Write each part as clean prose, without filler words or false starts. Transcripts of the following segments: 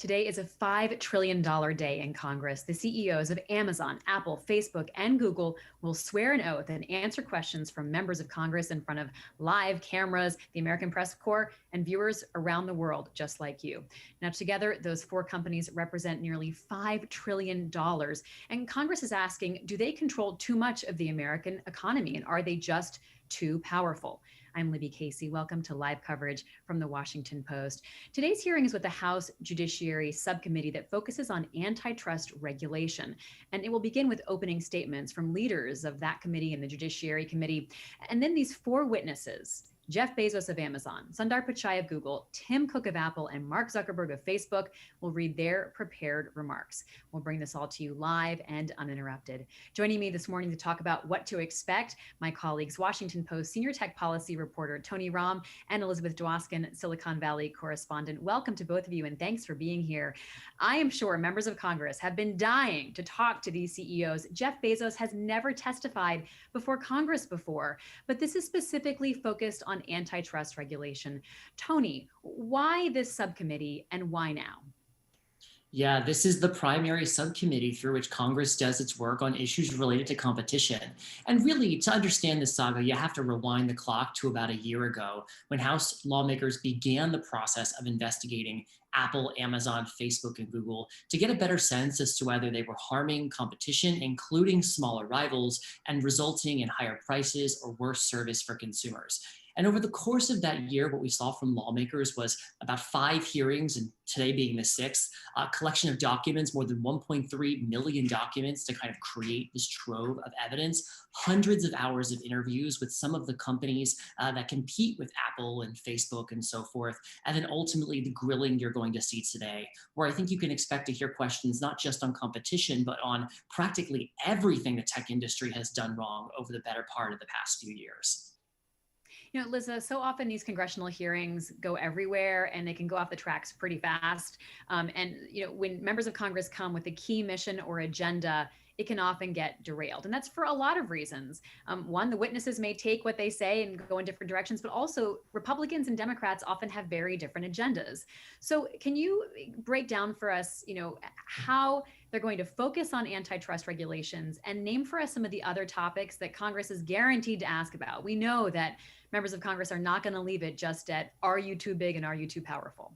Today is a $5 trillion day in Congress. The CEOs of Amazon, Apple, Facebook, and Google will swear an oath and answer questions from members of Congress in front of live cameras, the American Press Corps, and viewers around the world, just like you. Now, together, those four companies represent nearly $5 trillion. And Congress is asking, do they control too much of the American economy? And are they just too powerful? I'm Libby Casey. Welcome to live coverage from the Washington Post. Today's hearing is with the House Judiciary Subcommittee that focuses on antitrust regulation. And it will begin with opening statements from leaders of that committee and the Judiciary Committee. And then these four witnesses, Jeff Bezos of Amazon, Sundar Pichai of Google, Tim Cook of Apple, and Mark Zuckerberg of Facebook will read their prepared remarks. We'll bring this all to you live and uninterrupted. Joining me this morning to talk about what to expect, my colleagues, Washington Post senior tech policy reporter Tony Romm and Elizabeth Dwoskin, Silicon Valley correspondent. Welcome to both of you and thanks for being here. I am sure members of Congress have been dying to talk to these CEOs. Jeff Bezos has never testified before Congress before, but this is specifically focused on antitrust regulation. Tony, why this subcommittee and why now? Yeah, this is the primary subcommittee through which Congress does its work on issues related to competition. And really, to understand this saga, you have to rewind the clock to about a year ago when House lawmakers began the process of investigating Apple, Amazon, Facebook, and Google to get a better sense as to whether they were harming competition, including smaller rivals, and resulting in higher prices or worse service for consumers. And over the course of that year, what we saw from lawmakers was about 5 hearings, and today being the 6th, a collection of documents, more than 1.3 million documents to kind of create this trove of evidence, hundreds of hours of interviews with some of the companies that compete with Apple and Facebook and so forth, and then ultimately the grilling you're going to see today, where I think you can expect to hear questions not just on competition, but on practically everything the tech industry has done wrong over the better part of the past few years. You know, Liza, so often these congressional hearings go everywhere and they can go off the tracks pretty fast. When members of Congress come with a key mission or agenda, it can often get derailed. And that's for a lot of reasons. One, the witnesses may take what they say and go in different directions, but also Republicans and Democrats often have very different agendas. So can you break down for us, how they're going to focus on antitrust regulations and name for us some of the other topics that Congress is guaranteed to ask about? We know that members of Congress are not going to leave it just at, are you too big and are you too powerful?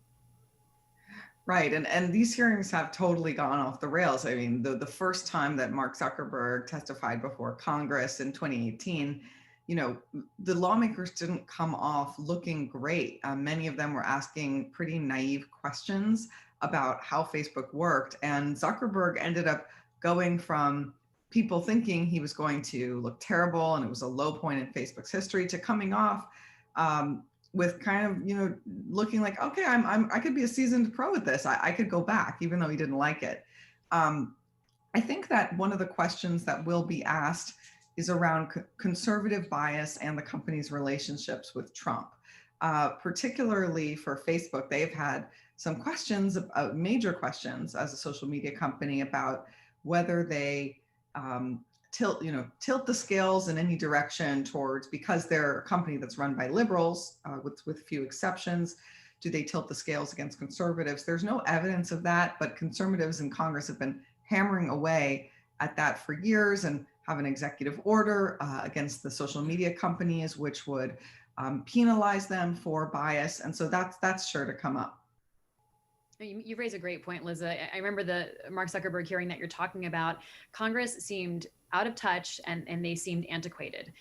Right. And these hearings have totally gone off the rails. I mean, the first time that Mark Zuckerberg testified before Congress in 2018, the lawmakers didn't come off looking great. Many of them were asking pretty naive questions about how Facebook worked. And Zuckerberg ended up going from people thinking he was going to look terrible and it was a low point in Facebook's history to coming off with kind of, looking like, okay, I could be a seasoned pro at this. I could go back, even though he didn't like it. I think that one of the questions that will be asked is around conservative bias and the company's relationships with Trump. Particularly for Facebook, they've had some questions, major questions as a social media company about whether they tilt the scales in any direction towards, because they're a company that's run by liberals, with few exceptions, do they tilt the scales against conservatives? There's no evidence of that, but conservatives in Congress have been hammering away at that for years and have an executive order against the social media companies, which would penalize them for bias. And so that's sure to come up. You raise a great point, Liza. I remember the Mark Zuckerberg hearing that you're talking about. Congress seemed out of touch and they seemed antiquated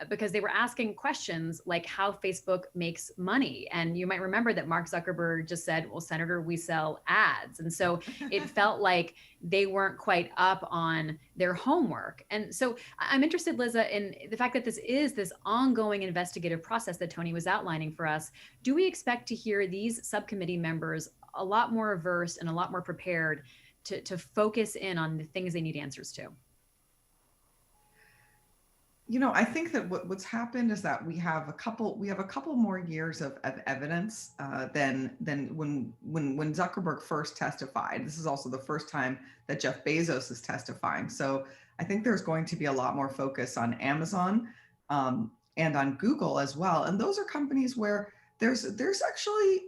because they were asking questions like how Facebook makes money. And you might remember that Mark Zuckerberg just said, well, Senator, we sell ads. And so it felt like they weren't quite up on their homework. And so I'm interested, Liza, in the fact that this is this ongoing investigative process that Tony was outlining for us. Do we expect to hear these subcommittee members a lot more versed and a lot more prepared to focus in on the things they need answers to? I think that what's happened is that we have a couple more years of evidence than when Zuckerberg first testified. This is also the first time that Jeff Bezos is testifying. So I think there's going to be a lot more focus on Amazon and on Google as well. And those are companies where there's actually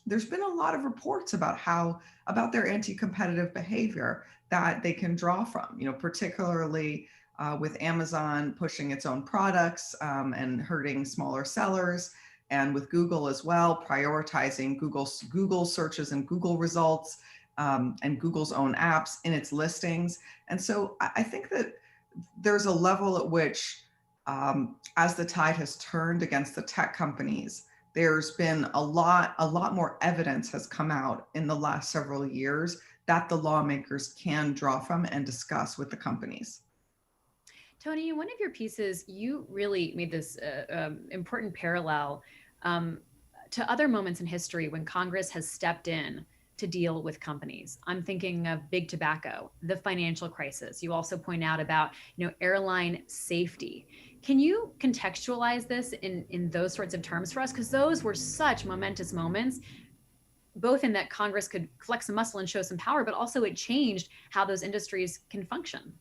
there's been a lot of reports about their anti-competitive behavior that they can draw from. Particularly with Amazon pushing its own products and hurting smaller sellers, and with Google as well, prioritizing Google searches and Google results and Google's own apps in its listings. And so I think that there's a level at which, as the tide has turned against the tech companies, there's been a lot more evidence has come out in the last several years that the lawmakers can draw from and discuss with the companies. Tony, in one of your pieces, you really made this important parallel to other moments in history when Congress has stepped in to deal with companies. I'm thinking of big tobacco, the financial crisis. You also point out about, airline safety. Can you contextualize this in those sorts of terms for us? Because those were such momentous moments, both in that Congress could flex some muscle and show some power, but also it changed how those industries can function.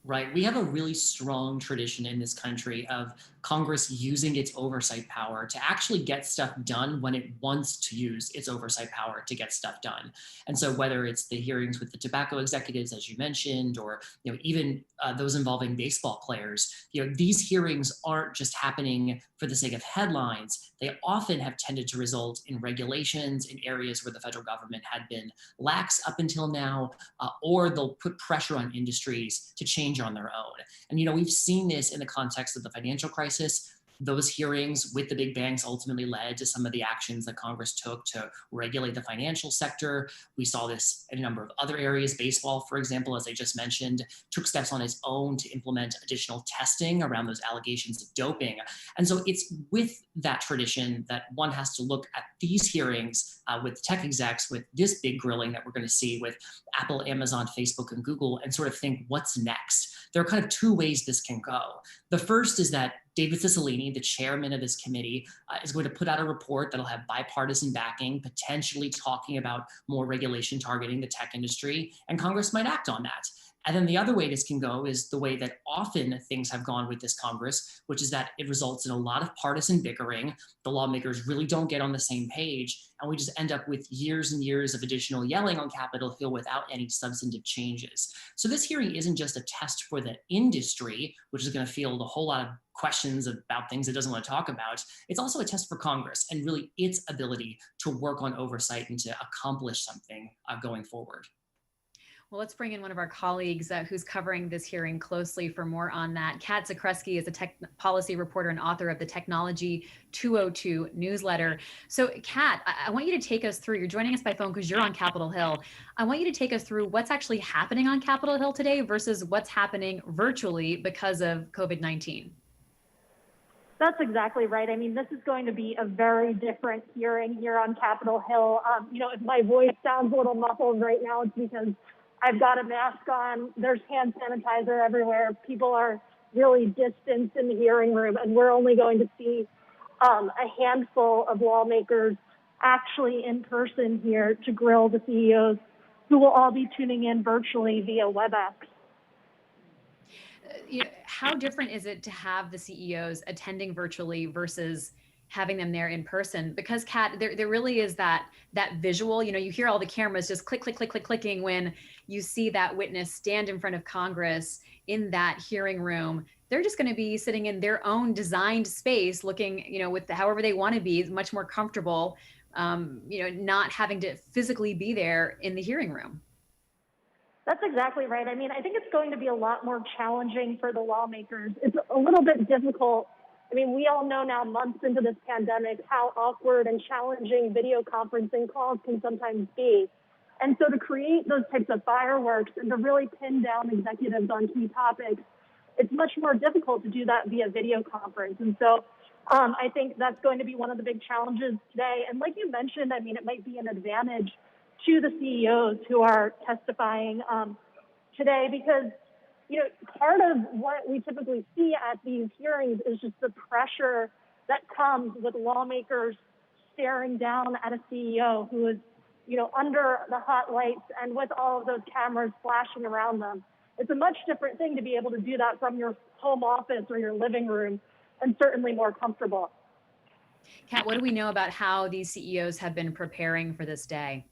Right. We have a really strong tradition in this country of Congress using its oversight power to actually get stuff done when it wants to use its oversight power to get stuff done. And so whether it's the hearings with the tobacco executives, as you mentioned, or even those involving baseball players, these hearings aren't just happening for the sake of headlines. They often have tended to result in regulations in areas where the federal government had been lax up until now, or they'll put pressure on industries to change on their own. And we've seen this in the context of the financial crisis. Those hearings with the big banks ultimately led to some of the actions that Congress took to regulate the financial sector. We saw this in a number of other areas. Baseball, for example, as I just mentioned, took steps on its own to implement additional testing around those allegations of doping. And so it's with that tradition that one has to look at these hearings with tech execs, with this big grilling that we're going to see with Apple, Amazon, Facebook, and Google, and sort of think, what's next? There are kind of two ways this can go. The first is that David Cicilline, the chairman of this committee, is going to put out a report that'll have bipartisan backing, potentially talking about more regulation targeting the tech industry, and Congress might act on that. And then the other way this can go is the way that often things have gone with this Congress, which is that it results in a lot of partisan bickering. The lawmakers really don't get on the same page, and we just end up with years and years of additional yelling on Capitol Hill without any substantive changes. So this hearing isn't just a test for the industry, which is going to field a whole lot of questions about things it doesn't want to talk about. It's also a test for Congress and really its ability to work on oversight and to accomplish something going forward. Well, let's bring in one of our colleagues who's covering this hearing closely for more on that. Kat Zakrzewski is a tech policy reporter and author of the Technology 202 newsletter. So Kat, I want you to take us through, you're joining us by phone because you're on Capitol Hill. I want you to take us through what's actually happening on Capitol Hill today versus what's happening virtually because of COVID-19. That's exactly right. I mean, this is going to be a very different hearing here on Capitol Hill. If my voice sounds a little muffled right now, it's because I've got a mask on. There's hand sanitizer everywhere. People are really distanced in the hearing room, and we're only going to see a handful of lawmakers actually in person here to grill the CEOs, who will all be tuning in virtually via WebEx. How different is it to have the CEOs attending virtually versus having them there in person? Because Kat, there really is that visual, you hear all the cameras just click, click, click, click, clicking when you see that witness stand in front of Congress in that hearing room. They're just going to be sitting in their own designed space looking, with however they want to be, much more comfortable, not having to physically be there in the hearing room. That's exactly right. I mean, I think it's going to be a lot more challenging for the lawmakers. It's a little bit difficult. I mean, we all know now, months into this pandemic, how awkward and challenging video conferencing calls can sometimes be. And so to create those types of fireworks and to really pin down executives on key topics, it's much more difficult to do that via video conference. And so I think that's going to be one of the big challenges today. And like you mentioned, I mean, it might be an advantage to the CEOs who are testifying today because, part of what we typically see at these hearings is just the pressure that comes with lawmakers staring down at a CEO who is, under the hot lights and with all of those cameras flashing around them. It's a much different thing to be able to do that from your home office or your living room, and certainly more comfortable. Kat, what do we know about how these CEOs have been preparing for this day?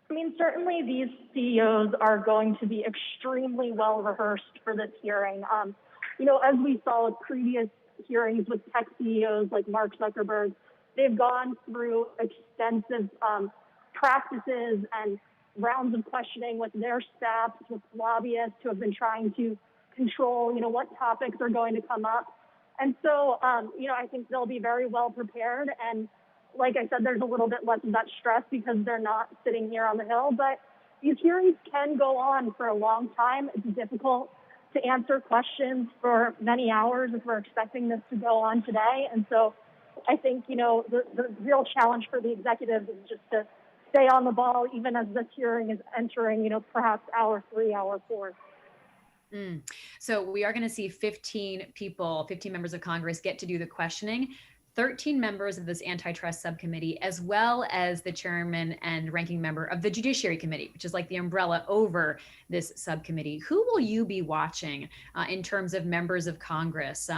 I mean, certainly these CEOs are going to be extremely well rehearsed for this hearing. As we saw with previous hearings with tech CEOs like Mark Zuckerberg, they've gone through extensive practices and rounds of questioning with their staffs, with lobbyists who have been trying to control, what topics are going to come up. And so, I think they'll be very well prepared. And like I said, there's a little bit less of that stress because they're not sitting here on the Hill. But these hearings can go on for a long time. It's difficult to answer questions for many hours if we're expecting this to go on today. And so I think, the real challenge for the executives is just to stay on the ball, even as this hearing is entering, perhaps hour 3, hour 4. So we are going to see 15 members of Congress get to do the questioning. 13 members of this antitrust subcommittee, as well as the chairman and ranking member of the Judiciary Committee, which is like the umbrella over this subcommittee. Who will you be watching in terms of members of Congress,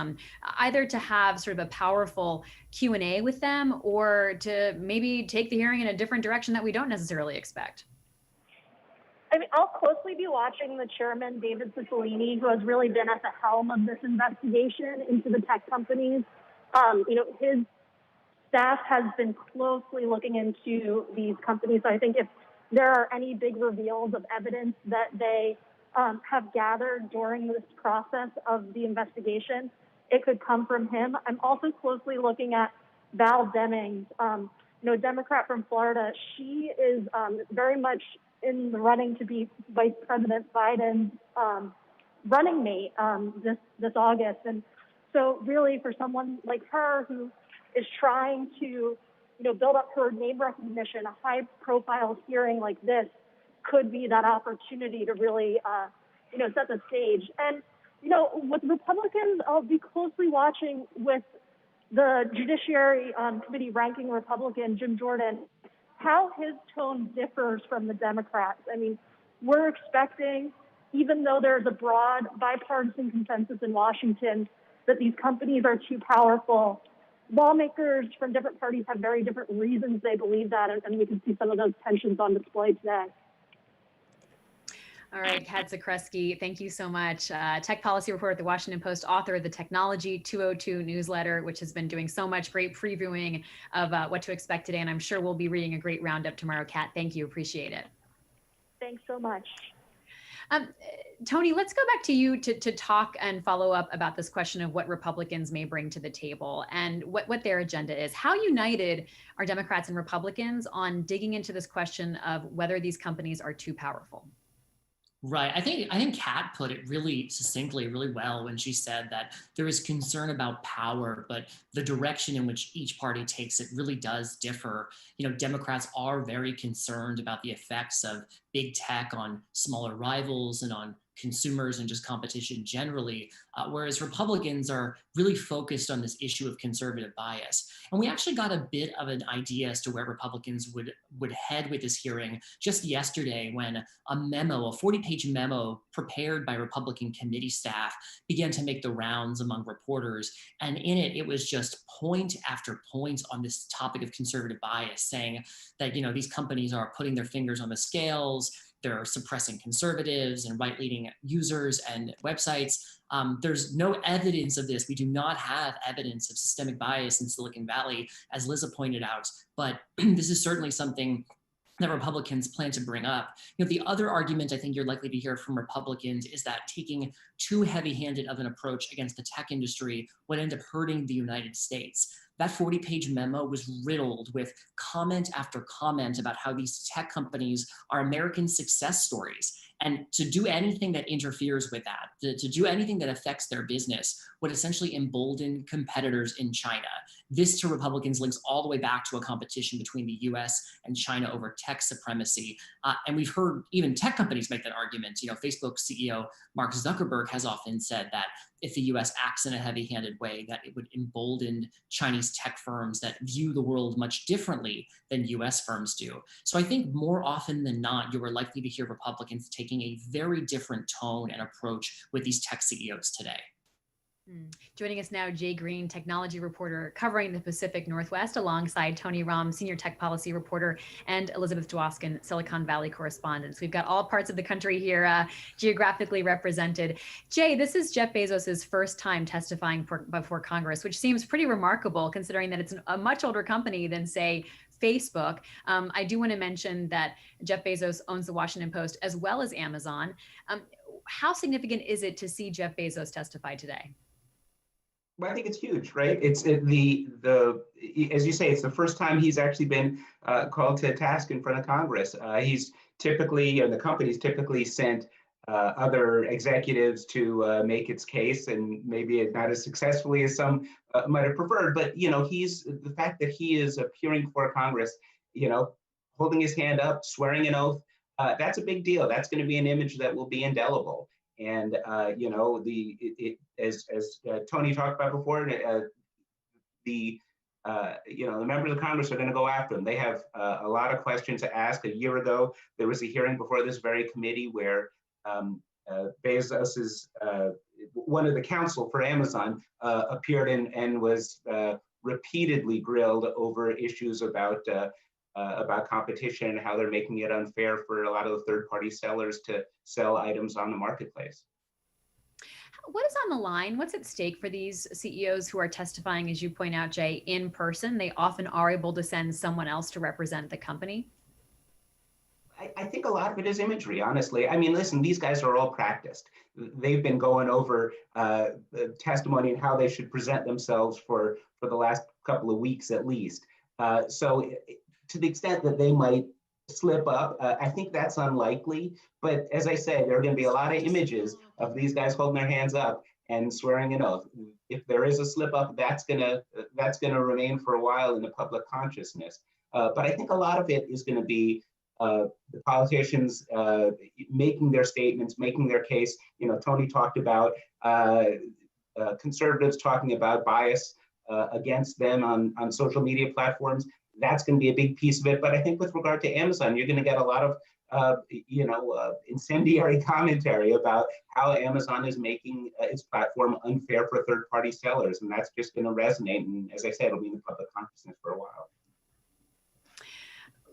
either to have sort of a powerful Q&A with them or to maybe take the hearing in a different direction that we don't necessarily expect? I mean, I'll closely be watching the chairman, David Cicilline, who has really been at the helm of this investigation into the tech companies. His staff has been closely looking into these companies. So I think if there are any big reveals of evidence that they have gathered during this process of the investigation, it could come from him. I'm also closely looking at Val Demings, Democrat from Florida. She is very much in the running to be Vice President Biden's running mate this August. And so really for someone like her who is trying to, build up her name recognition, a high profile hearing like this could be that opportunity to really, set the stage. And, with Republicans, I'll be closely watching with the Judiciary Committee ranking Republican, Jim Jordan, how his tone differs from the Democrats. I mean, we're expecting, even though there's a broad bipartisan consensus in Washington that these companies are too powerful, lawmakers from different parties have very different reasons they believe that, and we can see some of those tensions on display today. All right, Kat Zakrzewski, thank you so much. Tech policy reporter at the Washington Post, author of the Technology 202 newsletter, which has been doing so much great previewing of what to expect today. And I'm sure we'll be reading a great roundup tomorrow. Kat, thank you. Appreciate it. Thanks so much. Tony, let's go back to you to talk and follow up about this question of what Republicans may bring to the table and what their agenda is. How united are Democrats and Republicans on digging into this question of whether these companies are too powerful? Right. I think Kat put it really succinctly, really well when she said that there is concern about power, but the direction in which each party takes it really does differ. Democrats are very concerned about the effects of big tech on smaller rivals and on consumers and just competition generally, whereas Republicans are really focused on this issue of conservative bias. And we actually got a bit of an idea as to where Republicans would head with this hearing just yesterday when a 40-page memo prepared by Republican committee staff began to make the rounds among reporters. And in it, it was just point after point on this topic of conservative bias, saying that, these companies are putting their fingers on the scales, they're suppressing conservatives and right-leaning users and websites. There's no evidence of this. We do not have evidence of systemic bias in Silicon Valley, as Liza pointed out, but this is certainly something that Republicans plan to bring up. The other argument I think you're likely to hear from Republicans is that taking too heavy-handed of an approach against the tech industry would end up hurting the United States. That 40-page memo was riddled with comment after comment about how these tech companies are American success stories. And to do anything that interferes with that, to do anything that affects their business would essentially embolden competitors in China. This to Republicans links all the way back to a competition between the US and China over tech supremacy. And we've heard even tech companies make that argument. Facebook CEO Mark Zuckerberg has often said that if the US acts in a heavy-handed way, that it would embolden Chinese tech firms that view the world much differently than US firms do. So I think more often than not, you are likely to hear Republicans taking a very different tone and approach with these tech CEOs today. Joining us now, Jay Green, technology reporter covering the Pacific Northwest, alongside Tony Rom, senior tech policy reporter, and Elizabeth Dwoskin, Silicon Valley correspondent. So we've got all parts of the country here geographically represented. Jay, this is Jeff Bezos's first time testifying before Congress, which seems pretty remarkable considering that it's a much older company than, say, Facebook. I do want to mention that Jeff Bezos owns the Washington Post as well as Amazon. How significant is it to see Jeff Bezos testify today? Well, I think it's huge, right? It's as you say, it's the first time he's actually been called to task in front of Congress. He's typically, and the company's typically sent other executives to make its case, and maybe not as successfully as some might have preferred. But the fact that he is appearing before Congress, holding his hand up, swearing an oath, that's a big deal. That's going to be an image that will be indelible. And as Tony talked about before, the members of Congress are going to go after them. They have a lot of questions to ask. A year ago, there was a hearing before this very committee where Bezos's one of the counsel for Amazon appeared and was repeatedly grilled over issues about competition and how they're making it unfair for a lot of the third-party sellers to sell items on the marketplace. What is on the line? What's at stake for these CEOs who are testifying, as you point out, Jay, in person? They often are able to send someone else to represent the company. I think a lot of it is imagery, honestly. I mean, listen, these guys are all practiced. They've been going over testimony and how they should present themselves for the last couple of weeks at least. So to the extent that they might slip up, I think that's unlikely. But as I say, there are going to be a lot of images of these guys holding their hands up and swearing an oath. If there is a slip up, that's gonna remain for a while in the public consciousness. But I think a lot of it is going to be the politicians making their statements, making their case. Tony talked about conservatives talking about bias against them on social media platforms. That's going to be a big piece of it. But I think with regard to Amazon, you're going to get a lot of incendiary commentary about how Amazon is making its platform unfair for third-party sellers, and that's just going to resonate. And as I said, it'll be in the public consciousness for a while.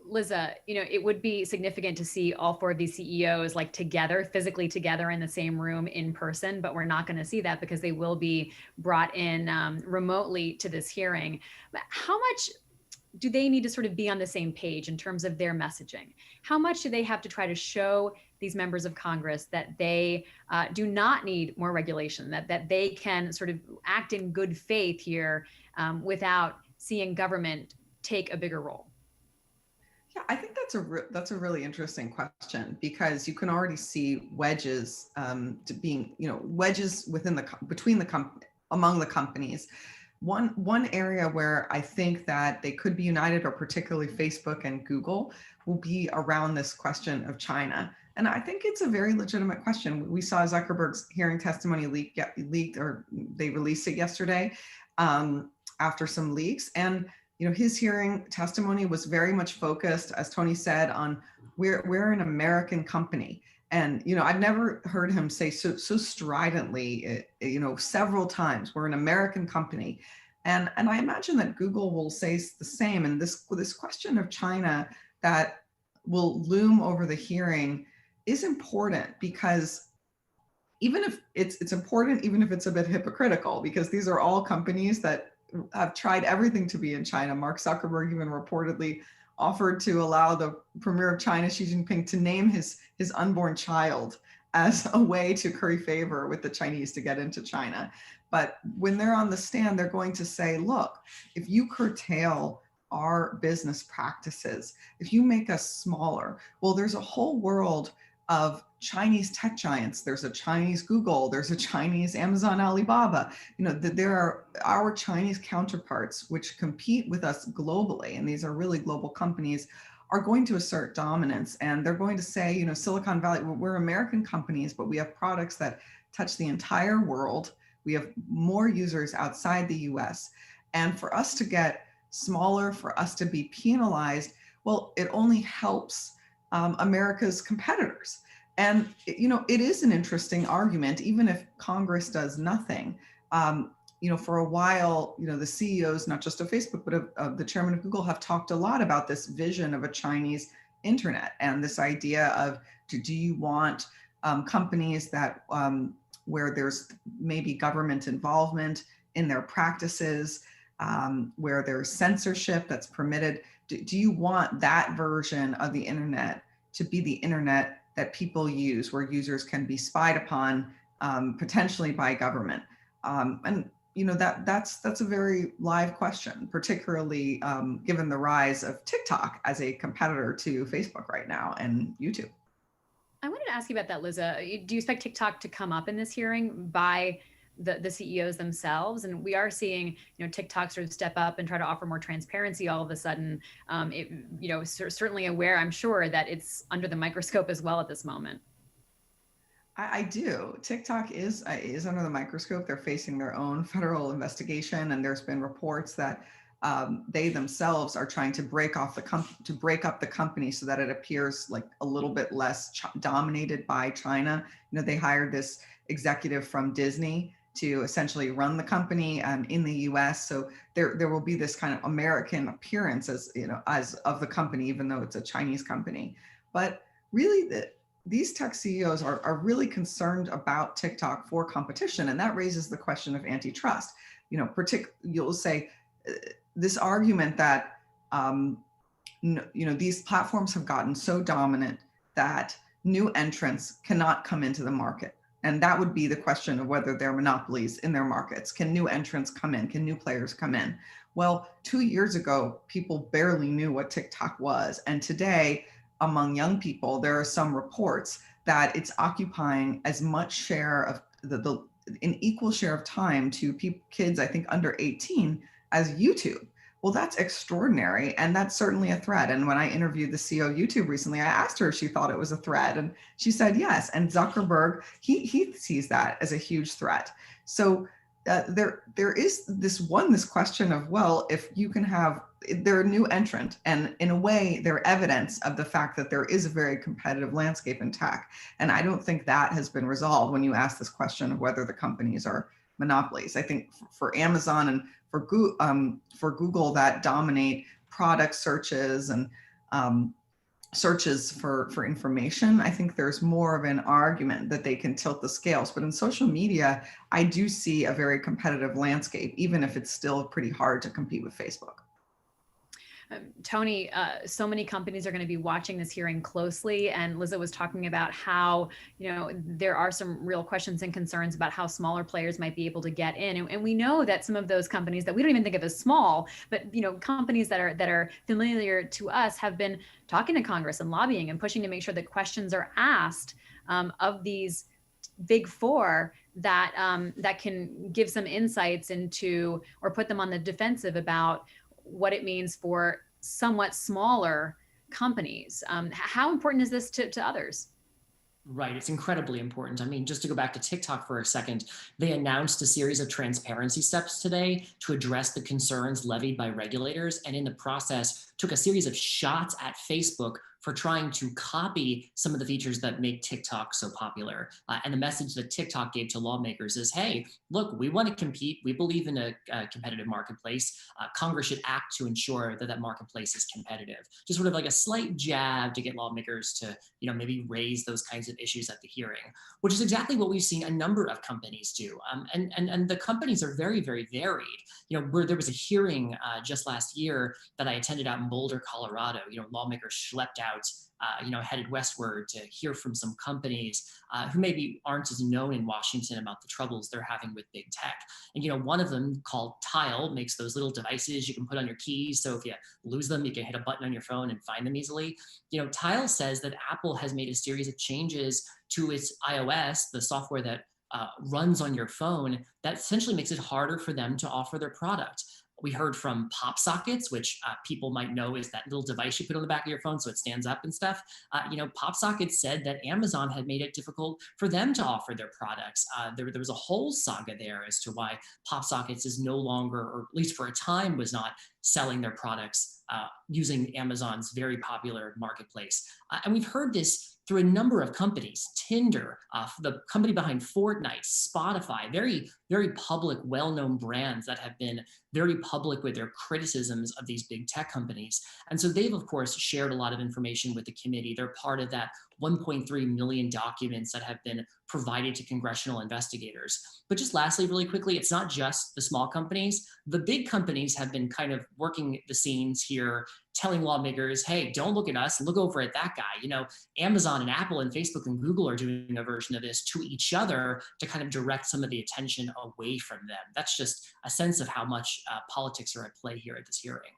Liza, it would be significant to see all four of these CEOs together, physically together in the same room in person, but we're not going to see that because they will be brought in remotely to this hearing. But how much do they need to sort of be on the same page in terms of their messaging? How much do they have to try to show these members of Congress that they do not need more regulation, that they can sort of act in good faith here without seeing government take a bigger role? Yeah, I think that's a really interesting question, because you can already see wedges wedges among the companies. One area where I think that they could be united, or particularly Facebook and Google, will be around this question of China. And I think it's a very legitimate question. We saw Zuckerberg's hearing testimony leaked, or they released it yesterday after some leaks. And his hearing testimony was very much focused, as Tony said, on we're an American company. And, I've never heard him say so stridently, several times, we're an American company. And I imagine that Google will say the same. And this question of China that will loom over the hearing is important, because even if it's important, even if it's a bit hypocritical, because these are all companies that have tried everything to be in China. Mark Zuckerberg even reportedly offered to allow the premier of China, Xi Jinping, to name his unborn child as a way to curry favor with the Chinese to get into China. But when they're on the stand, they're going to say, look, if you curtail our business practices, if you make us smaller, well, there's a whole world of Chinese tech giants. There's a Chinese Google, there's a Chinese Amazon, Alibaba. There are our Chinese counterparts which compete with us globally, and these are really global companies, are going to assert dominance. And they're going to say, Silicon Valley, we're American companies, but we have products that touch the entire world. We have more users outside the US. And for us to get smaller, for us to be penalized, well, it only helps America's competitors. And, it is an interesting argument, even if Congress does nothing. For a while, the CEOs, not just of Facebook, but of the chairman of Google, have talked a lot about this vision of a Chinese internet and this idea of, do you want companies that where there's maybe government involvement in their practices, where there's censorship that's permitted? Do you want that version of the internet to be the internet that people use, where users can be spied upon, potentially by government? That's a very live question, particularly given the rise of TikTok as a competitor to Facebook right now and YouTube. I wanted to ask you about that, Liza. Do you expect TikTok to come up in this hearing by the CEOs themselves? And we are seeing, TikTok sort of step up and try to offer more transparency all of a sudden. Certainly aware, I'm sure, that it's under the microscope as well at this moment. I do. TikTok is under the microscope. They're facing their own federal investigation, and there's been reports that they themselves are trying to break up the company so that it appears like a little bit less dominated by China. They hired this executive from Disney to essentially run the company in the U.S. So there will be this kind of American appearance as of the company, even though it's a Chinese company. But really, these tech CEOs are really concerned about TikTok for competition, and that raises the question of antitrust. You'll say this argument that these platforms have gotten so dominant that new entrants cannot come into the market, and that would be the question of whether they're monopolies in their markets. Can new entrants come in? Can new players come in? Well, 2 years ago, people barely knew what TikTok was, and today, among young people, there are some reports that it's occupying as much share of an equal share of time to kids, I think, under 18 as YouTube. Well, that's extraordinary, and that's certainly a threat. And when I interviewed the CEO of YouTube recently, I asked her if she thought it was a threat, and she said yes. And Zuckerberg, he sees that as a huge threat. So there is this question of, well, if you can have, they're a new entrant, and in a way, they're evidence of the fact that there is a very competitive landscape in tech. And I don't think that has been resolved when you ask this question of whether the companies are monopolies. I think for Amazon and for Google that dominate product searches and searches for information, I think there's more of an argument that they can tilt the scales. But in social media, I do see a very competitive landscape, even if it's still pretty hard to compete with Facebook. Tony, so many companies are going to be watching this hearing closely, and Liza was talking about how there are some real questions and concerns about how smaller players might be able to get in, and we know that some of those companies that we don't even think of as small, but companies that are familiar to us have been talking to Congress and lobbying and pushing to make sure that questions are asked of these big four that can give some insights into or put them on the defensive about what it means for somewhat smaller companies. How important is this to others? Right, it's incredibly important. I mean, just to go back to TikTok for a second, they announced a series of transparency steps today to address the concerns levied by regulators, and in the process took a series of shots at Facebook for trying to copy some of the features that make TikTok so popular. And the message that TikTok gave to lawmakers is, hey, look, we want to compete. We believe in a competitive marketplace. Congress should act to ensure that that marketplace is competitive. Just sort of like a slight jab to get lawmakers to, maybe raise those kinds of issues at the hearing, which is exactly what we've seen a number of companies do. And the companies are very, very varied. Where there was a hearing just last year that I attended out in Boulder, Colorado, lawmakers schlepped out, headed westward to hear from some companies who maybe aren't as known in Washington about the troubles they're having with big tech. And, one of them called Tile makes those little devices you can put on your keys. So if you lose them, you can hit a button on your phone and find them easily. Tile says that Apple has made a series of changes to its iOS, the software that runs on your phone, that essentially makes it harder for them to offer their product. We heard from PopSockets, which people might know is that little device you put on the back of your phone so it stands up and stuff. PopSockets said that Amazon had made it difficult for them to offer their products. There was a whole saga there as to why PopSockets is no longer, or at least for a time, was not selling their products using Amazon's very popular marketplace. And we've heard this through a number of companies: Tinder, the company behind Fortnite, Spotify, very, very public, well-known brands that have been very public with their criticisms of these big tech companies. And so they've, of course, shared a lot of information with the committee. They're part of that 1.3 million documents that have been provided to congressional investigators. But just lastly, really quickly, it's not just the small companies. The big companies have been kind of working the scenes here, telling lawmakers, hey, don't look at us, look over at that guy. You know, Amazon and Apple and Facebook and Google are doing a version of this to each other to kind of direct some of the attention away from them. That's just a sense of how much politics are at play here at this hearing.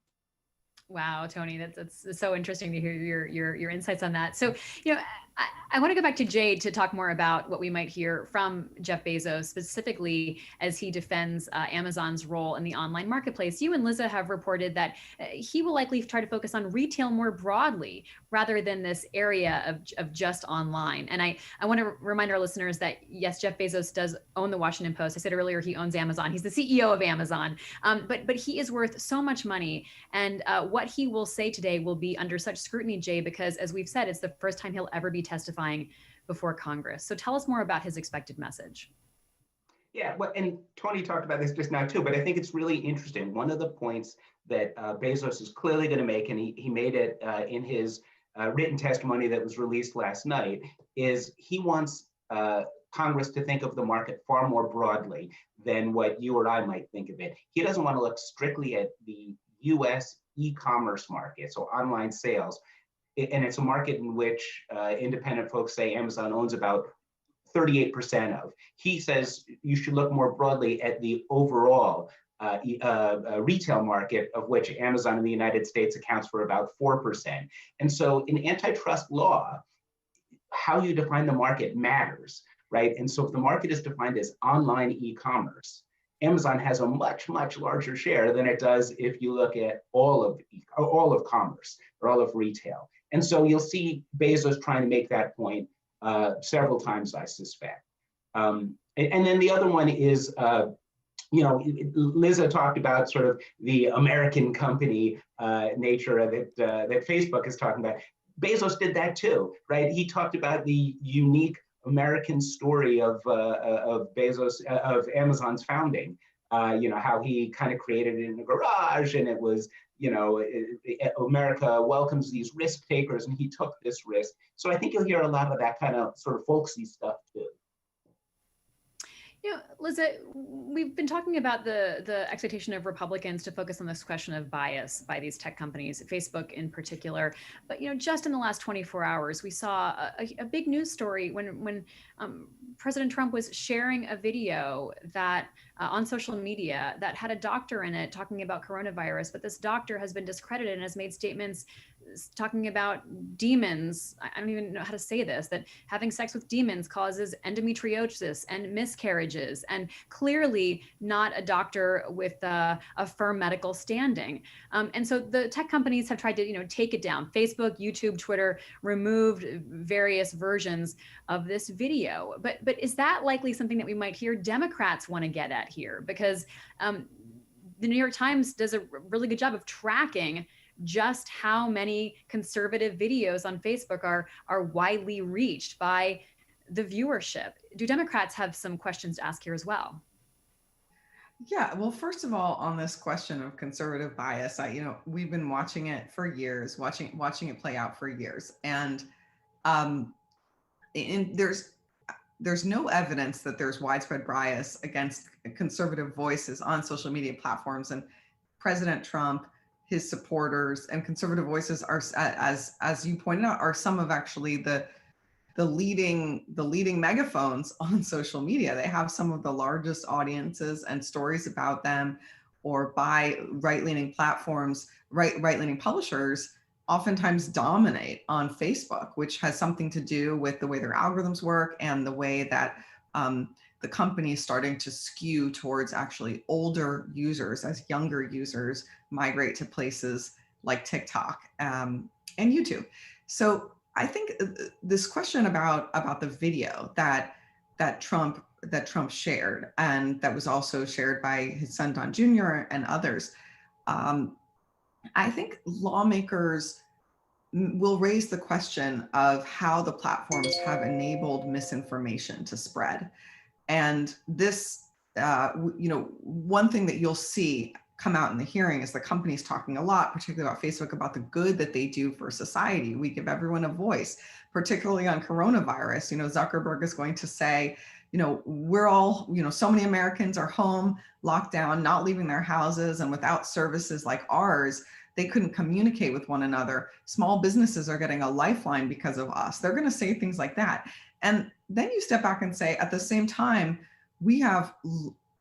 Wow, Tony, that's so interesting to hear your insights on that. So, you know, I want to go back to Jade to talk more about what we might hear from Jeff Bezos, specifically as he defends Amazon's role in the online marketplace. You and Liza have reported that he will likely try to focus on retail more broadly rather than this area of just online. And I want to remind our listeners that, yes, Jeff Bezos does own the Washington Post. I said earlier he owns Amazon. He's the CEO of Amazon, but he is worth so much money. And what he will say today will be under such scrutiny, Jay, because as we've said, it's the first time he'll ever be testifying before Congress. So tell us more about his expected message. Yeah, well, and Tony talked about this just now too, but I think it's really interesting. One of the points that Bezos is clearly going to make, and he made it in his written testimony that was released last night, is he wants Congress to think of the market far more broadly than what you or I might think of it. He doesn't want to look strictly at the US e-commerce market, so online sales. And it's a market in which independent folks say Amazon owns about 38% of. He says you should look more broadly at the overall retail market, of which Amazon in the United States accounts for about 4%. And so in antitrust law, how you define the market matters, right? And so if the market is defined as online e-commerce, Amazon has a much, much larger share than it does if you look at all of commerce or all of retail. And so you'll see Bezos trying to make that point several times, I suspect. And then the other one is, you know, Liza talked about sort of the American company nature of it that Facebook is talking about. Bezos did that too, right? He talked about the unique American story of Bezos, of Amazon's founding. You know, how he kind of created it in a garage, and it was, you know, America welcomes these risk takers, and he took this risk. So I think you'll hear a lot of that kind of sort of folksy stuff too. You know, Liza, we've been talking about the expectation of Republicans to focus on this question of bias by these tech companies, Facebook in particular. But, you know, just in the last 24 hours, we saw a big news story when President Trump was sharing a video that on social media that had a doctor in it talking about coronavirus. But this doctor has been discredited and has made statements talking about demons. I don't even know how to say this, that having sex with demons causes endometriosis and miscarriages, and clearly not a doctor with a firm medical standing. And so the tech companies have tried to, you know, take it down. Facebook, YouTube, Twitter removed various versions of this video. But is that likely something that we might hear Democrats want to get at here? Because the New York Times does a really good job of tracking just how many conservative videos on Facebook are widely reached by the viewership. Do Democrats have some questions to ask here as well? Yeah, well, first of all, on this question of conservative bias, you know, we've been watching it for years, watching it play out for years, and there's no evidence that there's widespread bias against conservative voices on social media platforms. And President Trump, his supporters, and conservative voices are, as you pointed out, are some of actually the leading megaphones on social media. They have some of the largest audiences, and stories about them, or by right-leaning platforms, right-leaning publishers, oftentimes dominate on Facebook, which has something to do with the way their algorithms work and the way that the company is starting to skew towards actually older users as younger users migrate to places like TikTok and YouTube. So I think this question about the video that Trump shared, and that was also shared by his son Don Jr. and others, I think lawmakers will raise the question of how the platforms have enabled misinformation to spread. And this, one thing that you'll see come out in the hearing is the companies talking a lot, particularly about Facebook, about the good that they do for society. We give everyone a voice, particularly on coronavirus. Zuckerberg is going to say, we're all, so many Americans are home, locked down, not leaving their houses, and without services like ours, they couldn't communicate with one another. Small businesses are getting a lifeline because of us. They're going to say things like that. And then you step back and say, at the same time, we have,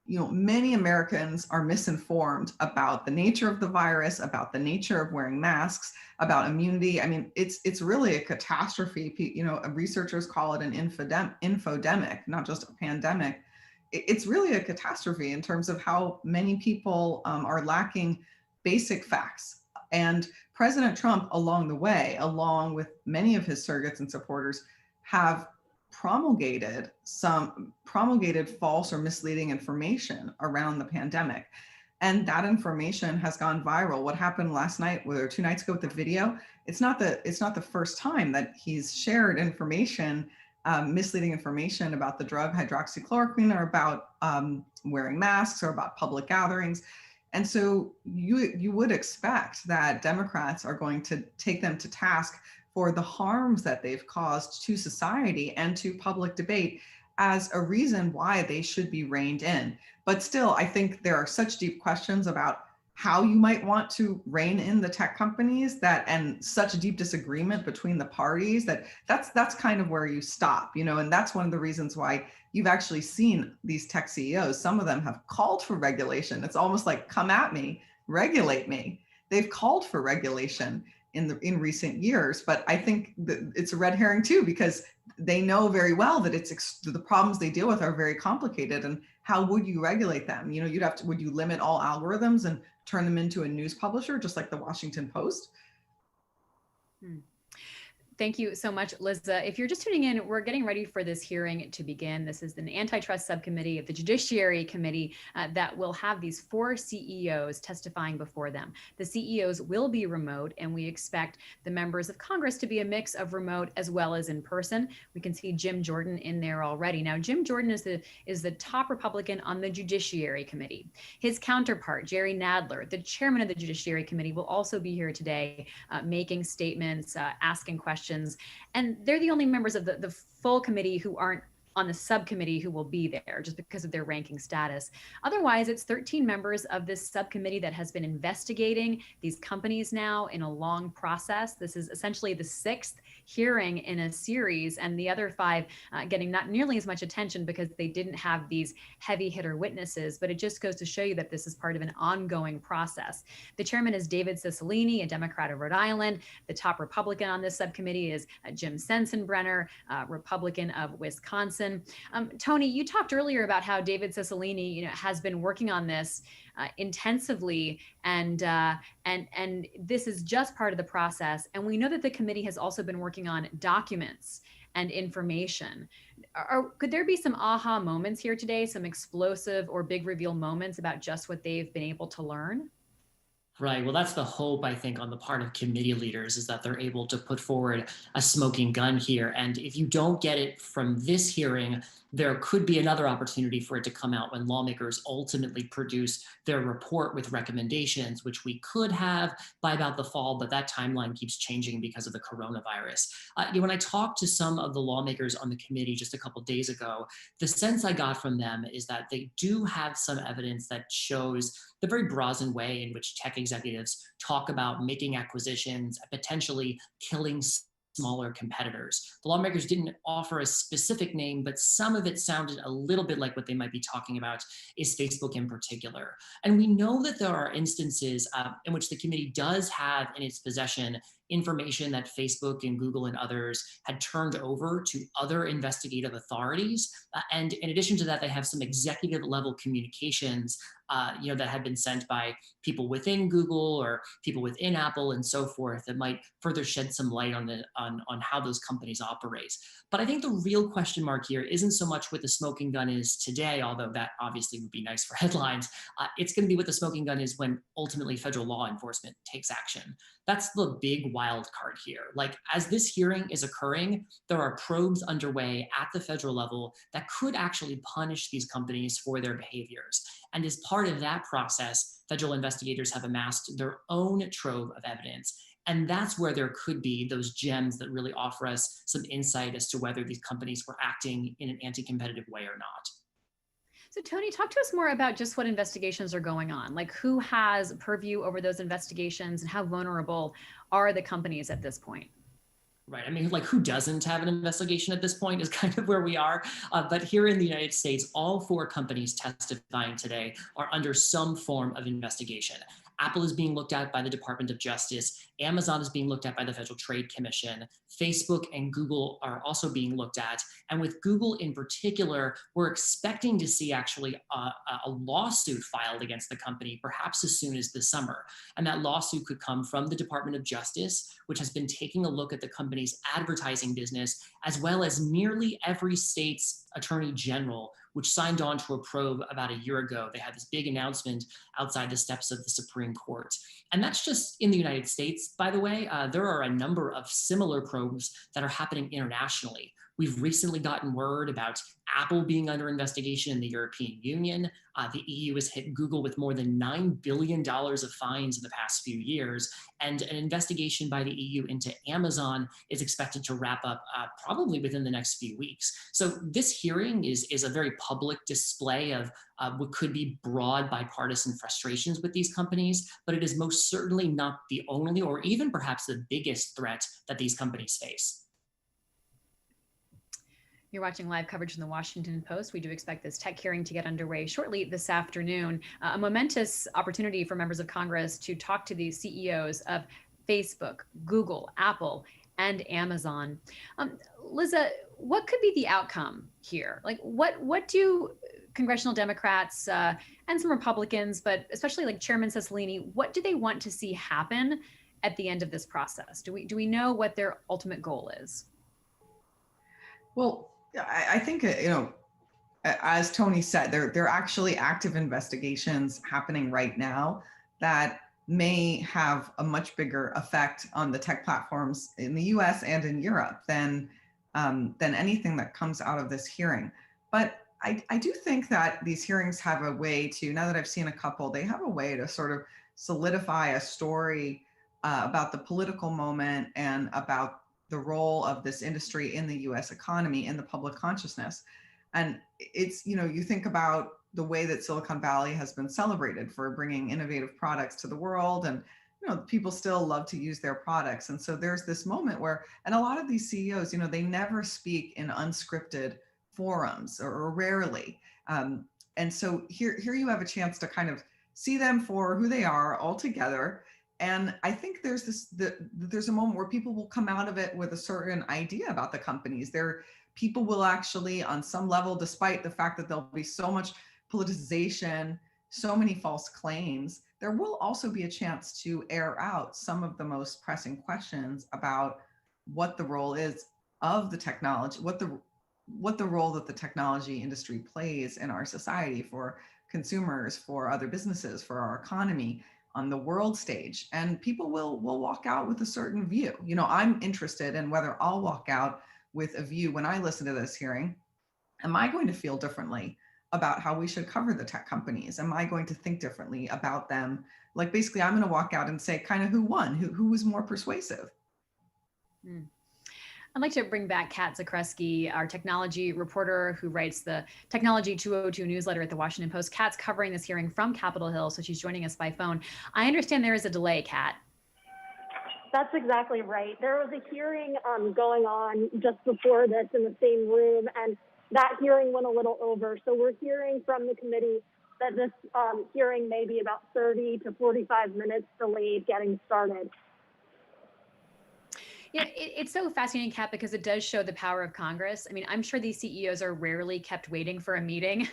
many Americans are misinformed about the nature of the virus, about the nature of wearing masks, about immunity. I mean, it's really a catastrophe. Researchers call it an infodemic, not just a pandemic. It's really a catastrophe in terms of how many people are lacking basic facts. And President Trump, along the way, along with many of his surrogates and supporters, have promulgated false or misleading information around the pandemic. And that information has gone viral. What happened last night or 2 nights ago with the video, it's not the first time that he's shared information, misleading information about the drug hydroxychloroquine, or about wearing masks, or about public gatherings. And so you would expect that Democrats are going to take them to task for the harms that they've caused to society and to public debate as a reason why they should be reined in. But still, I think there are such deep questions about how you might want to rein in the tech companies, and such deep disagreement between the parties, that's kind of where you stop, and that's one of the reasons why you've actually seen these tech CEOs. Some of them have called for regulation. It's almost like, come at me, regulate me. They've called for regulation in recent years, but I think that it's a red herring too, because they know very well that the problems they deal with are very complicated. And how would you regulate them? Would you limit all algorithms and turn them into a news publisher, just like the Washington Post? Thank you so much, Liza. If you're just tuning in, we're getting ready for this hearing to begin. This is an antitrust subcommittee of the Judiciary Committee that will have these 4 CEOs testifying before them. The CEOs will be remote, and we expect the members of Congress to be a mix of remote as well as in person. We can see Jim Jordan in there already. Now, Jim Jordan is the top Republican on the Judiciary Committee. His counterpart, Jerry Nadler, the chairman of the Judiciary Committee, will also be here today making statements, asking questions. And they're the only members of the full committee who aren't on the subcommittee who will be there just because of their ranking status. Otherwise, it's 13 members of this subcommittee that has been investigating these companies now in a long process. This is essentially the 6th hearing in a series, and the other 5 getting not nearly as much attention because they didn't have these heavy hitter witnesses, but it just goes to show you that this is part of an ongoing process. The chairman is David Cicilline, a Democrat of Rhode Island. The top Republican on this subcommittee is Jim Sensenbrenner, Republican of Wisconsin. Tony, you talked earlier about how David Cicilline, has been working on this intensively, and this is just part of the process. And we know that the committee has also been working on documents and information. Could there be some aha moments here today, some explosive or big reveal moments about just what they've been able to learn? Right. Well, that's the hope, I think, on the part of committee leaders, is that they're able to put forward a smoking gun here. And if you don't get it from this hearing, there could be another opportunity for it to come out when lawmakers ultimately produce their report with recommendations, which we could have by about the fall, but that timeline keeps changing because of the coronavirus. When I talked to some of the lawmakers on the committee just a couple of days ago, the sense I got from them is that they do have some evidence that shows the very brazen way in which tech executives talk about making acquisitions, potentially killing smaller competitors. The lawmakers didn't offer a specific name, but some of it sounded a little bit like what they might be talking about is Facebook in particular. And we know that there are instances in which the committee does have in its possession information that Facebook and Google and others had turned over to other investigative authorities. And in addition to that, they have some executive level communications that had been sent by people within Google or people within Apple and so forth that might further shed some light on how those companies operate. But I think the real question mark here isn't so much what the smoking gun is today, although that obviously would be nice for headlines. It's going to be what the smoking gun is when ultimately federal law enforcement takes action. That's the big wild card here. Like, as this hearing is occurring, there are probes underway at the federal level that could actually punish these companies for their behaviors. And as part of that process, federal investigators have amassed their own trove of evidence. And that's where there could be those gems that really offer us some insight as to whether these companies were acting in an anti-competitive way or not. So Tony, talk to us more about just what investigations are going on. Like, who has purview over those investigations and how vulnerable are the companies at this point? Right. I mean, like, who doesn't have an investigation at this point is kind of where we are. But here in the United States, all 4 companies testifying today are under some form of investigation. Apple is being looked at by the Department of Justice. Amazon is being looked at by the Federal Trade Commission. Facebook and Google are also being looked at. And with Google in particular, we're expecting to see actually a lawsuit filed against the company, perhaps as soon as this summer. And that lawsuit could come from the Department of Justice, which has been taking a look at the company's advertising business, as well as nearly every state's attorney general, which signed on to a probe about a year ago. They had this big announcement outside the steps of the Supreme Court. And that's just in the United States, by the way. There are a number of similar probes that are happening internationally. We've recently gotten word about Apple being under investigation in the European Union. The EU has hit Google with more than $9 billion of fines in the past few years. And an investigation by the EU into Amazon is expected to wrap up probably within the next few weeks. So this hearing is a very public display of what could be broad bipartisan frustrations with these companies, but it is most certainly not the only or even perhaps the biggest threat that these companies face. You're watching live coverage from the Washington Post. We do expect this tech hearing to get underway shortly this afternoon. A momentous opportunity for members of Congress to talk to the CEOs of Facebook, Google, Apple, and Amazon. Liza, what could be the outcome here? Like, what do congressional Democrats and some Republicans, but especially like Chairman Cicilline, what do they want to see happen at the end of this process? Do we know what their ultimate goal is? Well, I think, as Tony said, there are actually active investigations happening right now that may have a much bigger effect on the tech platforms in the US and in Europe than anything that comes out of this hearing. But I do think that these hearings have a way to, now that I've seen a couple, they have a way to sort of solidify a story about the political moment and about the role of this industry in the US economy, in the public consciousness. And it's, you think about the way that Silicon Valley has been celebrated for bringing innovative products to the world, and people still love to use their products. And so there's this moment where, and a lot of these CEOs, they never speak in unscripted forums or rarely. And so here you have a chance to kind of see them for who they are all together. And I think there's a moment where people will come out of it with a certain idea about the companies. People will actually, on some level, despite the fact that there'll be so much politicization, so many false claims, there will also be a chance to air out some of the most pressing questions about what the role is of the technology, what the role that the technology industry plays in our society, for consumers, for other businesses, for our economy, on the world stage. And people will walk out with a certain view. I'm interested in whether I'll walk out with a view when I listen to this hearing. Am I going to feel differently about how we should cover the tech companies? Am I going to think differently about them? Like, basically, I'm going to walk out and say kind of who won, who was more persuasive. I'd like to bring back Kat Zakrzewski, our technology reporter who writes the Technology 202 newsletter at the Washington Post. Kat's covering this hearing from Capitol Hill, so she's joining us by phone. I understand there is a delay, Kat. That's exactly right. There was a hearing going on just before this in the same room, and that hearing went a little over. So we're hearing from the committee that this hearing may be about 30 to 45 minutes delayed getting started. Yeah, it's so fascinating, Kat, because it does show the power of Congress. I mean, I'm sure these CEOs are rarely kept waiting for a meeting.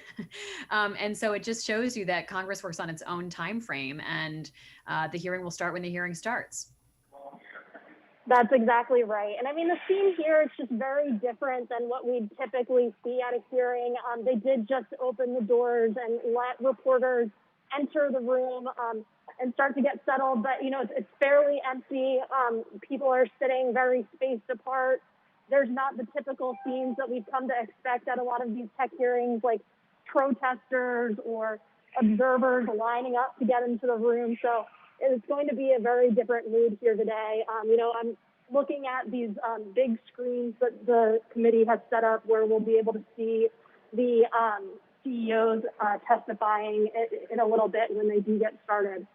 And so it just shows you that Congress works on its own time frame, and the hearing will start when the hearing starts. That's exactly right. And I mean, the scene here is just very different than what we typically see at a hearing. They did just open the doors and let reporters enter the room and start to get settled. But, it's fairly empty. People are sitting very spaced apart. There's not the typical scenes that we've come to expect at a lot of these tech hearings, like protesters or observers lining up to get into the room. So it's going to be a very different mood here today. I'm looking at these big screens that the committee has set up where we'll be able to see the CEOs testifying in a little bit when they do get started.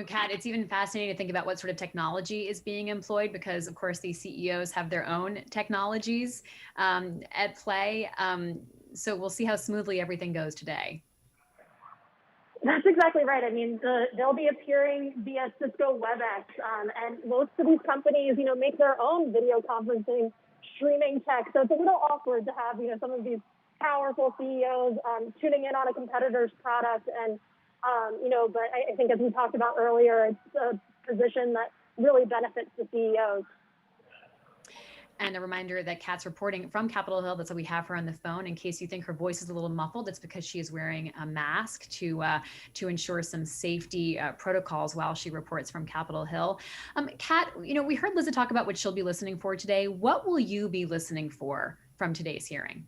Kat, it's even fascinating to think about what sort of technology is being employed because, of course, these CEOs have their own technologies at play. So we'll see how smoothly everything goes today. That's exactly right. I mean, they'll be appearing via Cisco WebEx, and most of these companies, make their own video conferencing streaming tech. So it's a little awkward to have, some of these powerful CEOs tuning in on a competitor's product. And, but I think as we talked about earlier, it's a position that really benefits the CEOs. And a reminder that Kat's reporting from Capitol Hill. That's why we have her on the phone. In case you think her voice is a little muffled, it's because she is wearing a mask to ensure some safety protocols while she reports from Capitol Hill. Kat, we heard Liza talk about what she'll be listening for today. What will you be listening for from today's hearing?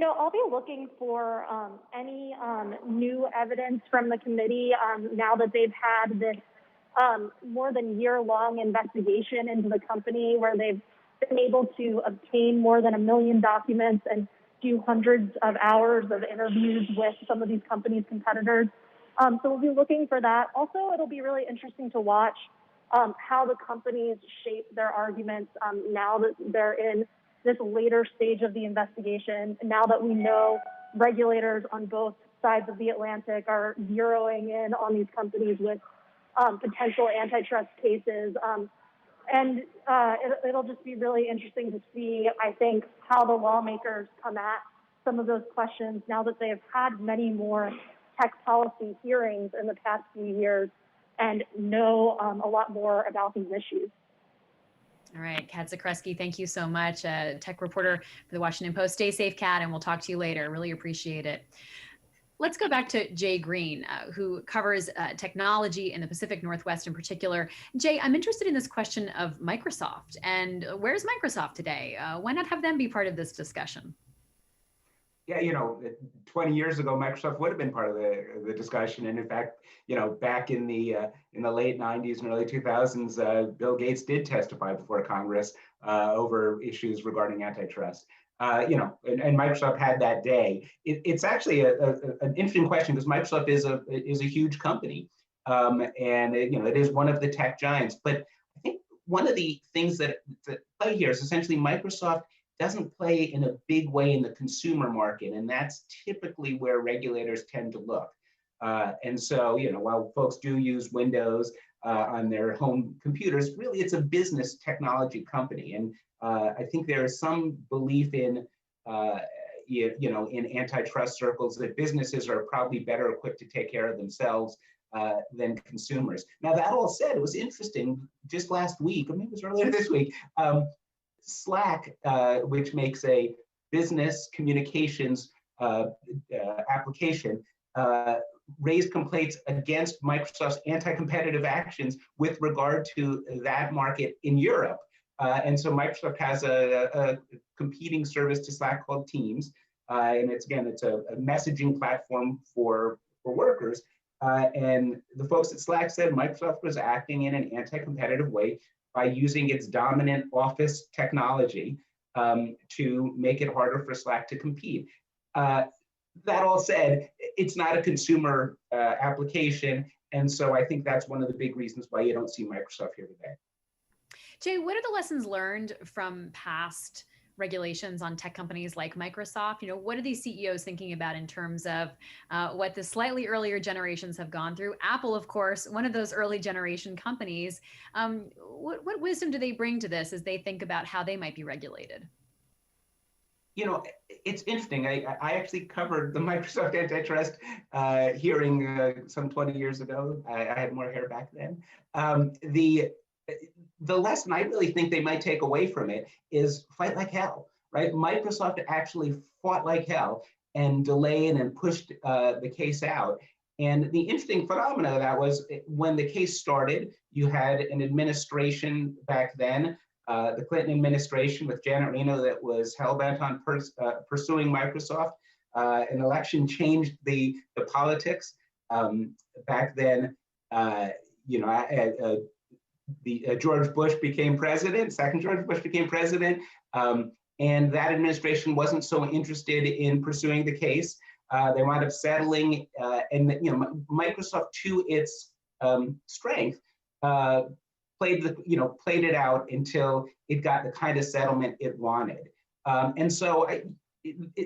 I'll be looking for any new evidence from the committee now that they've had this more than year-long investigation into the company where they've been able to obtain more than 1 million documents and do hundreds of hours of interviews with some of these companies' competitors. So we'll be looking for that. Also, it'll be really interesting to watch how the companies shape their arguments now that they're in this later stage of the investigation. Now that we know regulators on both sides of the Atlantic are zeroing in on these companies with potential antitrust cases. And it'll just be really interesting to see, I think, how the lawmakers come at some of those questions now that they have had many more tech policy hearings in the past few years and know a lot more about these issues. All right, Kat Zakrzewski, thank you so much. Tech reporter for the Washington Post. Stay safe, Kat, and we'll talk to you later. Really appreciate it. Let's go back to Jay Green, who covers technology in the Pacific Northwest in particular. Jay, I'm interested in this question of Microsoft. And where's Microsoft today? Why not have them be part of this discussion? Yeah, 20 years ago, Microsoft would have been part of the discussion. And in fact, back in the late 90s and early 2000s, Bill Gates did testify before Congress over issues regarding antitrust. And Microsoft had that day. It's actually an interesting question because Microsoft is a huge company, and it is one of the tech giants. But I think one of the things that play here is essentially Microsoft doesn't play in a big way in the consumer market, and that's typically where regulators tend to look. And so, while folks do use Windows on their home computers, really it's a business technology company. And I think there is some belief in, in antitrust circles that businesses are probably better equipped to take care of themselves than consumers. Now, that all said, it was interesting just last week, or maybe it was earlier this week, Slack, which makes a business communications application, raised complaints against Microsoft's anti-competitive actions with regard to that market in Europe. And so Microsoft has a competing service to Slack called Teams. And it's a messaging platform for workers. And the folks at Slack said Microsoft was acting in an anti-competitive way by using its dominant Office technology to make it harder for Slack to compete. That all said, it's not a consumer application. And so I think that's one of the big reasons why you don't see Microsoft here today. Jay, what are the lessons learned from past regulations on tech companies like Microsoft? What are these CEOs thinking about in terms of what the slightly earlier generations have gone through? Apple, of course, one of those early generation companies. What wisdom do they bring to this as they think about how they might be regulated? It's interesting. I actually covered the Microsoft antitrust hearing some 20 years ago. I had more hair back then. The lesson I really think they might take away from it is fight like hell, right? Microsoft actually fought like hell and delayed and pushed the case out. And the interesting phenomena of that was when the case started, you had an administration back then, the Clinton administration with Janet Reno, that was hell-bent on pursuing Microsoft. An election changed the politics. Back then, George Bush became president, second George Bush became president, and that administration wasn't so interested in pursuing the case. They wound up settling, and Microsoft, to its strength, played it out until it got the kind of settlement it wanted. And so,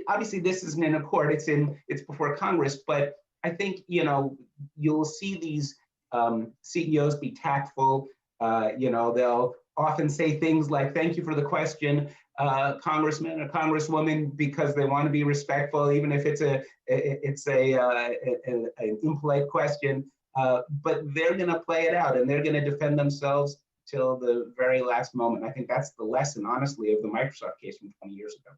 obviously, this isn't in a court; it's before Congress. But I think you'll see these CEOs be tactful. They'll often say things like, "Thank you for the question, Congressman or Congresswoman," because they want to be respectful, even if it's an impolite question. But they're going to play it out, and they're going to defend themselves till the very last moment. I think that's the lesson, honestly, of the Microsoft case from 20 years ago.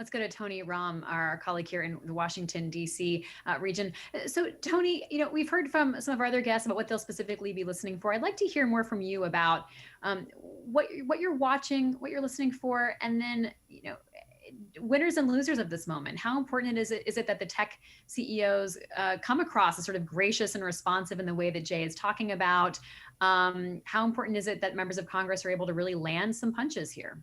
Let's go to Tony Rahm, our colleague here in the Washington, D.C. Region. So, Tony, we've heard from some of our other guests about what they'll specifically be listening for. I'd like to hear more from you about what you're watching, what you're listening for, and then, winners and losers of this moment. How important is it that the tech CEOs come across as sort of gracious and responsive in the way that Jay is talking about? How important is it that members of Congress are able to really land some punches here?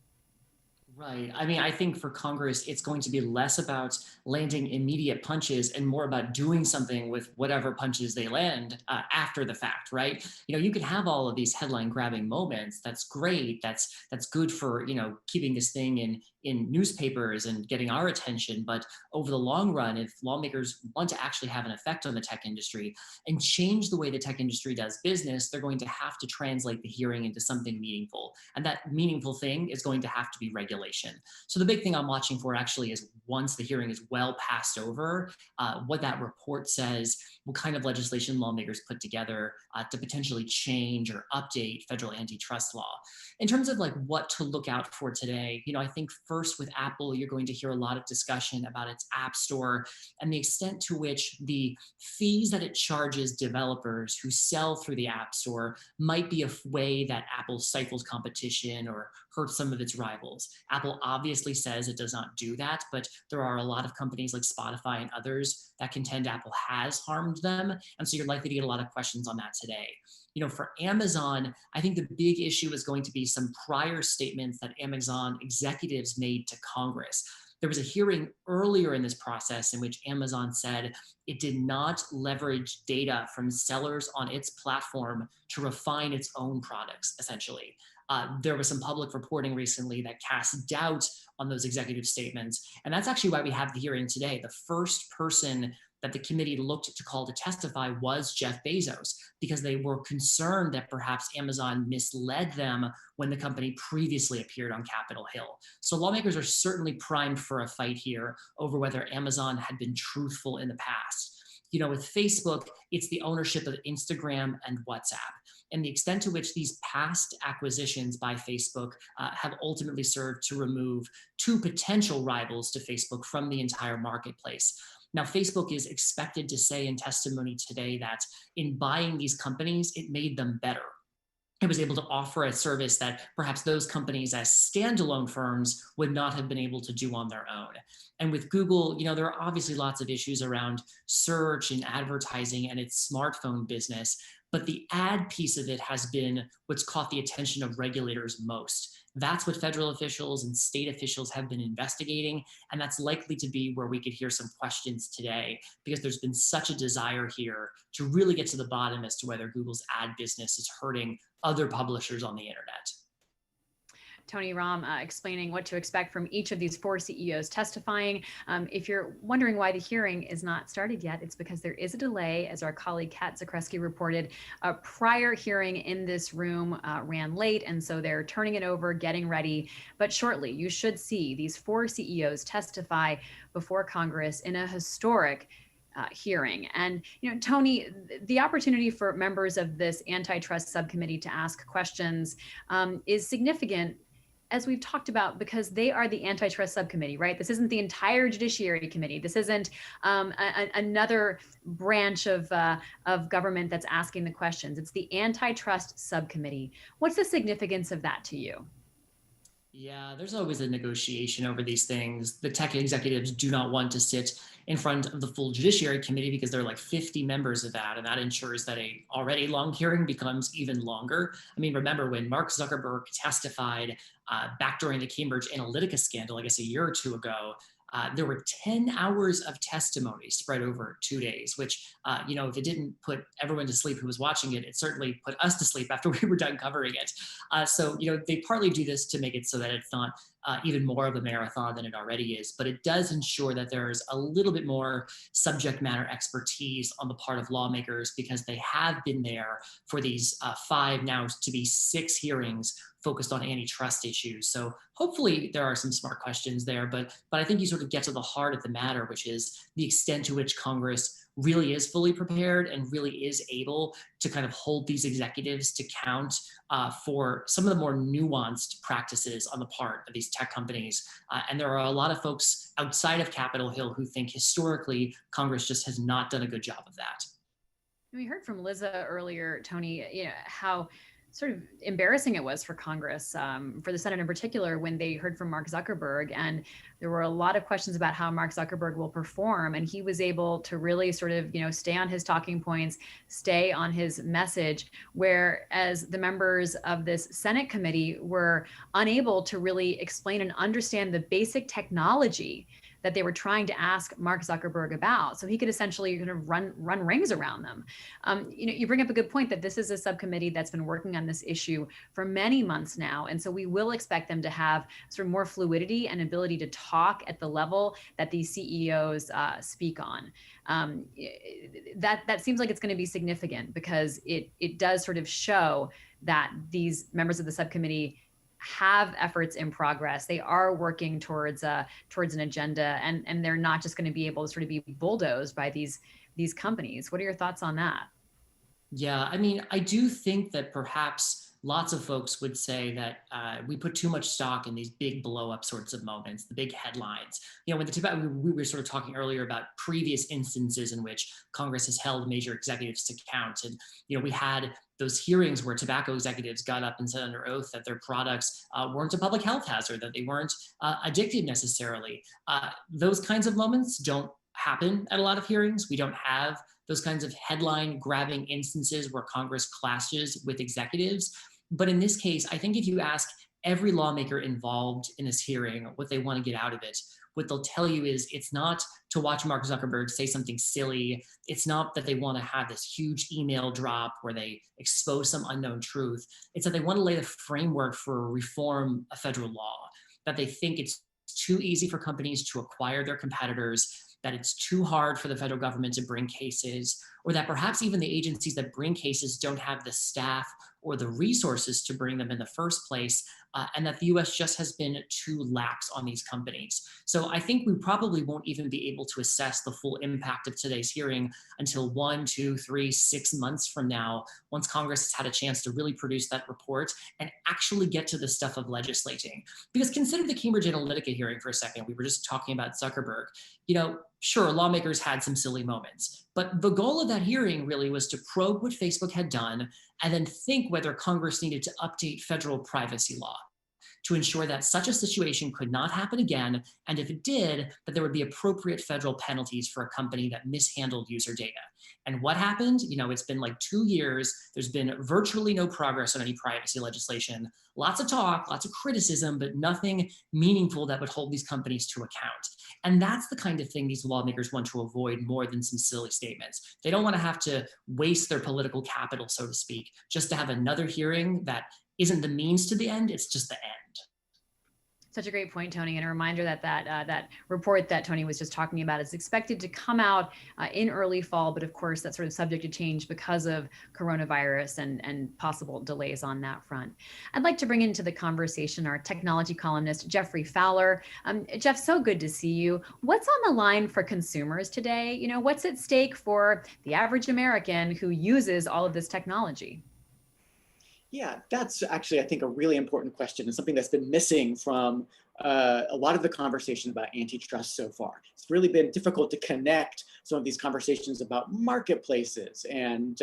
Right. I mean, I think for Congress, it's going to be less about landing immediate punches and more about doing something with whatever punches they land after the fact, right? You can have all of these headline grabbing moments. That's great. That's good for, keeping this thing in newspapers and getting our attention. But over the long run, if lawmakers want to actually have an effect on the tech industry and change the way the tech industry does business, they're going to have to translate the hearing into something meaningful. And that meaningful thing is going to have to be regulation. So the big thing I'm watching for actually is, once the hearing is well passed over, what that report says, what kind of legislation lawmakers put together to potentially change or update federal antitrust law. In terms of what to look out for today, I think first with Apple, you're going to hear a lot of discussion about its App Store and the extent to which the fees that it charges developers who sell through the App Store might be a way that Apple stifles competition or hurts some of its rivals. Apple obviously says it does not do that, but there are a lot of companies like Spotify and others that contend Apple has harmed them. And so you're likely to get a lot of questions on that today. For Amazon, I think the big issue is going to be some prior statements that Amazon executives made to Congress. There was a hearing earlier in this process in which Amazon said it did not leverage data from sellers on its platform to refine its own products, essentially. There was some public reporting recently that cast doubt on those executive statements. And that's actually why we have the hearing today. The first person that the committee looked to call to testify was Jeff Bezos, because they were concerned that perhaps Amazon misled them when the company previously appeared on Capitol Hill. So lawmakers are certainly primed for a fight here over whether Amazon had been truthful in the past. With Facebook, it's the ownership of Instagram and WhatsApp, and the extent to which these past acquisitions by Facebook have ultimately served to remove two potential rivals to Facebook from the entire marketplace. Now, Facebook is expected to say in testimony today that in buying these companies, it made them better. It was able to offer a service that perhaps those companies as standalone firms would not have been able to do on their own. And with Google, there are obviously lots of issues around search and advertising and its smartphone business, but the ad piece of it has been what's caught the attention of regulators most. That's what federal officials and state officials have been investigating, and that's likely to be where we could hear some questions today, because there's been such a desire here to really get to the bottom as to whether Google's ad business is hurting other publishers on the internet. Tony Romm explaining what to expect from each of these 4 CEOs testifying. If you're wondering why the hearing is not started yet, it's because there is a delay, as our colleague Kat Zakreski reported. A prior hearing in this room ran late, and so they're turning it over, getting ready. But shortly, you should see these 4 CEOs testify before Congress in a historic hearing. And, Tony, the opportunity for members of this antitrust subcommittee to ask questions is significant, as we've talked about, because they are the antitrust subcommittee, right? This isn't the entire Judiciary Committee. This isn't another branch of government that's asking the questions. It's the antitrust subcommittee. What's the significance of that to you? Yeah, there's always a negotiation over these things. The tech executives do not want to sit in front of the full Judiciary Committee because there are like 50 members of that, and that ensures that a already long hearing becomes even longer. I mean, remember when Mark Zuckerberg testified back during the Cambridge Analytica scandal, I guess a year or 2 ago, there were 10 hours of testimony spread over 2 days, which, if it didn't put everyone to sleep who was watching it, it certainly put us to sleep after we were done covering it. So they partly do this to make it so that it's not even more of a marathon than it already is, but it does ensure that there's a little bit more subject matter expertise on the part of lawmakers, because they have been there for these 5, now to be 6 hearings focused on antitrust issues. So hopefully there are some smart questions there, but I think you sort of get to the heart of the matter, which is the extent to which Congress really is fully prepared and really is able to kind of hold these executives to count for some of the more nuanced practices on the part of these tech companies. And there are a lot of folks outside of Capitol Hill who think historically Congress just has not done a good job of that. We heard from Liza earlier, Tony, how sort of embarrassing it was for Congress, for the Senate in particular, when they heard from Mark Zuckerberg. And there were a lot of questions about how Mark Zuckerberg will perform. And he was able to really sort of, stay on his talking points, stay on his message, whereas the members of this Senate committee were unable to really explain and understand the basic technology that they were trying to ask Mark Zuckerberg about, so he could essentially kind of run rings around them. You bring up a good point that this is a subcommittee that's been working on this issue for many months now, and so we will expect them to have sort of more fluidity and ability to talk at the level that these CEOs speak on. That seems like it's going to be significant, because it does sort of show that these members of the subcommittee have efforts in progress. They are working towards an agenda, and they're not just going to be able to sort of be bulldozed by these companies. What are your thoughts on that? Yeah, I mean, I do think that perhaps lots of folks would say that we put too much stock in these big blow up sorts of moments, the big headlines. When we were sort of talking earlier about previous instances in which Congress has held major executives to account. And, we had those hearings where tobacco executives got up and said under oath that their products weren't a public health hazard, that they weren't addictive necessarily. Those kinds of moments don't happen at a lot of hearings. We don't have those kinds of headline grabbing instances where Congress clashes with executives. But in this case, I think if you ask every lawmaker involved in this hearing what they want to get out of it, what they'll tell you is it's not to watch Mark Zuckerberg say something silly. It's not that they want to have this huge email drop where they expose some unknown truth. It's that they want to lay the framework for reform of federal law, that they think it's too easy for companies to acquire their competitors, that it's too hard for the federal government to bring cases, or that perhaps even the agencies that bring cases don't have the staff or the resources to bring them in the first place, and that the US just has been too lax on these companies. So I think we probably won't even be able to assess the full impact of today's hearing until 1, 2, 3, 6 months from now, once Congress has had a chance to really produce that report and actually get to the stuff of legislating. Because consider the Cambridge Analytica hearing for a second. We were just talking about Zuckerberg. Sure, lawmakers had some silly moments, but the goal of that hearing really was to probe what Facebook had done and then think whether Congress needed to update federal privacy law to ensure that such a situation could not happen again, and if it did, that there would be appropriate federal penalties for a company that mishandled user data. And what happened? It's been like 2 years. There's been virtually no progress on any privacy legislation. Lots of talk, lots of criticism, but nothing meaningful that would hold these companies to account. And that's the kind of thing these lawmakers want to avoid more than some silly statements. They don't want to have to waste their political capital, so to speak, just to have another hearing that isn't the means to the end, it's just the end. Such a great point, Tony, and a reminder that that report that Tony was just talking about is expected to come out in early fall, but of course that's sort of subject to change because of coronavirus and possible delays on that front. I'd like to bring into the conversation our technology columnist, Jeffrey Fowler. Jeff, so good to see you. What's on the line for consumers today? You know, what's at stake for the average American who uses all of this technology? Yeah, that's actually, I think, a really important question and something that's been missing from a lot of the conversation about antitrust so far. It's really been difficult to connect some of these conversations about marketplaces and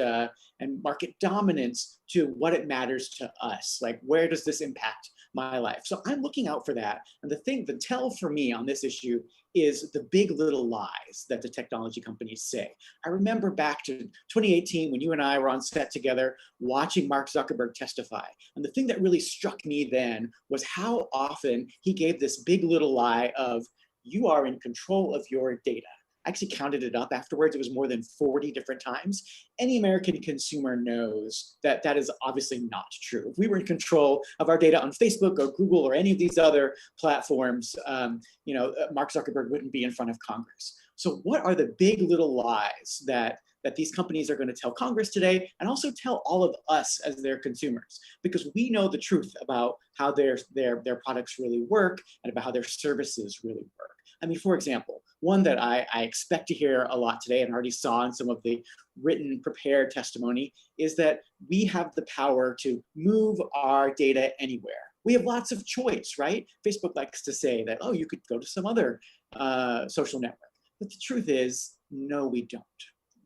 market dominance to what it matters to us. Like, where does this impact my life? So I'm looking out for that. And the tell for me on this issue is the big little lies that the technology companies say. I remember back to 2018 when you and I were on set together watching Mark Zuckerberg testify. And the thing that really struck me then was how often he gave this big little lie of, you are in control of your data. I actually counted it up afterwards. It was more than 40 different times. Any American consumer knows that that is obviously not true. If we were in control of our data on Facebook or Google or any of these other platforms, Mark Zuckerberg wouldn't be in front of Congress. So what are the big little lies that these companies are going to tell Congress today, and also tell all of us as their consumers? Because we know the truth about how their products really work and about how their services really work. I mean, for example, one that I expect to hear a lot today and already saw in some of the written prepared testimony is that we have the power to move our data anywhere. We have lots of choice, right? Facebook likes to say that, oh, you could go to some other social network. But the truth is, no, we don't.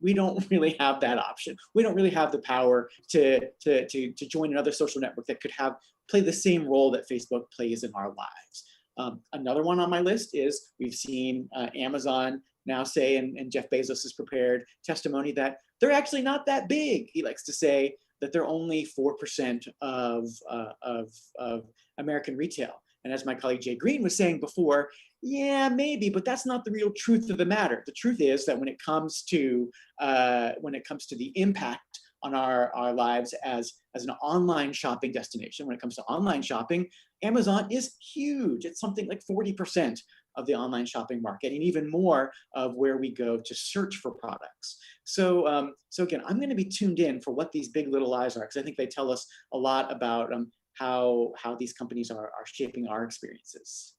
We don't really have that option. We don't really have the power to join another social network that could play the same role that Facebook plays in our lives. Another one on my list is we've seen Amazon now say, and Jeff Bezos' prepared testimony, that they're actually not that big. He likes to say that they're only 4% of American retail. And as my colleague Jay Green was saying before, yeah, maybe, but that's not the real truth of the matter. The truth is that when it comes to the impact on our lives as an online shopping destination, when it comes to online shopping, Amazon is huge. It's something like 40% of the online shopping market, and even more of where we go to search for products. So again, I'm going to be tuned in for what these big little lies are, because I think they tell us a lot about how these companies are shaping our experiences.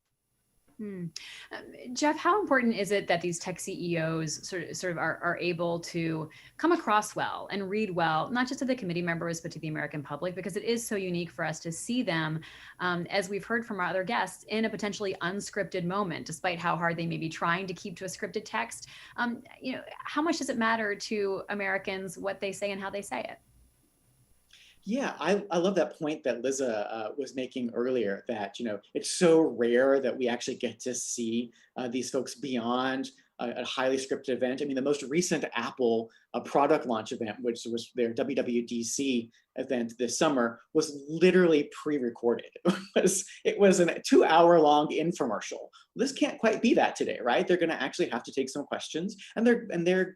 Jeff, how important is it that these tech CEOs sort of are able to come across well and read well, not just to the committee members, but to the American public, because it is so unique for us to see them, as we've heard from our other guests, in a potentially unscripted moment, despite how hard they may be trying to keep to a scripted text. How much does it matter to Americans what they say and how they say it? Yeah, I love that point that Liza was making earlier, that it's so rare that we actually get to see these folks beyond a highly scripted event. I mean, the most recent Apple product launch event, which was their WWDC event this summer, was literally pre-recorded. It was a 2-hour-long infomercial. This can't quite be that today, right? They're going to actually have to take some questions, and they're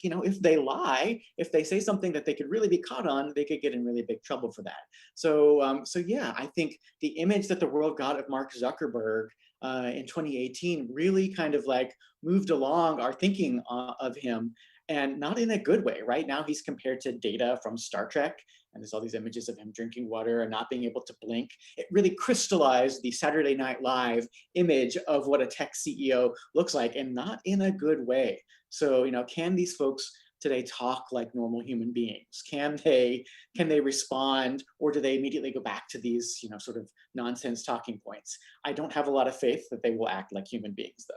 if they lie, if they say something that they could really be caught on, they could get in really big trouble for that. So yeah, I think the image that the world got of Mark Zuckerberg in 2018 really kind of like moved along our thinking of him, and not in a good way. Right now, he's compared to Data from Star Trek, and there's all these images of him drinking water and not being able to blink. It really crystallized the Saturday Night Live image of what a tech CEO looks like, and not in a good way. So, can these folks today talk like normal human beings? Can they respond, or do they immediately go back to these, sort of nonsense talking points? I don't have a lot of faith that they will act like human beings, though.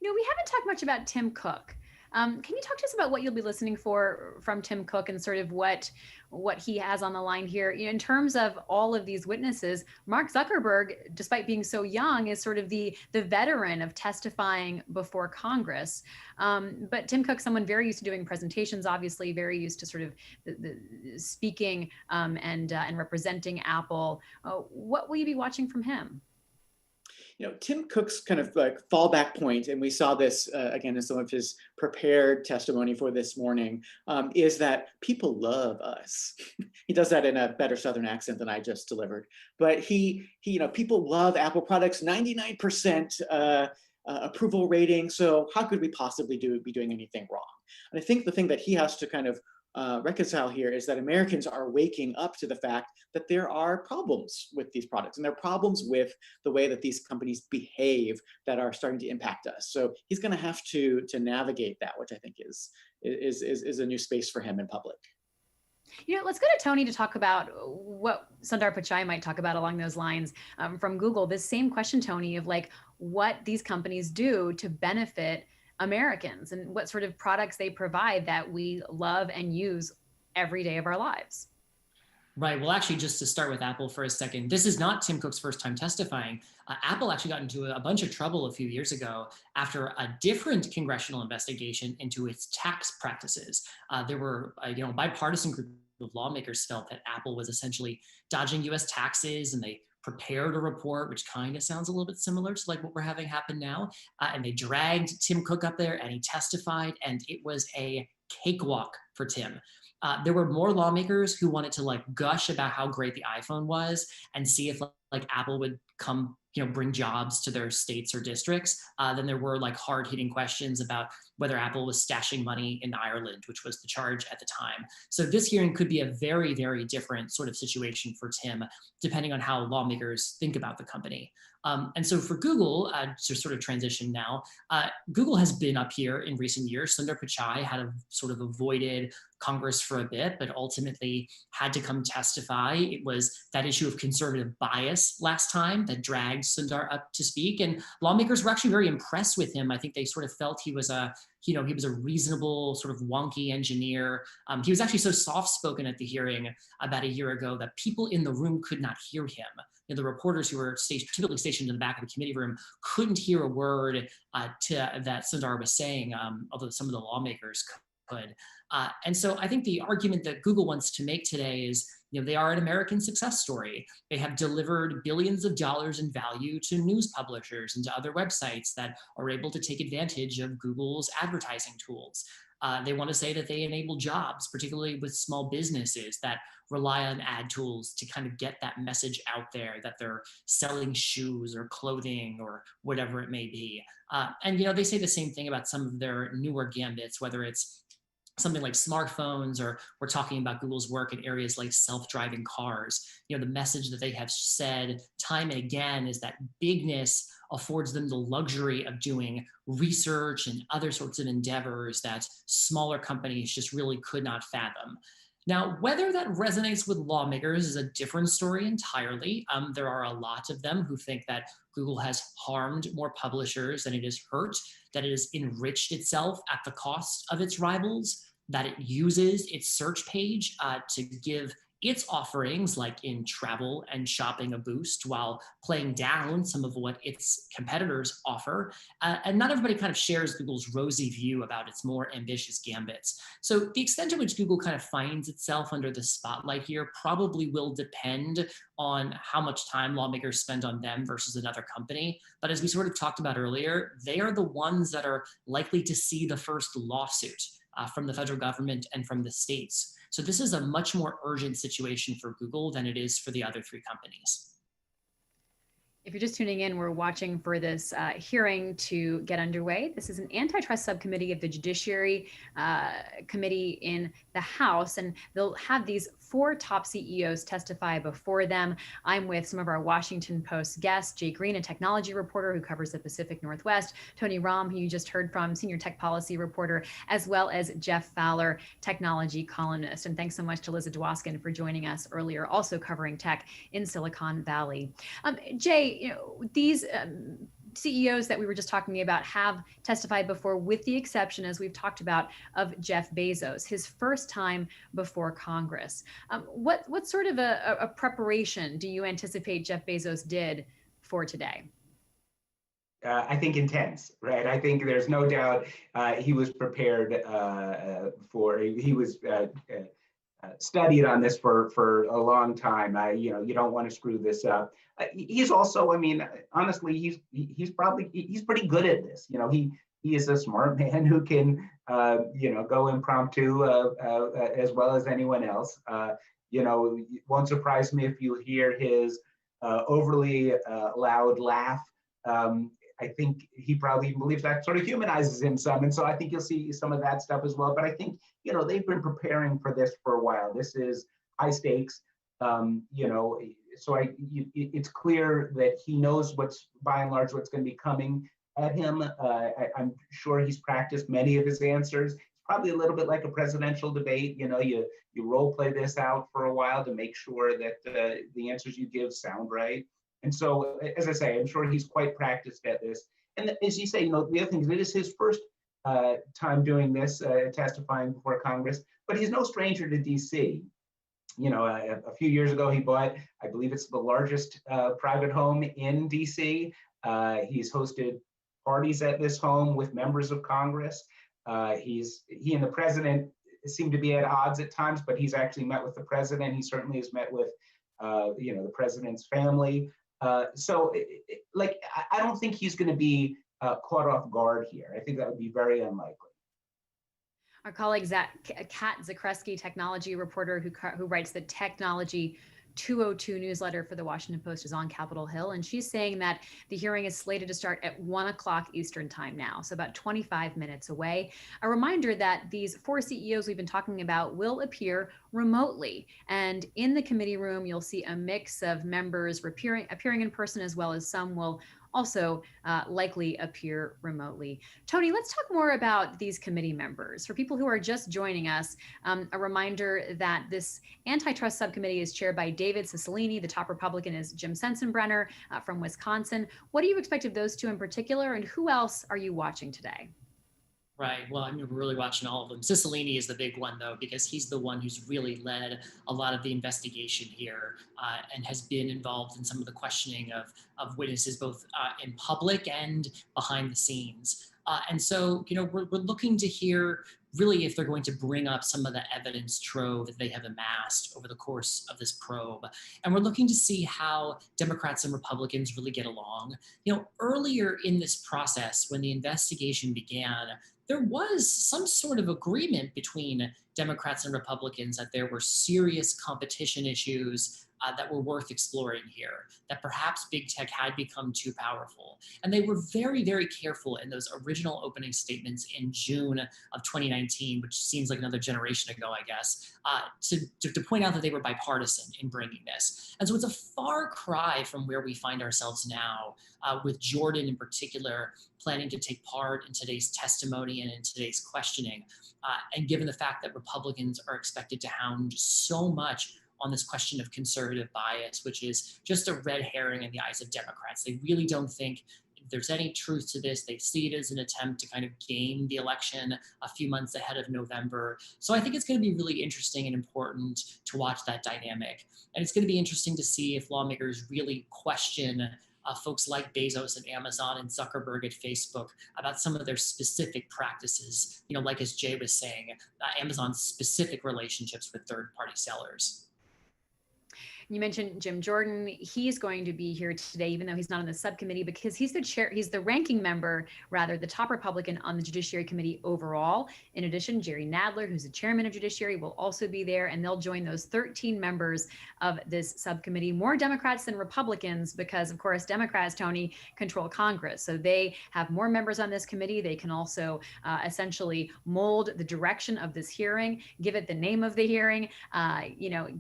We haven't talked much about Tim Cook. Can you talk to us about what you'll be listening for from Tim Cook, and sort of what he has on the line here? In terms of all of these witnesses, Mark Zuckerberg, despite being so young, is sort of the veteran of testifying before Congress. But Tim Cook, someone very used to doing presentations, obviously very used to sort of the speaking and representing Apple. What will you be watching from him? Tim Cook's kind of like fallback point, and we saw this again in some of his prepared testimony for this morning, is that people love us. He does that in a better Southern accent than I just delivered. But people love Apple products, 99% approval rating. So how could we possibly be doing anything wrong? And I think the thing that he has to kind of reconcile here is that Americans are waking up to the fact that there are problems with these products, and there are problems with the way that these companies behave that are starting to impact us. So he's going to have to navigate that, which I think is a new space for him in public. Let's go to Tony to talk about what Sundar Pichai might talk about along those lines from Google. This same question, Tony, of like what these companies do to benefit Americans and what sort of products they provide that we love and use every day of our lives. Right. Well, actually, just to start with Apple for a second, this is not Tim Cook's first time testifying. Apple actually got into a bunch of trouble a few years ago after a different congressional investigation into its tax practices. There were, a bipartisan group of lawmakers felt that Apple was essentially dodging U.S. taxes, and they prepared a report, which kind of sounds a little bit similar to like what we're having happen now. And they dragged Tim Cook up there, and he testified, and it was a cakewalk for Tim. There were more lawmakers who wanted to like gush about how great the iPhone was and see if like Apple would come, bring jobs to their states or districts. Then there were like hard-hitting questions about whether Apple was stashing money in Ireland, which was the charge at the time. So this hearing could be a very, very different sort of situation for Tim, depending on how lawmakers think about the company. And so for Google, to sort of transition now, Google has been up here in recent years. Sundar Pichai had sort of avoided Congress for a bit, but ultimately had to come testify. It was that issue of conservative bias last time that dragged Sundar up to speak. And lawmakers were actually very impressed with him. I think they sort of felt he was a reasonable sort of wonky engineer. He was actually so soft-spoken at the hearing about a year ago that people in the room could not hear him. The reporters who were typically stationed in the back of the committee room couldn't hear a word that Sundar was saying, although some of the lawmakers could. And so I think the argument that Google wants to make today is, they are an American success story. They have delivered billions of dollars in value to news publishers and to other websites that are able to take advantage of Google's advertising tools. They want to say that they enable jobs, particularly with small businesses that rely on ad tools to kind of get that message out there that they're selling shoes or clothing or whatever it may be. And they say the same thing about some of their newer gambits, whether it's something like smartphones, or we're talking about Google's work in areas like self-driving cars. The message that they have said time and again is that bigness affords them the luxury of doing research and other sorts of endeavors that smaller companies just really could not fathom. Now, whether that resonates with lawmakers is a different story entirely. There are a lot of them who think that Google has harmed more publishers than it has hurt, that it has enriched itself at the cost of its rivals, that it uses its search page to give its offerings, like in travel and shopping, a boost while playing down some of what its competitors offer. And not everybody kind of shares Google's rosy view about its more ambitious gambits. So the extent to which Google kind of finds itself under the spotlight here probably will depend on how much time lawmakers spend on them versus another company. But as we sort of talked about earlier, they are the ones that are likely to see the first lawsuit from the federal government and from the states. So this is a much more urgent situation for Google than it is for the other three companies. If you're just tuning in, we're watching for this hearing to get underway. This is an antitrust subcommittee of the Judiciary Committee in the House, and they'll have these 4 top CEOs testify before them. I'm with some of our Washington Post guests, Jay Green, a technology reporter who covers the Pacific Northwest, Tony Romm, who you just heard from, senior tech policy reporter, as well as Jeff Fowler, technology columnist. And thanks so much to Liza Dwoskin for joining us earlier, also covering tech in Silicon Valley. Jay, these CEOs that we were just talking about have testified before, with the exception, as we've talked about, of Jeff Bezos, his first time before Congress. What sort of a preparation do you anticipate Jeff Bezos did for today? I think intense, right? I think there's no doubt he was prepared studied on this for a long time. You don't want to screw this up. He's also, I mean, honestly, he's pretty good at this. He is a smart man who can, go impromptu as well as anyone else. It won't surprise me if you hear his overly loud laugh. I think he probably believes that sort of humanizes him some. And so I think you'll see some of that stuff as well. But I think, they've been preparing for this for a while. This is high stakes. So it's clear that he knows by and large, what's going to be coming at him. I'm sure he's practiced many of his answers. It's probably a little bit like a presidential debate. You role play this out for a while to make sure that the answers you give sound right. And so, as I say, I'm sure he's quite practiced at this. And as you say, the other thing is it is his first time doing this, testifying before Congress, but he's no stranger to DC. A few years ago, he bought, I believe it's the largest private home in DC. He's hosted parties at this home with members of Congress. He and the president seem to be at odds at times, but he's actually met with the president. He certainly has met with, the president's family. I don't think he's going to be caught off guard here. I think that would be very unlikely. Our colleague Kat Zakreski, technology reporter who writes the Technology 202 newsletter for the Washington Post, is on Capitol Hill, and she's saying that the hearing is slated to start at 1 o'clock Eastern time now, so about 25 minutes away. A reminder that these 4 CEOs we've been talking about will appear remotely, and in the committee room you'll see a mix of members appearing in person, as well as some will also likely appear remotely. Tony, let's talk more about these committee members. For people who are just joining us, a reminder that this antitrust subcommittee is chaired by David Cicilline. The top Republican is Jim Sensenbrenner from Wisconsin. What do you expect of those two in particular, and who else are you watching today? Right. Well, we're really watching all of them. Cicilline is the big one, though, because he's the one who's really led a lot of the investigation here and has been involved in some of the questioning of witnesses, both in public and behind the scenes. And so, we're looking to hear really if they're going to bring up some of the evidence trove that they have amassed over the course of this probe. And we're looking to see how Democrats and Republicans really get along. Earlier in this process, when the investigation began, there was some sort of agreement between Democrats and Republicans that there were serious competition issues that were worth exploring here, that perhaps big tech had become too powerful. And they were very, very careful in those original opening statements in June of 2019, which seems like another generation ago, I guess, to point out that they were bipartisan in bringing this. And so it's a far cry from where we find ourselves now, with Jordan in particular planning to take part in today's testimony and in today's questioning. And given the fact that Republicans are expected to hound so much on this question of conservative bias, which is just a red herring in the eyes of Democrats. They really don't think there's any truth to this. They see it as an attempt to kind of game the election a few months ahead of November. So I think it's going to be really interesting and important to watch that dynamic. And it's going to be interesting to see if lawmakers really question folks like Bezos at Amazon and Zuckerberg at Facebook about some of their specific practices, like as Jay was saying, Amazon's specific relationships with third-party sellers. You mentioned Jim Jordan. He's going to be here today, even though he's not on the subcommittee, because he's the ranking member, the top Republican on the Judiciary Committee overall. In addition, Jerry Nadler, who's the chairman of Judiciary, will also be there, and they'll join those 13 members of this subcommittee. More Democrats than Republicans, because of course, Democrats, Tony, control Congress. So they have more members on this committee. They can also essentially mold the direction of this hearing, give it the name of the hearing,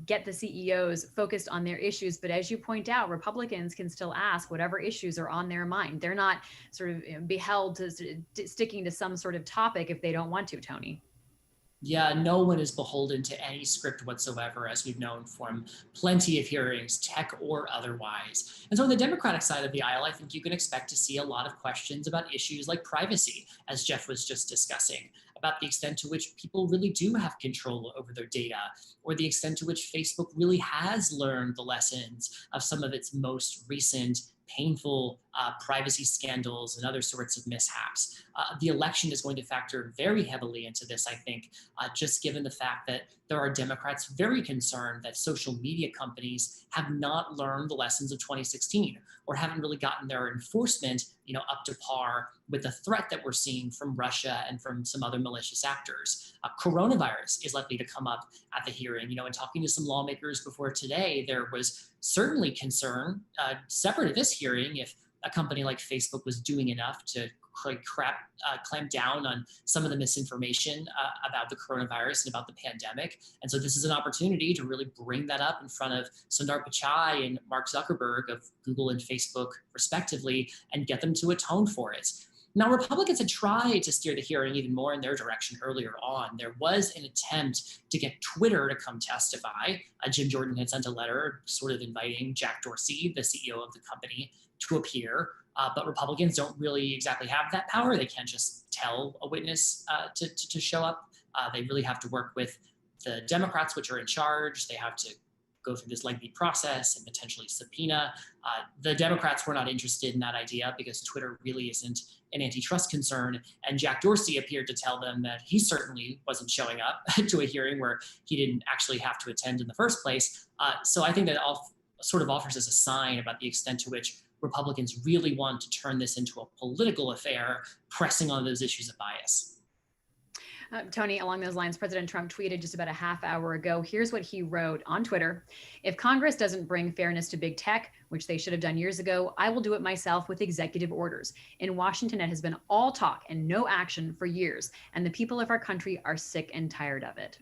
get the CEOs focused on their issues. But as you point out, Republicans can still ask whatever issues are on their mind. They're not sort of beheld to sticking to some sort of topic if they don't want to, Tony. Yeah, no one is beholden to any script whatsoever, as we've known from plenty of hearings, tech or otherwise. And so on the Democratic side of the aisle, I think you can expect to see a lot of questions about issues like privacy, as Jeff was just discussing, about the extent to which people really do have control over their data, or the extent to which Facebook really has learned the lessons of some of its most recent painful privacy scandals and other sorts of mishaps. The election is going to factor very heavily into this, I think, just given the fact that there are Democrats very concerned that social media companies have not learned the lessons of 2016 or haven't really gotten their enforcement, up to par with the threat that we're seeing from Russia and from some other malicious actors. Coronavirus is likely to come up at the hearing. In talking to some lawmakers before today, there was certainly concern, separate of this hearing, if a company like Facebook was doing enough to clamp down on some of the misinformation about the coronavirus and about the pandemic. And so this is an opportunity to really bring that up in front of Sundar Pichai and Mark Zuckerberg of Google and Facebook, respectively, and get them to atone for it. Now, Republicans had tried to steer the hearing even more in their direction earlier on. There was an attempt to get Twitter to come testify. Jim Jordan had sent a letter sort of inviting Jack Dorsey, the CEO of the company, to appear. But Republicans don't really exactly have that power. They can't just tell a witness to show up. They really have to work with the Democrats, which are in charge. They have to go through this lengthy process and potentially subpoena. The Democrats were not interested in that idea because Twitter really isn't an antitrust concern. And Jack Dorsey appeared to tell them that he certainly wasn't showing up to a hearing where he didn't actually have to attend in the first place. So I think that all sort of offers us a sign about the extent to which Republicans really want to turn this into a political affair, pressing on those issues of bias. Tony, along those lines, President Trump tweeted just about a half hour ago. Here's what he wrote on Twitter. If Congress doesn't bring fairness to big tech, which they should have done years ago, I will do it myself with executive orders. In Washington, it has been all talk and no action for years, and the people of our country are sick and tired of it.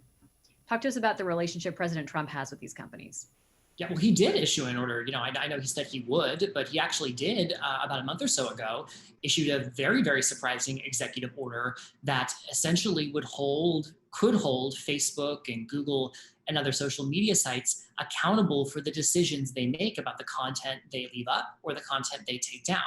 Talk to us about the relationship President Trump has with these companies. Yeah, well, he did issue an order. I know he said he would, but he actually did about a month or so ago, issued a very, very surprising executive order that essentially could hold Facebook and Google and other social media sites accountable for the decisions they make about the content they leave up or the content they take down.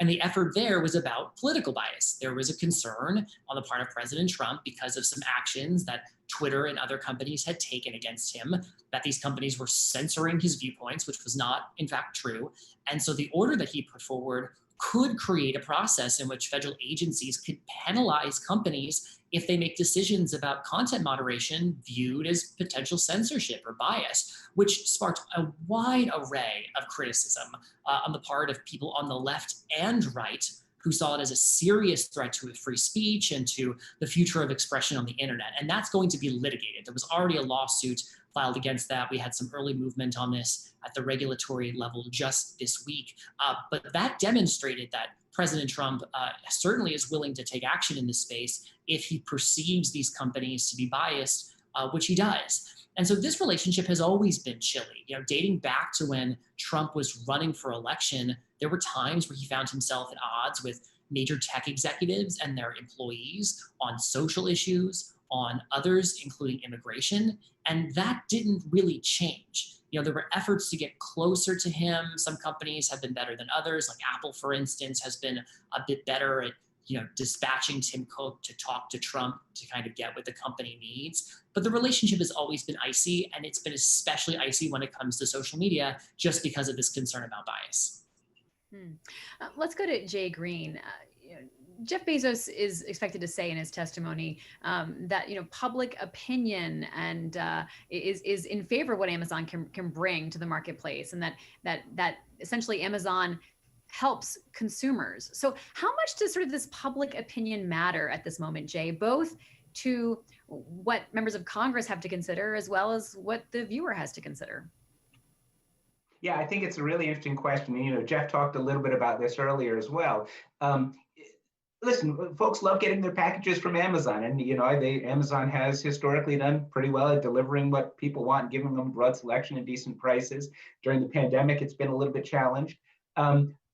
And the effort there was about political bias. There was a concern on the part of President Trump because of some actions that Twitter and other companies had taken against him, that these companies were censoring his viewpoints, which was not, in fact, true. And so the order that he put forward could create a process in which federal agencies could penalize companies if they make decisions about content moderation viewed as potential censorship or bias, which sparked a wide array of criticism on the part of people on the left and right who saw it as a serious threat to free speech and to the future of expression on the internet. And that's going to be litigated. There was already a lawsuit filed against that. We had some early movement on this at the regulatory level just this week. But that demonstrated that President Trump certainly is willing to take action in this space if he perceives these companies to be biased, which he does. And so this relationship has always been chilly. Dating back to when Trump was running for election, there were times where he found himself at odds with major tech executives and their employees on social issues, on others, including immigration. And that didn't really change. There were efforts to get closer to him. Some companies have been better than others, like Apple, for instance, has been a bit better at dispatching Tim Cook to talk to Trump to kind of get what the company needs. But the relationship has always been icy, and it's been especially icy when it comes to social media, just because of this concern about bias. Let's go to Jay Green. Jeff Bezos is expected to say in his testimony that public opinion and is in favor of what Amazon can bring to the marketplace, and that essentially Amazon helps consumers. So how much does sort of this public opinion matter at this moment, Jay, both to what members of Congress have to consider as well as what the viewer has to consider? Yeah, I think it's a really interesting question. Jeff talked a little bit about this earlier as well. Listen, folks love getting their packages from Amazon, and Amazon has historically done pretty well at delivering what people want, giving them broad selection and decent prices. During the pandemic, it's been a little bit challenged.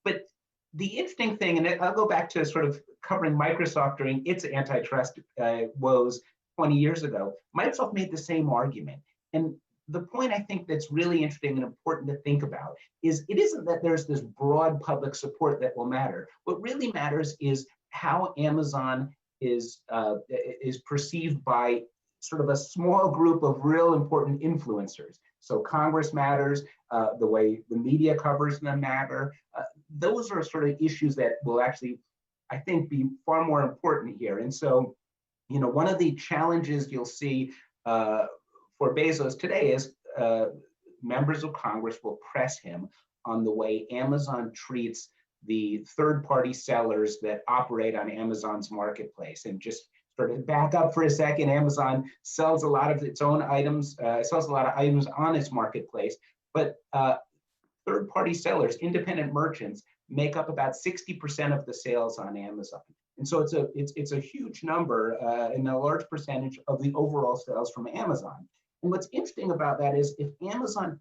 But the interesting thing, and I'll go back to sort of covering Microsoft during its antitrust woes 20 years ago. Microsoft made the same argument. And the point I think that's really interesting and important to think about is it isn't that there's this broad public support that will matter. What really matters is how Amazon is perceived by sort of a small group of real important influencers. So Congress matters, the way the media covers them matter. those are sort of issues that will actually, I think, be far more important here. And so, one of the challenges you'll see for Bezos today is members of Congress will press him on the way Amazon treats the third-party sellers that operate on Amazon's marketplace. And just sort of back up for a second, Amazon sells a lot of its own items, sells a lot of items on its marketplace, but third-party sellers, independent merchants, make up about 60% of the sales on Amazon. And so it's a huge number and a large percentage of the overall sales from Amazon. And what's interesting about that is if Amazon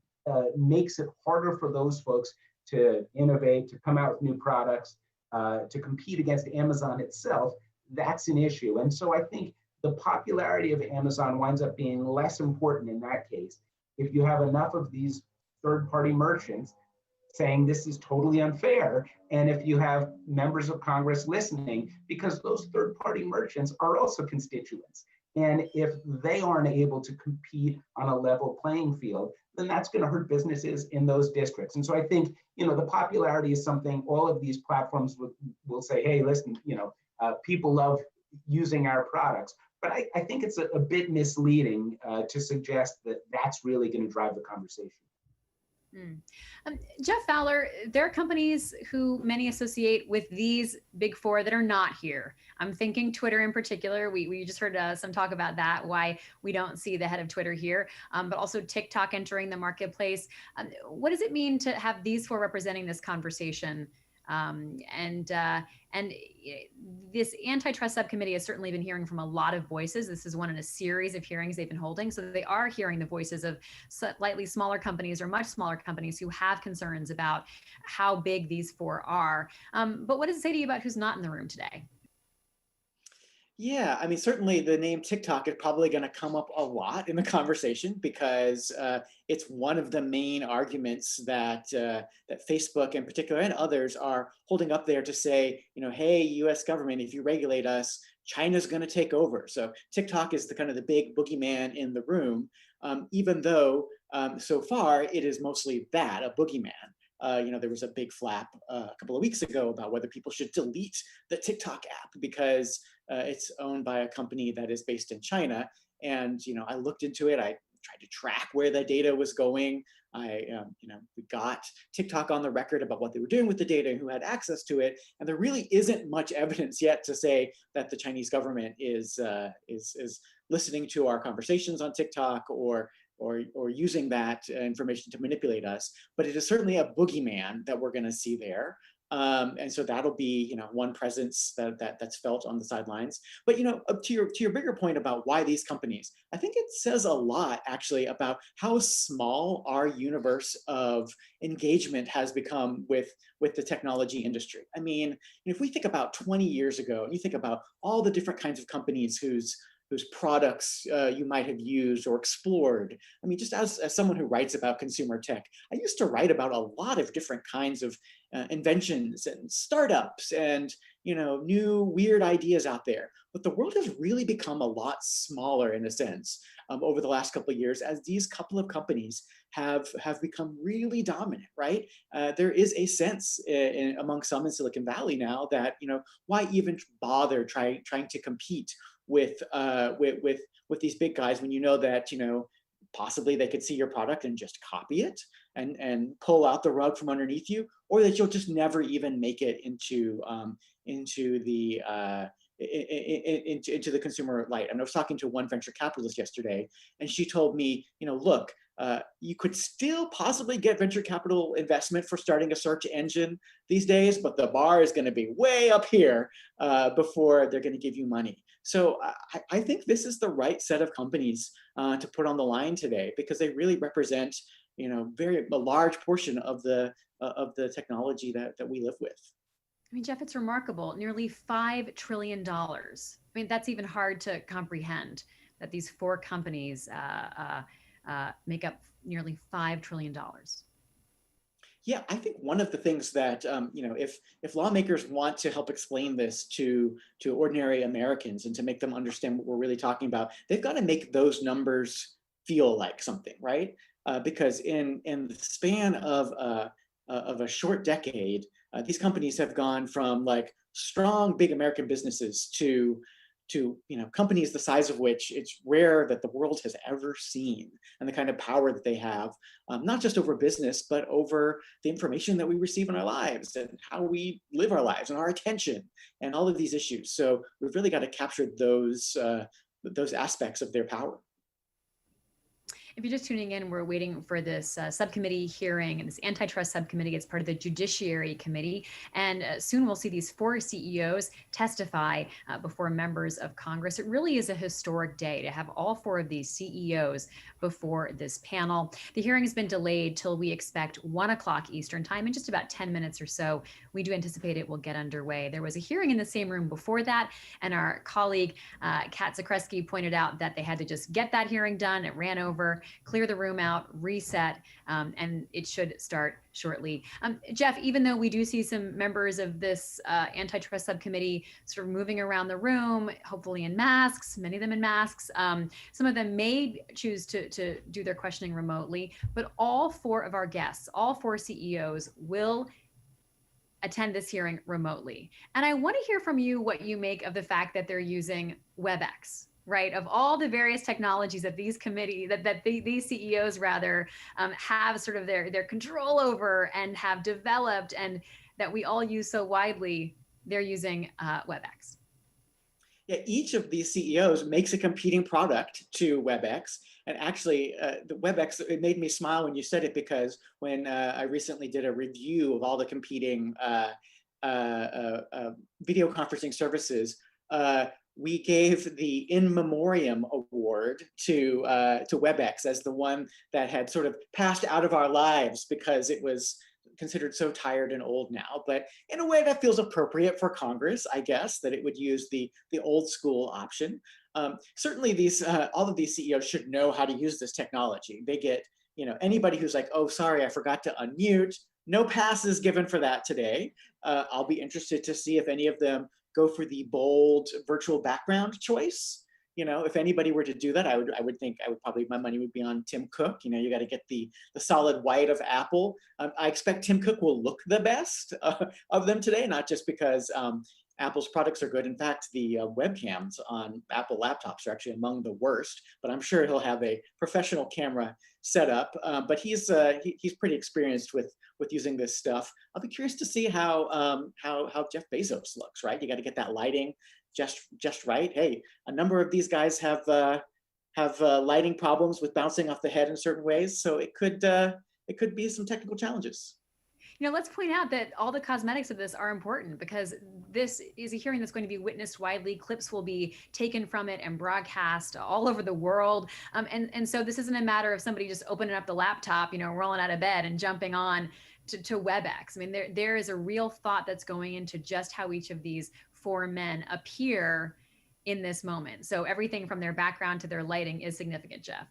makes it harder for those folks to innovate, to come out with new products, to compete against Amazon itself, that's an issue. And so I think the popularity of Amazon winds up being less important in that case. If you have enough of these third-party merchants saying this is totally unfair, and if you have members of Congress listening, because those third-party merchants are also constituents. And if they aren't able to compete on a level playing field, then that's going to hurt businesses in those districts. And so I think, the popularity is something all of these platforms will say, hey, listen, people love using our products. But I think it's a bit misleading to suggest that that's really going to drive the conversation. Jeff Fowler, there are companies who many associate with these big four that are not here. I'm thinking Twitter in particular. We just heard some talk about that, why we don't see the head of Twitter here, but also TikTok entering the marketplace. What does it mean to have these four representing this conversation? And this antitrust subcommittee has certainly been hearing from a lot of voices. This is one in a series of hearings they've been holding. So they are hearing the voices of slightly smaller companies or much smaller companies who have concerns about how big these four are. But what does it say to you about who's not in the room today? Yeah, I mean, certainly the name TikTok is probably going to come up a lot in the conversation because it's one of the main arguments that that Facebook in particular and others are holding up there to say, hey, U.S. government, if you regulate us, China's going to take over. So TikTok is the kind of the big boogeyman in the room, even though so far it is mostly that, a boogeyman. There was a big flap a couple of weeks ago about whether people should delete the TikTok app because it's owned by a company that is based in China. And, I looked into it. I tried to track where the data was going. We got TikTok on the record about what they were doing with the data and who had access to it. And there really isn't much evidence yet to say that the Chinese government is listening to our conversations on TikTok or using that information to manipulate us. But it is certainly a boogeyman that we're going to see there. And so that'll be, one presence that's felt on the sidelines. But, to your bigger point about why these companies, I think it says a lot actually about how small our universe of engagement has become with the technology industry. I mean, if we think about 20 years ago, and you think about all the different kinds of companies whose products you might have used or explored. I mean, just as someone who writes about consumer tech, I used to write about a lot of different kinds of inventions and startups and new weird ideas out there. But the world has really become a lot smaller in a sense over the last couple of years as these couple of companies have become really dominant, right? There is a sense among some in Silicon Valley now that, why even bother trying to compete with these big guys when that possibly they could see your product and just copy it and pull out the rug from underneath you, or that you'll just never even make it into the consumer light. And I was talking to one venture capitalist yesterday, and she told me, look, you could still possibly get venture capital investment for starting a search engine these days, but the bar is going to be way up here before they're going to give you money. So I think this is the right set of companies to put on the line today because they really represent, a large portion of the technology that we live with. I mean, Jeff, it's remarkable. Nearly $5 trillion. I mean, that's even hard to comprehend that these four companies make up nearly $5 trillion. Yeah, I think one of the things that, if lawmakers want to help explain this to ordinary Americans and to make them understand what we're really talking about, they've got to make those numbers feel like something, right? Because in the span of a short decade, These companies have gone from like strong, big American businesses to companies the size of which it's rare that the world has ever seen, and the kind of power that they have, not just over business, but over the information that we receive in our lives and how we live our lives and our attention and all of these issues. So we've really got to capture those aspects of their power. If you're just tuning in, we're waiting for this subcommittee hearing. This antitrust subcommittee is part of the Judiciary Committee. And soon we'll see these 4 CEOs testify before members of Congress. It really is a historic day to have all 4 of these CEOs before this panel. The hearing has been delayed till we expect 1 o'clock Eastern time. In just about 10 minutes or so, we do anticipate it will get underway. There was a hearing in the same room before that, and our colleague, Kat Zakrzewski, pointed out that they had to just get that hearing done. It ran over, clear the room out, reset, and it should start shortly. Jeff, even though we do see some members of this antitrust subcommittee sort of moving around the room, hopefully in masks, many of them in masks, some of them may choose to do their questioning remotely, but all 4 of our guests, all 4 CEOs will attend this hearing remotely. And I want to hear from you what you make of the fact that they're using WebEx. Right, of all the various technologies that these these CEOs rather have sort of their control over and have developed, and that we all use so widely, they're using WebEx. Yeah, each of these CEOs makes a competing product to WebEx. And actually, the WebEx, it made me smile when you said it, because when I recently did a review of all the competing video conferencing services, we gave the In Memoriam Award to WebEx as the one that had sort of passed out of our lives because it was considered so tired and old now. But in a way that feels appropriate for Congress, I guess, that it would use the old school option. Certainly these all of these CEOs should know how to use this technology. They get, anybody who's like, oh, sorry, I forgot to unmute, no passes given for that today. I'll be interested to see if any of them go for the bold virtual background choice. If anybody were to do that, I would think my money would be on Tim Cook. You got to get the solid white of Apple. I expect Tim Cook will look the best of them today, not just because Apple's products are good. In fact, the webcams on Apple laptops are actually among the worst, but I'm sure he'll have a professional camera set up. But he's pretty experienced with using this stuff. I'll be curious to see how Jeff Bezos looks, right? You got to get that lighting just right. Hey, a number of these guys have lighting problems with bouncing off the head in certain ways, so it could be some technical challenges. Let's point out that all the cosmetics of this are important, because this is a hearing that's going to be witnessed widely. Clips will be taken from it and broadcast all over the world. And so this isn't a matter of somebody just opening up the laptop, rolling out of bed and jumping on to WebEx. I mean, there is a real thought that's going into just how each of these 4 men appear in this moment. So everything from their background to their lighting is significant, Jeff.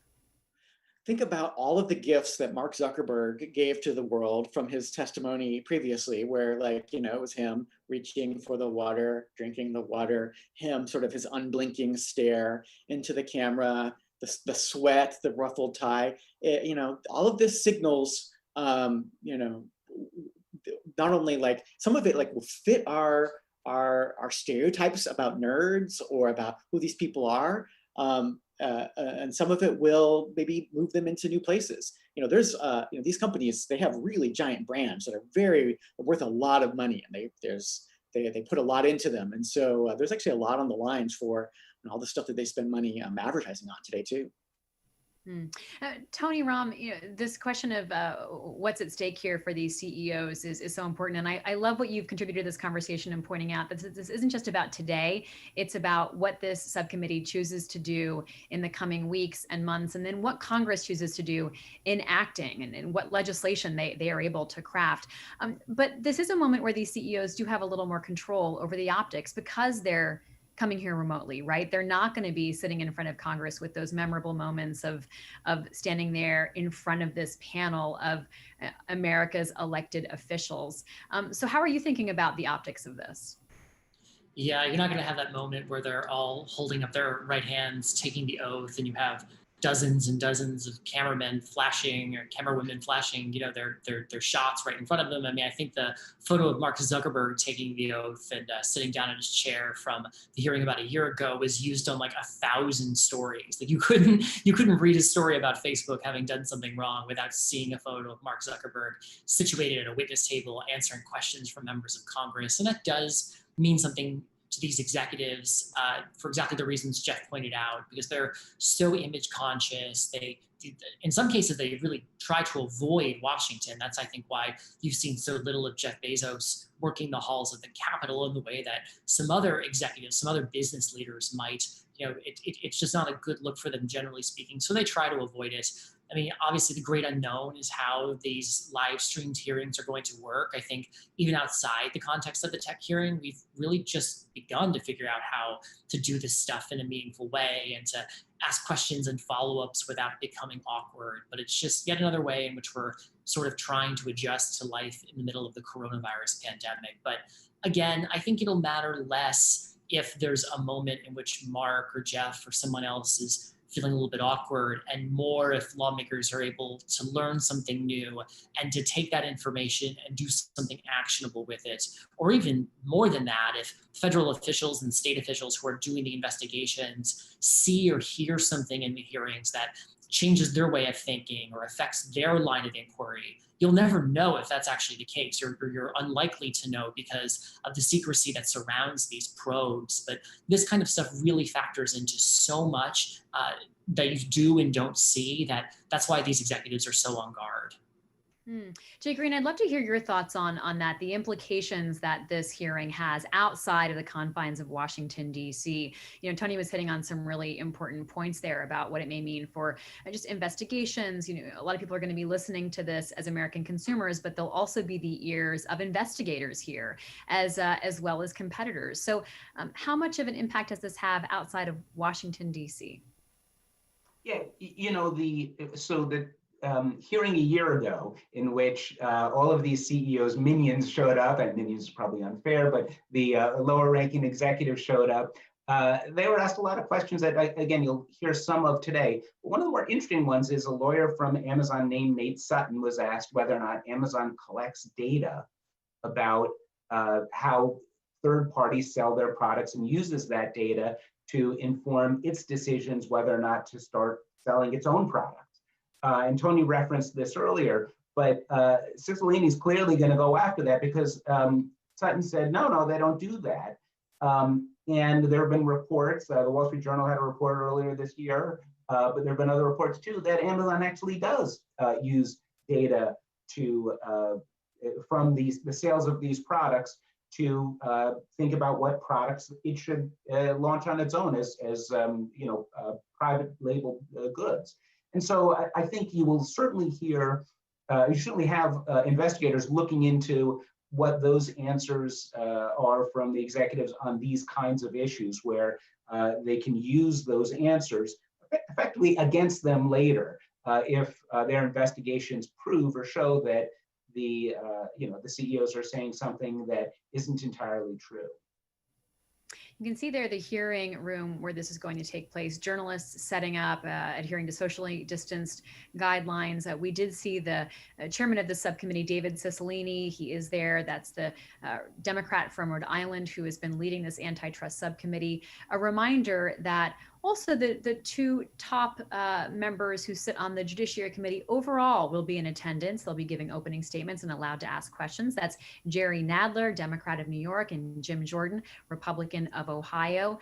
Think about all of the gifts that Mark Zuckerberg gave to the world from his testimony previously, where it was him reaching for the water, drinking the water, him sort of his unblinking stare into the camera, the sweat, the ruffled tie. All of this signals, not only some of it will fit our stereotypes about nerds or about who these people are. And some of it will maybe move them into new places. There's these companies, they have really giant brands that are worth a lot of money, and they put a lot into them. And so there's actually a lot on the lines for all the stuff that they spend money advertising on today too. Tony Romm, this question of what's at stake here for these CEOs is so important. And I love what you've contributed to this conversation and pointing out that this isn't just about today. It's about what this subcommittee chooses to do in the coming weeks and months, and then what Congress chooses to do in acting and what legislation they are able to craft. But this is a moment where these CEOs do have a little more control over the optics, because they're coming here remotely, right? They're not going to be sitting in front of Congress with those memorable moments of standing there in front of this panel of America's elected officials. So how are you thinking about the optics of this? Yeah, you're not going to have that moment where they're all holding up their right hands, taking the oath, and you have dozens and dozens of cameramen flashing, or camerawomen flashing, their shots right in front of them. I mean, I think the photo of Mark Zuckerberg taking the oath and sitting down in his chair from the hearing about a year ago was used on like 1,000 stories. Like you couldn't read a story about Facebook having done something wrong without seeing a photo of Mark Zuckerberg situated at a witness table answering questions from members of Congress. And that does mean something to these executives for exactly the reasons Jeff pointed out, because they're so image conscious. In some cases, they really try to avoid Washington. That's, I think, why you've seen so little of Jeff Bezos working the halls of the Capitol in the way that some other executives, some other business leaders might. It's just not a good look for them, generally speaking. So they try to avoid it. I mean, obviously, the great unknown is how these live streamed hearings are going to work. I think even outside the context of the tech hearing, we've really just begun to figure out how to do this stuff in a meaningful way and to ask questions and follow-ups without becoming awkward. But it's just yet another way in which we're sort of trying to adjust to life in the middle of the coronavirus pandemic. But again, I think it'll matter less if there's a moment in which Mark or Jeff or someone else is feeling a little bit awkward, and more if lawmakers are able to learn something new and to take that information and do something actionable with it. Or even more than that, if federal officials and state officials who are doing the investigations see or hear something in the hearings that changes their way of thinking or affects their line of inquiry, you'll never know if that's actually the case, or you're unlikely to know because of the secrecy that surrounds these probes. But this kind of stuff really factors into so much that you do and don't see. That's why these executives are so on guard. Jay Green, I'd love to hear your thoughts on that, the implications that this hearing has outside of the confines of Washington, D.C. Tony was hitting on some really important points there about what it may mean for just investigations. A lot of people are going to be listening to this as American consumers, but they'll also be the ears of investigators here as well as competitors. So how much of an impact does this have outside of Washington, D.C.? Yeah, hearing a year ago in which all of these CEOs' minions showed up, and minions is probably unfair, but the lower ranking executives showed up. They were asked a lot of questions that, again, you'll hear some of today. But one of the more interesting ones is a lawyer from Amazon named Nate Sutton was asked whether or not Amazon collects data about how third parties sell their products and uses that data to inform its decisions whether or not to start selling its own products. And Tony referenced this earlier, but Cicilline is clearly going to go after that because Sutton said, no, they don't do that. And there have been reports, the Wall Street Journal had a report earlier this year, but there have been other reports too, that Amazon actually does use data from the sales of these products to think about what products it should launch on its own as private label goods. And so I think you will certainly hear, you certainly have investigators looking into what those answers are from the executives on these kinds of issues, where they can use those answers effectively against them later if their investigations prove or show that the CEOs are saying something that isn't entirely true. You can see there the hearing room where this is going to take place, journalists setting up, adhering to socially distanced guidelines. We did see the chairman of the subcommittee, David Cicilline. He is there. That's the Democrat from Rhode Island who has been leading this antitrust subcommittee. A reminder that also the two top members who sit on the Judiciary Committee overall will be in attendance. They'll be giving opening statements and allowed to ask questions. That's Jerry Nadler, Democrat of New York, and Jim Jordan, Republican of Ohio.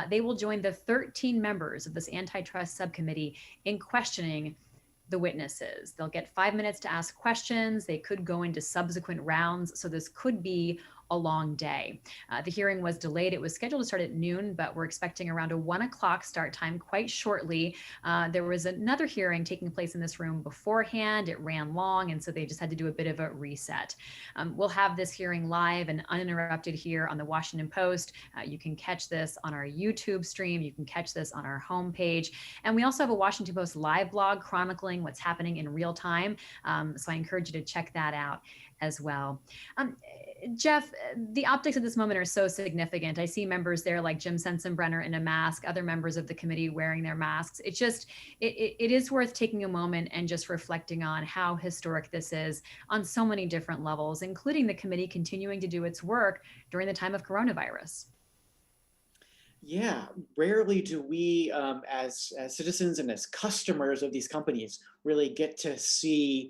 They will join the 13 members of this antitrust subcommittee in questioning the witnesses. They'll get 5 minutes to ask questions. They could go into subsequent rounds. So this could be a long day. The hearing was delayed. It was scheduled to start at noon, but we're expecting around a 1 o'clock start time quite shortly. There was another hearing taking place in this room beforehand. It ran long, and so they just had to do a bit of a reset. We'll have this hearing live and uninterrupted here on the Washington Post. You can catch this on our YouTube stream. You can catch this on our homepage. And we also have a Washington Post live blog chronicling what's happening in real time. So I encourage you to check that out as well. Jeff, the optics at this moment are so significant. I see members there like Jim Sensenbrenner in a mask, other members of the committee wearing their masks. It is worth taking a moment and just reflecting on how historic this is on so many different levels, including the committee continuing to do its work during the time of coronavirus. Yeah, rarely do we, as citizens and as customers of these companies, really get to see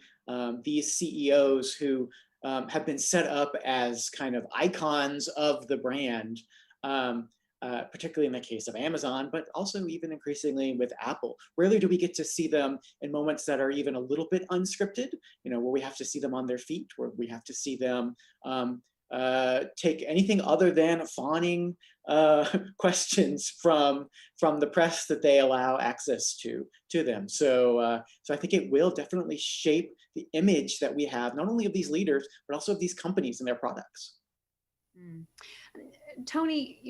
these CEOs who have been set up as kind of icons of the brand, particularly in the case of Amazon, but also even increasingly with Apple. Rarely do we get to see them in moments that are even a little bit unscripted, where we have to see them on their feet, where we have to see them take anything other than fawning questions from the press that they allow access to them. So I think it will definitely shape the image that we have, not only of these leaders, but also of these companies and their products. Mm. Tony,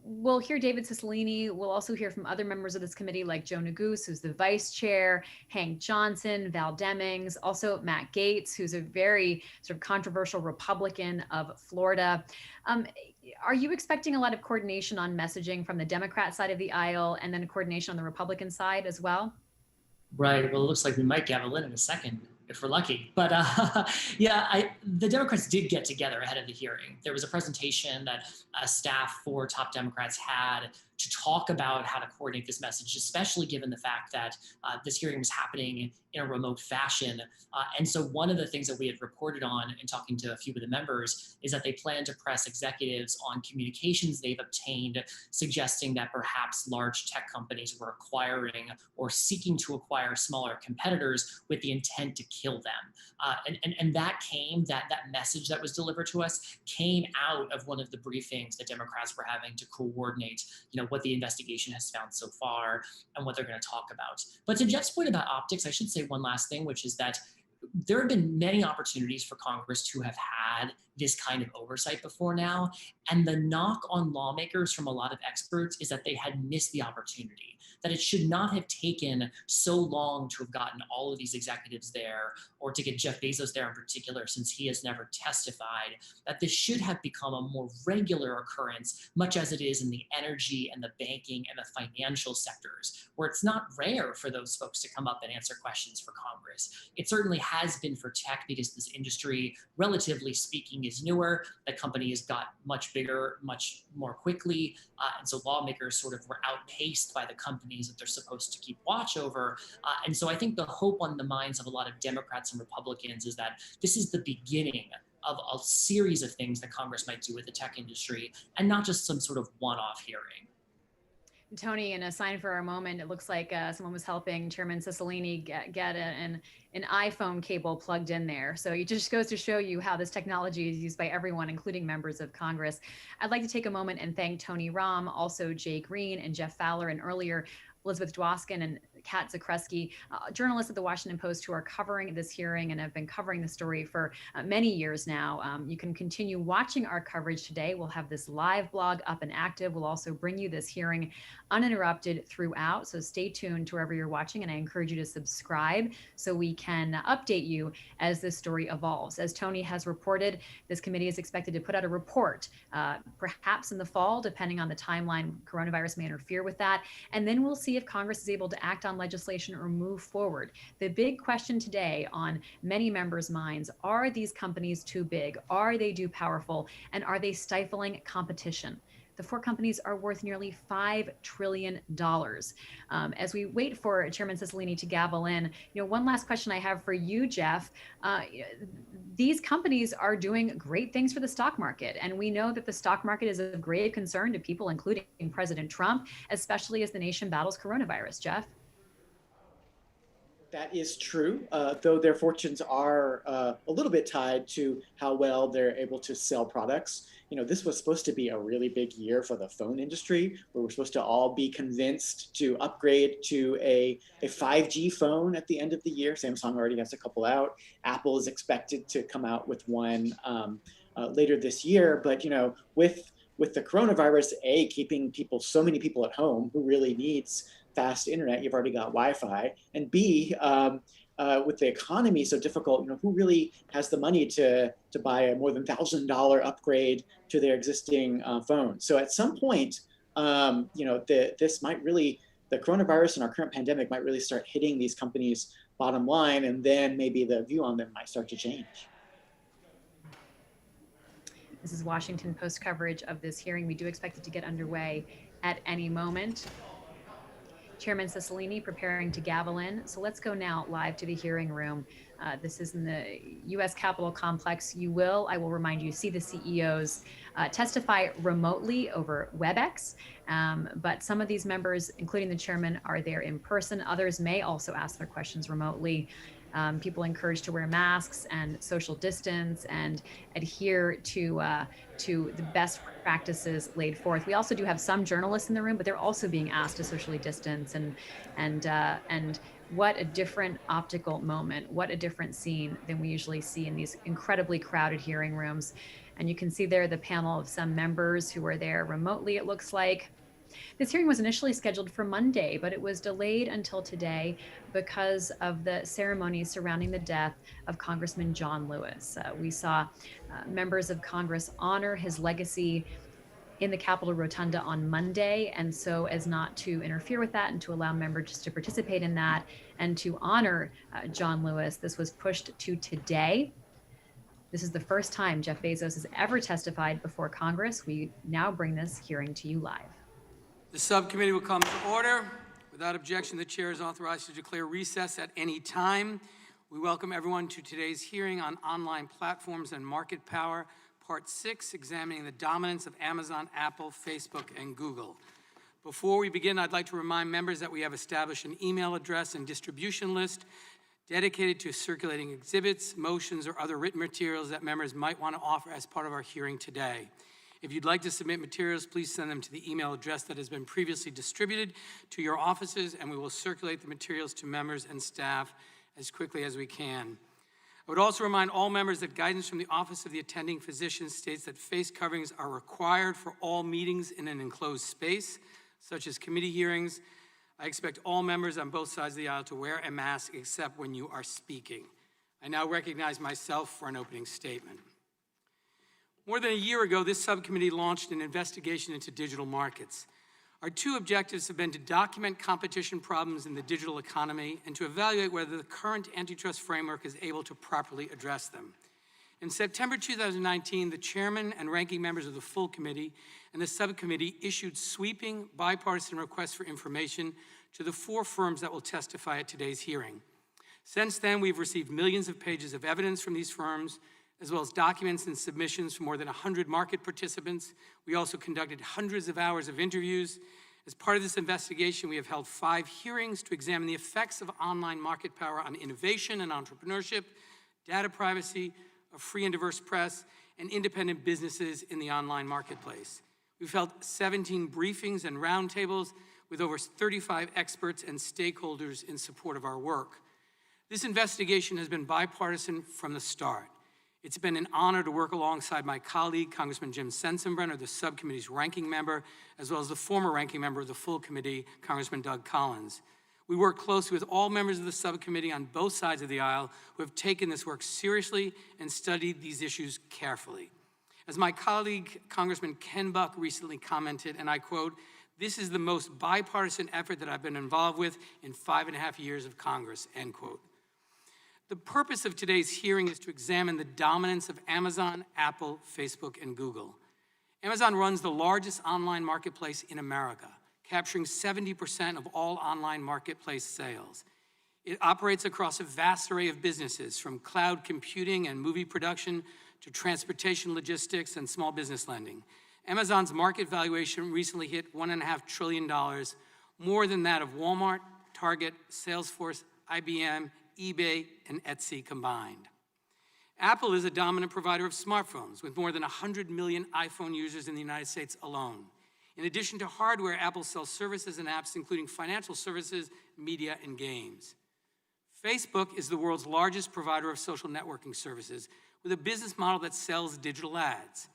we'll hear David Cicilline. We'll also hear from other members of this committee like Joe Neguse, who's the vice chair, Hank Johnson, Val Demings, also Matt Gaetz, who's a very sort of controversial Republican of Florida. Are you expecting a lot of coordination on messaging from the Democrat side of the aisle and then coordination on the Republican side as well? Right. Well, it looks like we might gavel in a second if we're lucky. But the Democrats did get together ahead of the hearing. There was a presentation that staff for top Democrats had to talk about how to coordinate this message, especially given the fact that this hearing was happening in a remote fashion. And so one of the things that we had reported on in talking to a few of the members is that they plan to press executives on communications they've obtained, suggesting that perhaps large tech companies were acquiring or seeking to acquire smaller competitors with the intent to kill them. And that message that was delivered to us came out of one of the briefings that Democrats were having to coordinate, what the investigation has found so far and what they're going to talk about. But to Jeff's point about optics, I should say one last thing, which is that there have been many opportunities for Congress to have had this kind of oversight before now. And the knock on lawmakers from a lot of experts is that they had missed the opportunity, that it should not have taken so long to have gotten all of these executives there, or to get Jeff Bezos there in particular, since he has never testified, that this should have become a more regular occurrence, much as it is in the energy and the banking and the financial sectors, where it's not rare for those folks to come up and answer questions for Congress. It certainly has been for tech, because this industry, relatively speaking, is newer. The company has got much bigger, much more quickly. And so lawmakers sort of were outpaced by the companies that they're supposed to keep watch over. And so I think the hope on the minds of a lot of Democrats and Republicans is that this is the beginning of a series of things that Congress might do with the tech industry, and not just some sort of one-off hearing. Tony, in a sign for our moment, it looks like someone was helping Chairman Cicilline get an iPhone cable plugged in there. So it just goes to show you how this technology is used by everyone, including members of Congress. I'd like to take a moment and thank Tony Romm, also Jay Green and Jeff Fowler, and earlier Elizabeth Dwoskin and Kat Zakreski, journalists at the Washington Post who are covering this hearing and have been covering the story for many years now. You can continue watching our coverage today. We'll have this live blog up and active. We'll also bring you this hearing uninterrupted throughout. So stay tuned to wherever you're watching, and I encourage you to subscribe so we can update you as this story evolves. As Tony has reported, this committee is expected to put out a report, perhaps in the fall, depending on the timeline. Coronavirus may interfere with that. And then we'll see if Congress is able to act on legislation or move forward. The big question today on many members' minds: are these companies too big? Are they too powerful? And are they stifling competition? The four companies are worth nearly $5 trillion. As we wait for Chairman Cicilline to gavel in, one last question I have for you, Jeff. These companies are doing great things for the stock market, and we know that the stock market is of grave concern to people, including President Trump, especially as the nation battles coronavirus. Jeff? That is true, though their fortunes are a little bit tied to how well they're able to sell products. This was supposed to be a really big year for the phone industry, where we're supposed to all be convinced to upgrade to a 5G phone at the end of the year. Samsung already has a couple out. Apple is expected to come out with one later this year. But with the coronavirus, keeping so many people at home, who really needs fast internet? You've already got Wi-Fi, and B, with the economy so difficult, who really has the money to buy a more than $1,000 upgrade to their existing phone? So at some point, this might really, the coronavirus and our current pandemic might really start hitting these companies' bottom line, and then maybe the view on them might start to change. This is Washington Post coverage of this hearing. We do expect it to get underway at any moment. Chairman Cicilline preparing to gavel in. So let's go now live to the hearing room. This is in the U.S. Capitol complex. I will remind you, see the CEOs testify remotely over WebEx. But some of these members, including the chairman, are there in person. Others may also ask their questions remotely. People encouraged to wear masks and social distance and adhere to the best practices laid forth. We also do have some journalists in the room, but they're also being asked to socially distance. And what a different optical moment, what a different scene than we usually see in these incredibly crowded hearing rooms. And you can see there the panel of some members who are there remotely, it looks like. This hearing was initially scheduled for Monday, but it was delayed until today because of the ceremony surrounding the death of Congressman John Lewis. We saw members of Congress honor his legacy in the Capitol Rotunda on Monday, and so as not to interfere with that and to allow members to participate in that and to honor John Lewis, this was pushed to today. This is the first time Jeff Bezos has ever testified before Congress. We now bring this hearing to you live. The subcommittee will come to order. Without objection, the chair is authorized to declare recess at any time. We welcome everyone to today's hearing on online platforms and market power, Part 6, examining the dominance of Amazon, Apple, Facebook, and Google. Before we begin, I'd like to remind members that we have established an email address and distribution list dedicated to circulating exhibits, motions, or other written materials that members might want to offer as part of our hearing today. If you'd like to submit materials, please send them to the email address that has been previously distributed to your offices, and we will circulate the materials to members and staff as quickly as we can. I would also remind all members that guidance from the Office of the Attending Physician states that face coverings are required for all meetings in an enclosed space, such as committee hearings. I expect all members on both sides of the aisle to wear a mask except when you are speaking. I now recognize myself for an opening statement. More than a year ago, this subcommittee launched an investigation into digital markets. Our two objectives have been to document competition problems in the digital economy and to evaluate whether the current antitrust framework is able to properly address them. In September 2019, the chairman and ranking members of the full committee and the subcommittee issued sweeping bipartisan requests for information to the 4 firms that will testify at today's hearing. Since then, we've received millions of pages of evidence from these firms, as well as documents and submissions from more than 100 market participants. We also conducted hundreds of hours of interviews. As part of this investigation, we have held 5 hearings to examine the effects of online market power on innovation and entrepreneurship, data privacy, a free and diverse press, and independent businesses in the online marketplace. We've held 17 briefings and roundtables with over 35 experts and stakeholders in support of our work. This investigation has been bipartisan from the start. It's been an honor to work alongside my colleague, Congressman Jim Sensenbrenner, the subcommittee's ranking member, as well as the former ranking member of the full committee, Congressman Doug Collins. We work closely with all members of the subcommittee on both sides of the aisle who have taken this work seriously and studied these issues carefully. As my colleague, Congressman Ken Buck, recently commented, and I quote, "This is the most bipartisan effort that I've been involved with in 5.5 years of Congress," end quote. The purpose of today's hearing is to examine the dominance of Amazon, Apple, Facebook, and Google. Amazon runs the largest online marketplace in America, capturing 70% of all online marketplace sales. It operates across a vast array of businesses, from cloud computing and movie production to transportation logistics and small business lending. Amazon's market valuation recently hit $1.5 trillion, more than that of Walmart, Target, Salesforce, IBM, eBay, and Etsy combined. Apple is a dominant provider of smartphones with more than 100 million iPhone users in the United States alone. In addition to hardware, Apple sells services and apps including financial services, media, and games. Facebook is the world's largest provider of social networking services with a business model that sells digital ads.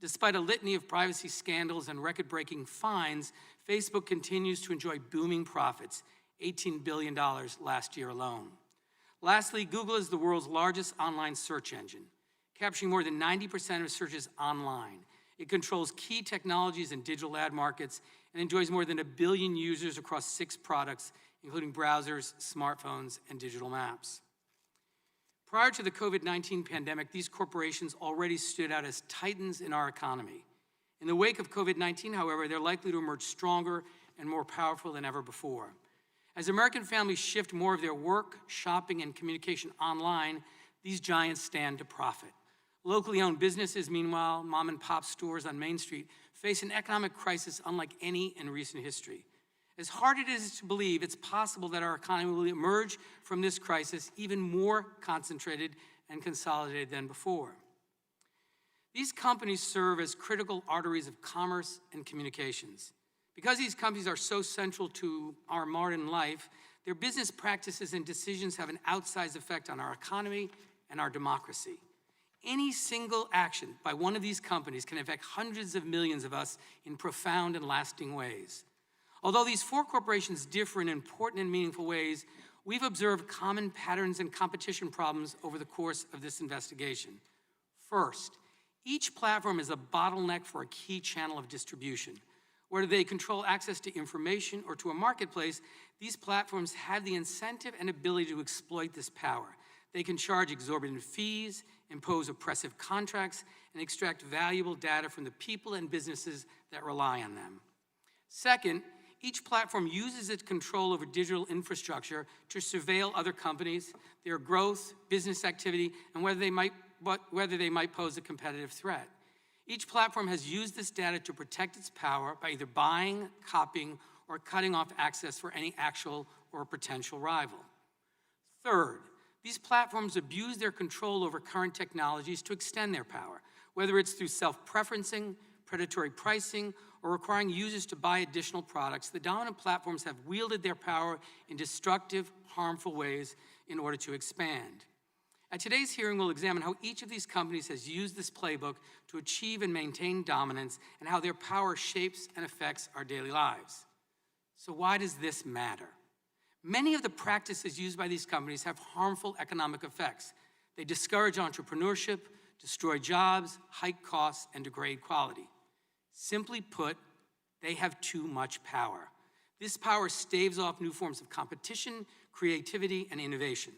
Despite a litany of privacy scandals and record-breaking fines, Facebook continues to enjoy booming profits, $18 billion last year alone. Lastly, Google is the world's largest online search engine, capturing more than 90% of searches online. It controls key technologies and digital ad markets and enjoys more than 1 billion users across 6 products, including browsers, smartphones, and digital maps. Prior to the COVID-19 pandemic, these corporations already stood out as titans in our economy. In the wake of COVID-19, however, they're likely to emerge stronger and more powerful than ever before. As American families shift more of their work, shopping, and communication online, these giants stand to profit. Locally owned businesses, meanwhile, mom and pop stores on Main Street, face an economic crisis unlike any in recent history. As hard it is to believe, it's possible that our economy will emerge from this crisis even more concentrated and consolidated than before. These companies serve as critical arteries of commerce and communications. Because these companies are so central to our modern life, their business practices and decisions have an outsized effect on our economy and our democracy. Any single action by one of these companies can affect hundreds of millions of us in profound and lasting ways. Although these 4 corporations differ in important and meaningful ways, we've observed common patterns and competition problems over the course of this investigation. First, each platform is a bottleneck for a key channel of distribution. Whether they control access to information or to a marketplace, these platforms have the incentive and ability to exploit this power. They can charge exorbitant fees, impose oppressive contracts, and extract valuable data from the people and businesses that rely on them. Second, each platform uses its control over digital infrastructure to surveil other companies, their growth, business activity, and whether they might pose a competitive threat. Each platform has used this data to protect its power by either buying, copying, or cutting off access for any actual or potential rival. Third, these platforms abuse their control over current technologies to extend their power, whether it's through self-preferencing, predatory pricing, or requiring users to buy additional products. The dominant platforms have wielded their power in destructive, harmful ways in order to expand. At today's hearing, we'll examine how each of these companies has used this playbook to achieve and maintain dominance and how their power shapes and affects our daily lives. So why does this matter? Many of the practices used by these companies have harmful economic effects. They discourage entrepreneurship, destroy jobs, hike costs, and degrade quality. Simply put, they have too much power. This power staves off new forms of competition, creativity, and innovation.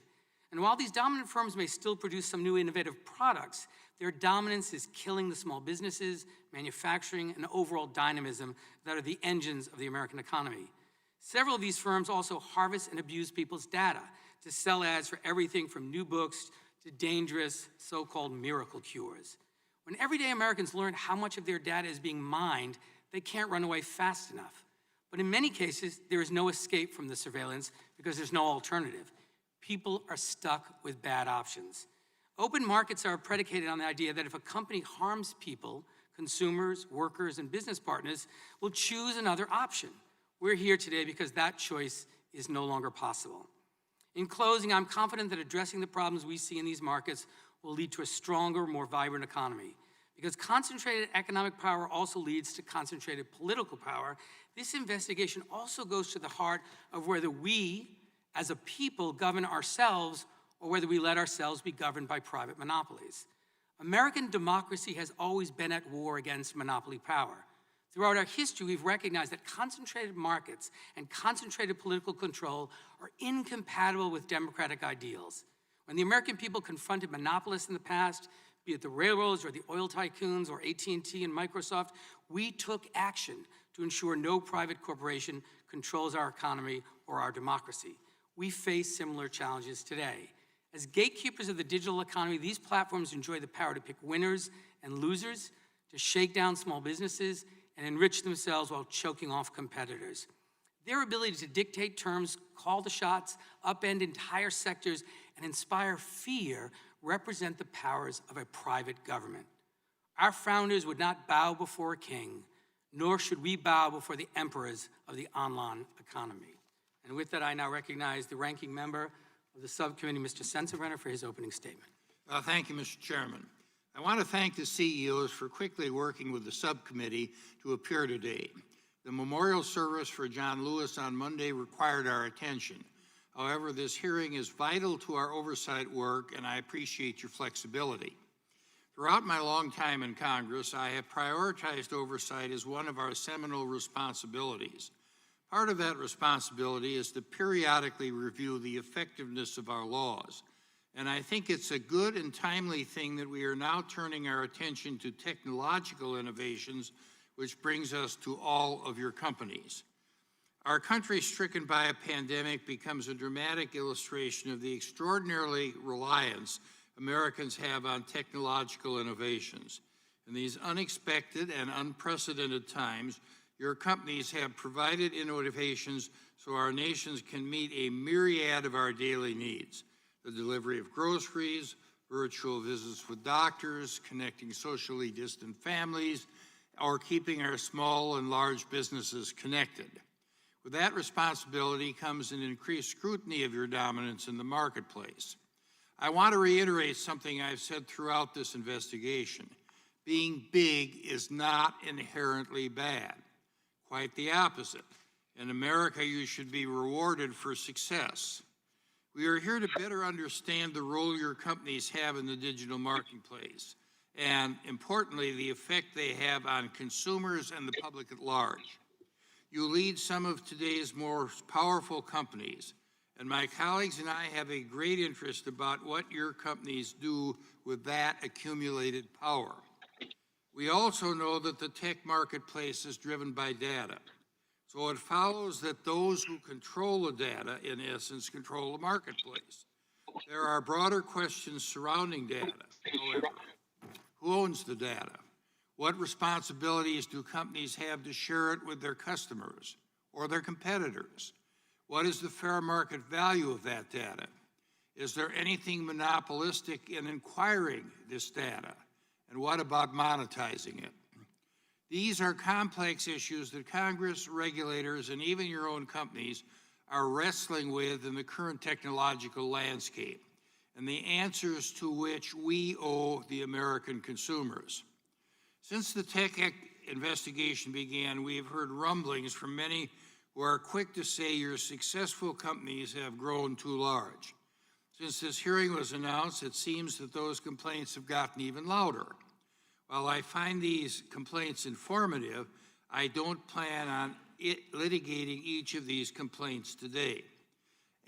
And while these dominant firms may still produce some new innovative products, their dominance is killing the small businesses, manufacturing, and overall dynamism that are the engines of the American economy. Several of these firms also harvest and abuse people's data to sell ads for everything from new books to dangerous so-called miracle cures. When everyday Americans learn how much of their data is being mined, they can't run away fast enough. But in many cases, there is no escape from the surveillance because there's no alternative. People are stuck with bad options. Open markets are predicated on the idea that if a company harms people, consumers, workers, and business partners will choose another option. We're here today because that choice is no longer possible. In closing, I'm confident that addressing the problems we see in these markets will lead to a stronger, more vibrant economy. Because concentrated economic power also leads to concentrated political power, this investigation also goes to the heart of whether we, as a people, govern ourselves or whether we let ourselves be governed by private monopolies. American democracy has always been at war against monopoly power. Throughout our history, we've recognized that concentrated markets and concentrated political control are incompatible with democratic ideals. When the American people confronted monopolists in the past, be it the railroads or the oil tycoons or AT&T and Microsoft, we took action to ensure no private corporation controls our economy or our democracy. We face similar challenges today. As gatekeepers of the digital economy, these platforms enjoy the power to pick winners and losers, to shake down small businesses, and enrich themselves while choking off competitors. Their ability to dictate terms, call the shots, upend entire sectors, and inspire fear represent the powers of a private government. Our founders would not bow before a king, nor should we bow before the emperors of the online economy. And with that, I now recognize the ranking member of the subcommittee, Mr. Sensenbrenner, for his opening statement. Thank you, Mr. Chairman. I want to thank the CEOs for quickly working with the subcommittee to appear today. The memorial service for John Lewis on Monday required our attention. However, this hearing is vital to our oversight work, and I appreciate your flexibility. Throughout my long time in Congress, I have prioritized oversight as one of our seminal responsibilities. Part of that responsibility is to periodically review the effectiveness of our laws. And I think it's a good and timely thing that we are now turning our attention to technological innovations, which brings us to all of your companies. Our country stricken by a pandemic becomes a dramatic illustration of the extraordinarily reliance Americans have on technological innovations. In these unexpected and unprecedented times, your companies have provided innovations so our nations can meet a myriad of our daily needs. The delivery of groceries, virtual visits with doctors, connecting socially distant families, or keeping our small and large businesses connected. With that responsibility comes an increased scrutiny of your dominance in the marketplace. I want to reiterate something I've said throughout this investigation. Being big is not inherently bad. Quite the opposite. In America, you should be rewarded for success. We are here to better understand the role your companies have in the digital marketplace, and importantly, the effect they have on consumers and the public at large. You lead some of today's more powerful companies, and my colleagues and I have a great interest about what your companies do with that accumulated power. We also know that the tech marketplace is driven by data. So it follows that those who control the data, in essence, control the marketplace. There are broader questions surrounding data, however. Who owns the data? What responsibilities do companies have to share it with their customers or their competitors? What is the fair market value of that data? Is there anything monopolistic in acquiring this data? And what about monetizing it? These are complex issues that Congress, regulators, and even your own companies are wrestling with in the current technological landscape, and the answers to which we owe the American consumers. Since the tech investigation began, we have heard rumblings from many who are quick to say your successful companies have grown too large. Since this hearing was announced, it seems that those complaints have gotten even louder. While I find these complaints informative, I don't plan on litigating each of these complaints today.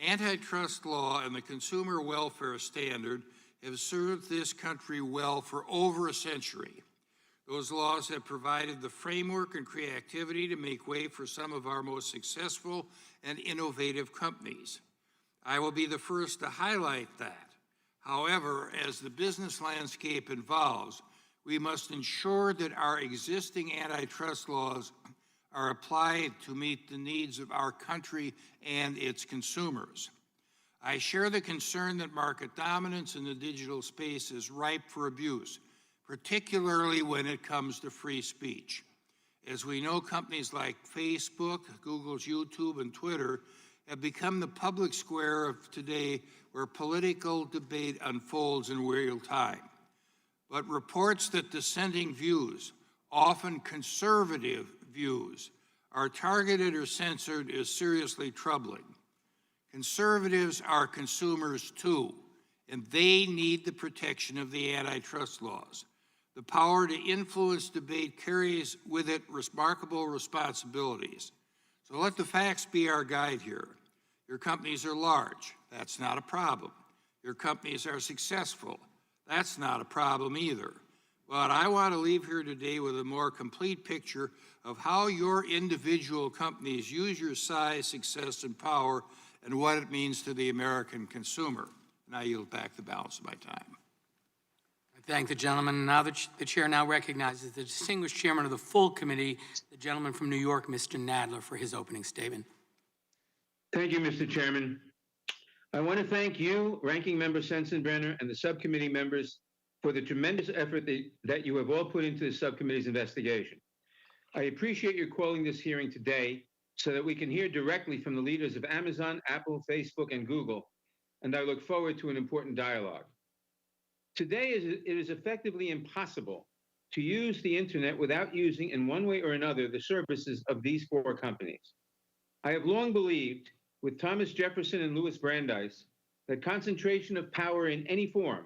Antitrust law and the consumer welfare standard have served this country well for over a century. Those laws have provided the framework and creativity to make way for some of our most successful and innovative companies. I will be the first to highlight that. However, as the business landscape evolves, we must ensure that our existing antitrust laws are applied to meet the needs of our country and its consumers. I share the concern that market dominance in the digital space is ripe for abuse, particularly when it comes to free speech. As we know, companies like Facebook, Google's YouTube, and Twitter have become the public square of today where political debate unfolds in real time. But reports that dissenting views, often conservative views, are targeted or censored is seriously troubling. Conservatives are consumers too, and they need the protection of the antitrust laws. The power to influence debate carries with it remarkable responsibilities. So let the facts be our guide here. Your companies are large. That's not a problem. Your companies are successful. That's not a problem either. But I want to leave here today with a more complete picture of how your individual companies use your size, success, and power, and what it means to the American consumer. And I yield back the balance of my time. I thank the gentleman. Now the chair now recognizes the distinguished chairman of the full committee, the gentleman from New York, Mr. Nadler, for his opening statement. Thank you, Mr. Chairman. I want to thank you, Ranking Member Sensenbrenner, and the subcommittee members for the tremendous effort that you have all put into the subcommittee's investigation. I appreciate your calling this hearing today so that we can hear directly from the leaders of Amazon, Apple, Facebook, and Google, and I look forward to an important dialogue. Today, it is effectively impossible to use the internet without using, in one way or another, the services of these four companies. I have long believed with Thomas Jefferson and Louis Brandeis that concentration of power in any form,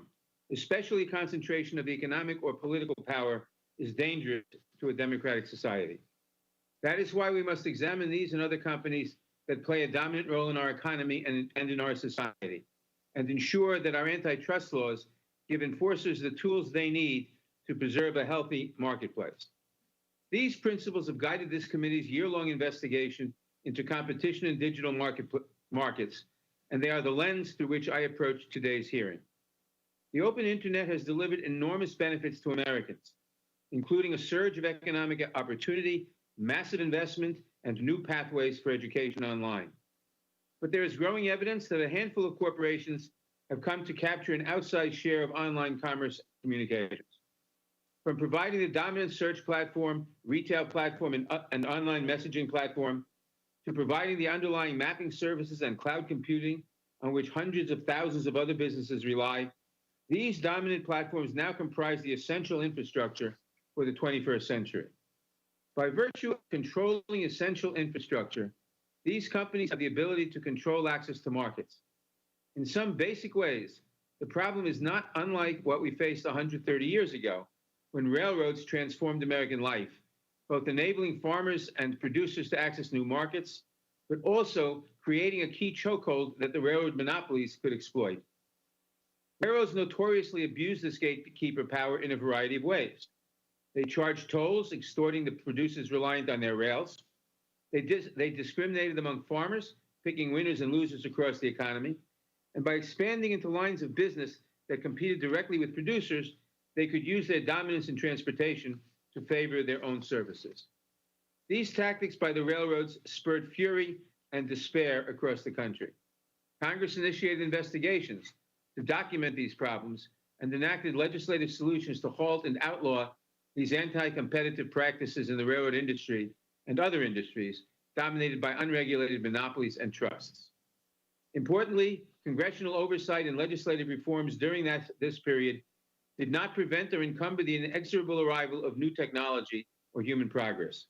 especially concentration of economic or political power, is dangerous to a democratic society. That is why we must examine these and other companies that play a dominant role in our economy and in our society, and ensure that our antitrust laws give enforcers the tools they need to preserve a healthy marketplace. These principles have guided this committee's year-long investigation into competition in digital markets, and they are the lens through which I approach today's hearing. The open internet has delivered enormous benefits to Americans, including a surge of economic opportunity, massive investment, and new pathways for education online. But there is growing evidence that a handful of corporations have come to capture an outsized share of online commerce communications. From providing the dominant search platform, retail platform, and online messaging platform, to providing the underlying mapping services and cloud computing on which hundreds of thousands of other businesses rely, these dominant platforms now comprise the essential infrastructure for the 21st century. By virtue of controlling essential infrastructure, these companies have the ability to control access to markets. In some basic ways, the problem is not unlike what we faced 130 years ago, when railroads transformed American life, both enabling farmers and producers to access new markets, but also creating a key chokehold that the railroad monopolies could exploit. Railroads notoriously abuse this gatekeeper power in a variety of ways. They charge tolls, extorting the producers reliant on their rails. They discriminated among farmers, picking winners and losers across the economy. And by expanding into lines of business that competed directly with producers, they could use their dominance in transportation to favor their own services. These tactics by the railroads spurred fury and despair across the country. Congress initiated investigations to document these problems and enacted legislative solutions to halt and outlaw these anti-competitive practices in the railroad industry and other industries dominated by unregulated monopolies and trusts. Importantly, congressional oversight and legislative reforms during this period did not prevent or encumber the inexorable arrival of new technology or human progress.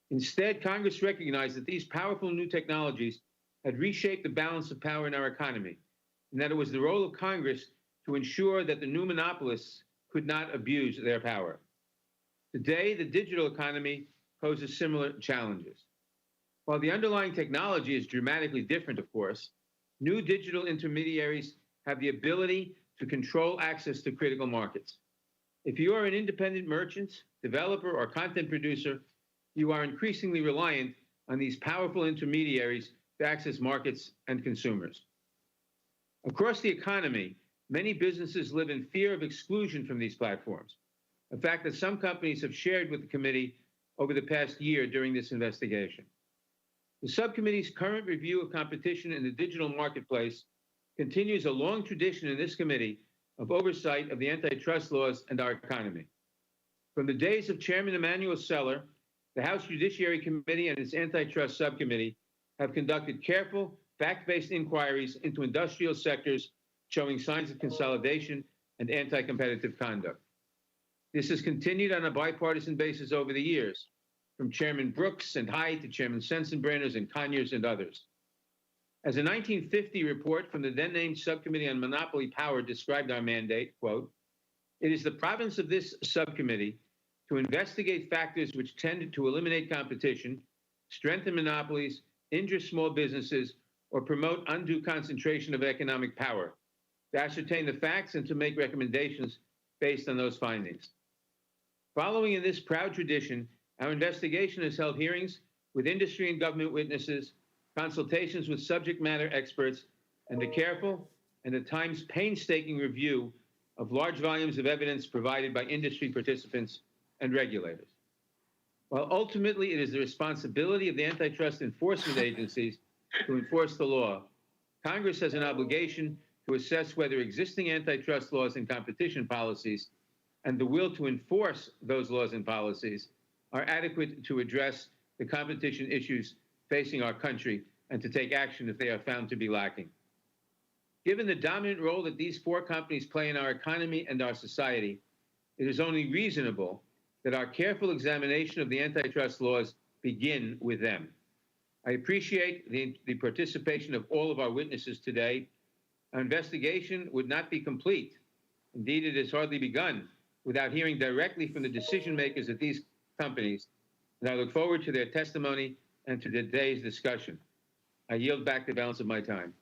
Instead, Congress recognized that these powerful new technologies had reshaped the balance of power in our economy, and that it was the role of Congress to ensure that the new monopolists could not abuse their power. Today, the digital economy poses similar challenges. While the underlying technology is dramatically different, of course, new digital intermediaries have the ability to control access to critical markets. If you are an independent merchant, developer, or content producer, you are increasingly reliant on these powerful intermediaries to access markets and consumers. Across the economy, many businesses live in fear of exclusion from these platforms, a fact that some companies have shared with the committee over the past year during this investigation. The subcommittee's current review of competition in the digital marketplace continues a long tradition in this committee of oversight of the antitrust laws and our economy. From the days of Chairman Emanuel Seller, the House Judiciary Committee and its antitrust subcommittee have conducted careful, fact-based inquiries into industrial sectors showing signs of consolidation and anti-competitive conduct. This has continued on a bipartisan basis over the years, from Chairman Brooks and Hyde to Chairman Sensenbrenner and Conyers and others. As a 1950 report from the then-named Subcommittee on Monopoly Power described our mandate, quote, "It is the province of this subcommittee to investigate factors which tend to eliminate competition, strengthen monopolies, injure small businesses, or promote undue concentration of economic power, to ascertain the facts and to make recommendations based on those findings." Following in this proud tradition, our investigation has held hearings with industry and government witnesses, consultations with subject matter experts, and a careful and at times painstaking review of large volumes of evidence provided by industry participants and regulators. While ultimately it is the responsibility of the antitrust enforcement agencies to enforce the law, Congress has an obligation to assess whether existing antitrust laws and competition policies and the will to enforce those laws and policies are adequate to address the competition issues facing our country and to take action if they are found to be lacking. Given the dominant role that these four companies play in our economy and our society, it is only reasonable that our careful examination of the antitrust laws begin with them. I appreciate the participation of all of our witnesses today. Our investigation would not be complete. Indeed, it has hardly begun without hearing directly from the decision makers at these companies. And I look forward to their testimony and to today's discussion. I yield back the balance of my time.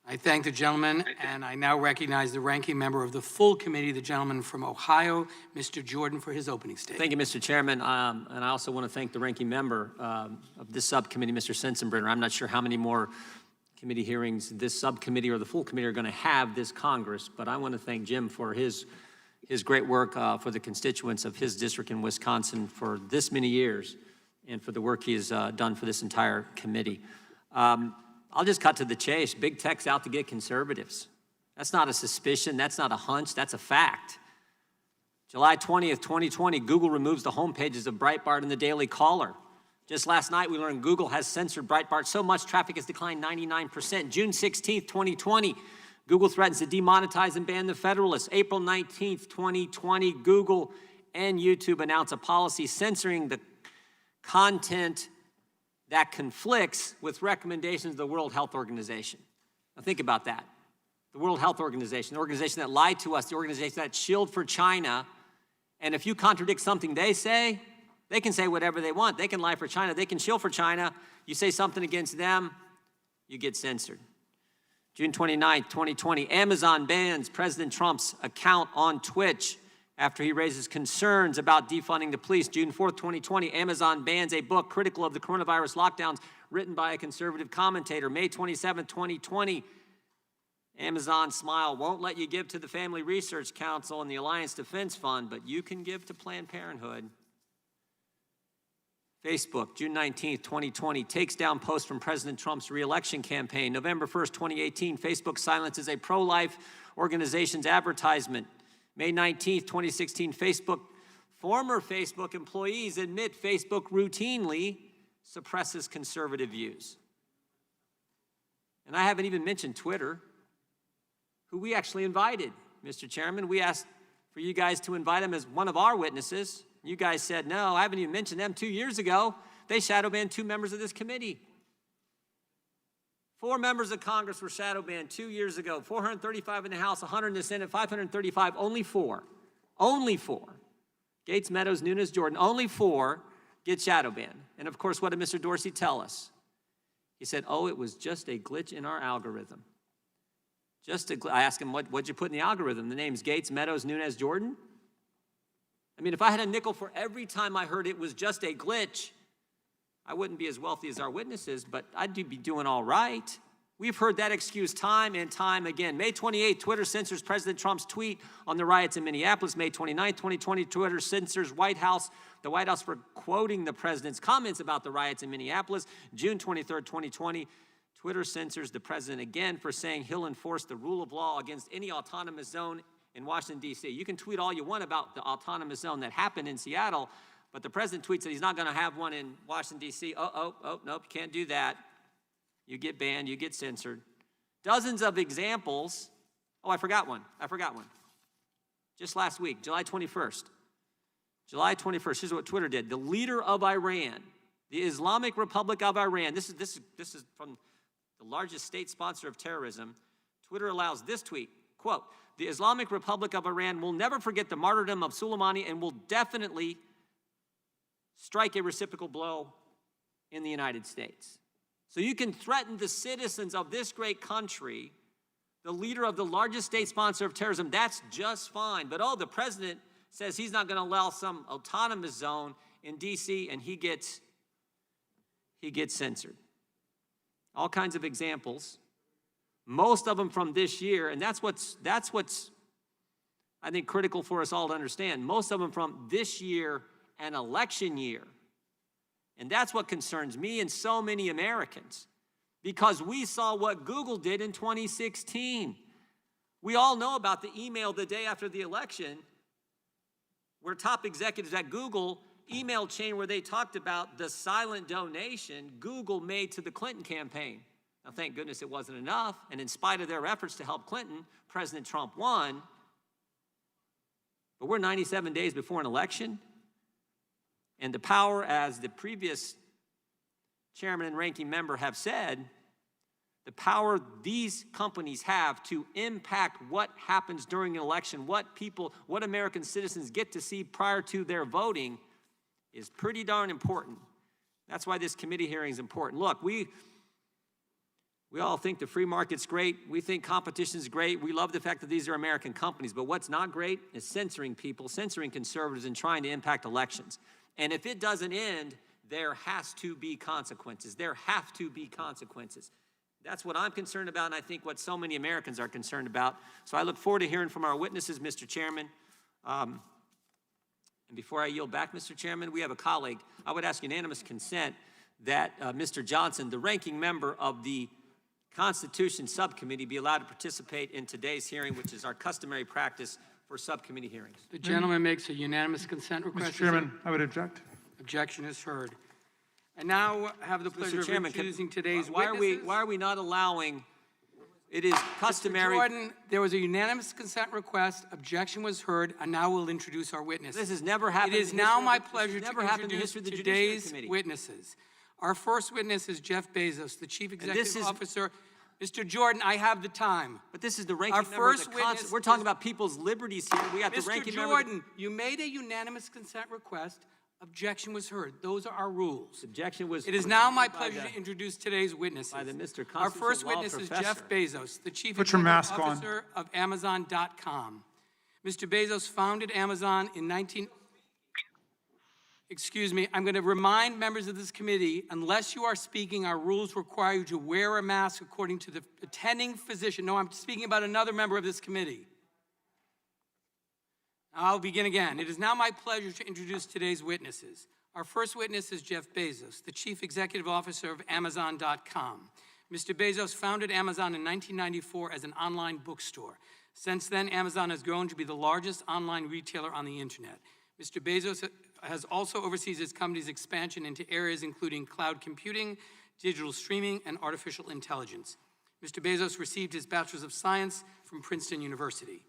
I thank the gentleman, and I now recognize the ranking member of the full committee, the gentleman from Ohio, Mr. Jordan, for his opening statement. Thank you, Mr. Chairman. And I also want to thank the ranking member of this subcommittee, Mr. Sensenbrenner. I'm not sure how many more committee hearings this subcommittee or the full committee are going to have this Congress, but I want to thank Jim for his great work for the constituents of his district in Wisconsin for this many years and for the work he has done for this entire committee. I'll just cut to the chase. Big tech's out to get conservatives. That's not a suspicion. That's not a hunch. That's a fact. July 20th, 2020, Google removes the homepages of Breitbart and the Daily Caller. Just last night, we learned Google has censored Breitbart so much traffic has declined 99%. June 16th, 2020, Google threatens to demonetize and ban the Federalist. April 19th, 2020, Google and YouTube announce a policy censoring the content that conflicts with recommendations of the World Health Organization. Now think about that. The World Health Organization, the organization that lied to us, the organization that shilled for China. And if you contradict something they say, they can say whatever they want. They can lie for China. They can shill for China. You say something against them, you get censored. June 29th, 2020, Amazon bans President Trump's account on Twitch after he raises concerns about defunding the police. June 4th, 2020, Amazon bans a book critical of the coronavirus lockdowns written by a conservative commentator. May 27th, 2020, Amazon Smile won't let you give to the Family Research Council and the Alliance Defense Fund, but you can give to Planned Parenthood. Facebook, June 19th, 2020, takes down post from President Trump's re-election campaign. November 1st, 2018, Facebook silences a pro-life organization's advertisement. May 19th, 2016, former Facebook employees admit Facebook routinely suppresses conservative views. And I haven't even mentioned Twitter, who we actually invited, Mr. Chairman. We asked for you guys to invite them as one of our witnesses. You guys said no. I haven't even mentioned them. 2 years ago, they shadow banned 2 members of this committee. 4 members of Congress were shadow banned 2 years ago. 435 in the House, 100 in the Senate, 535, only 4. Only 4. Gates, Meadows, Nunes, Jordan, only 4 get shadow banned. And of course, what did Mr. Dorsey tell us? He said, oh, it was just a glitch in our algorithm. I asked him, what'd you put in the algorithm? The names Gates, Meadows, Nunes, Jordan? I mean, if I had a nickel for every time I heard it was just a glitch, I wouldn't be as wealthy as our witnesses, but I'd be doing all right. We've heard that excuse time and time again. May 28th, Twitter censors President Trump's tweet on the riots in Minneapolis. May 29th, 2020, Twitter censors the White House for quoting the president's comments about the riots in Minneapolis. June 23rd, 2020, Twitter censors the president again for saying he'll enforce the rule of law against any autonomous zone in Washington, D.C. You can tweet all you want about the autonomous zone that happened in Seattle, but the president tweets that he's not going to have one in Washington, D.C. Oh, nope, you can't do that. You get banned, you get censored. Dozens of examples. Oh, I forgot one. Just last week, July 21st. Here's what Twitter did. The leader of Iran, the Islamic Republic of Iran, this is from the largest state sponsor of terrorism. Twitter allows this tweet, quote, the Islamic Republic of Iran will never forget the martyrdom of Soleimani and will definitely strike a reciprocal blow in the United States. So you can threaten the citizens of this great country, the leader of the largest state sponsor of terrorism, that's just fine. But the president says he's not going to allow some autonomous zone in D.C. and he gets censored. All kinds of examples. Most of them from this year, and that's what's I think critical for us all to understand. Most of them from this year and election year. And that's what concerns me and so many Americans, because we saw what Google did in 2016. We all know about the email the day after the election where top executives at Google email chain where they talked about the silent donation Google made to the Clinton campaign. Now, thank goodness it wasn't enough, and in spite of their efforts to help Clinton, President Trump won. But we're 97 days before an election, and the power, as the previous chairman and ranking member have said, the power these companies have to impact what happens during an election, what American citizens get to see prior to their voting is pretty darn important. That's why this committee hearing is important. Look, we all think the free market's great. We think competition is great. We love the fact that these are American companies. But what's not great is censoring people, censoring conservatives, and trying to impact elections. And if it doesn't end, there has to be consequences. There have to be consequences. That's what I'm concerned about, and I think what so many Americans are concerned about. So I look forward to hearing from our witnesses, Mr. Chairman. And before I yield back, Mr. Chairman, we have a colleague. I would ask unanimous consent that Mr. Johnson, the ranking member of the Constitution Subcommittee, be allowed to participate in today's hearing, which is our customary practice for subcommittee hearings. The gentleman makes a unanimous consent request. Mr. Chairman, I would object. Objection is heard. I now have the pleasure Mr. Chairman, of introducing today's why witnesses. are we not allowing, it is customary. Mr. Jordan, there was a unanimous consent request, objection was heard, and now we'll introduce our witnesses. This has never happened. It is now my pleasure to introduce of the today's witnesses. Our first witness is Jeff Bezos, the Chief Executive Officer. Mr. Jordan, I have the time. But this is the ranking member of the Constitution. We're talking about people's liberties here. We got the ranking member. Mr. Jordan, you made a unanimous consent request. Objection was heard. Those are our rules. Objection was. It is now my pleasure to introduce today's witnesses. By the Mr. Our first Constitutional Law witness is Professor. Jeff Bezos, the Chief Put your Executive mask on. Officer of Amazon.com. Mr. Bezos founded Amazon in Excuse me, I'm going to remind members of this committee, unless you are speaking, our rules require you to wear a mask according to the attending physician. No, I'm speaking about another member of this committee. I'll begin again. It is now my pleasure to introduce today's witnesses. Our first witness is Jeff Bezos, the Chief Executive Officer of Amazon.com. Mr. Bezos founded Amazon in 1994 as an online bookstore. Since then, Amazon has grown to be the largest online retailer on the internet. Mr. Bezos has also oversees his company's expansion into areas including cloud computing, digital streaming, and artificial intelligence. Mr. Bezos received his Bachelor's of Science from Princeton University.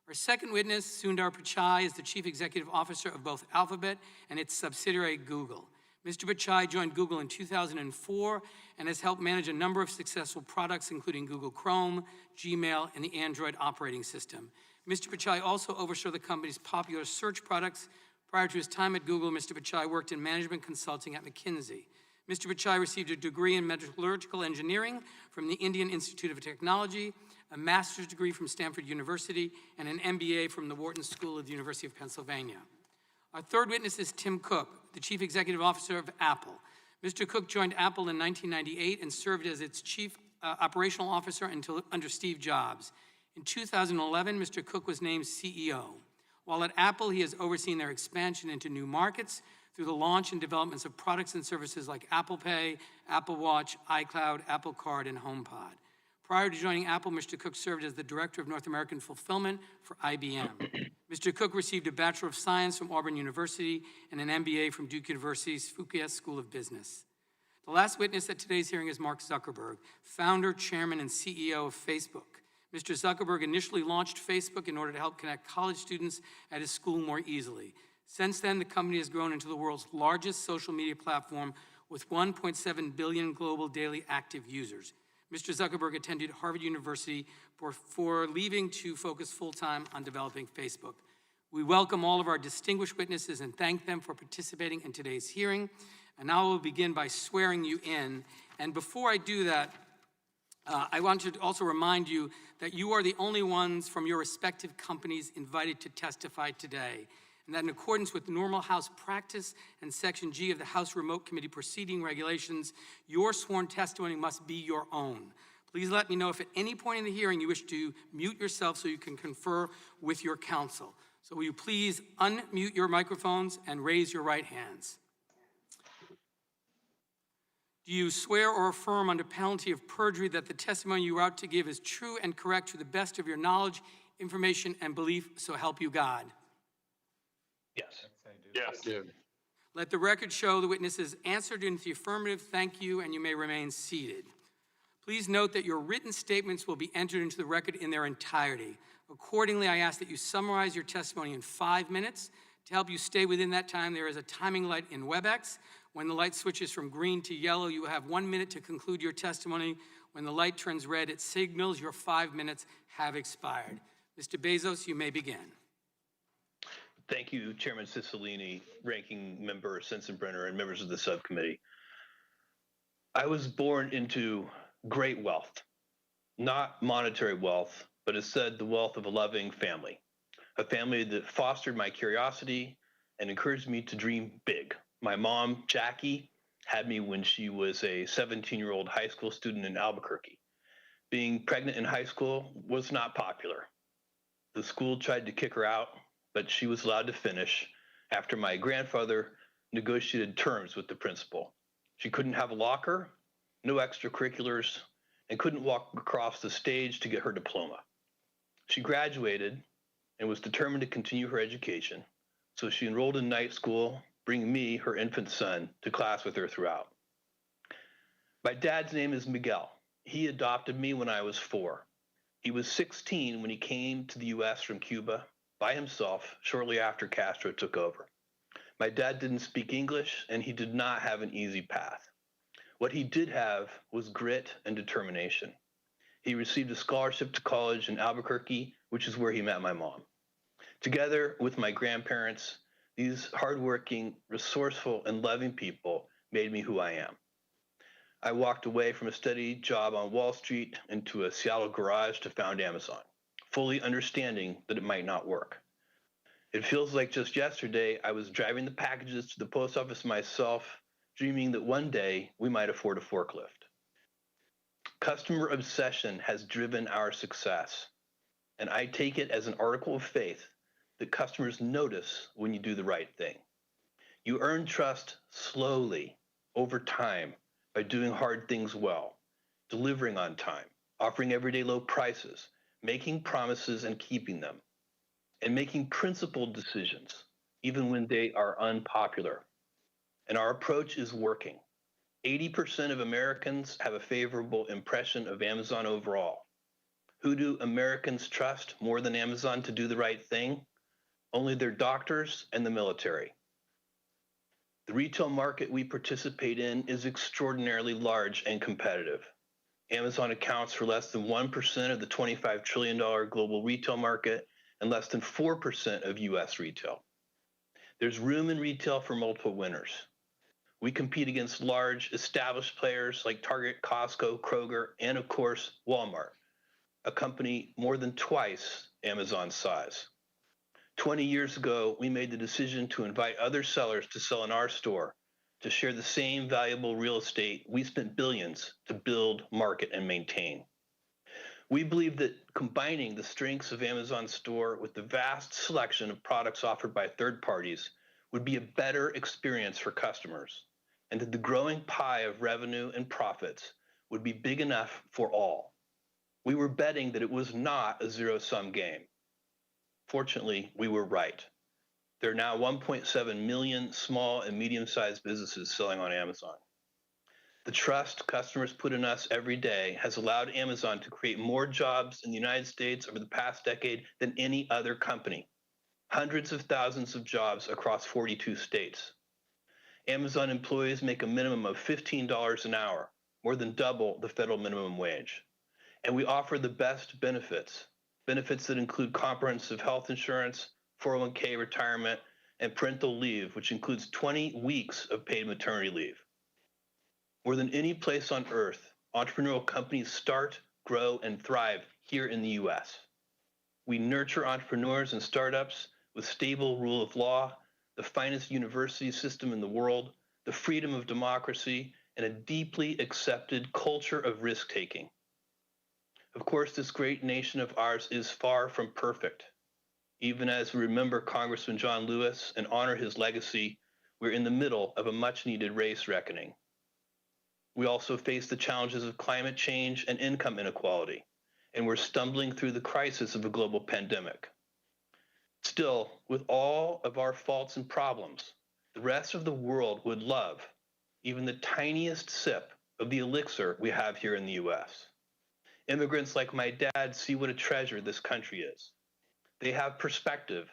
Our second witness, Sundar Pichai, is the Chief Executive Officer of both Alphabet and its subsidiary Google. Mr. Pichai joined Google in 2004 and has helped manage a number of successful products, including Google Chrome, Gmail, and the Android operating system. Mr. Pichai also oversaw the company's popular search products. Prior to his time at Google, Mr. Pichai worked in management consulting at McKinsey. Mr. Pichai received a degree in metallurgical engineering from the Indian Institute of Technology, a master's degree from Stanford University, and an MBA from the Wharton School of the University of Pennsylvania. Our third witness is Tim Cook, the Chief Executive Officer of Apple. Mr. Cook joined Apple in 1998 and served as its Chief Operational Officer under Steve Jobs. In 2011, Mr. Cook was named CEO. While at Apple, he has overseen their expansion into new markets through the launch and developments of products and services like Apple Pay, Apple Watch, iCloud, Apple Card, and HomePod. Prior to joining Apple, Mr. Cook served as the Director of North American Fulfillment for IBM. Mr. Cook received a Bachelor of Science from Auburn University and an MBA from Duke University's Fuqua School of Business. The last witness at today's hearing is Mark Zuckerberg, founder, chairman, and CEO of Facebook. Mr. Zuckerberg initially launched Facebook in order to help connect college students at his school more easily. Since then, the company has grown into the world's largest social media platform with 1.7 billion global daily active users. Mr. Zuckerberg attended Harvard University before leaving to focus full-time on developing Facebook. We welcome all of our distinguished witnesses and thank them for participating in today's hearing. And now we'll begin by swearing you in. And before I do that, I want to also remind you that you are the only ones from your respective companies invited to testify today, and that in accordance with normal House practice and Section G of the House Remote Committee Proceeding Regulations, your sworn testimony must be your own. Please let me know if at any point in the hearing you wish to mute yourself so you can confer with your counsel. So will you please unmute your microphones and raise your right hands. Do you swear or affirm under penalty of perjury that the testimony you are about to give is true and correct to the best of your knowledge, information, and belief, so help you God? Yes. Yes. Let the record show the witnesses answered in the affirmative. Thank you, and you may remain seated. Please note that your written statements will be entered into the record in their entirety. Accordingly, I ask that you summarize your testimony in 5 minutes. To help you stay within that time, there is a timing light in WebEx. When the light switches from green to yellow, you have 1 minute to conclude your testimony. When the light turns red, it signals your 5 minutes have expired. Mr. Bezos, you may begin. Thank you, Chairman Cicilline, Ranking Member Sensenbrenner, and members of the subcommittee. I was born into great wealth, not monetary wealth, but instead the wealth of a loving family, a family that fostered my curiosity and encouraged me to dream big. My mom, Jackie, had me when she was a 17-year-old high school student in Albuquerque. Being pregnant in high school was not popular. The school tried to kick her out, but she was allowed to finish after my grandfather negotiated terms with the principal. She couldn't have a locker, no extracurriculars, and couldn't walk across the stage to get her diploma. She graduated and was determined to continue her education, so she enrolled in night school, bringing me, her infant son, to class with her throughout. My dad's name is Miguel. He adopted me when I was 4. He was 16 when he came to the US from Cuba by himself shortly after Castro took over. My dad didn't speak English, and he did not have an easy path. What he did have was grit and determination. He received a scholarship to college in Albuquerque, which is where he met my mom. Together with my grandparents, these hardworking, resourceful, and loving people made me who I am. I walked away from a steady job on Wall Street into a Seattle garage to found Amazon, fully understanding that it might not work. It feels like just yesterday I was driving the packages to the post office myself, dreaming that one day we might afford a forklift. Customer obsession has driven our success, and I take it as an article of faith that customers notice when you do the right thing. You earn trust slowly, over time, by doing hard things well, delivering on time, offering everyday low prices, making promises and keeping them, and making principled decisions, even when they are unpopular. And our approach is working. 80% of Americans have a favorable impression of Amazon overall. Who do Americans trust more than Amazon to do the right thing? Only their doctors and the military. The retail market we participate in is extraordinarily large and competitive. Amazon accounts for less than 1% of the $25 trillion global retail market and less than 4% of US retail. There's room in retail for multiple winners. We compete against large, established players like Target, Costco, Kroger, and of course, Walmart, a company more than twice Amazon's size. 20 years ago, we made the decision to invite other sellers to sell in our store, to share the same valuable real estate we spent billions to build, market, and maintain. We believe that combining the strengths of Amazon Store with the vast selection of products offered by third parties would be a better experience for customers, and that the growing pie of revenue and profits would be big enough for all. We were betting that it was not a zero-sum game. Fortunately, we were right. There are now 1.7 million small and medium-sized businesses selling on Amazon. The trust customers put in us every day has allowed Amazon to create more jobs in the United States over the past decade than any other company. Hundreds of thousands of jobs across 42 states. Amazon employees make a minimum of $15 an hour, more than double the federal minimum wage. And we offer the best benefits that include comprehensive health insurance, 401k retirement, and parental leave, which includes 20 weeks of paid maternity leave. More than any place on earth, entrepreneurial companies start, grow, and thrive here in the US. We nurture entrepreneurs and startups with stable rule of law, the finest university system in the world, the freedom of democracy, and a deeply accepted culture of risk-taking. Of course, this great nation of ours is far from perfect. Even as we remember Congressman John Lewis and honor his legacy, we're in the middle of a much-needed race reckoning. We also face the challenges of climate change and income inequality, and we're stumbling through the crisis of a global pandemic. Still, with all of our faults and problems, the rest of the world would love even the tiniest sip of the elixir we have here in the US. Immigrants like my dad see what a treasure this country is. They have perspective,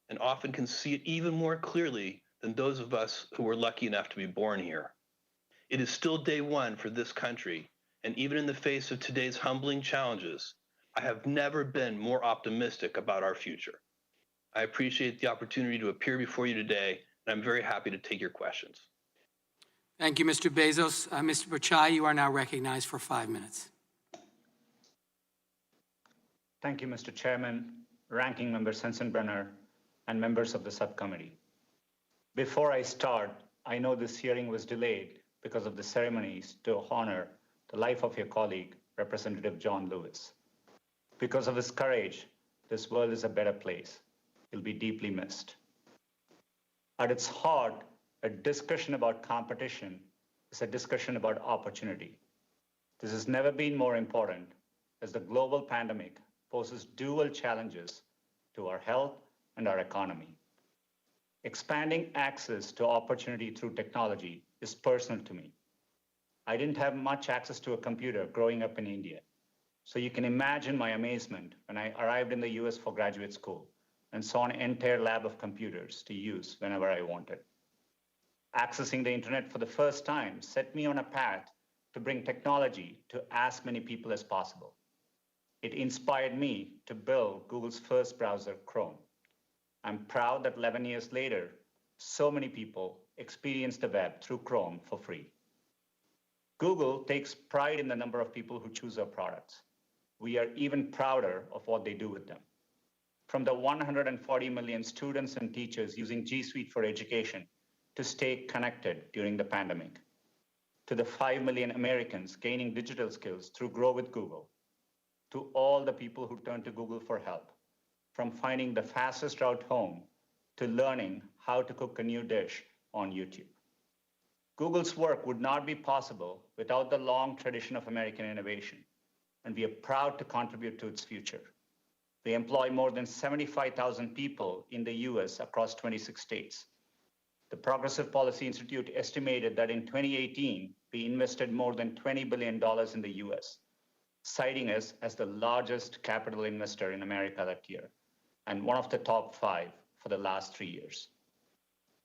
and often can see it even more clearly than those of us who were lucky enough to be born here. It is still day one for this country, and even in the face of today's humbling challenges, I have never been more optimistic about our future. I appreciate the opportunity to appear before you today, and I'm very happy to take your questions. Thank you, Mr. Bezos. Mr. Pichai, you are now recognized for 5 minutes. Thank you, Mr. Chairman, Ranking Member Sensenbrenner, and members of the subcommittee. Before I start, I know this hearing was delayed because of the ceremonies to honor the life of your colleague, Representative John Lewis. Because of his courage, this world is a better place. He'll be deeply missed. At its heart, a discussion about competition is a discussion about opportunity. This has never been more important as the global pandemic poses dual challenges to our health and our economy. Expanding access to opportunity through technology is personal to me. I didn't have much access to a computer growing up in India, so you can imagine my amazement when I arrived in the US for graduate school and saw an entire lab of computers to use whenever I wanted. Accessing the internet for the first time set me on a path to bring technology to as many people as possible. It inspired me to build Google's first browser, Chrome. I'm proud that 11 years later, so many people experience the web through Chrome for free. Google takes pride in the number of people who choose our products. We are even prouder of what they do with them. From the 140 million students and teachers using G Suite for education to stay connected during the pandemic, to the 5 million Americans gaining digital skills through Grow with Google, to all the people who turn to Google for help, from finding the fastest route home to learning how to cook a new dish on YouTube. Google's work would not be possible without the long tradition of American innovation, and we are proud to contribute to its future. We employ more than 75,000 people in the US across 26 states. The Progressive Policy Institute estimated that in 2018, we invested more than $20 billion in the US, citing us as the largest capital investor in America that year, and one of the top 5 for the last 3 years.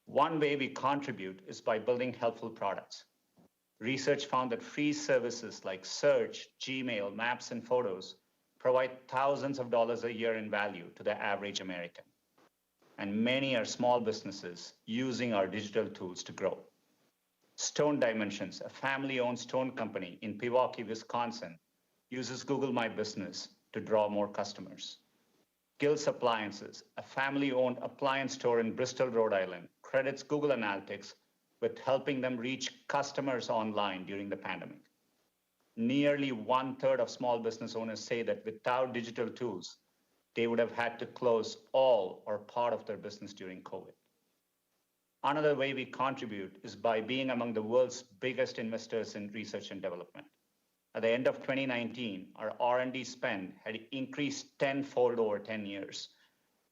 One way we contribute is by building helpful products. Research found that free services like Search, Gmail, Maps, and Photos provide thousands of dollars a year in value to the average American. And many are small businesses using our digital tools to grow. Stone Dimensions, a family-owned stone company in Pewaukee, Wisconsin, uses Google My Business to draw more customers. Gills Appliances, a family-owned appliance store in Bristol, Rhode Island, credits Google Analytics with helping them reach customers online during the pandemic. Nearly 1/3 of small business owners say that without digital tools, they would have had to close all or part of their business during COVID. Another way we contribute is by being among the world's biggest investors in research and development. At the end of 2019, our R&D spend had increased tenfold over 10 years,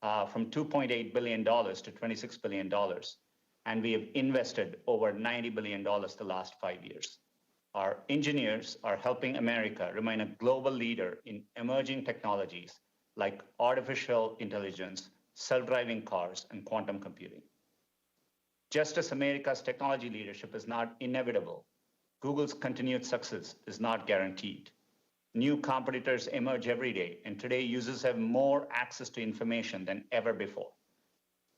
from $2.8 billion to $26 billion, and we have invested over $90 billion the last 5 years. Our engineers are helping America remain a global leader in emerging technologies like artificial intelligence, self-driving cars, and quantum computing. Just as America's technology leadership is not inevitable, Google's continued success is not guaranteed. New competitors emerge every day, and today users have more access to information than ever before.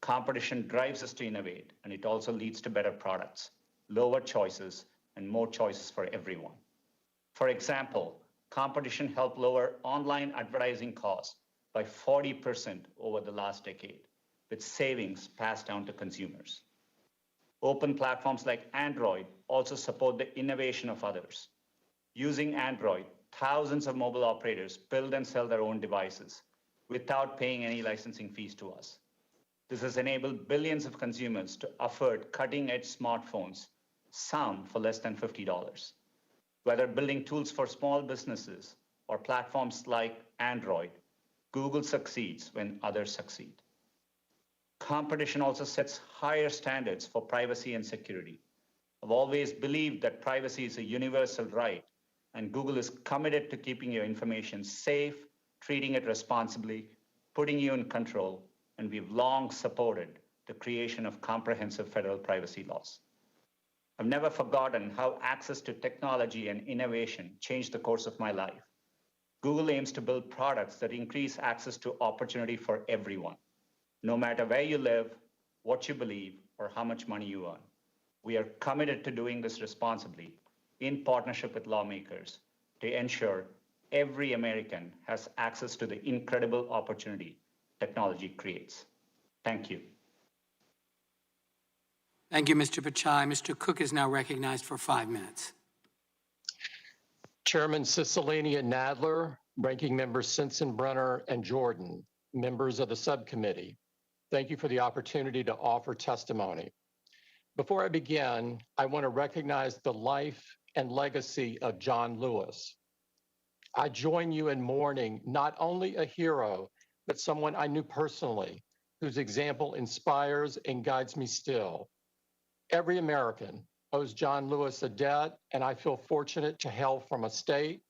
Competition drives us to innovate, and it also leads to better products, lower choices, and more choices for everyone. For example, competition helped lower online advertising costs by 40% over the last decade, with savings passed down to consumers. Open platforms like Android also support the innovation of others. Using Android, thousands of mobile operators build and sell their own devices without paying any licensing fees to us. This has enabled billions of consumers to afford cutting-edge smartphones, some for less than $50. Whether building tools for small businesses or platforms like Android, Google succeeds when others succeed. Competition also sets higher standards for privacy and security. I've always believed that privacy is a universal right, and Google is committed to keeping your information safe, treating it responsibly, putting you in control, and we've long supported the creation of comprehensive federal privacy laws. I've never forgotten how access to technology and innovation changed the course of my life. Google aims to build products that increase access to opportunity for everyone, no matter where you live, what you believe, or how much money you earn. We are committed to doing this responsibly in partnership with lawmakers to ensure every American has access to the incredible opportunity technology creates. Thank you. Thank you, Mr. Pichai. Mr. Cook is now recognized for 5 minutes. Chairman Cicilline and Nadler, Ranking Members Sensenbrenner and Jordan, members of the subcommittee, thank you for the opportunity to offer testimony. Before I begin, I want to recognize the life and legacy of John Lewis. I join you in mourning not only a hero, but someone I knew personally, whose example inspires and guides me still. Every American owes John Lewis a debt, and I feel fortunate to hail from a state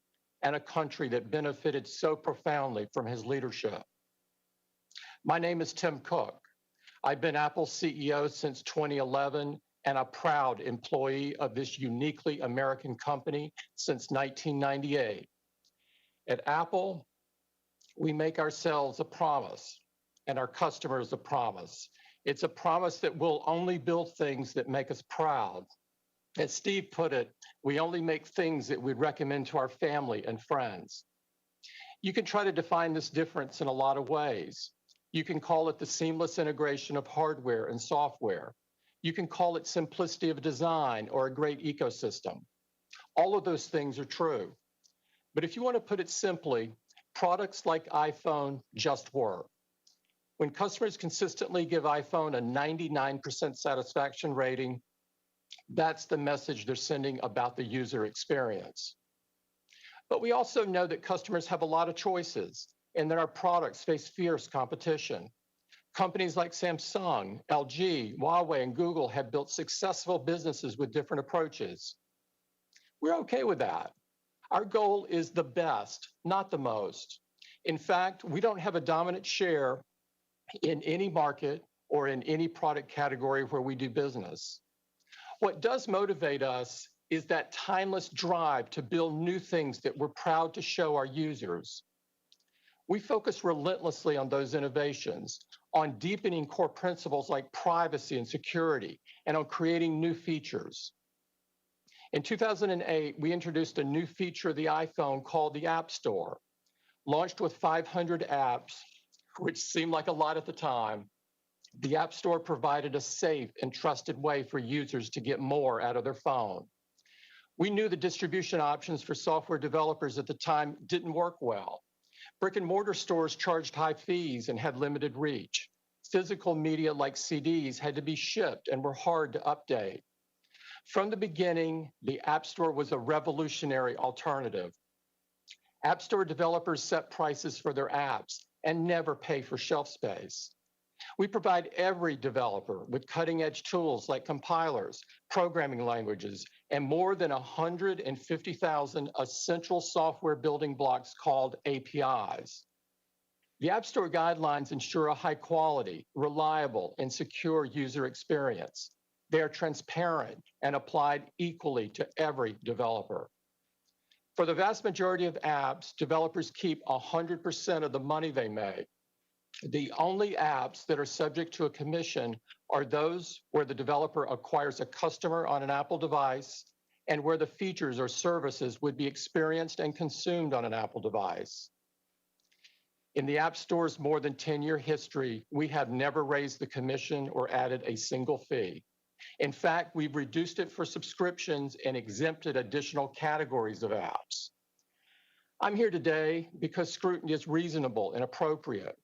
and a country that benefited so profoundly from his leadership. My name is Tim Cook. I've been Apple's CEO since 2011 and a proud employee of this uniquely American company since 1998. At Apple, we make ourselves a promise and our customers a promise. It's a promise that we'll only build things that make us proud. As Steve put it, we only make things that we'd recommend to our family and friends. You can try to define this difference in a lot of ways. You can call it the seamless integration of hardware and software. You can call it simplicity of design or a great ecosystem. All of those things are true. But if you want to put it simply, products like iPhone just work. When customers consistently give iPhone a 99% satisfaction rating, that's the message they're sending about the user experience. But we also know that customers have a lot of choices and that our products face fierce competition. Companies like Samsung, LG, Huawei, and Google have built successful businesses with different approaches. We're okay with that. Our goal is the best, not the most. In fact, we don't have a dominant share in any market or in any product category where we do business. What does motivate us is that timeless drive to build new things that we're proud to show our users. We focus relentlessly on those innovations, on deepening core principles like privacy and security, and on creating new features. In 2008, we introduced a new feature of the iPhone called the App Store. Launched with 500 apps, which seemed like a lot at the time, the App Store provided a safe and trusted way for users to get more out of their phone. We knew the distribution options for software developers at the time didn't work well. Brick and mortar stores charged high fees and had limited reach. Physical media like CDs had to be shipped and were hard to update. From the beginning, the App Store was a revolutionary alternative. App Store developers set prices for their apps and never pay for shelf space. We provide every developer with cutting-edge tools like compilers, programming languages, and more than 150,000 essential software building blocks called APIs. The App Store guidelines ensure a high-quality, reliable, and secure user experience. They are transparent and applied equally to every developer. For the vast majority of apps, developers keep 100% of the money they make. The only apps that are subject to a commission are those where the developer acquires a customer on an Apple device and where the features or services would be experienced and consumed on an Apple device. In the App Store's more than 10-year history, we have never raised the commission or added a single fee. In fact, we've reduced it for subscriptions and exempted additional categories of apps. I'm here today because scrutiny is reasonable and appropriate.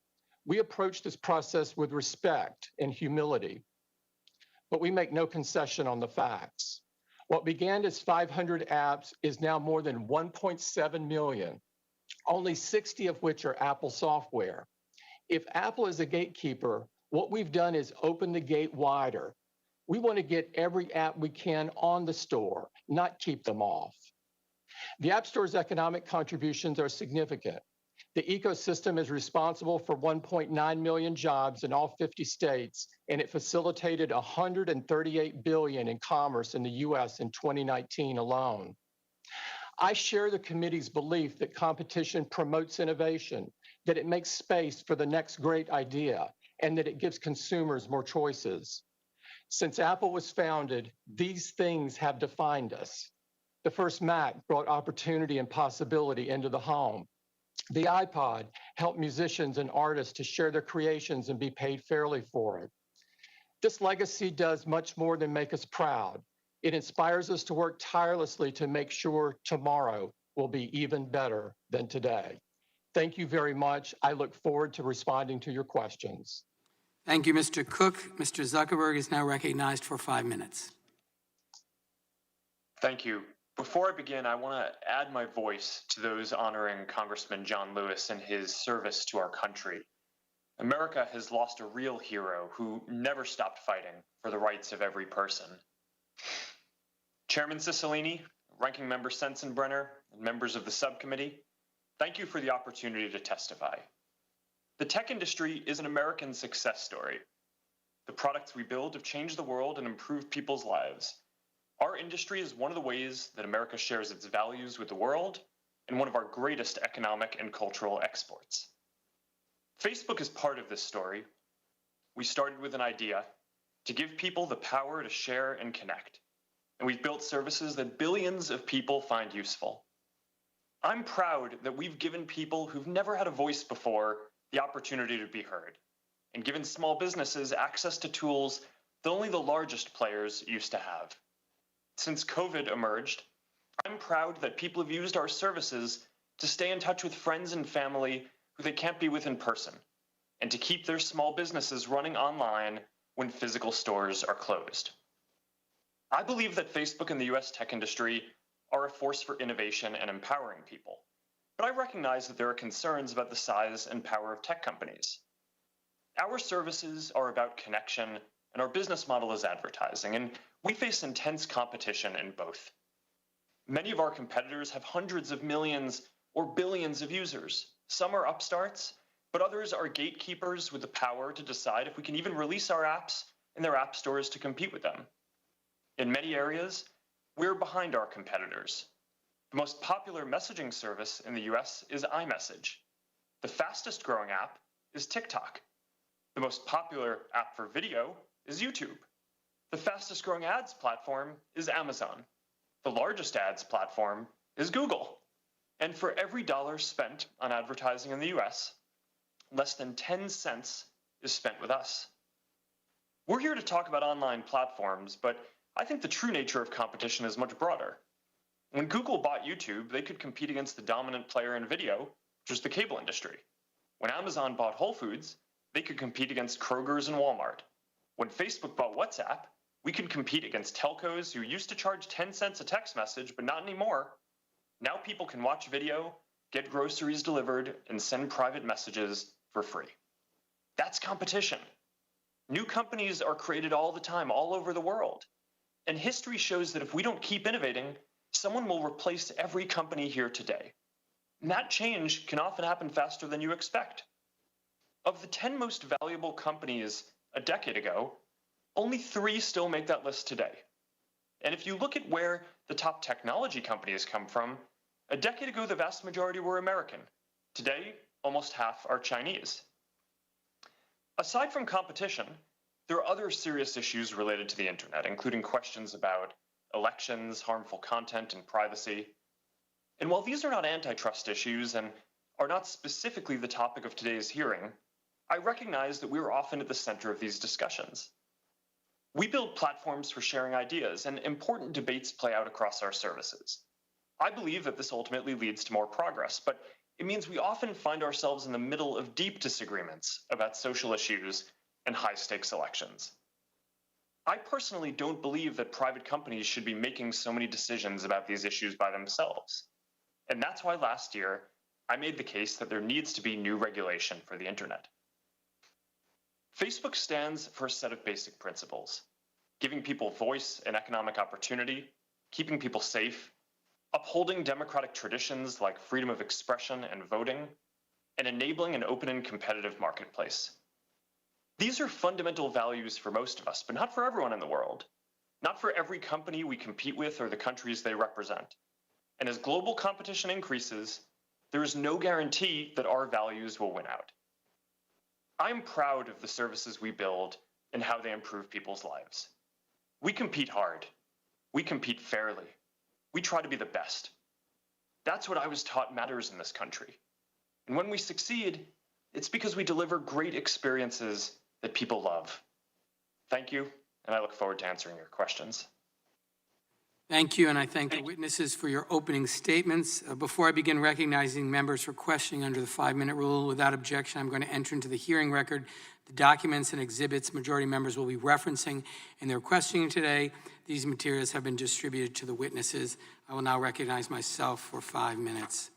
We approach this process with respect and humility, but we make no concession on the facts. What began as 500 apps is now more than 1.7 million, only 60 of which are Apple software. If Apple is a gatekeeper, what we've done is open the gate wider. We want to get every app we can on the store, not keep them off. The App Store's economic contributions are significant. The ecosystem is responsible for 1.9 million jobs in all 50 states, and it facilitated $138 billion in commerce in the U.S. in 2019 alone. I share the committee's belief that competition promotes innovation, that it makes space for the next great idea, and that it gives consumers more choices. Since Apple was founded, these things have defined us. The first Mac brought opportunity and possibility into the home. The iPod helped musicians and artists to share their creations and be paid fairly for it. This legacy does much more than make us proud. It inspires us to work tirelessly to make sure tomorrow will be even better than today. Thank you very much. I look forward to responding to your questions. Thank you, Mr. Cook. Mr. Zuckerberg is now recognized for 5 minutes. Thank you. Before I begin, I want to add my voice to those honoring Congressman John Lewis and his service to our country. America has lost a real hero who never stopped fighting for the rights of every person. Chairman Cicilline, Ranking Member Sensenbrenner, and members of the subcommittee, thank you for the opportunity to testify. The tech industry is an American success story. The products we build have changed the world and improved people's lives. Our industry is one of the ways that America shares its values with the world and one of our greatest economic and cultural exports. Facebook is part of this story. We started with an idea to give people the power to share and connect, and we've built services that billions of people find useful. I'm proud that we've given people who've never had a voice before the opportunity to be heard, and given small businesses access to tools that only the largest players used to have. Since COVID emerged, I'm proud that people have used our services to stay in touch with friends and family who they can't be with in person, and to keep their small businesses running online when physical stores are closed. I believe that Facebook and the US tech industry are a force for innovation and empowering people, but I recognize that there are concerns about the size and power of tech companies. Our services are about connection, and our business model is advertising, and we face intense competition in both. Many of our competitors have hundreds of millions or billions of users. Some are upstarts, but others are gatekeepers with the power to decide if we can even release our apps in their app stores to compete with them. In many areas, we're behind our competitors. The most popular messaging service in the US is iMessage. The fastest growing app is TikTok. The most popular app for video is YouTube. The fastest growing ads platform is Amazon. The largest ads platform is Google. And for every dollar spent on advertising in the US, less than 10 cents is spent with us. We're here to talk about online platforms, but I think the true nature of competition is much broader. When Google bought YouTube, they could compete against the dominant player in video, which was the cable industry. When Amazon bought Whole Foods, they could compete against Kroger's and Walmart. When Facebook bought WhatsApp, we could compete against telcos who used to charge 10 cents a text message, but not anymore. Now people can watch video, get groceries delivered, and send private messages for free. That's competition. New companies are created all the time, all over the world. And history shows that if we don't keep innovating, someone will replace every company here today. And that change can often happen faster than you expect. Of the 10 most valuable companies a decade ago, only 3 still make that list today. And if you look at where the top technology companies come from, a decade ago, the vast majority were American. Today, almost half are Chinese. Aside from competition, there are other serious issues related to the internet, including questions about elections, harmful content, and privacy. And while these are not antitrust issues and are not specifically the topic of today's hearing, I recognize that we are often at the center of these discussions. We build platforms for sharing ideas, and important debates play out across our services. I believe that this ultimately leads to more progress, but it means we often find ourselves in the middle of deep disagreements about social issues and high-stakes elections. I personally don't believe that private companies should be making so many decisions about these issues by themselves. And that's why last year, I made the case that there needs to be new regulation for the internet. Facebook stands for a set of basic principles: giving people voice and economic opportunity, keeping people safe, upholding democratic traditions like freedom of expression and voting, and enabling an open and competitive marketplace. These are fundamental values for most of us, but not for everyone in the world. Not for every company we compete with or the countries they represent. And as global competition increases, there is no guarantee that our values will win out. I'm proud of the services we build and how they improve people's lives. We compete hard. We compete fairly. We try to be the best. That's what I was taught matters in this country. And when we succeed, it's because we deliver great experiences that people love. Thank you, and I look forward to answering your questions. Thank you, and I thank the witnesses for your opening statements. Before I begin recognizing members for questioning under the 5-minute rule, without objection, I'm going to enter into the hearing record the documents and exhibits majority members will be referencing in their questioning today. These materials have been distributed to the witnesses. I will now recognize myself for 5 minutes.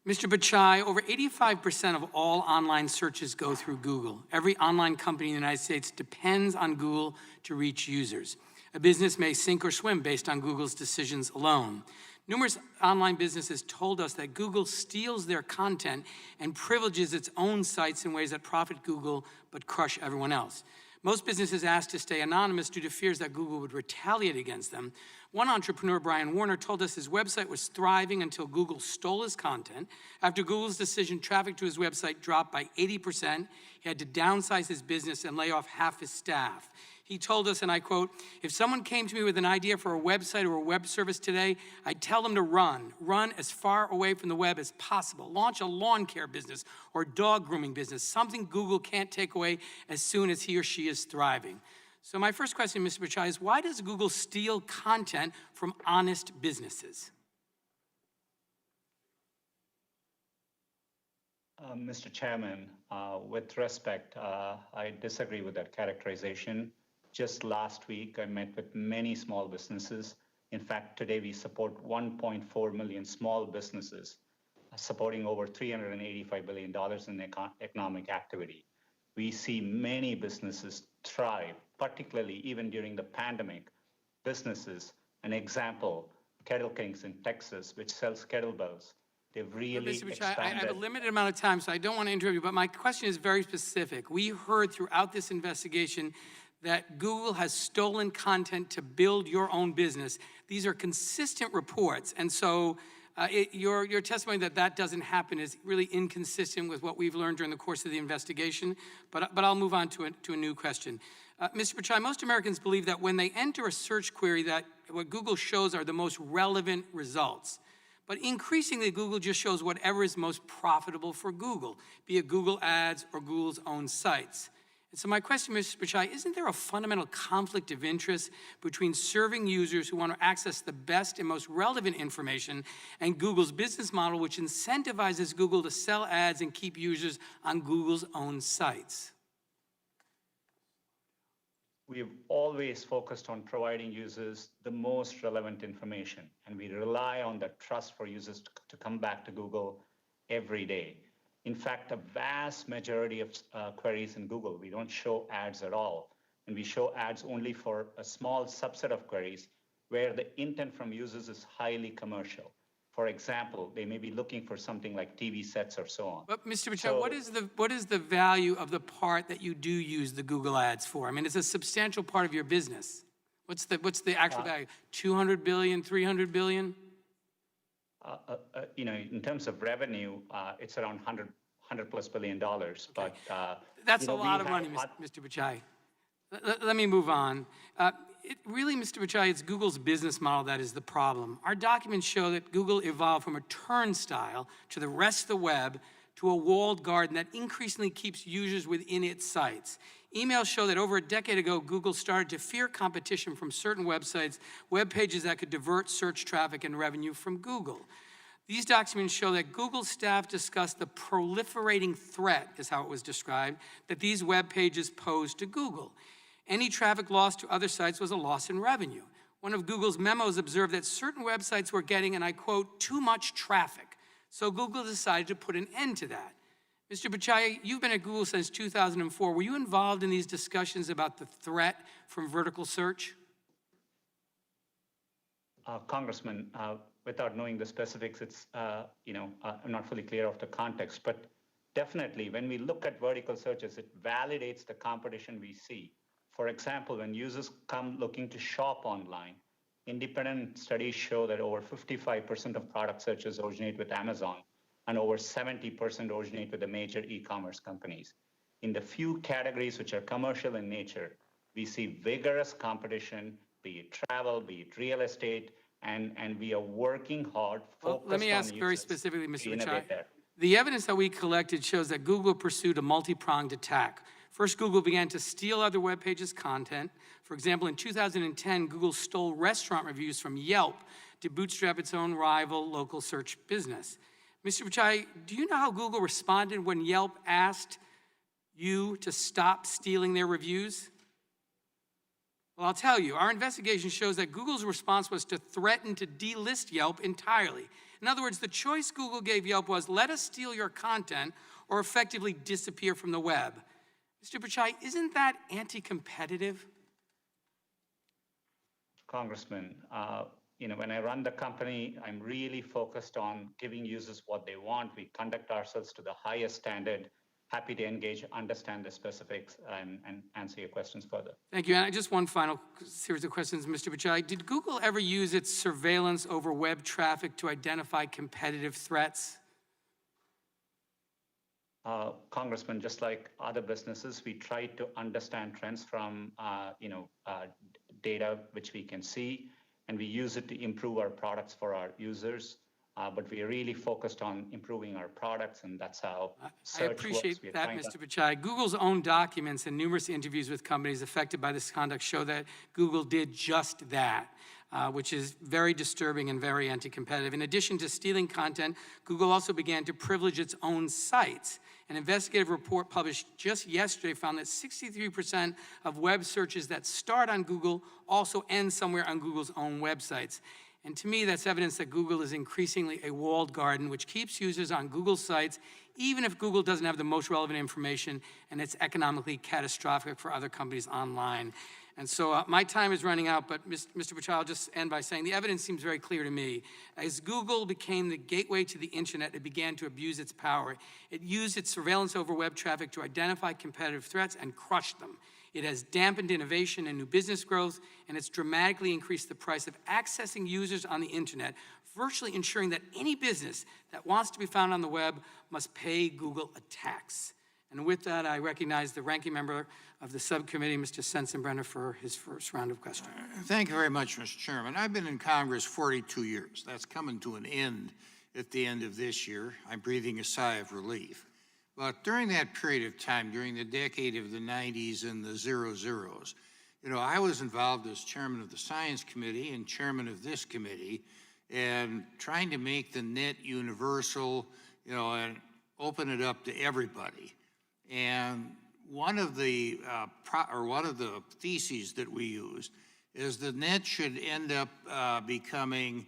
Mr. Bachai, over 85% of all online searches go through Google. Every online company in the United States depends on Google to reach users. A business may sink or swim based on Google's decisions alone. Numerous online businesses told us that Google steals their content and privileges its own sites in ways that profit Google but crush everyone else. Most businesses asked to stay anonymous due to fears that Google would retaliate against them. One entrepreneur, Brian Warner, told us his website was thriving until Google stole his content. After Google's decision, traffic to his website dropped by 80%. He had to downsize his business and lay off half his staff. He told us, and I quote, "If someone came to me with an idea for a website or a web service today, I'd tell them to run as far away from the web as possible. Launch a lawn care business or dog grooming business, something Google can't take away as soon as he or she is thriving." So my first question, Mr. Bachai, is why does Google steal content from honest businesses? Mr. Chairman, with respect, I disagree with that characterization. Just last week, I met with many small businesses. In fact, today we support 1.4 million small businesses, supporting over $385 billion in economic activity. We see many businesses thrive, particularly even during the pandemic. Businesses, an example, Kettle Kings in Texas, which sells kettlebells. They've really Mr. Bachai, expanded. I have a limited amount of time, so I don't want to interrupt you, but my question is very specific. We heard throughout this investigation that Google has stolen content to build your own business. These are consistent reports, and so your testimony that that doesn't happen is really inconsistent with what we've learned during the course of the investigation, but I'll move on to a new question. Mr. Bachai, most Americans believe that when they enter a search query that what Google shows are the most relevant results. But increasingly, Google just shows whatever is most profitable for Google, be it Google Ads or Google's own sites. And so my question, Mr. Bachai, isn't there a fundamental conflict of interest between serving users who want to access the best and most relevant information and Google's business model, which incentivizes Google to sell ads and keep users on Google's own sites? We've always focused on providing users the most relevant information, and we rely on that trust for users to come back to Google every day. In fact, a vast majority of queries in Google, we don't show ads at all, and we show ads only for a small subset of queries where the intent from users is highly commercial. For example, they may be looking for something like TV sets or so on. But Mr. Bachai, what is the value of the part that you do use the Google ads for? I mean, it's a substantial part of your business. What's the actual value? 200 billion, 300 billion? In terms of revenue, it's around $100+ billion. But that's a lot of money, Mr. Bachai. Let me move on. Really, Mr. Bachai, it's Google's business model that is the problem. Our documents show that Google evolved from a turnstile to the rest of the web to a walled garden that increasingly keeps users within its sites. Emails show that over a decade ago, Google started to fear competition from certain websites, web pages that could divert search traffic and revenue from Google. These documents show that Google staff discussed the proliferating threat, is how it was described, that these web pages pose to Google. Any traffic lost to other sites was a loss in revenue. One of Google's memos observed that certain websites were getting, and I quote, too much traffic. So Google decided to put an end to that. Mr. Bachai, you've been at Google since 2004. Were you involved in these discussions about the threat from vertical search? Congressman, without knowing the specifics, it's, I'm not fully clear of the context. But definitely, when we look at vertical searches, it validates the competition we see. For example, when users come looking to shop online, independent studies show that over 55% of product searches originate with Amazon, and over 70% originate with the major e-commerce companies. In the few categories which are commercial in nature, we see vigorous competition, be it travel, be it real estate, and we are working hard. Well, let me ask very users specifically, to Mr. innovate Pichai. there. The evidence that we collected shows that Google pursued a multi-pronged attack. First, Google began to steal other web pages' content. For example, in 2010, Google stole restaurant reviews from Yelp to bootstrap its own rival local search business. Mr. Pichai, do you know how Google responded when Yelp asked you to stop stealing their reviews? Well, I'll tell you, our investigation shows that Google's response was to threaten to delist Yelp entirely. In other words, the choice Google gave Yelp was, let us steal your content or effectively disappear from the web. Mr. Pichai, isn't that anti-competitive? Congressman, when I run the company, I'm really focused on giving users what they want. We conduct ourselves to the highest standard. Happy to engage, understand the specifics, and answer your questions further. Thank you. And just one final series of questions, Mr. Pichai. Did Google ever use its surveillance over web traffic to identify competitive threats? Congressman, just like other businesses, we try to understand trends from data which we can see, and we use it to improve our products for our users. But we are really focused on improving our products, and that's how search I appreciate works. that, Mr. Pichai. Google's own documents and numerous interviews with companies affected by this conduct show that Google did just that, which is very disturbing and very anti-competitive. In addition to stealing content, Google also began to privilege its own sites. An investigative report published just yesterday found that 63% of web searches that start on Google also end somewhere on Google's own websites. And to me, that's evidence that Google is increasingly a walled garden, which keeps users on Google sites, even if Google doesn't have the most relevant information and it's economically catastrophic for other companies online. And so my time is running out, but Mr. Pichai, I'll just end by saying the evidence seems very clear to me. As Google became the gateway to the internet, it began to abuse its power. It used its surveillance over web traffic to identify competitive threats and crush them. It has dampened innovation and new business growth, and it's dramatically increased the price of accessing users on the internet, virtually ensuring that any business that wants to be found on the web must pay Google a tax. And with that, I recognize the ranking member of the subcommittee, Mr. Sensenbrenner, for his first round of questions. Thank you very much, Mr. Chairman. I've been in Congress 42 years. That's coming to an end at the end of this year. I'm breathing a sigh of relief. But during that period of time, during the decade of the 90s and the zeros, I was involved as chairman of the Science Committee and chairman of this committee, and trying to make the net universal, and open it up to everybody. And one of the theses that we used is the net should end up becoming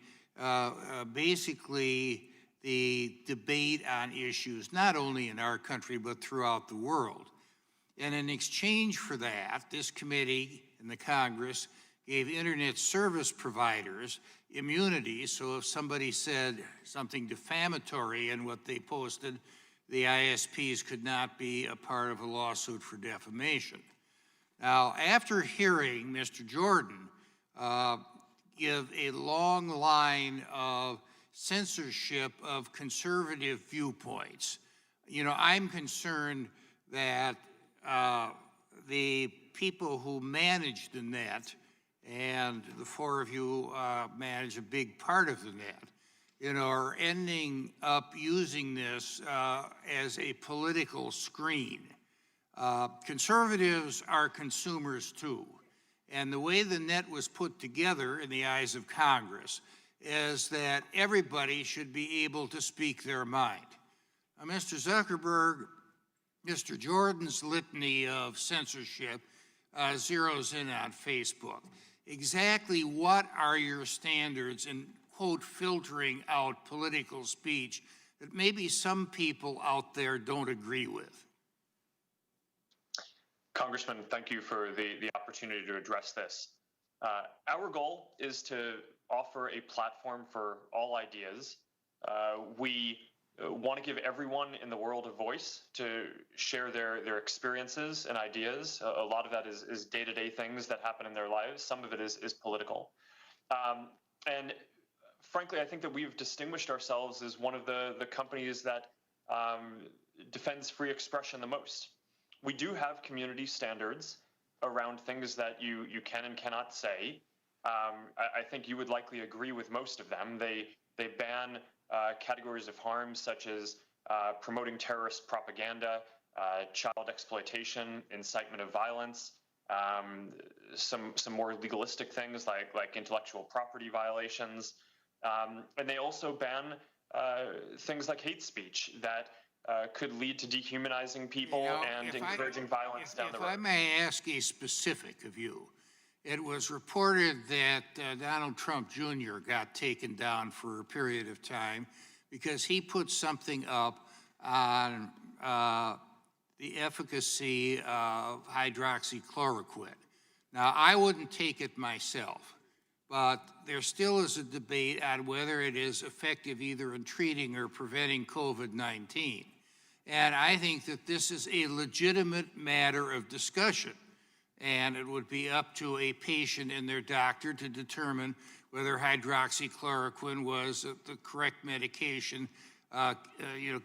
basically the debate on issues, not only in our country, but throughout the world. And in exchange for that, this committee and the Congress gave internet service providers immunity, so if somebody said something defamatory in what they posted, the ISPs could not be a part of a lawsuit for defamation. Now, after hearing Mr. Jordan give a long line of censorship of conservative viewpoints, I'm concerned that the people who manage the net, and the four of you manage a big part of the net, are ending up using this as a political screen. Conservatives are consumers too. And the way the net was put together in the eyes of Congress is that everybody should be able to speak their mind. Now, Mr. Zuckerberg, Mr. Jordan's litany of censorship zeroes in on Facebook. Exactly what are your standards in, quote, filtering out political speech that maybe some people out there don't agree with? Congressman, thank you for the opportunity to address this. Our goal is to offer a platform for all ideas. We want to give everyone in the world a voice to share their experiences and ideas. A lot of that is day-to-day things that happen in their lives. Some of it is political. And frankly, I think that we've distinguished ourselves as one of the companies that defends free expression the most. We do have community standards around things that you can and cannot say. I think you would likely agree with most of them. They ban categories of harm such as promoting terrorist propaganda, child exploitation, incitement of violence, some more legalistic things like intellectual property violations, and they also ban things like hate speech that could lead to dehumanizing people and encouraging violence down the road. If I may ask a specific of you, it was reported that Donald Trump Jr. got taken down for a period of time because he put something up on the efficacy of hydroxychloroquine. Now, I wouldn't take it myself, but there still is a debate on whether it is effective either in treating or preventing COVID-19. And I think that this is a legitimate matter of discussion. And it would be up to a patient and their doctor to determine whether hydroxychloroquine was the correct medication,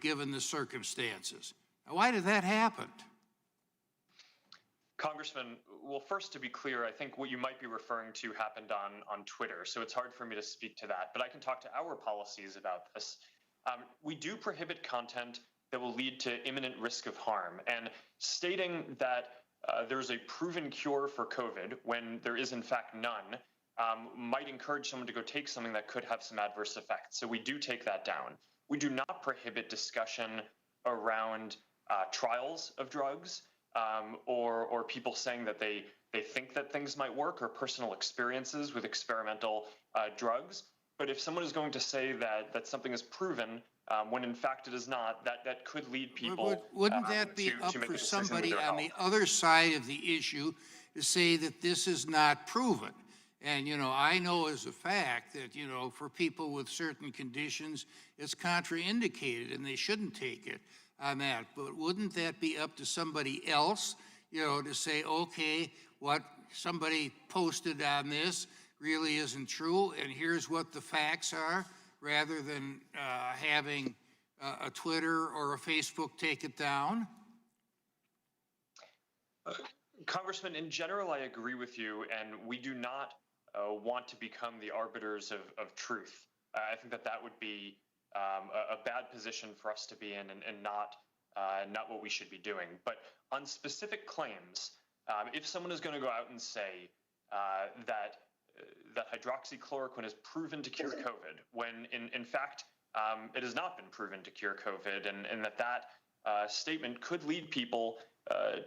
given the circumstances. Now, why did that happen? Congressman, well, first, to be clear, I think what you might be referring to happened on Twitter, so it's hard for me to speak to that, but I can talk to our policies about this. We do prohibit content that will lead to imminent risk of harm, and stating that there's a proven cure for COVID when there is in fact none might encourage someone to go take something that could have some adverse effects. So we do take that down. We do not prohibit discussion around trials of drugs or people saying that they think that things might work or personal experiences with experimental drugs. But if someone is going to say that something is proven when in fact it is not, that could lead people Wouldn't that be up for somebody on the other side of the issue to say that this is not proven? And, I know as a fact that, for people with certain conditions, it's contraindicated and they shouldn't take it on that. But wouldn't that be up to somebody else, to say, okay, what somebody posted on this really isn't true, and here's what the facts are, rather than having a Twitter or a Facebook take it down? Congressman, in general, I agree with you, and we do not want to become the arbiters of truth. I think that would be a bad position for us to be in and not what we should be doing. But on specific claims, if someone is going to go out and say that hydroxychloroquine is proven to cure COVID, when in fact it has not been proven to cure COVID, and that statement could lead people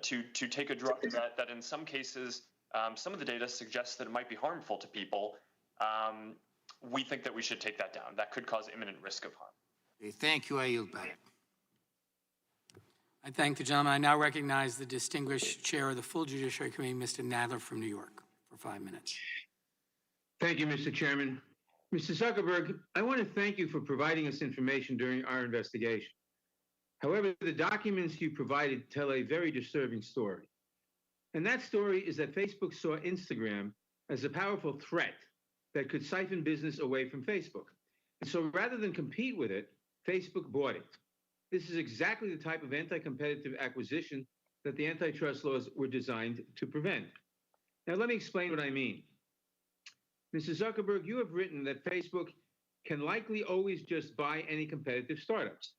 to take a drug that in some cases, some of the data suggests that it might be harmful to people, we think that we should take that down. That could cause imminent risk of harm. Okay, thank you. I yield back. I thank the gentleman. I now recognize the distinguished chair of the full Judiciary Committee, Mr. Nadler from New York, for 5 minutes. Thank you, Mr. Chairman. Mr. Zuckerberg, I want to thank you for providing us information during our investigation. However, the documents you provided tell a very disturbing story. And that story is that Facebook saw Instagram as a powerful threat that could siphon business away from Facebook. And so rather than compete with it, Facebook bought it. This is exactly the type of anti-competitive acquisition that the antitrust laws were designed to prevent. Now, let me explain what I mean. Mr. Zuckerberg, you have written that Facebook can likely always just buy any competitive startups.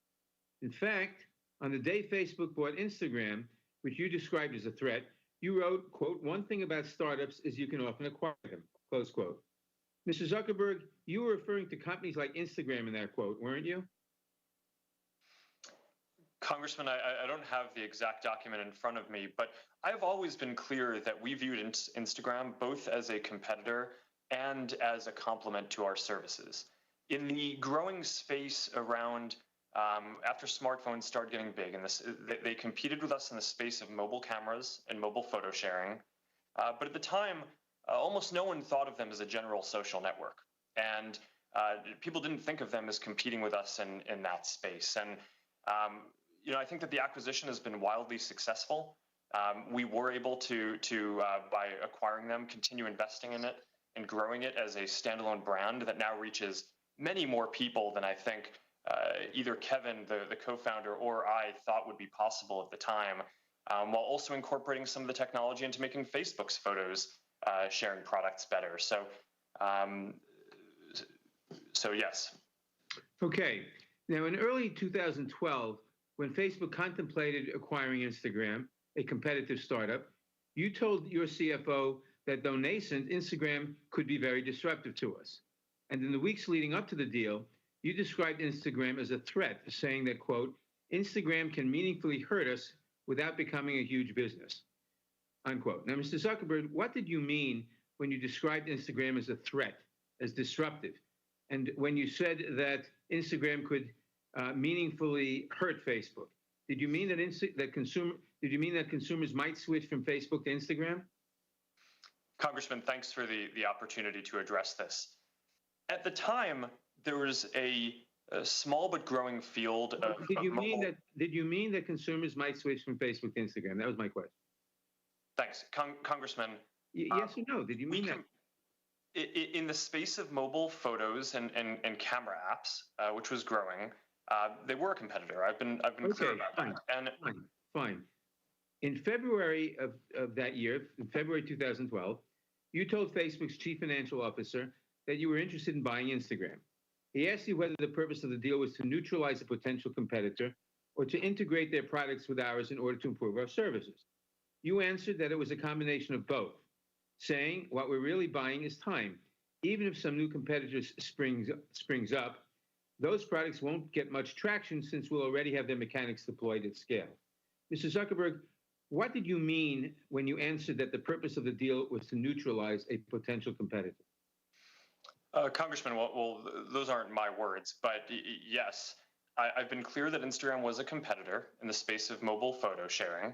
In fact, on the day Facebook bought Instagram, which you described as a threat, you wrote, quote, "One thing about startups is you can often acquire them," close quote. Mr. Zuckerberg, you were referring to companies like Instagram in that quote, weren't you? Congressman, I don't have the exact document in front of me, but I've always been clear that we viewed Instagram both as a competitor and as a complement to our services. In the growing space around after smartphones started getting big, and they competed with us in the space of mobile cameras and mobile photo sharing. But at the time, almost no one thought of them as a general social network. And people didn't think of them as competing with us in that space. And, I think that the acquisition has been wildly successful. We were able to by acquiring them, continue investing in it and growing it as a standalone brand that now reaches many more people than I think either Kevin, the co-founder, or I thought would be possible at the time, while also incorporating some of the technology into making Facebook's photos sharing products better. So yes. Okay. Now, in early 2012, when Facebook contemplated acquiring Instagram, a competitive startup, you told your CFO that though nascent, Instagram could be very disruptive to us. And in the weeks leading up to the deal, you described Instagram as a threat, saying that, quote, Instagram can meaningfully hurt us without becoming a huge business, unquote. Now, Mr. Zuckerberg, what did you mean when you described Instagram as a threat, as disruptive? And when you said that Instagram could meaningfully hurt Facebook, did you mean that consumers might switch from Facebook to Instagram? Congressman, thanks for the opportunity to address this. At the time, there was a small but growing field of. Did you mean that consumers might switch from Facebook to Instagram? That was my question. Thanks, Congressman. Yes or no? Did you mean that? In the space of mobile photos and camera apps, which was growing, they were a competitor. I've been clear about that. And fine. In February of that year, in February 2012, you told Facebook's chief financial officer that you were interested in buying Instagram. He asked you whether the purpose of the deal was to neutralize a potential competitor or to integrate their products with ours in order to improve our services. You answered that it was a combination of both, saying what we're really buying is time. Even if some new competitors springs up, those products won't get much traction since we'll already have their mechanics deployed at scale. Mr. Zuckerberg, what did you mean when you answered that the purpose of the deal was to neutralize a potential competitor? Congressman, well, those aren't my words, but yes, I've been clear that Instagram was a competitor in the space of mobile photo sharing.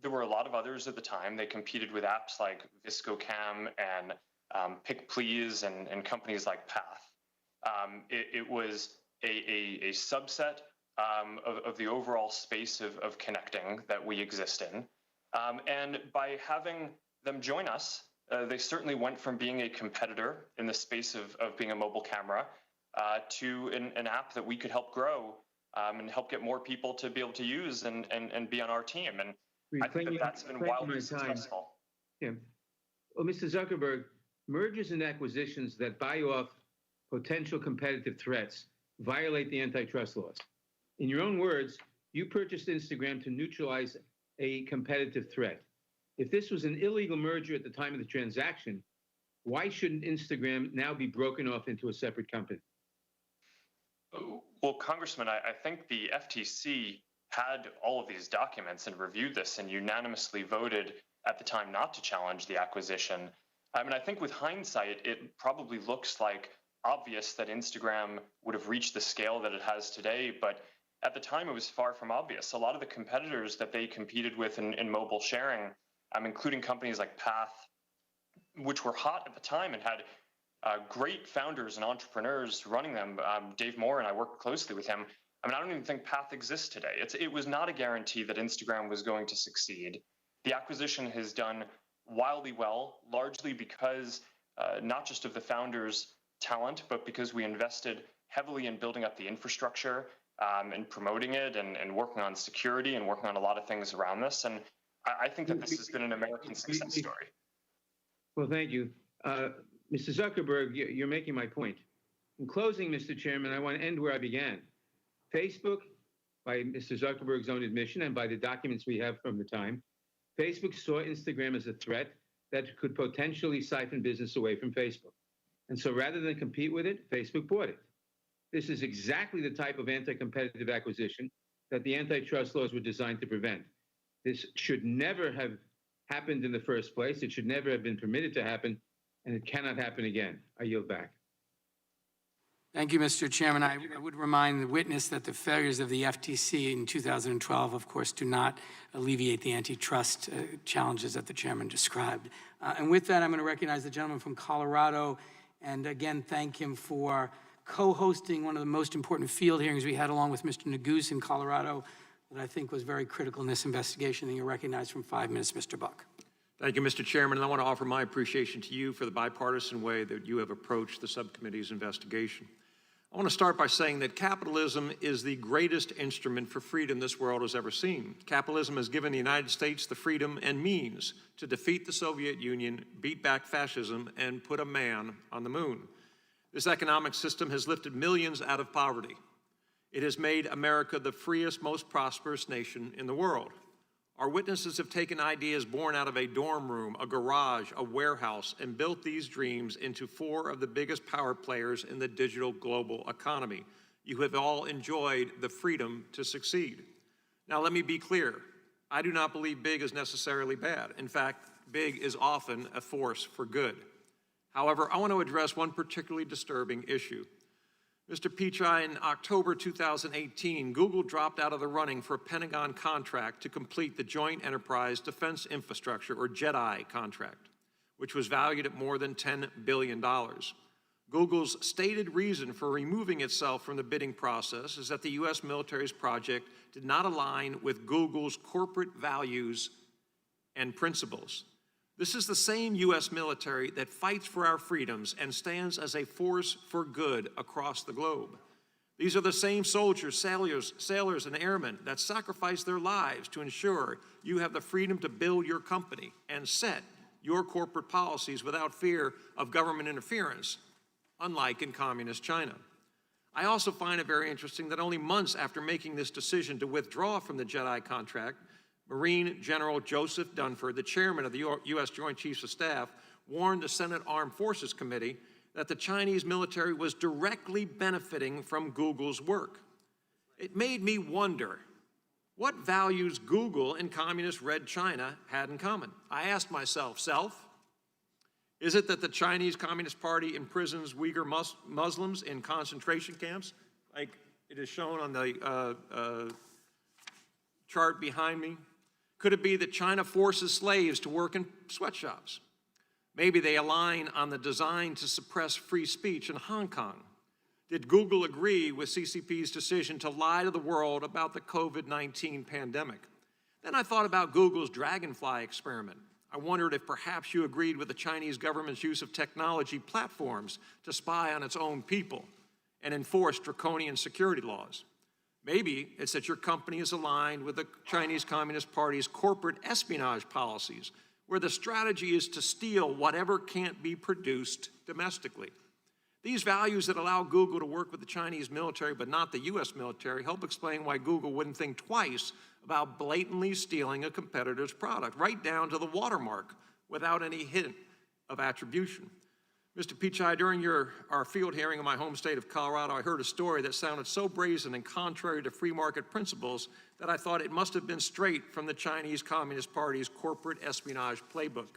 There were a lot of others at the time. They competed with apps like ViscoCam and PicPlease and companies like Path. It was a subset of the overall space of connecting that we exist in. And by having them join us, they certainly went from being a competitor in the space of being a mobile camera to an app that we could help grow and help get more people to be able to use and be on our team. And I think that's been wildly successful. Yeah. Well, Mr. Zuckerberg, mergers and acquisitions that buy off potential competitive threats violate the antitrust laws. In your own words, you purchased Instagram to neutralize a competitive threat. If this was an illegal merger at the time of the transaction, why shouldn't Instagram now be broken off into a separate company? Well, Congressman, I think the FTC had all of these documents and reviewed this and unanimously voted at the time not to challenge the acquisition. I mean, I think with hindsight, it probably looks like obvious that Instagram would have reached the scale that it has today, but at the time it was far from obvious. A lot of the competitors that they competed with in mobile sharing, including companies like Path, which were hot at the time and had great founders and entrepreneurs running them. Dave Moore and I worked closely with him. I mean, I don't even think Path exists today. It was not a guarantee that Instagram was going to succeed. The acquisition has done wildly well, largely because not just of the founders' talent, but because we invested heavily in building up the infrastructure and promoting it and working on security and working on a lot of things around this. And I think that this has been an American success story. Well, thank you. Mr. Zuckerberg, you're making my point. In closing, Mr. Chairman, I want to end where I began. Facebook, by Mr. Zuckerberg's own admission and by the documents we have from the time, Facebook saw Instagram as a threat that could potentially siphon business away from Facebook. And so rather than compete with it, Facebook bought it. This is exactly the type of anti-competitive acquisition that the antitrust laws were designed to prevent. This should never have happened in the first place. It should never have been permitted to happen, and it cannot happen again. I yield back. Thank you, Mr. Chairman. I would remind the witness that the failures of the FTC in 2012, of course, do not alleviate the antitrust challenges that the chairman described. And with that, I'm going to recognize the gentleman from Colorado, And again, thank him for co-hosting one of the most important field hearings we had along with Mr. Neguse in Colorado that I think was very critical in this investigation. And you're recognized from 5 minutes, Mr. Buck. Thank you, Mr. Chairman, and I want to offer my appreciation to you for the bipartisan way that you have approached the subcommittee's investigation. I want to start by saying that capitalism is the greatest instrument for freedom this world has ever seen. Capitalism has given the United States the freedom and means to defeat the Soviet Union, beat back fascism, and put a man on the moon. This economic system has lifted millions out of poverty. It has made America the freest, most prosperous nation in the world. Our witnesses have taken ideas born out of a dorm room, a garage, a warehouse, and built these dreams into 4 of the biggest power players in the digital global economy. You have all enjoyed the freedom to succeed. Now, let me be clear. I do not believe big is necessarily bad. In fact, big is often a force for good. However, I want to address one particularly disturbing issue. Mr. Pichai, in October 2018, Google dropped out of the running for a Pentagon contract to complete the Joint Enterprise Defense Infrastructure, or JEDI contract, which was valued at more than $10 billion. Google's stated reason for removing itself from the bidding process is that the U.S. military's project did not align with Google's corporate values and principles. This is the same U.S. military that fights for our freedoms and stands as a force for good across the globe. These are the same soldiers, sailors, and airmen that sacrifice their lives to ensure you have the freedom to build your company and set your corporate policies without fear of government interference, unlike in communist China. I also find it very interesting that only months after making this decision to withdraw from the JEDI contract, Marine General Joseph Dunford, the chairman of the U.S. Joint Chiefs of Staff, warned the Senate Armed Forces Committee that the Chinese military was directly benefiting from Google's work. It made me wonder what values Google and communist Red China had in common. I asked myself, is it that the Chinese Communist Party imprisons Uyghur Muslims in concentration camps, like it is shown on the chart behind me? Could it be that China forces slaves to work in sweatshops? Maybe they align on the design to suppress free speech in Hong Kong. Did Google agree with CCP's decision to lie to the world about the COVID-19 pandemic? Then I thought about Google's Dragonfly experiment. I wondered if perhaps you agreed with the Chinese government's use of technology platforms to spy on its own people and enforce draconian security laws. Maybe it's that your company is aligned with the Chinese Communist Party's corporate espionage policies, where the strategy is to steal whatever can't be produced domestically. These values that allow Google to work with the Chinese military but not the U.S. military help explain why Google wouldn't think twice about blatantly stealing a competitor's product, right down to the watermark, without any hint of attribution. Mr. Pichai, during our field hearing in my home state of Colorado, I heard a story that sounded so brazen and contrary to free market principles that I thought it must have been straight from the Chinese Communist Party's corporate espionage playbook.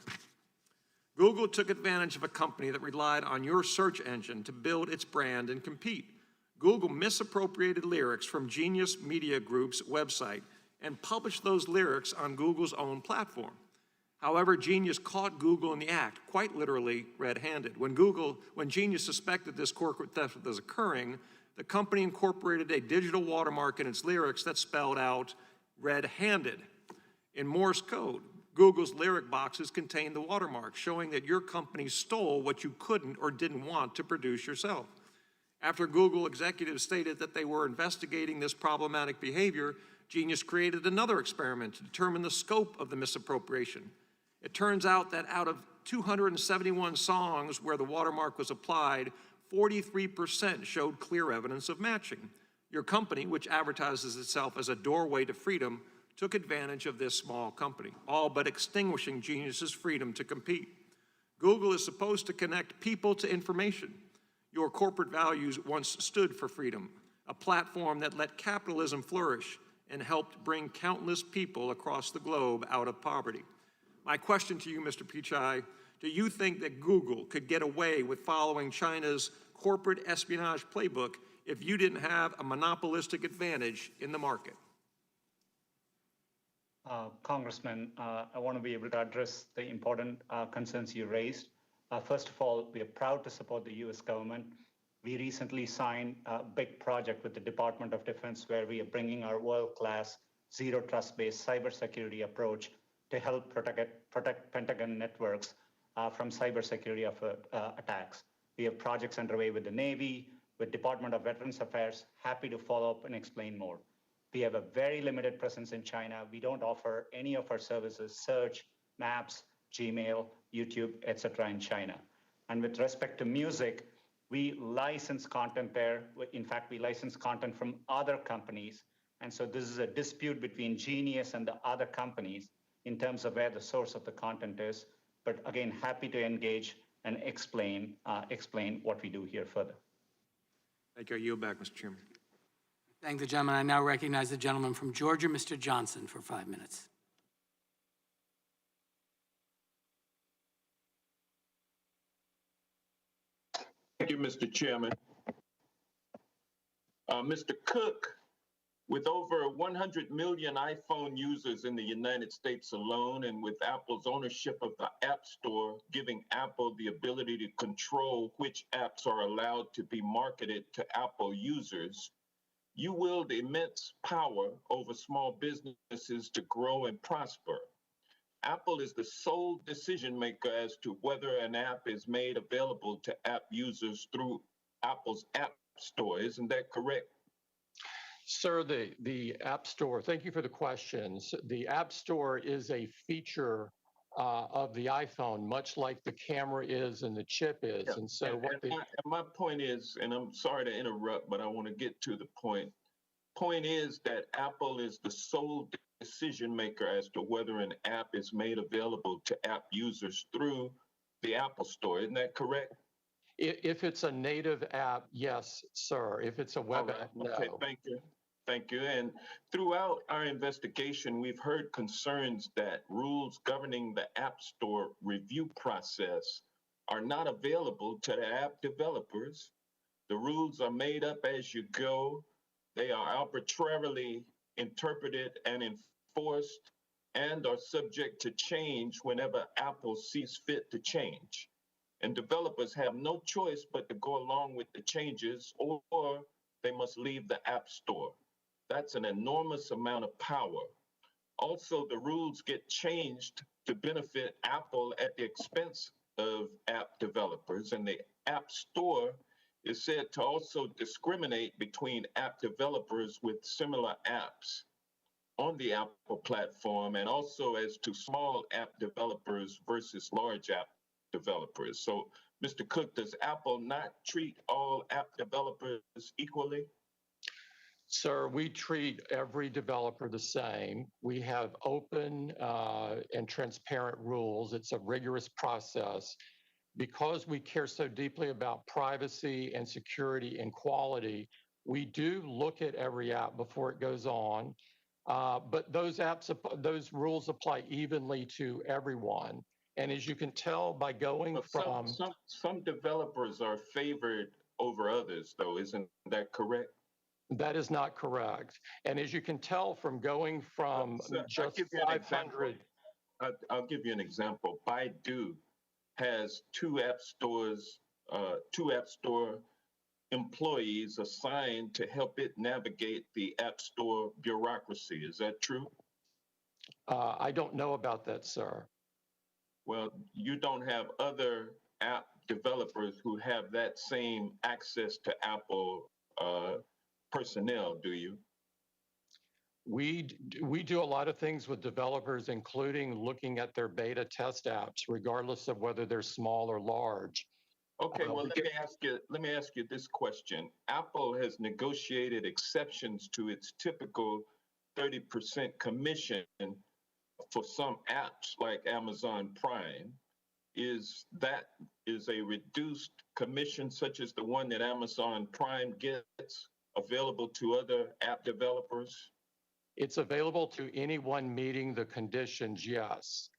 Google took advantage of a company that relied on your search engine to build its brand and compete. Google misappropriated lyrics from Genius Media Group's website and published those lyrics on Google's own platform. However, Genius caught Google in the act, quite literally red-handed. When Genius suspected this corporate theft was occurring, the company incorporated a digital watermark in its lyrics that spelled out red-handed. In Morse code, Google's lyric boxes contained the watermark, showing that your company stole what you couldn't or didn't want to produce yourself. After Google executives stated that they were investigating this problematic behavior, Genius created another experiment to determine the scope of the misappropriation. It turns out that out of 271 songs where the watermark was applied, 43% showed clear evidence of matching. Your company, which advertises itself as a doorway to freedom, took advantage of this small company, all but extinguishing Genius's freedom to compete. Google is supposed to connect people to information. Your corporate values once stood for freedom, a platform that let capitalism flourish and helped bring countless people across the globe out of poverty. My question to you, Mr. Pichai, do you think that Google could get away with following China's corporate espionage playbook if you didn't have a monopolistic advantage in the market? Congressman, I want to be able to address the important concerns you raised. First of all, we are proud to support the US government. We recently signed a big project with the Department of Defense where we are bringing our world-class zero trust-based cybersecurity approach to help protect Pentagon networks from cybersecurity attacks. We have projects underway with the Navy, with Department of Veterans Affairs. Happy to follow up and explain more. We have a very limited presence in China. We don't offer any of our services, search, maps, Gmail, YouTube, etc. in China. And with respect to music, we license content there. In fact, we license content from other companies. And so this is a dispute between Genius and the other companies in terms of where the source of the content is. But again, happy to engage and explain what we do here further. Thank you. I yield back, Mr. Chairman. Thank the gentleman. I now recognize the gentleman from Georgia, Mr. Johnson, for 5 minutes. Thank you, Mr. Chairman. Mr. Cook, with over 100 million iPhone users in the United States alone, and with Apple's ownership of the App Store, giving Apple the ability to control which apps are allowed to be marketed to Apple users, you wield immense power over small businesses to grow and prosper. Apple is the sole decision maker as to whether an app is made available to app users through Apple's App Store. Isn't that correct? Sir, the App Store, thank you for the questions. The App Store is a feature of the iPhone, much like the camera is and the chip is. Yeah. And so my point is, and I'm sorry to interrupt, but I want to get to the point. Point is that Apple is the sole decision maker as to whether an app is made available to app users through the Apple Store. Isn't that correct? If it's a native app, yes, sir. If it's a web app, no. Okay, thank you. Thank you. And throughout our investigation, we've heard concerns that rules governing the App Store review process are not available to the app developers. The rules are made up as you go. They are arbitrarily interpreted and enforced and are subject to change whenever Apple sees fit to change. And developers have no choice but to go along with the changes, or they must leave the App Store. That's an enormous amount of power. Also, the rules get changed to benefit Apple at the expense of app developers, and the App Store is said to also discriminate between app developers with similar apps on the Apple platform, and also as to small app developers versus large app developers. So, Mr. Cook, does Apple not treat all app developers equally? Sir, we treat every developer the same. We have open and transparent rules. It's a rigorous process. Because we care so deeply about privacy and security and quality, we do look at every app before it goes on. But those rules apply evenly to everyone. And as you can tell by going from... Some developers are favored over others, though. Isn't that correct? That is not correct. And as you can tell from going from just 500... I'll give you an example. Baidu has two App Store employees assigned to help it navigate the App Store bureaucracy. Is that true? I don't know about that, sir. Well, you don't have other app developers who have that same access to Apple personnel, do you? We do a lot of things with developers, including looking at their beta test apps, regardless of whether they're small or large. Okay, well, let me ask you this question. Apple has negotiated exceptions to its typical 30% commission for some apps like Amazon Prime. Is a reduced commission such as the one that Amazon Prime gets available to other app developers? It's available to anyone meeting the conditions, yes.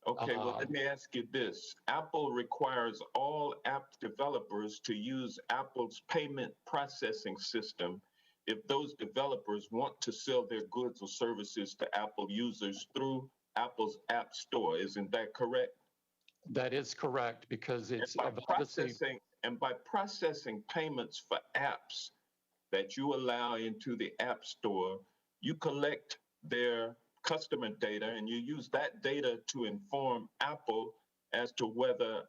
Okay, well, let me ask you this. Apple requires all app developers to use Apple's payment processing system if those developers want to sell their goods or services to Apple users through Apple's App Store. Isn't that correct? That is correct because it's by obviously processing payments for apps that you allow into the App Store, you collect their customer data and you use that data to inform Apple as to whether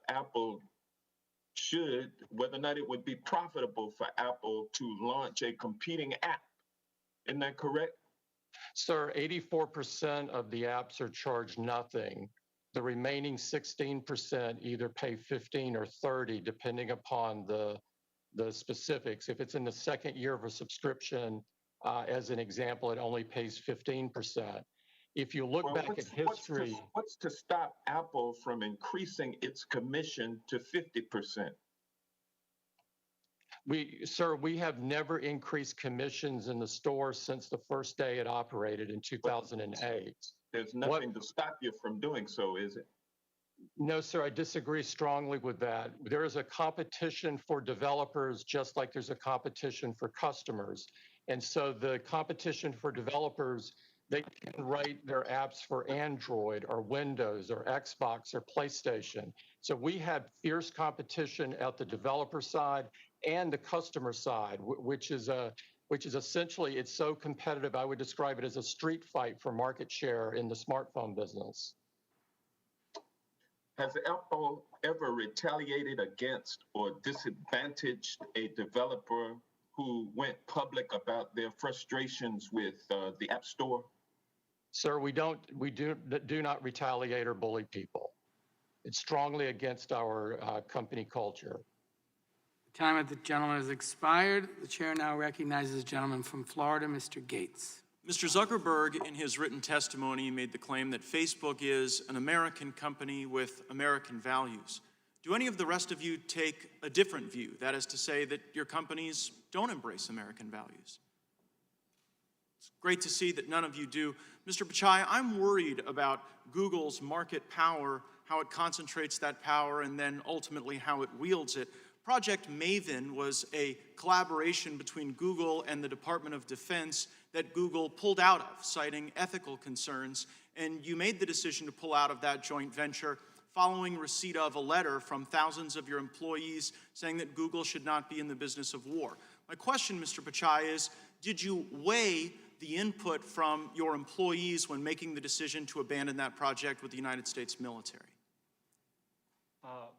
whether or not it would be profitable for Apple to launch a competing app. Isn't that correct? Sir, 84% of the apps are charged nothing. The remaining 16% either pay 15 or 30, depending upon the specifics. If it's in the second year of a subscription, as an example, it only pays 15%. If you look back at history, what's to stop Apple from increasing its commission to 50%? Sir, we have never increased commissions in the store since the first day it operated in 2008. There's nothing to stop you from doing so, is it? No, sir, I disagree strongly with that. There is a competition for developers just like there's a competition for customers. And so the competition for developers, they can write their apps for Android or Windows or Xbox or PlayStation. So we have fierce competition at the developer side and the customer side, which is essentially, it's so competitive, I would describe it as a street fight for market share in the smartphone business. Has Apple ever retaliated against or disadvantaged a developer who went public about their frustrations with the App Store? Sir, we do not retaliate or bully people. It's strongly against our company culture. The time of the gentleman has expired. The chair now recognizes the gentleman from Florida, Mr. Gates. Mr. Zuckerberg, in his written testimony, made the claim that Facebook is an American company with American values. Do any of the rest of you take a different view? That is to say that your companies don't embrace American values. It's great to see that none of you do. Mr. Pichai, I'm worried about Google's market power, how it concentrates that power, and then ultimately how it wields it. Project Maven was a collaboration between Google and the Department of Defense that Google pulled out of, citing ethical concerns, and you made the decision to pull out of that joint venture following receipt of a letter from thousands of your employees saying that Google should not be in the business of war. My question, Mr. Pichai, is did you weigh the input from your employees when making the decision to abandon that project with the United States military?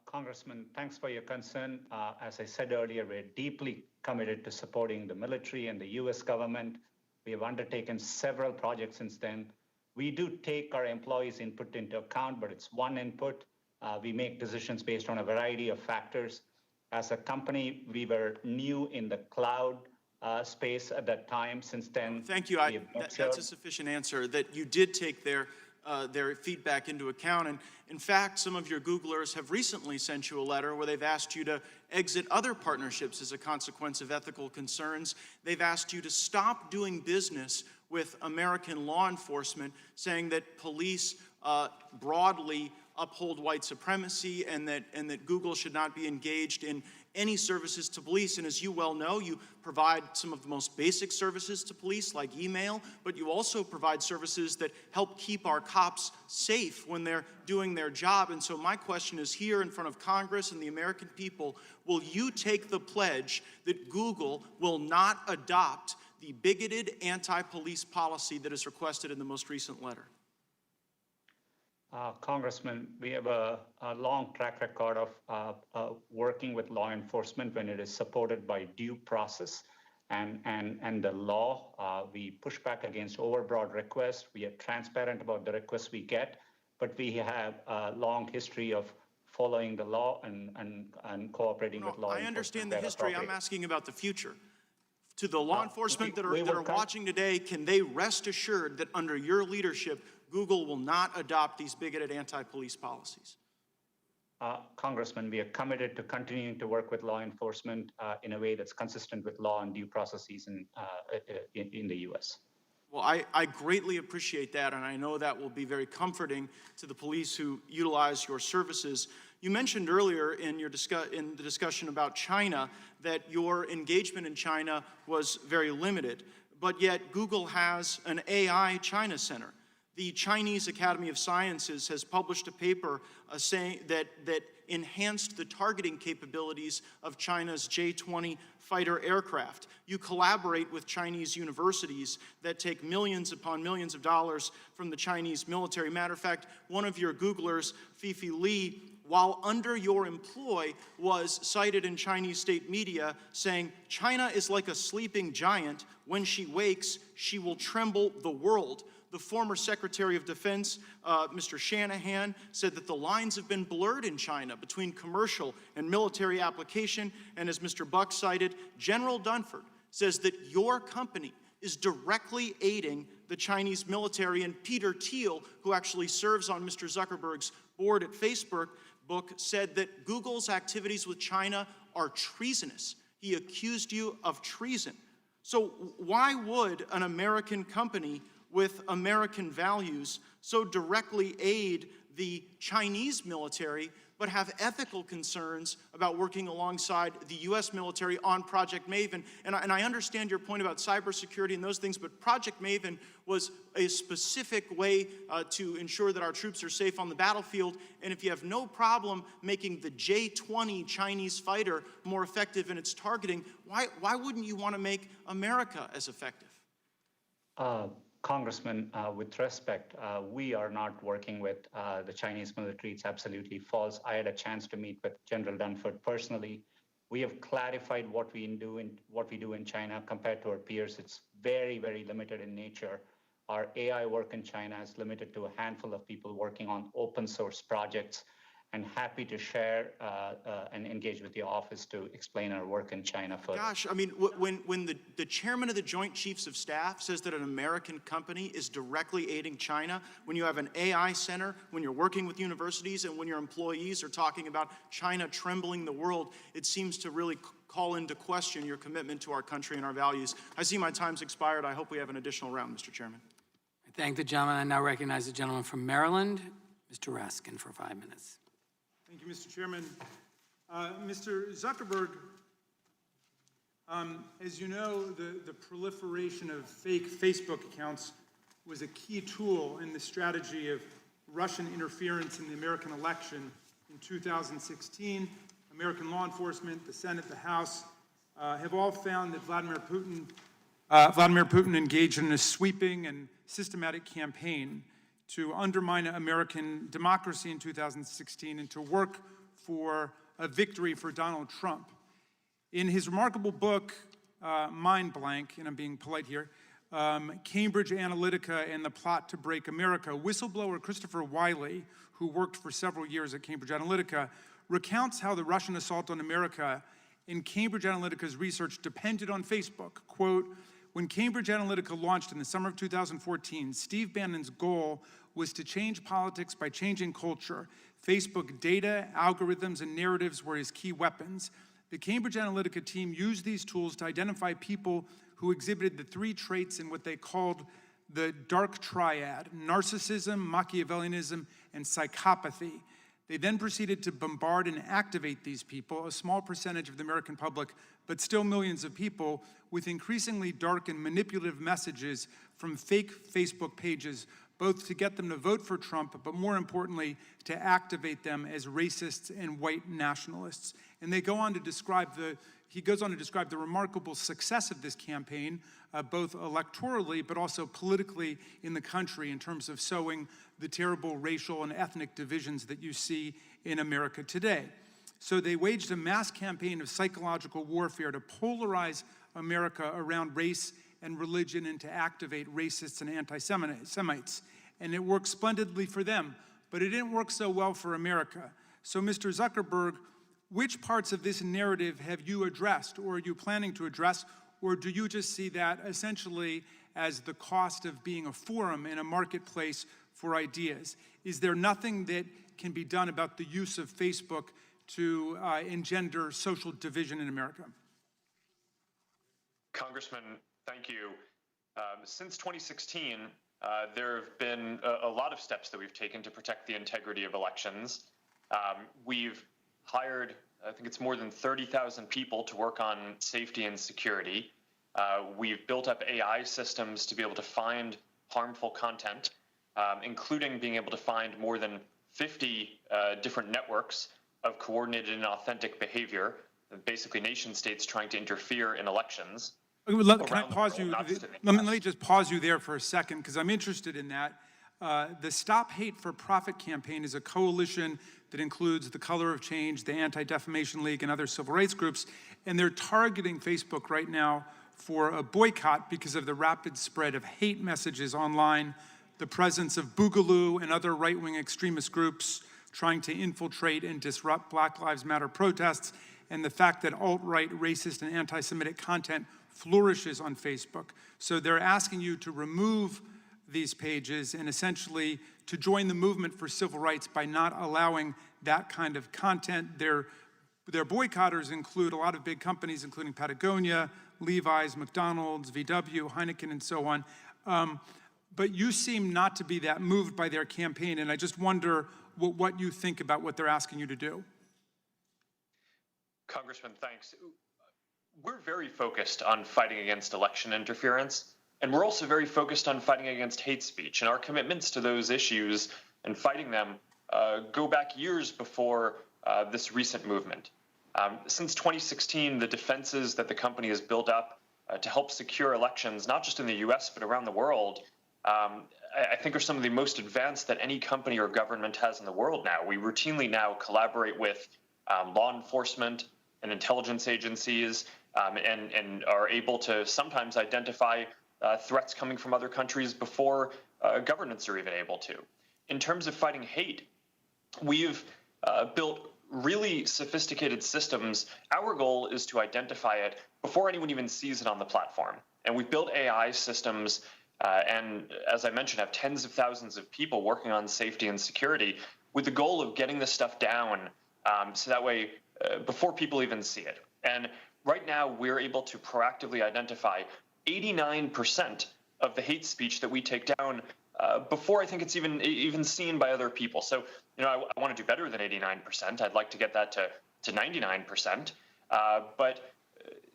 Congressman, thanks for your concern. As I said earlier, we're deeply committed to supporting the military and the U.S. government. We have undertaken several projects since then. We do take our employees' input into account, but it's one input. We make decisions based on a variety of factors. As a company, we were new in the cloud space at that time. Since then, thank you. That's a sufficient answer, that you did take their feedback into account. And in fact, some of your Googlers have recently sent you a letter where they've asked you to exit other partnerships as a consequence of ethical concerns. They've asked you to stop doing business with American law enforcement, saying that police broadly uphold white supremacy and that Google should not be engaged in any services to police. And as you well know, you provide some of the most basic services to police, like email, but you also provide services that help keep our cops safe when they're doing their job. And so my question is here in front of Congress and the American people, will you take the pledge that Google will not adopt the bigoted anti-police policy that is requested in the most recent letter? Congressman, we have a long track record of working with law enforcement when it is supported by due process and the law. We push back against overbroad requests. We are transparent about the requests we get, but we have a long history of following the law and cooperating with law enforcement. I understand the history. I'm asking about the future. To the law enforcement that are watching today, can they rest assured that under your leadership, Google will not adopt these bigoted anti-police policies? Congressman, we are committed to continuing to work with law enforcement in a way that's consistent with law and due processes in the U.S. Well, I greatly appreciate that, and I know that will be very comforting to the police who utilize your services. You mentioned earlier in the discussion about China that your engagement in China was very limited, but yet Google has an AI China Center. The Chinese Academy of Sciences has published a paper saying that enhanced the targeting capabilities of China's J-20 fighter aircraft. You collaborate with Chinese universities that take millions upon millions of dollars from the Chinese military. Matter of fact, one of your Googlers, Fifi Li, while under your employ, was cited in Chinese state media saying, "China is like a sleeping giant. When she wakes, she will tremble the world." The former Secretary of Defense, Mr. Shanahan, said that the lines have been blurred in China between commercial and military application. And as Mr. Buck cited, General Dunford says that your company is directly aiding the Chinese military. And Peter Thiel, who actually serves on Mr. Zuckerberg's board at Facebook, said that Google's activities with China are treasonous. He accused you of treason. So why would an American company with American values so directly aid the Chinese military, but have ethical concerns about working alongside the U.S. military on Project Maven? And I understand your point about cybersecurity and those things, but Project Maven was a specific way to ensure that our troops are safe on the battlefield. And if you have no problem making the J-20 Chinese fighter more effective in its targeting, why wouldn't you want to make America as effective? Congressman, with respect, we are not working with the Chinese military. It's absolutely false. I had a chance to meet with General Dunford personally. We have clarified what we do in China compared to our peers. It's very, very limited in nature. Our AI work in China is limited to a handful of people working on open source projects, and happy to share and engage with the office to explain our work in China further. Gosh, I mean, when the chairman of the Joint Chiefs of Staff says that an American company is directly aiding China, when you have an AI center, when you're working with universities, and when your employees are talking about China trembling the world, it seems to really call into question your commitment to our country and our values. I see my time's expired. I hope we have an additional round, Mr. Chairman. I thank the gentleman. I now recognize the gentleman from Maryland, Mr. Raskin, for 5 minutes. Thank you, Mr. Chairman. Mr. Zuckerberg, as you know, the proliferation of fake Facebook accounts was a key tool in the strategy of Russian interference in the American election in 2016. American law enforcement, the Senate, the House, have all found that Vladimir Putin engaged in a sweeping and systematic campaign to undermine American democracy in 2016 and to work for a victory for Donald Trump. In his remarkable book, Mind Blank, and I'm being polite here, Cambridge Analytica and the Plot to Break America, whistleblower Christopher Wiley, who worked for several years at Cambridge Analytica, recounts how the Russian assault on America in Cambridge Analytica's research depended on Facebook. Quote, "When Cambridge Analytica launched in the summer of 2014, Steve Bannon's goal was to change politics by changing culture. Facebook data, algorithms, and narratives were his key weapons. The Cambridge Analytica team used these tools to identify people who exhibited the three traits in what they called the dark triad: narcissism, Machiavellianism, and psychopathy. They then proceeded to bombard and activate these people, a small percentage of the American public, but still millions of people, with increasingly dark and manipulative messages from fake Facebook pages, both to get them to vote for Trump, but more importantly, to activate them as racists and white nationalists." And they go on to describe he goes on to describe the remarkable success of this campaign, both electorally, but also politically in the country in terms of sowing the terrible racial and ethnic divisions that you see in America today. So they waged a mass campaign of psychological warfare to polarize America around race and religion and to activate racists and anti-Semites. And it worked splendidly for them, but it didn't work so well for America. So Mr. Zuckerberg, which parts of this narrative have you addressed, or are you planning to address, or do you just see that essentially as the cost of being a forum and a marketplace for ideas? Is there nothing that can be done about the use of Facebook to engender social division in America? Congressman, thank you. Since 2016, there have been a lot of steps that we've taken to protect the integrity of elections. We've hired, I think it's more than 30,000 people to work on safety and security. We've built up AI systems to be able to find harmful content. including being able to find more than 50 different networks of coordinated and authentic behavior, basically nation states trying to interfere in elections. Can I pause you? Let me just pause you there for a second, because I'm interested in that. The Stop Hate for Profit campaign is a coalition that includes the Color of Change, the Anti-Defamation League, and other civil rights groups, and they're targeting Facebook right now for a boycott because of the rapid spread of hate messages online, the presence of Boogaloo and other right-wing extremist groups trying to infiltrate and disrupt Black Lives Matter protests, and the fact that alt-right, racist, and anti-Semitic content flourishes on Facebook. So they're asking you to remove these pages and essentially to join the movement for civil rights by not allowing that kind of content. Their boycotters include a lot of big companies, including Patagonia, Levi's, McDonald's, VW, Heineken, and so on. But you seem not to be that moved by their campaign, and I just wonder what you think about what they're asking you to do. Congressman, thanks. We're very focused on fighting against election interference, and we're also very focused on fighting against hate speech. And our commitments to those issues and fighting them go back years before this recent movement. Since 2016, the defenses that the company has built up to help secure elections, not just in the US, but around the world, I think are some of the most advanced that any company or government has in the world now. We routinely now collaborate with law enforcement and intelligence agencies and are able to sometimes identify threats coming from other countries before governments are even able to. In terms of fighting hate, we've built really sophisticated systems. Our goal is to identify it before anyone even sees it on the platform. And we've built AI systems and, as I mentioned, have tens of thousands of people working on safety and security with the goal of getting this stuff down so that way before people even see it. And right now, we're able to proactively identify 89% of the hate speech that we take down before I think it's even seen by other people. So, you know, I want to do better than 89%. I'd like to get that to 99%. But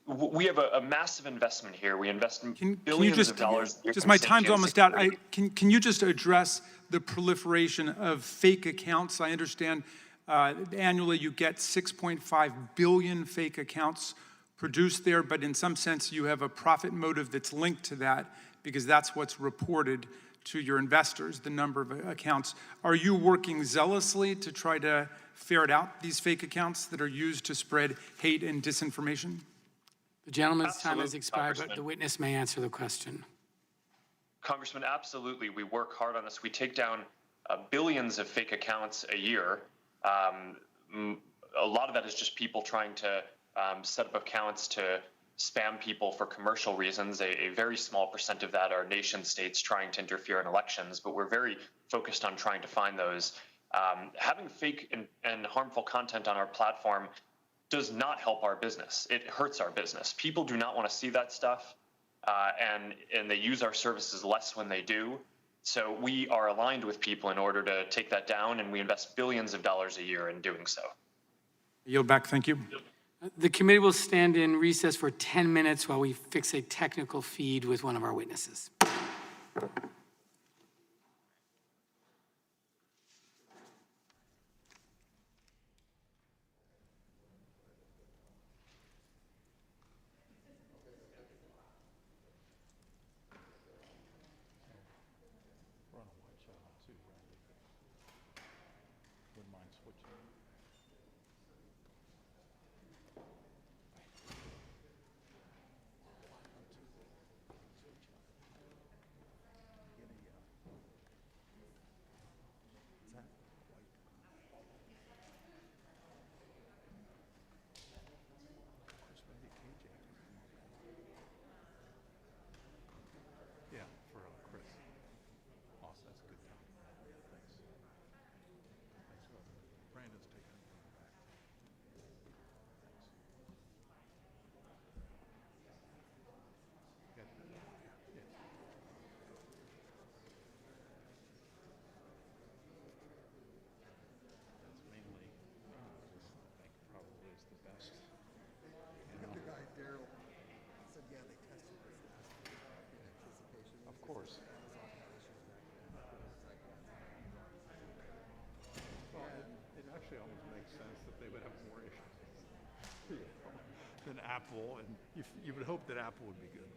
we have a massive investment here. We invest billions of dollars. Just my time's almost out. Can you just address the proliferation of fake accounts? I understand annually you get 6.5 billion fake accounts produced there, but in some sense you have a profit motive that's linked to that because that's what's reported to your investors, the number of accounts. Are you working zealously to try to ferret out these fake accounts that are used to spread hate and disinformation? The gentleman's time has expired, but the witness may answer the question. Congressman, absolutely. We work hard on this. We take down billions of fake accounts a year. A lot of that is just people trying to set up accounts to spam people for commercial reasons. A very small percent of that are nation states trying to interfere in elections, but we're very focused on trying to find those. Having fake and harmful content on our platform does not help our business. It hurts our business. People do not want to see that stuff, and they use our services less when they do. So we are aligned with people in order to take that down, and we invest billions of dollars a year in doing so. Yield back. Thank you. The committee will stand in recess for 10 minutes while we fix a technical feed with one of our witnesses. Apple, and you would hope that Apple would be good.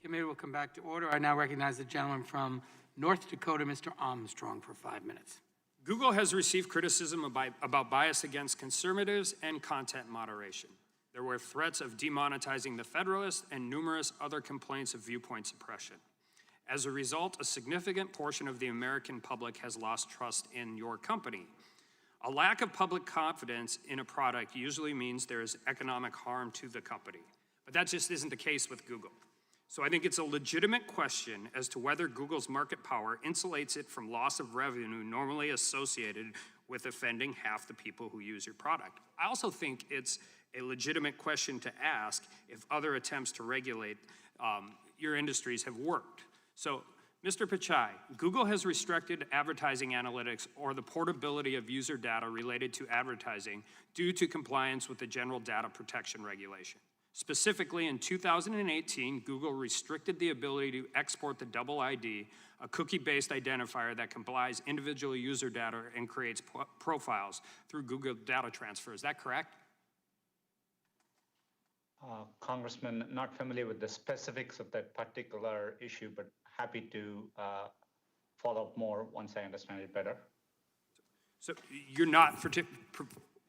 Committee will come back to order. I now recognize the gentleman from North Dakota, Mr. Armstrong, for 5 minutes. Google has received criticism about bias against conservatives and content moderation. There were threats of demonetizing the Federalist and numerous other complaints of viewpoint suppression. As a result, a significant portion of the American public has lost trust in your company. A lack of public confidence in a product usually means there is economic harm to the company, but that just isn't the case with Google. So I think it's a legitimate question as to whether Google's market power insulates it from loss of revenue normally associated with offending half the people who use your product. I also think it's a legitimate question to ask if other attempts to regulate your industries have worked. So, Mr. Pichai, Google has restricted advertising analytics or the portability of user data related to advertising due to compliance with the General Data Protection Regulation. Specifically, in 2018, Google restricted the ability to export the double ID, a cookie-based identifier that compiles individual user data and creates profiles through Google Data Transfer. Is that correct? Congressman, not familiar with the specifics of that particular issue, but happy to follow up more once I understand it better. So you're not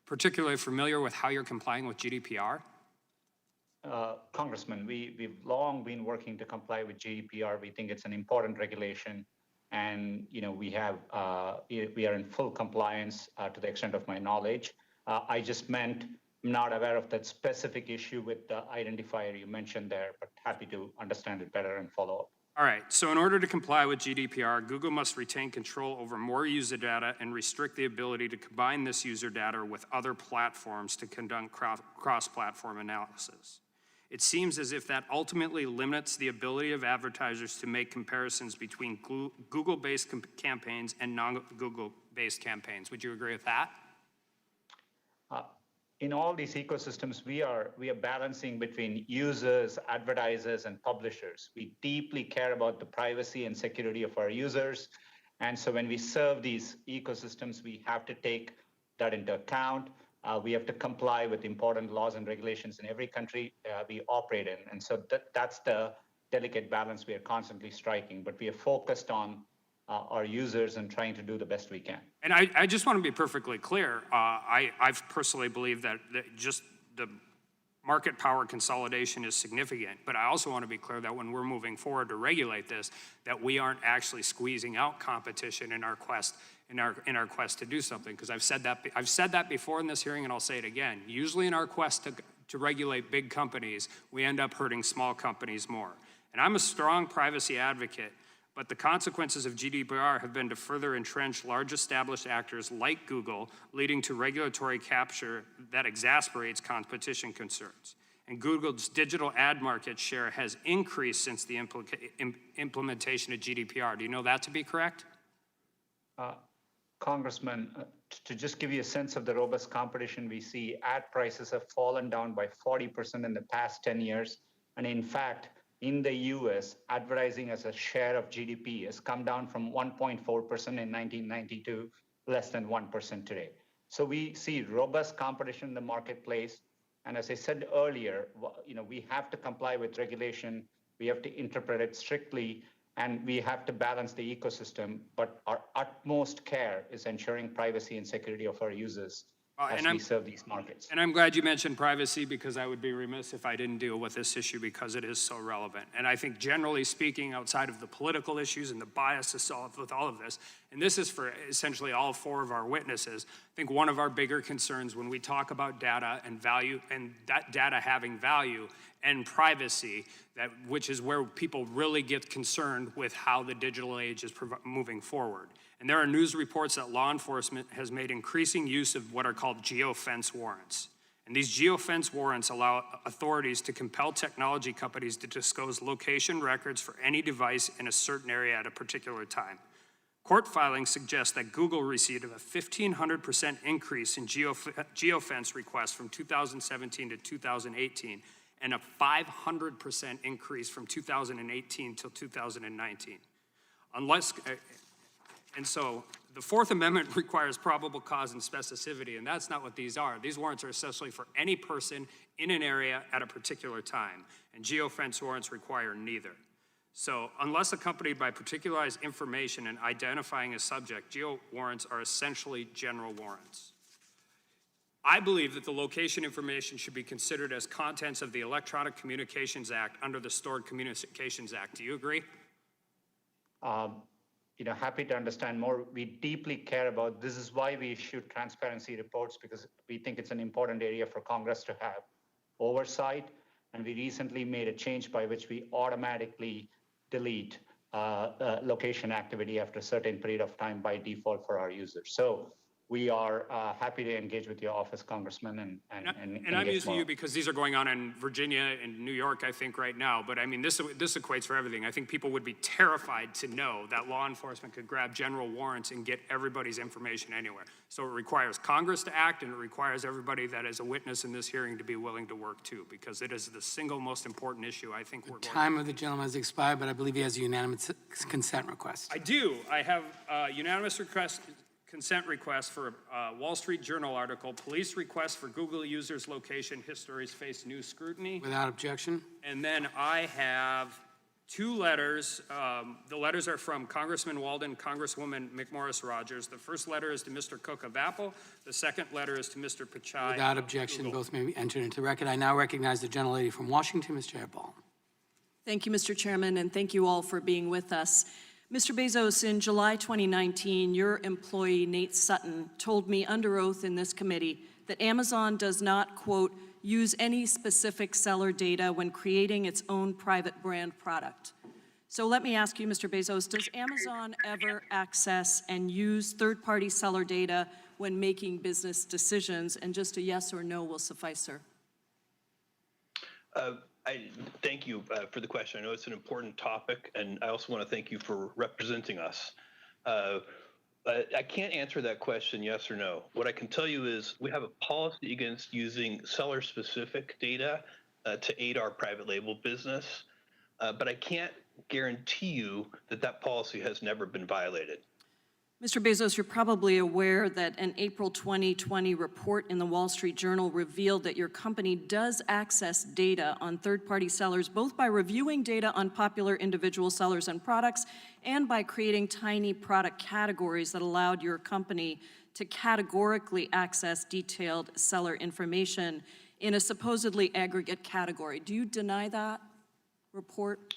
particularly familiar with how you're complying with GDPR? Congressman, we've long been working to comply with GDPR. We think it's an important regulation, and we are in full compliance to the extent of my knowledge. I just meant I'm not aware of that specific issue with the identifier you mentioned there, but happy to understand it better and follow up. All right, so in order to comply with GDPR, Google must retain control over more user data and restrict the ability to combine this user data with other platforms to conduct cross-platform analysis. It seems as if that ultimately limits the ability of advertisers to make comparisons between Google-based campaigns and non-Google-based campaigns. Would you agree with that? In all these ecosystems, we are balancing between users, advertisers, and publishers. We deeply care about the privacy and security of our users. And so when we serve these ecosystems, we have to take that into account. We have to comply with important laws and regulations in every country we operate in. And so that's the delicate balance we are constantly striking. But we are focused on our users and trying to do the best we can. And I just want to be perfectly clear. I've personally believed that just the market power consolidation is significant, but I also want to be clear that when we're moving forward to regulate this, that we aren't actually squeezing out competition in our quest to do something. Because I've said that before in this hearing, and I'll say it again. Usually in our quest to regulate big companies, we end up hurting small companies more. And I'm a strong privacy advocate, but the consequences of GDPR have been to further entrench large established actors like Google, leading to regulatory capture that exasperates competition concerns. And Google's digital ad market share has increased since the implementation of GDPR. Do you know that to be correct? Congressman, to just give you a sense of the robust competition we see, ad prices have fallen down by 40% in the past 10 years. And in fact, in the US, advertising as a share of GDP has come down from 1.4% in 1992, less than 1% today. So we see robust competition in the marketplace. And as I said earlier, we have to comply with regulation. We have to interpret it strictly, and we have to balance the ecosystem. But our utmost care is ensuring privacy and security of our users as we serve these markets. And I'm glad you mentioned privacy, because I would be remiss if I didn't deal with this issue, because it is so relevant. And I think generally speaking, outside of the political issues and the bias associated with all of this, and this is for essentially all four of our witnesses, I think one of our bigger concerns when we talk about data and value, and that data having value and privacy, which is where people really get concerned with how the digital age is moving forward. And there are news reports that law enforcement has made increasing use of what are called geofence warrants. And these geofence warrants allow authorities to compel technology companies to disclose location records for any device in a certain area at a particular time. Court filings suggest that Google received a 1,500% increase in geofence requests from 2017 to 2018, and a 500% increase from 2018 till 2019. And so the Fourth Amendment requires probable cause and specificity, and that's not what these are. These warrants are essentially for any person in an area at a particular time, and geofence warrants require neither. So unless accompanied by particularized information and identifying a subject, geo warrants are essentially general warrants. I believe that the location information should be considered as contents of the Electronic Communications Act under the Stored Communications Act. Do you agree? Happy to understand more. We deeply care about, this is why we issue transparency reports, because we think it's an important area for Congress to have oversight. And we recently made a change by which we automatically delete location activity after a certain period of time by default for our users. So we are happy to engage with your office, Congressman, and I'm using you because these are going on in Virginia and New York, I think, right now. But I mean, this equates for everything. I think people would be terrified to know that law enforcement could grab general warrants and get everybody's information anywhere. So it requires Congress to act, and it requires everybody that is a witness in this hearing to be willing to work too, because it is the single most important issue I think we're going to. Time of the gentleman has expired, but I believe he has a unanimous consent request. I do. I have a unanimous consent request for a Wall Street Journal article, police request for Google users' location histories face new scrutiny. Without objection. And then I have two letters. The letters are from Congressman Walden, Congresswoman McMorris Rogers. The first letter is to Mr. Cook of Apple. The second letter is to Mr. Pichai. Without objection, both may be entered into the record. I now recognize the gentlelady from Washington, Ms. Jayapal. Thank you, Mr. Chairman, and thank you all for being with us. Mr. Bezos, in July 2019, your employee, Nate Sutton, told me under oath in this committee that Amazon does not, quote, use any specific seller data when creating its own private brand product. So let me ask you, Mr. Bezos, does Amazon ever access and use third-party seller data when making business decisions? And just a yes or no will suffice, sir. I thank you for the question. I know it's an important topic, and I also want to thank you for representing us. I can't answer that question yes or no. What I can tell you is we have a policy against using seller-specific data to aid our private label business, but I can't guarantee you that that policy has never been violated. Mr. Bezos, you're probably aware that an April 2020 report in the Wall Street Journal revealed that your company does access data on third-party sellers, both by reviewing data on popular individual sellers and products and by creating tiny product categories that allowed your company to categorically access detailed seller information in a supposedly aggregate category. Do you deny that report?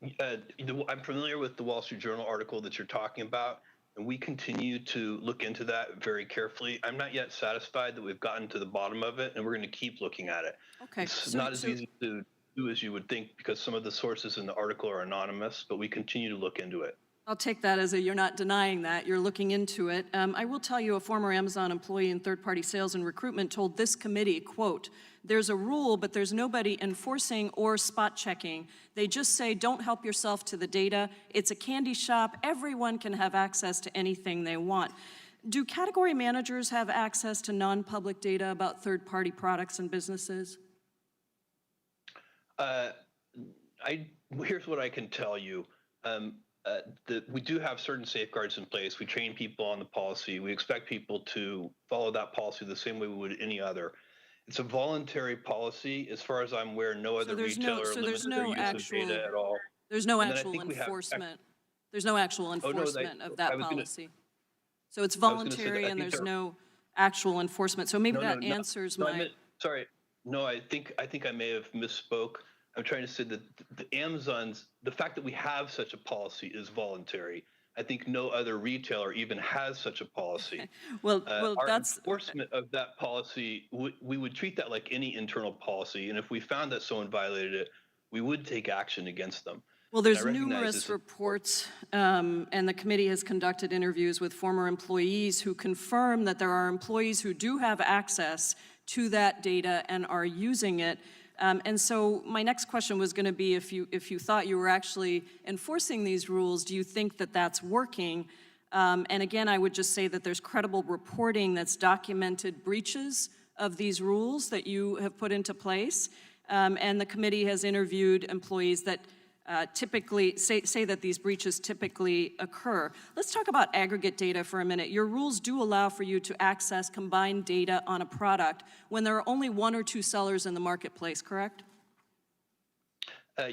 I'm familiar with the Wall Street Journal article that you're talking about, and we continue to look into that very carefully. I'm not yet satisfied that we've gotten to the bottom of it, and we're going to keep looking at it. Okay. It's not as easy to do as you would think, because some of the sources in the article are anonymous, but we continue to look into it. I'll take that as a you're not denying that, you're looking into it. I will tell you a former Amazon employee in third-party sales and recruitment told this committee, quote, there's a rule, but there's nobody enforcing or spot checking. They just say, don't help yourself to the data. It's a candy shop. Everyone can have access to anything they want. Do category managers have access to non-public data about third-party products and businesses? Here's what I can tell you. We do have certain safeguards in place. We train people on the policy. We expect people to follow that policy the same way we would any other. It's a voluntary policy. As far as I'm aware, no other retailer limits their use of data at all. There's no actual enforcement. There's no actual enforcement of that policy. So it's voluntary and there's no actual enforcement. So maybe that answers my. Sorry. No, I think I may have misspoke. I'm trying to say that the fact that we have such a policy is voluntary. I think no other retailer even has such a policy. Well, our that's enforcement of that policy. We would treat that like any internal policy, and if we found that someone violated it, we would take action against them. Well, there's numerous reports, and the committee has conducted interviews with former employees who confirm that there are employees who do have access to that data and are using it. And so my next question was going to be, if you thought you were actually enforcing these rules, do you think that that's working? And again, I would just say that there's credible reporting that's documented breaches of these rules that you have put into place. And the committee has interviewed employees that typically say that these breaches typically occur. Let's talk about aggregate data for a minute. Your rules do allow for you to access combined data on a product when there are only one or two sellers in the marketplace, correct?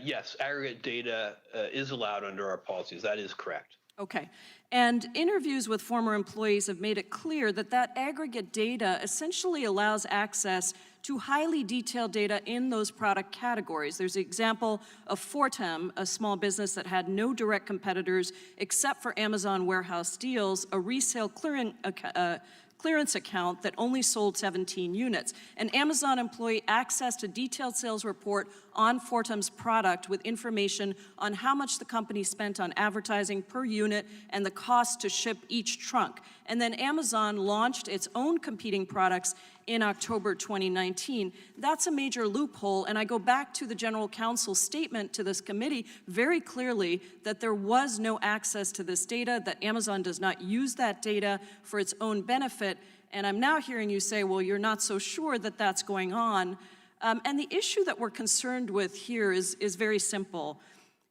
Yes, aggregate data is allowed under our policies. That is correct. Okay. And interviews with former employees have made it clear that that aggregate data essentially allows access to highly detailed data in those product categories. There's the example of Fortem, a small business that had no direct competitors except for Amazon Warehouse Deals, a resale clearance account that only sold 17 units. An Amazon employee accessed a detailed sales report on Fortem's product with information on how much the company spent on advertising per unit and the cost to ship each trunk. And then Amazon launched its own competing products in October 2019. That's a major loophole, and I go back to the General Counsel's statement to this committee very clearly that there was no access to this data, that Amazon does not use that data for its own benefit, and I'm now hearing you say, well, you're not so sure that that's going on. And the issue that we're concerned with here is very simple.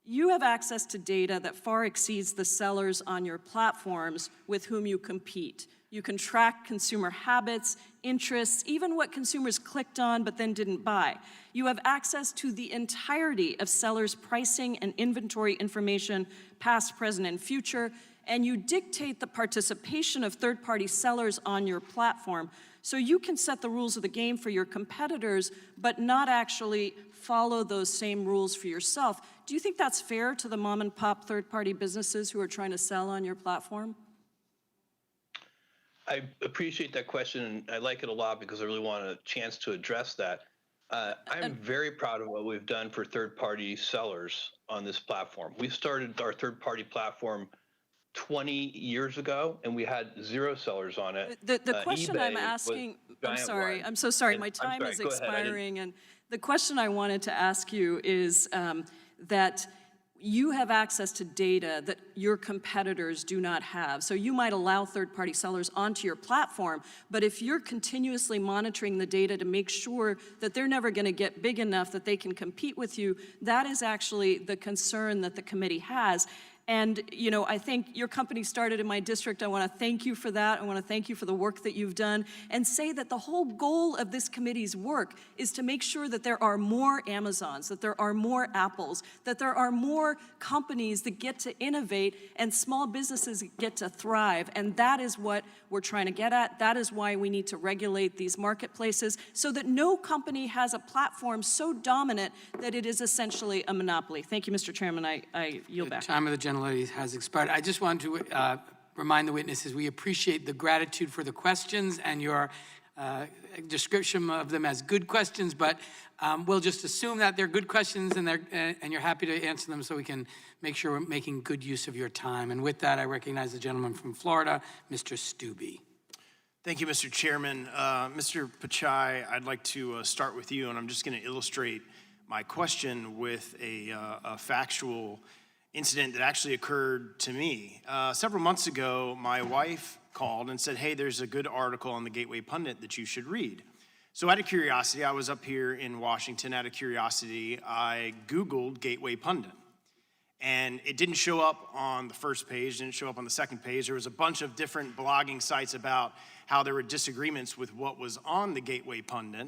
You have access to data that far exceeds the sellers on your platforms with whom you compete. You can track consumer habits, interests, even what consumers clicked on but then didn't buy. You have access to the entirety of sellers' pricing and inventory information, past, present, and future, and you dictate the participation of third-party sellers on your platform. So you can set the rules of the game for your competitors, but not actually follow those same rules for yourself. Do you think that's fair to the mom-and-pop third-party businesses who are trying to sell on your platform? I appreciate that question, and I like it a lot because I really want a chance to address that. I'm very proud of what we've done for third-party sellers on this platform. We started our third-party platform 20 years ago, and we had 0 sellers on it. The question eBay I'm asking, I'm giant sorry, wide. I'm so sorry, And my time is go ahead, expiring, and the question I wanted to ask you is that you have access to data that your competitors do not have. So you might allow third-party sellers onto your platform, but if you're continuously monitoring the data to make sure that they're never going to get big enough that they can compete with you, that is actually the concern that the committee has. And, you know, I think your company started in my district. I want to thank you for that. I want to thank you for the work that you've done and say that the whole goal of this committee's work is to make sure that there are more Amazons, that there are more Apples, that there are more companies that get to innovate and small businesses get to thrive. And that is what we're trying to get at. That is why we need to regulate these marketplaces so that no company has a platform so dominant that it is essentially a monopoly. Thank you, Mr. Chairman. I yield back. Time of the gentlelady has expired. I just want to remind the witnesses we appreciate the gratitude for the questions and your description of them as good questions, but we'll just assume that they're good questions and you're happy to answer them so we can make sure we're making good use of your time. And with that, I recognize the gentleman from Florida, Mr. Stubbe. Thank you, Mr. Chairman. Mr. Pichai, I'd like to start with you, and I'm just going to illustrate my question with a factual incident that actually occurred to me. Several months ago, my wife called and said, hey, there's a good article on the Gateway Pundit that you should read. So out of curiosity, I was up here in Washington, out of curiosity, I Googled Gateway Pundit. And it didn't show up on the first page, didn't show up on the second page. There was a bunch of different blogging sites about how there were disagreements with what was on the Gateway Pundit.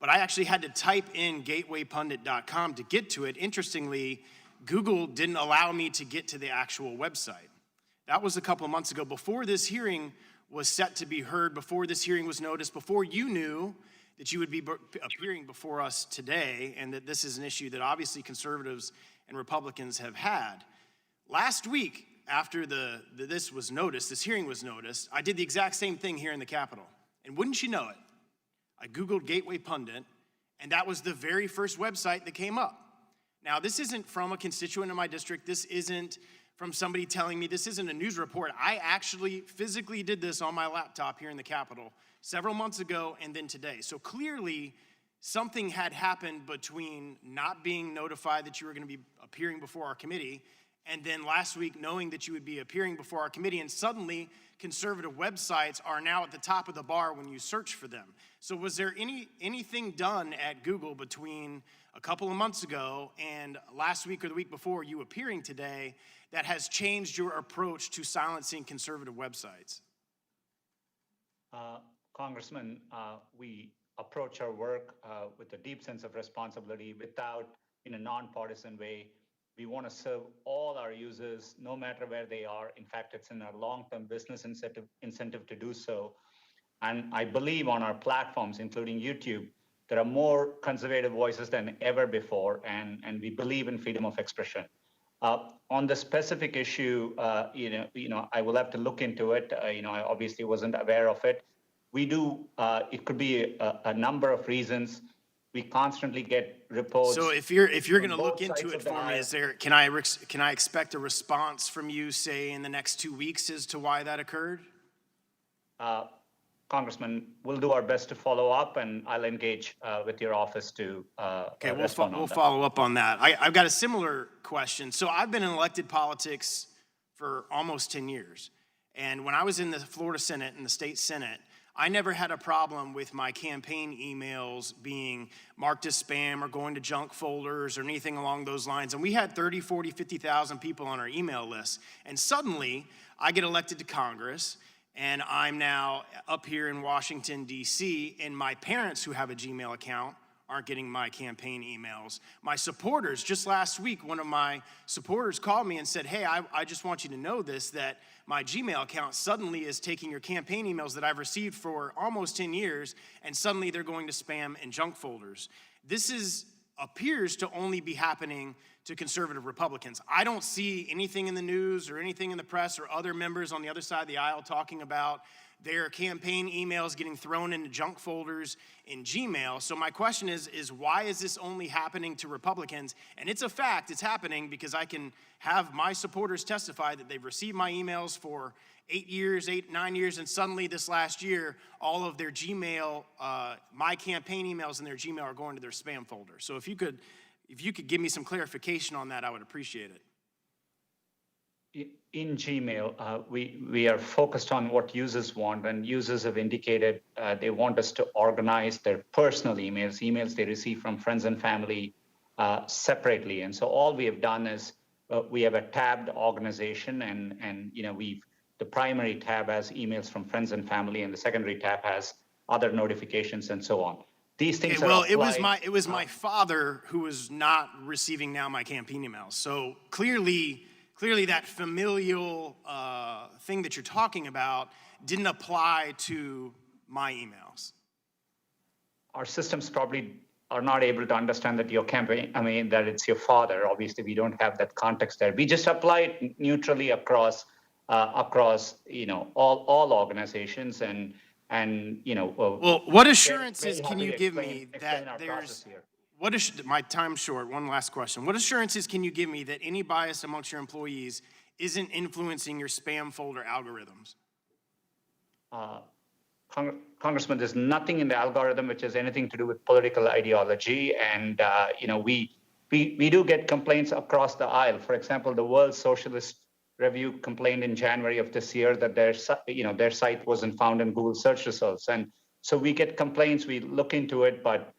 But I actually had to type in gatewaypundit.com to get to it. Interestingly, Google didn't allow me to get to the actual website. That was a couple of months ago, before this hearing was set to be heard, before this hearing was noticed, before you knew that you would be appearing before us today, and that this is an issue that obviously conservatives and Republicans have had. Last week, after this was noticed, this hearing was noticed, I did the exact same thing here in the Capitol. And wouldn't you know it, I Googled Gateway Pundit, and that was the very first website that came up. Now, this isn't from a constituent in my district. This isn't from somebody telling me. This isn't a news report. I actually physically did this on my laptop here in the Capitol several months ago and then today. So clearly, something had happened between not being notified that you were going to be appearing before our committee and then last week knowing that you would be appearing before our committee, and suddenly conservative websites are now at the top of the bar when you search for them. So was there anything done at Google between a couple of months ago and last week or the week before you appearing today that has changed your approach to silencing conservative websites? Congressman, we approach our work with a deep sense of responsibility in a nonpartisan way. We want to serve all our users, no matter where they are. In fact, it's in our long-term business incentive to do so. And I believe on our platforms, including YouTube, there are more conservative voices than ever before, and we believe in freedom of expression. On the specific issue, I will have to look into it. I obviously wasn't aware of it. We do. It could be a number of reasons. We constantly get reports. So if you're going to look into it for me, can I expect a response from you, say in the next 2 weeks, as to why that occurred? Congressman, we'll do our best to follow up, and I'll engage with your office to okay, respond on we'll that. follow up on that. I've got a similar question. So I've been in elected politics for almost 10 years. And when I was in the Florida Senate and the state Senate, I never had a problem with my campaign emails being marked as spam or going to junk folders or anything along those lines. And we had 30, 40, 50,000 people on our email list. And suddenly I get elected to Congress, and I'm now up here in Washington, D.C., and my parents who have a Gmail account aren't getting my campaign emails. My supporters, just last week, one of my supporters called me and said, hey, I just want you to know this, that my Gmail account suddenly is taking your campaign emails that I've received for almost 10 years, and suddenly they're going to spam and junk folders. This appears to only be happening to conservative Republicans. I don't see anything in the news or anything in the press or other members on the other side of the aisle talking about their campaign emails getting thrown into junk folders in Gmail. So my question is why is this only happening to Republicans? And it's a fact, it's happening because I can have my supporters testify that they've received my emails for 9 years, and suddenly this last year, all of their Gmail, my campaign emails in their Gmail are going to their spam folder. So if you could give me some clarification on that, I would appreciate it. In Gmail, we are focused on what users want, and users have indicated they want us to organize their personal emails they receive from friends and family separately. And so all we have done is we have a tabbed organization, and the primary tab has emails from friends and family, and the secondary tab has other notifications and so on. These things well, it was my father who was not receiving now my campaign emails. So clearly that familial thing that you're talking about didn't apply to my emails. Our systems probably are not able to understand that that it's your father. Obviously, we don't have that context there. We just apply it neutrally across all organizations and well, what assurances can you give me that there's my time's short. One last question. What assurances can you give me that any bias amongst your employees isn't influencing your spam folder algorithms? Congressman, there's nothing in the algorithm which has anything to do with political ideology, and we do get complaints across the aisle. For example, the World Socialist Review complained in January of this year that their site wasn't found in Google search results, and so we get complaints. We look into it, but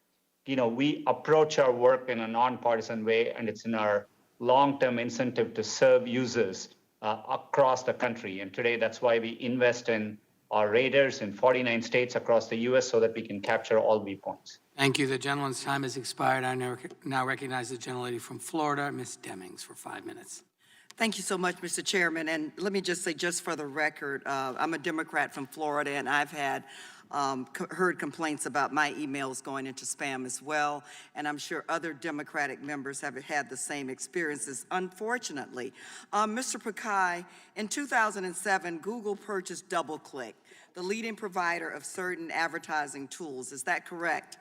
we approach our work in a nonpartisan way, and it's in our long-term incentive to serve users across the country. And today, that's why we invest in our radars in 49 states across the U.S. so that we can capture all viewpoints. Thank you. The gentleman's time has expired. I now recognize the gentlelady from Florida, Ms. Demings, for 5 minutes. Thank you so much, Mr. Chairman. And let me just say, just for the record, I'm a Democrat from Florida, and I've heard complaints about my emails going into spam as well. And I'm sure other Democratic members have had the same experiences, unfortunately. Mr. Pakai, in 2007, Google purchased DoubleClick, the leading provider of certain advertising tools. Is that correct?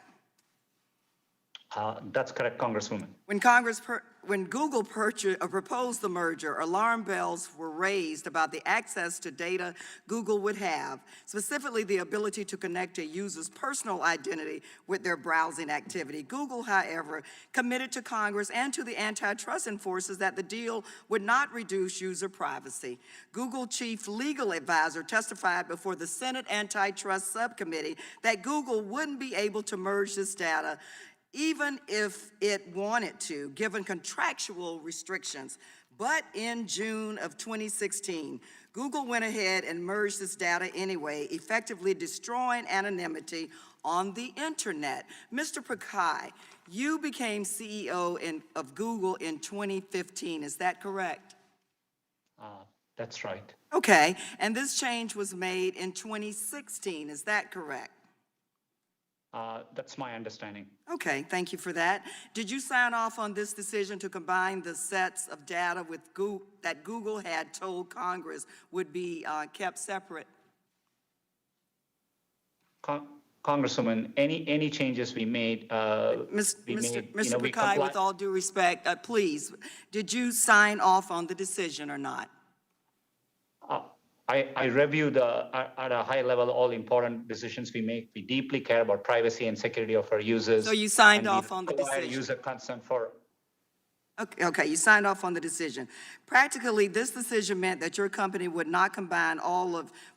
That's correct, Congresswoman. When Google proposed the merger, alarm bells were raised about the access to data Google would have, specifically the ability to connect a user's personal identity with their browsing activity. Google, however, committed to Congress and to the antitrust enforcers that the deal would not reduce user privacy. Google chief legal advisor testified before the Senate Antitrust Subcommittee that Google wouldn't be able to merge this data even if it wanted to, given contractual restrictions. But in June of 2016, Google went ahead and merged this data anyway, effectively destroying anonymity on the internet. Mr. Pichai, you became CEO of Google in 2015, is that correct? That's right. Okay, and this change was made in 2016, is that correct? That's my understanding. Okay, thank you for that. Did you sign off on this decision to combine the sets of data with that Google had told Congress would be kept separate? Congresswoman, any changes we made, Mr. Pichai, with all due respect, please, did you sign off on the decision or not? I review at a high level all important decisions we make. We deeply care about privacy and security of our users. So you signed off on the decision? User consent for. Okay, you signed off on the decision. Practically, this decision meant that your company would not combine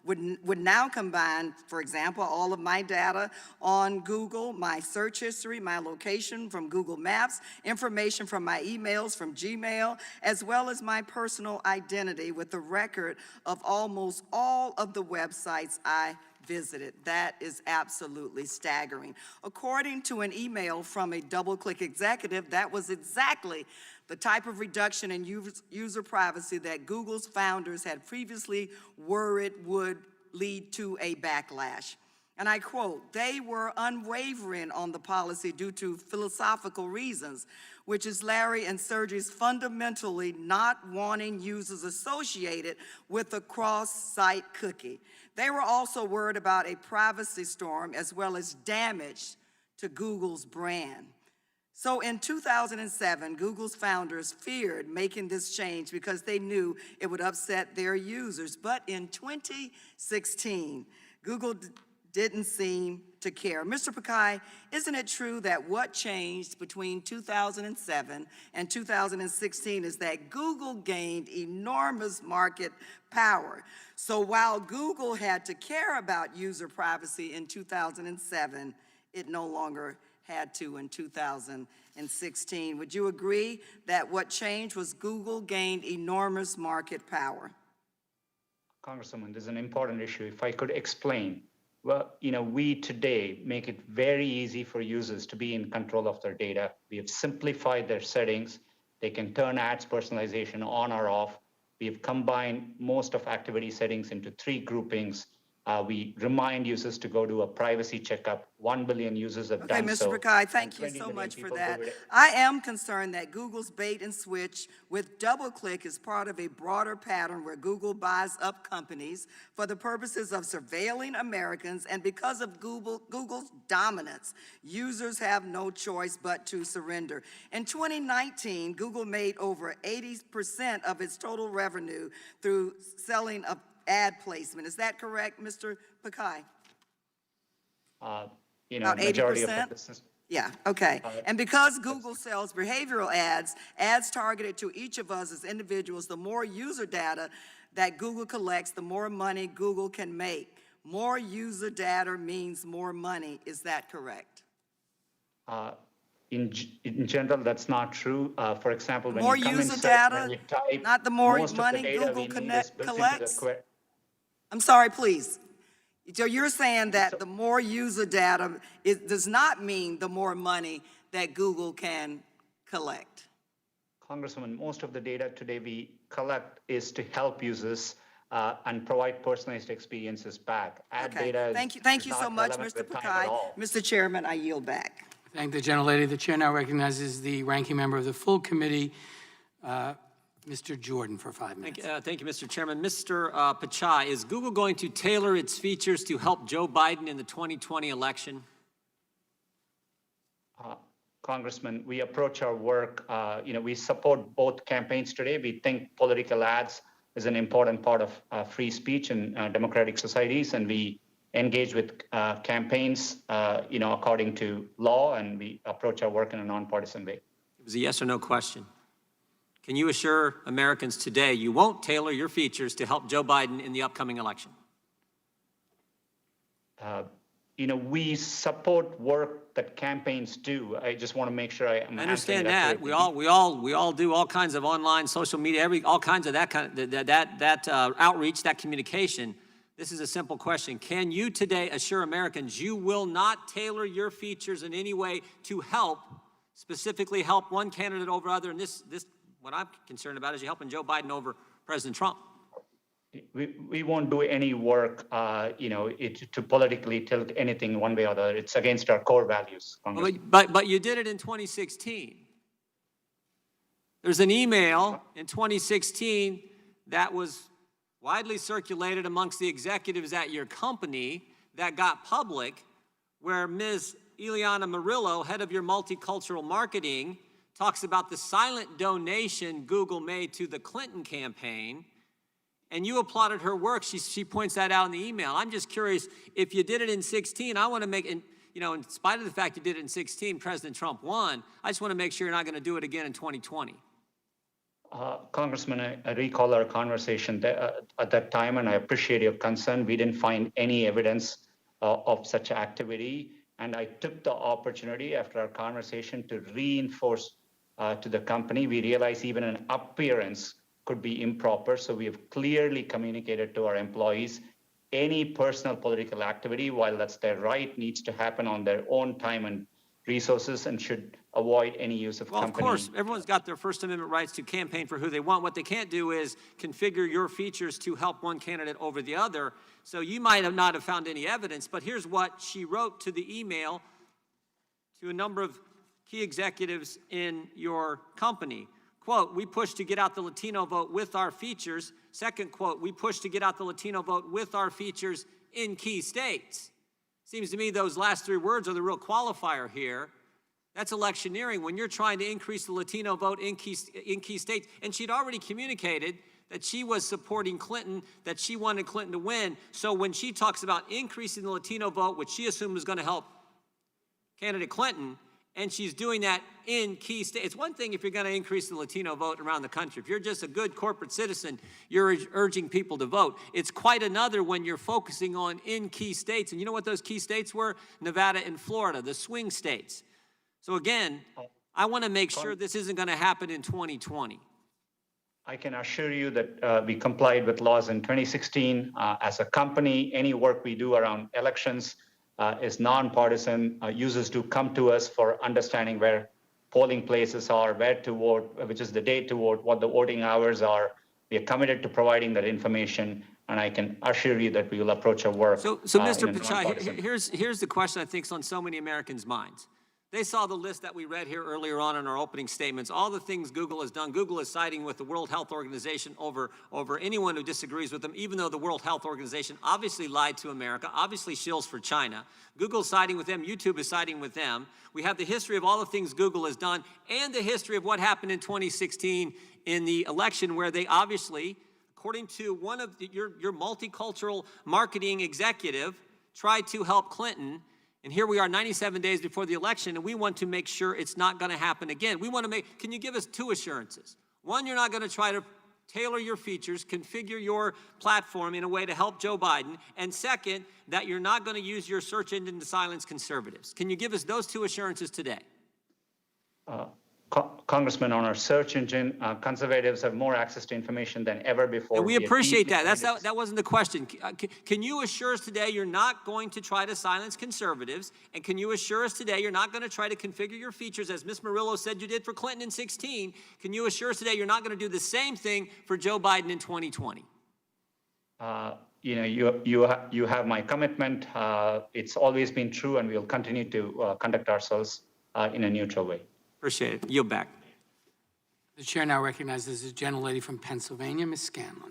would now combine, for example, all of my data on Google, my search history, my location from Google Maps, information from my emails from Gmail, as well as my personal identity with the record of almost all of the websites I visited. That is absolutely staggering. According to an email from a DoubleClick executive, that was exactly the type of reduction in user privacy that Google's founders had previously worried would lead to a backlash. And I quote, "They were unwavering on the policy due to philosophical reasons, which is Larry and Sergey's fundamentally not wanting users associated with a cross-site cookie. They were also worried about a privacy storm as well as damage to Google's brand." So in 2007, Google's founders feared making this change because they knew it would upset their users. But in 2016, Google didn't seem to care. Mr. Pichai, isn't it true that what changed between 2007 and 2016 is that Google gained enormous market power? So while Google had to care about user privacy in 2007, it no longer had to in 2016. Would you agree that what changed was Google gained enormous market power? Congresswoman, this is an important issue. If I could explain. Well, we today make it very easy for users to be in control of their data. We have simplified their settings. They can turn ads personalization on or off. We have combined most of activity settings into 3 groupings. We remind users to go do a privacy checkup. 1 billion users have done so. Okay, Mr. Pichai, thank you so much for that. I am concerned that Google's bait and switch with DoubleClick is part of a broader pattern where Google buys up companies for the purposes of surveilling Americans, and because of Google's dominance, users have no choice but to surrender. In 2019, Google made over 80% of its total revenue through selling of ad placement. Is that correct, Mr. Pichai? About majority 80%? of the business. Yeah, okay. And because Google sells behavioral ads targeted to each of us as individuals, the more user data that Google collects, the more money Google can make. More user data means more money. Is that correct? In general, that's not true. For example, when more you come user in data, when you type, not the more most money of the data Google we need is built into collects? the I'm sorry, please. So you're saying that the more user data, it does not mean the more money that Google can collect? Congresswoman, most of the data today we collect is to help users and provide personalized experiences back. Ad data is Thank you not so much, relevant Mr. with time at Pichai. all. Mr. Chairman, I yield back. Thank the gentlelady. The chair now recognizes the ranking member of the full committee, Mr. Jordan, for 5 minutes. Thank you, Mr. Chairman. Mr. Pichai, is Google going to tailor its features to help Joe Biden in the 2020 election? Congressman, we approach our work, we support both campaigns today. We think political ads is an important part of free speech in democratic societies, and we engage with campaigns, according to law, and we approach our work in a nonpartisan way. It was a yes or no question. Can you assure Americans today you won't tailor your features to help Joe Biden in the upcoming election? We support work that campaigns do. I just want to make sure I understand that. We all do all kinds of online, social media, all kinds of that outreach, that communication. This is a simple question. Can you today assure Americans you will not tailor your features in any way to specifically help one candidate over other? And this, what I'm concerned about is you helping Joe Biden over President Trump. We won't do any work, to politically tilt anything one way or the other. It's against our core values. But you did it in 2016. There's an email in 2016 that was widely circulated amongst the executives at your company that got public, where Ms. Ileana Murillo, head of your multicultural marketing, talks about the silent donation Google made to the Clinton campaign. And you applauded her work. She points that out in the email. I'm just curious, if you did it in 16, I want to make, in spite of the fact you did it in 16, President Trump won, I just want to make sure you're not going to do it again in 2020. Congressman, I recall our conversation at that time, and I appreciate your concern. We didn't find any evidence of such activity. And I took the opportunity after our conversation to reinforce to the company. We realized even an appearance could be improper. So we have clearly communicated to our employees any personal political activity, while that's their right, needs to happen on their own time and resources and should avoid any use of company. Of course, everyone's got their First Amendment rights to campaign for who they want. What they can't do is configure your features to help one candidate over the other. So you might have not have found any evidence, but here's what she wrote to the email to a number of key executives in your company. Quote, we push to get out the Latino vote with our features. Second quote, we push to get out the Latino vote with our features in key states. Seems to me those last three words are the real qualifier here. That's electioneering when you're trying to increase the Latino vote in key states. And she'd already communicated that she was supporting Clinton, that she wanted Clinton to win. So when she talks about increasing the Latino vote, which she assumed was going to help candidate Clinton, and she's doing that in key states. It's one thing if you're going to increase the Latino vote around the country. If you're just a good corporate citizen, you're urging people to vote. It's quite another when you're focusing on in key states. And you know what those key states were? Nevada and Florida, the swing states. So again, I want to make sure this isn't going to happen in 2020. I can assure you that we complied with laws in 2016. As a company, any work we do around elections is nonpartisan. Users do come to us for understanding where polling places are, where to vote, which is the date to vote, what the voting hours are. We are committed to providing that information, and I can assure you that we will approach our work. So Mr. Pichai, here's the question I think is on so many Americans' minds. They saw the list that we read here earlier on in our opening statements, all the things Google has done. Google is siding with the World Health Organization over anyone who disagrees with them, even though the World Health Organization obviously lied to America, obviously shills for China. Google's siding with them, YouTube is siding with them. We have the history of all the things Google has done and the history of what happened in 2016 in the election, where they obviously, according to one of your multicultural marketing executive, tried to help Clinton. And here we are 97 days before the election, and we want to make sure it's not going to happen again. We want to can you give us two assurances? One, you're not going to try to tailor your features, configure your platform in a way to help Joe Biden. And second, that you're not going to use your search engine to silence conservatives. Can you give us those two assurances today? Congressman, on our search engine, conservatives have more access to information than ever before. And we appreciate that. That wasn't the question. Can you assure us today you're not going to try to silence conservatives? And can you assure us today you're not going to try to configure your features as Ms. Murillo said you did for Clinton in 2016? Can you assure us today you're not going to do the same thing for Joe Biden in 2020? You have my commitment. It's always been true, and we'll continue to conduct ourselves in a neutral way. Appreciate it. Yield back. The chair now recognizes the gentlelady from Pennsylvania, Ms. Scanlon.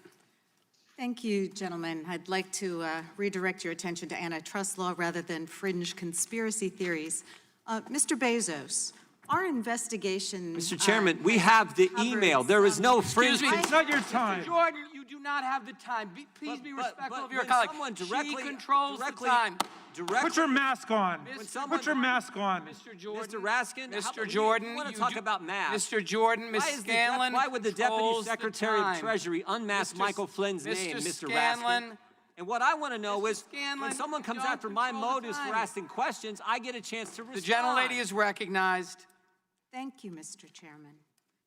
Thank you, gentlemen. I'd like to redirect your attention to antitrust law rather than fringe conspiracy theories. Mr. Bezos, Our investigation. Mr. Chairman, we have the email. There is no Excuse me, infringement. it's not your time. Jordan, you do not have the time. Please be respectful of your when colleague. someone She directly- controls directly- the time. Put your mask on. When someone- Put your mask on. Mr. Jordan. Mr. Raskin, Mr. Jordan, we want to you talk do- about masks. Mr. Jordan, Ms. Scanlon. Why would the Deputy controls the Secretary of time. Treasury unmask Mr. Michael Flynn's Mr. name, Mr. Scanlon. Raskin? And what I want to know is, Scanlon, when someone comes don't after my control the motives for time. asking questions, I get a chance to respond. The gentlelady is recognized. Thank you, Mr. Chairman.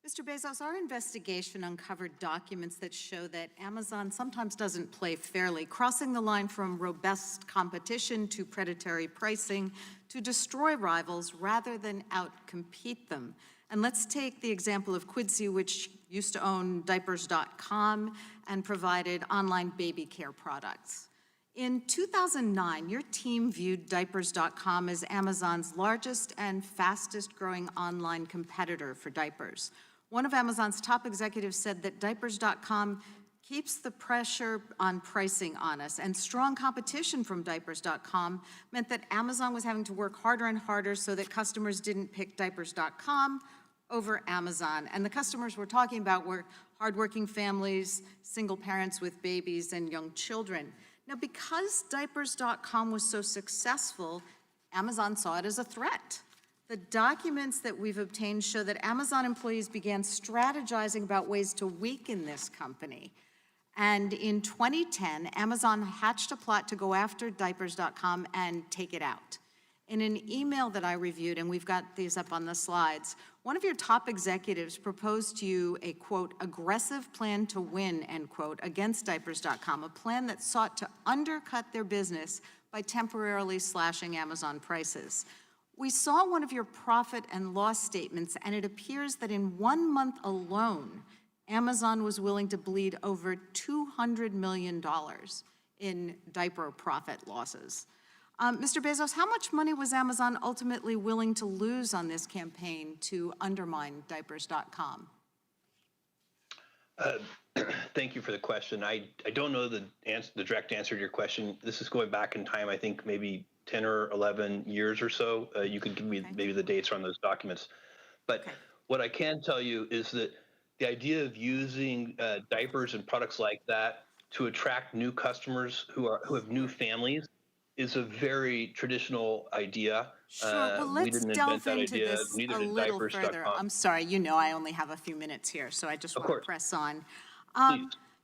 Mr. Bezos, our investigation uncovered documents that show that Amazon sometimes doesn't play fairly, crossing the line from robust competition to predatory pricing to destroy rivals rather than outcompete them. And let's take the example of Quidsi, which used to own diapers.com and provided online baby care products. In 2009, your team viewed diapers.com as Amazon's largest and fastest growing online competitor for diapers. One of Amazon's top executives said that diapers.com keeps the pressure on pricing on us, and strong competition from diapers.com meant that Amazon was having to work harder and harder so that customers didn't pick diapers.com over Amazon. And the customers we're talking about were hardworking families, single parents with babies, and young children. Now, because diapers.com was so successful, Amazon saw it as a threat. The documents that we've obtained show that Amazon employees began strategizing about ways to weaken this company. And in 2010, Amazon hatched a plot to go after diapers.com and take it out. In an email that I reviewed, and we've got these up on the slides, one of your top executives proposed to you a, quote, aggressive plan to win, end quote, against diapers.com, a plan that sought to undercut their business by temporarily slashing Amazon prices. We saw one of your profit and loss statements, and it appears that in 1 month alone, Amazon was willing to bleed over $200 million in diaper profit losses. Mr. Bezos, how much money was Amazon ultimately willing to lose on this campaign to undermine diapers.com? Thank you for the question. I don't know the direct answer to your question. This is going back in time, I think maybe 10 or 11 years or so. You could give me maybe the dates on those documents. But what I can tell you is that the idea of using diapers and products like that to attract new customers who have new families is a very traditional idea. Sure, well, let's delve into this a little further. I'm sorry, you know I only have a few minutes here, so I just want to press on.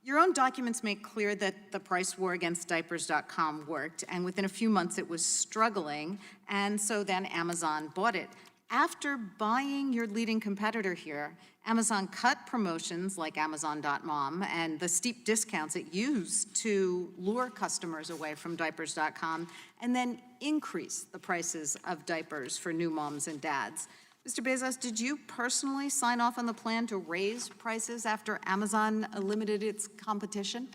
Your own documents make clear that the price war against diapers.com worked, and within a few months it was struggling, and so then Amazon bought it. After buying your leading competitor here, Amazon cut promotions like Amazon.mom and the steep discounts it used to lure customers away from diapers.com, and then increase the prices of diapers for new moms and dads. Mr. Bezos, did you personally sign off on the plan to raise prices after Amazon limited its competition?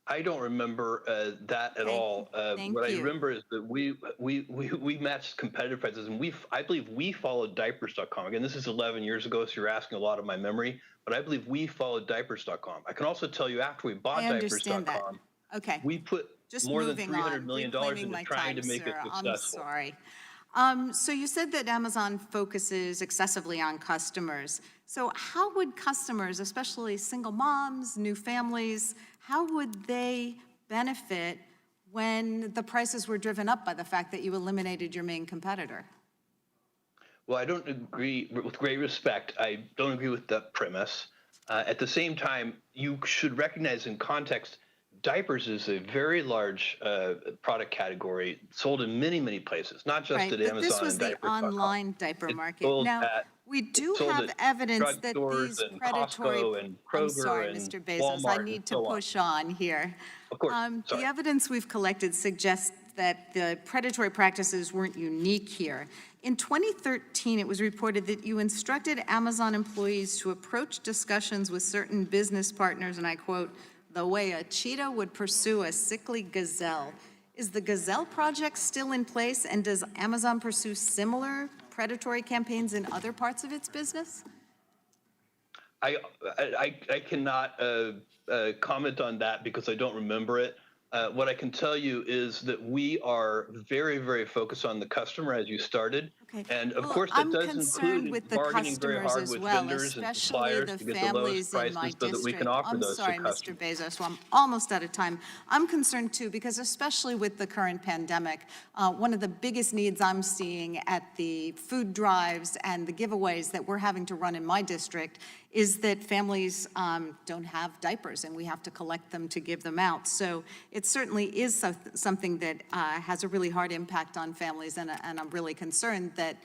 I don't remember that at all. What I remember is that we matched competitive prices, and I believe we followed diapers.com. Again, this is 11 years ago, so you're asking a lot of my memory, but I believe we followed diapers.com. I can also tell you after we bought diapers.com, we put more than $300 million into trying to make it successful. I'm sorry. So you said that Amazon focuses excessively on customers. So how would customers, especially single moms, new families, how would they benefit when the prices were driven up by the fact that you eliminated your main competitor? Well, I don't agree, with great respect, I don't agree with the premise. At the same time, you should recognize in context, diapers is a very large product category sold in many, many places, not just at Amazon. But this was the online diaper market. Now, we do have evidence that these predatory... I'm sorry, Mr. Bezos, I need to push on here. Of course, the evidence we've collected suggests that the predatory practices weren't unique here. In 2013, it was reported that you instructed Amazon employees to approach discussions with certain business partners, and I quote, the way a cheetah would pursue a sickly gazelle. Is the Gazelle Project still in place, and does Amazon pursue similar predatory campaigns in other parts of its business? I cannot comment on that because I don't remember it. What I can tell you is that we are very, very focused on the customer, as you started. Okay. And of Well, course, that I'm does concerned include with the bargaining very customers hard as with well, vendors and especially suppliers the to get the lowest families in my prices so that we can district. offer I'm those sorry, to Mr. customers. Bezos, so I'm almost out of time. I'm concerned too, because especially with the current pandemic, one of the biggest needs I'm seeing at the food drives and the giveaways that we're having to run in my district is that families don't have diapers, and we have to collect them to give them out. So it certainly is something that has a really hard impact on families, and I'm really concerned that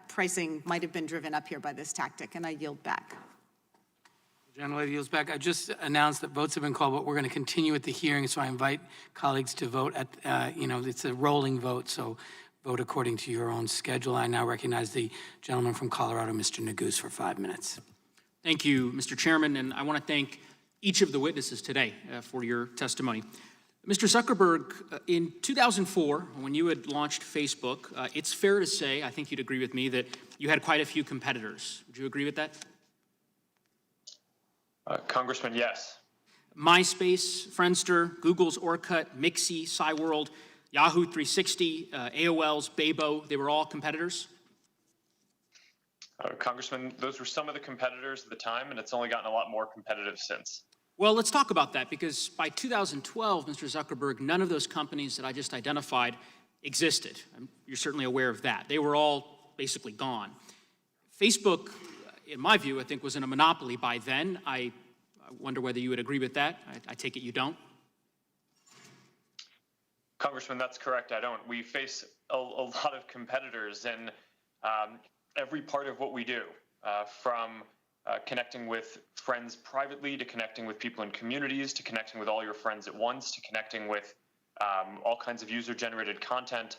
pricing might have been driven up here by this tactic, and I yield back. Gentlelady yields back. I just announced that votes have been called, but we're going to continue with the hearing, so I invite colleagues to vote at, it's a rolling vote, so vote according to your own schedule. I now recognize the gentleman from Colorado, Mr. Neguse, for 5 minutes. Thank you, Mr. Chairman, and I want to thank each of the witnesses today for your testimony. Mr. Zuckerberg, in 2004, when you had launched Facebook, it's fair to say, I think you'd agree with me, that you had quite a few competitors. Would you agree with that? Congressman, yes. MySpace, Friendster, Google's Orkut, Mixi, Cyworld, Yahoo 360, AOL's Bebo, they were all competitors? Congressman, those were some of the competitors at the time, and it's only gotten a lot more competitive since. Well, let's talk about that, because by 2012, Mr. Zuckerberg, none of those companies that I just identified existed. You're certainly aware of that. They were all basically gone. Facebook, in my view, I think was in a monopoly by then. I wonder whether you would agree with that. I take it you don't. Congressman, that's correct. I don't. We face a lot of competitors in every part of what we do, from connecting with friends privately, to connecting with people in communities, to connecting with all your friends at once, to connecting with all kinds of user-generated content.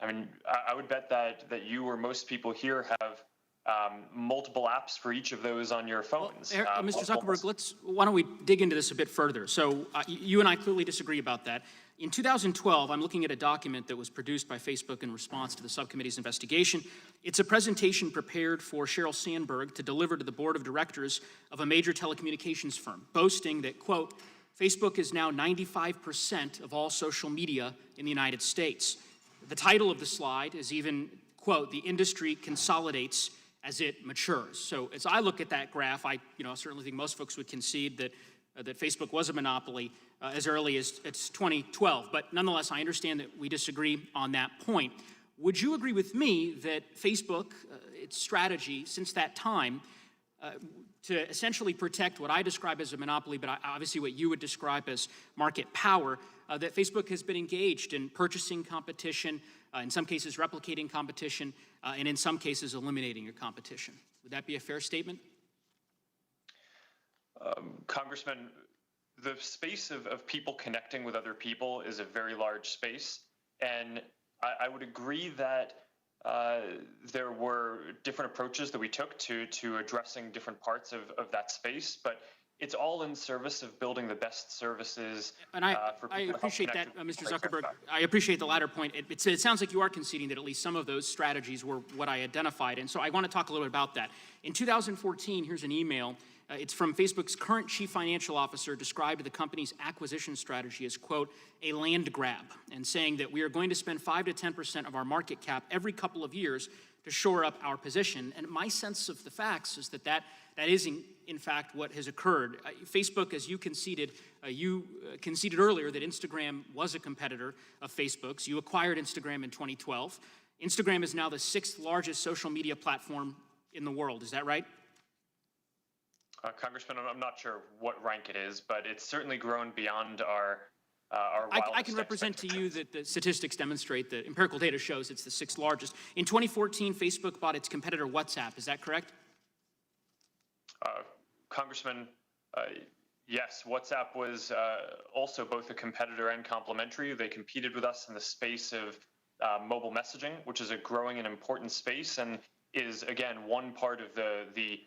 I mean, I would bet that you or most people here have multiple apps for each of those on your phones. Mr. Zuckerberg, why don't we dig into this a bit further? So you and I clearly disagree about that. In 2012, I'm looking at a document that was produced by Facebook in response to the subcommittee's investigation. It's a presentation prepared for Sheryl Sandberg to deliver to the board of directors of a major telecommunications firm, boasting that, quote, Facebook is now 95% of all social media in the United States. The title of the slide is even, quote, the industry consolidates as it matures. So as I look at that graph, I certainly think most folks would concede that Facebook was a monopoly as early as 2012. But nonetheless, I understand that we disagree on that point. Would you agree with me that Facebook, its strategy since that time, to essentially protect what I describe as a monopoly, but obviously what you would describe as market power, that Facebook has been engaged in purchasing competition, in some cases replicating competition, and in some cases eliminating your competition? Would that be a fair statement? Congressman, the space of people connecting with other people is a very large space, and I would agree that there were different approaches that we took to addressing different parts of that space, but it's all in service of building the best services. And I appreciate that, Mr. Zuckerberg. I appreciate the latter point. It sounds like you are conceding that at least some of those strategies were what I identified, and so I want to talk a little bit about that. In 2014, here's an email. It's from Facebook's current chief financial officer, described the company's acquisition strategy as, quote, a land grab, and saying that we are going to spend 5 to 10% of our market cap every couple of years to shore up our position. And my sense of the facts is that is in fact what has occurred. Facebook, as you conceded earlier that Instagram was a competitor of Facebook's. You acquired Instagram in 2012. Instagram is now the 6th largest social media platform in the world. Is that right? Congressman, I'm not sure what rank it is, but it's certainly grown beyond our wildest I can represent to you that the statistics demonstrate that empirical data shows it's the 6th largest. In 2014, Facebook bought its competitor WhatsApp. Is that correct? Congressman, yes, WhatsApp was also both a competitor and complementary. They competed with us in the space of mobile messaging, which is a growing and important space, and is, again, one part of the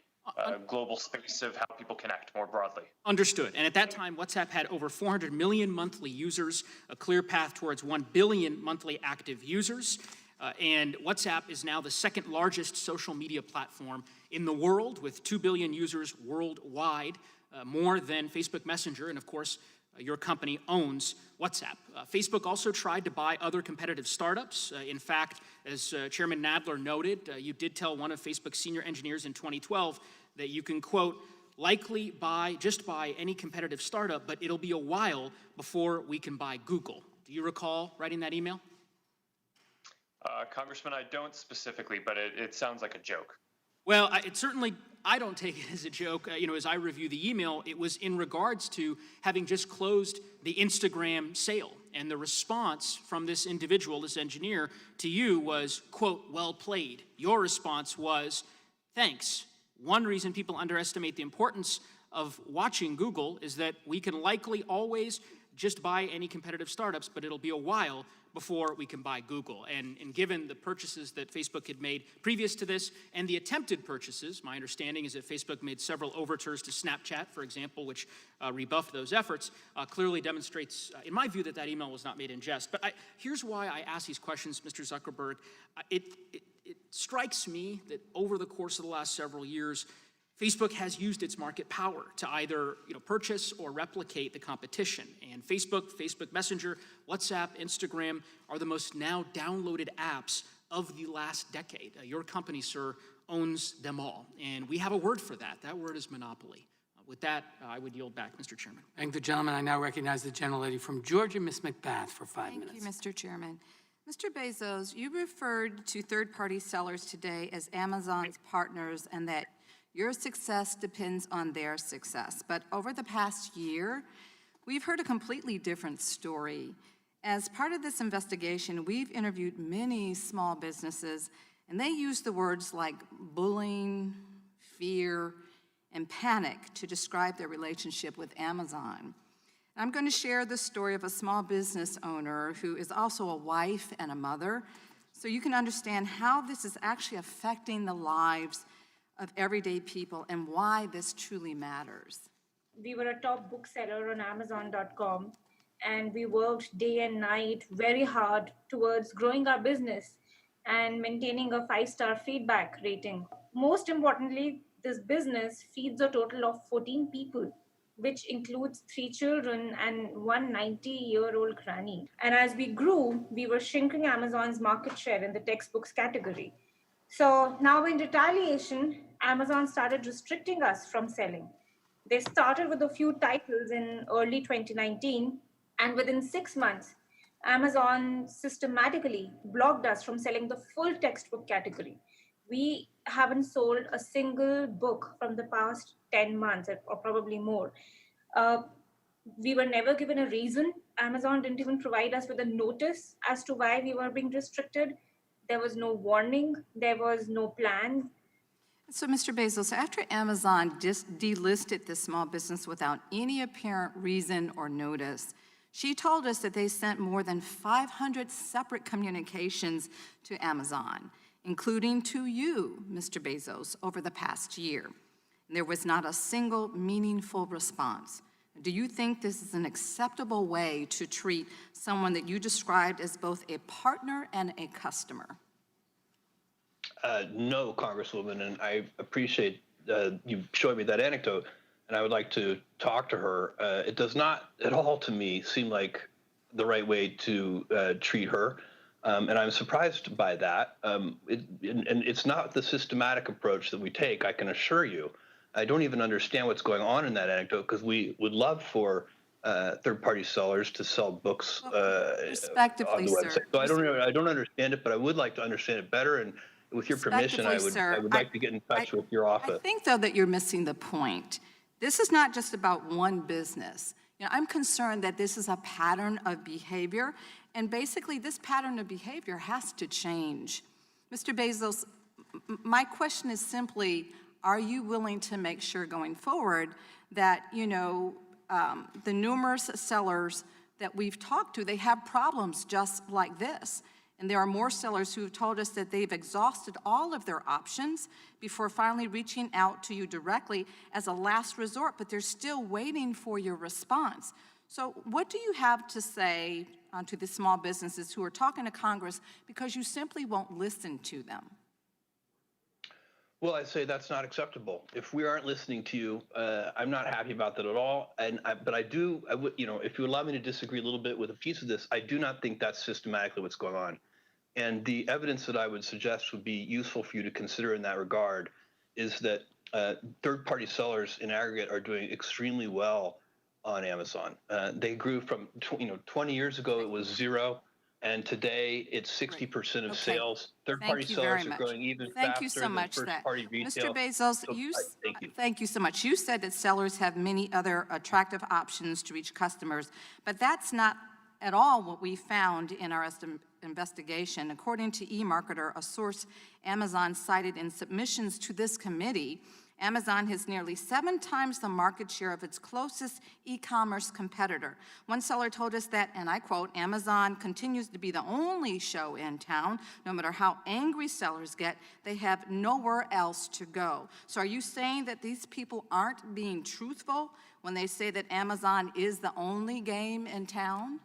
global space of how people connect more broadly. Understood. And at that time, WhatsApp had over 400 million monthly users, a clear path towards 1 billion monthly active users. And WhatsApp is now the 2nd largest social media platform in the world, with 2 billion users worldwide, more than Facebook Messenger. And of course, your company owns WhatsApp. Facebook also tried to buy other competitive startups. In fact, as Chairman Nadler noted, you did tell one of Facebook's senior engineers in 2012 that you can, quote, likely just buy any competitive startup, but it'll be a while before we can buy Google. Do you recall writing that email? Congressman, I don't specifically, but it sounds like a joke. Well, I don't take it as a joke. As I review the email, it was in regards to having just closed the Instagram sale. And the response from this individual, this engineer, to you was, quote, well played. Your response was, thanks. One reason people underestimate the importance of watching Google is that we can likely always just buy any competitive startups, but it'll be a while before we can buy Google. And given the purchases that Facebook had made previous to this and the attempted purchases, my understanding is that Facebook made several overtures to Snapchat, for example, which rebuffed those efforts, clearly demonstrates, in my view, that that email was not made in jest. But here's why I ask these questions, Mr. Zuckerberg. It strikes me that over the course of the last several years, Facebook has used its market power to either purchase or replicate the competition. And Facebook Messenger, WhatsApp, Instagram are the most now downloaded apps of the last decade. Your company, sir, owns them all. And we have a word for that. That word is monopoly. With that, I would yield back, Mr. Chairman. Thank the gentleman. I now recognize the gentlelady from Georgia, Ms. McBath, for 5 minutes. Thank you, Mr. Chairman. Mr. Bezos, you referred to third-party sellers today as Amazon's partners and that your success depends on their success. But over the past year, we've heard a completely different story. As part of this investigation, we've interviewed many small businesses, and they use the words like bullying, fear, and panic to describe their relationship with Amazon. I'm going to share the story of a small business owner who is also a wife and a mother, so you can understand how this is actually affecting the lives of everyday people and why this truly matters. We were a top bookseller on Amazon.com, and we worked day and night very hard towards growing our business and maintaining a 5-star feedback rating. Most importantly, this business feeds a total of 14 people, which includes 3 children and one 90-year-old granny. And as we grew, we were shrinking Amazon's market share in the textbooks category. So now in retaliation, Amazon started restricting us from selling. They started with a few titles in early 2019, and within 6 months, Amazon systematically blocked us from selling the full textbook category. We haven't sold a single book from the past 10 months or probably more. We were never given a reason. Amazon didn't even provide us with a notice as to why we were being restricted. There was no warning. There was no plan. So, Mr. Bezos, after Amazon delisted this small business without any apparent reason or notice, she told us that they sent more than 500 separate communications to Amazon, including to you, Mr. Bezos, over the past year. There was not a single meaningful response. Do you think this is an acceptable way to treat someone that you described as both a partner and a customer? No, Congresswoman, and I appreciate you showing me that anecdote, and I would like to talk to her. It does not at all to me seem like the right way to treat her, and I'm surprised by that. And it's not the systematic approach that we take, I can assure you. I don't even understand what's going on in that anecdote because we would love for third-party sellers to sell books on the website. Sir. So I don't understand it, but I would like to understand it better. And with your permission, I would like to get in touch with your office. I think, though, that you're missing the point. This is not just about one business. I'm concerned that this is a pattern of behavior, and basically this pattern of behavior has to change. Mr. Bezos, my question is simply, are you willing to make sure going forward that, the numerous sellers that we've talked to, they have problems just like this? And there are more sellers who have told us that they've exhausted all of their options before finally reaching out to you directly as a last resort, but they're still waiting for your response. So what do you have to say to the small businesses who are talking to Congress because you simply won't listen to them? Well, I say that's not acceptable. If we aren't listening to you, I'm not happy about that at all. But I would, if you allow me to disagree a little bit with a piece of this, I do not think that's systematically what's going on. And the evidence that I would suggest would be useful for you to consider in that regard is that third-party sellers in aggregate are doing extremely well on Amazon. They grew from 20 years ago it was 0. And today, it's 60% of sales. Third-party sellers are growing even faster than first-party retail. Mr. Bezos, thank you so much. You said that sellers have many other attractive options to reach customers, but that's not at all what we found in our investigation. According to eMarketer, a source Amazon cited in submissions to this committee, Amazon has nearly 7 times the market share of its closest e-commerce competitor. One seller told us that, and I quote, Amazon continues to be the only show in town. No matter how angry sellers get, they have nowhere else to go. So are you saying that these people aren't being truthful when they say that Amazon is the only game in town?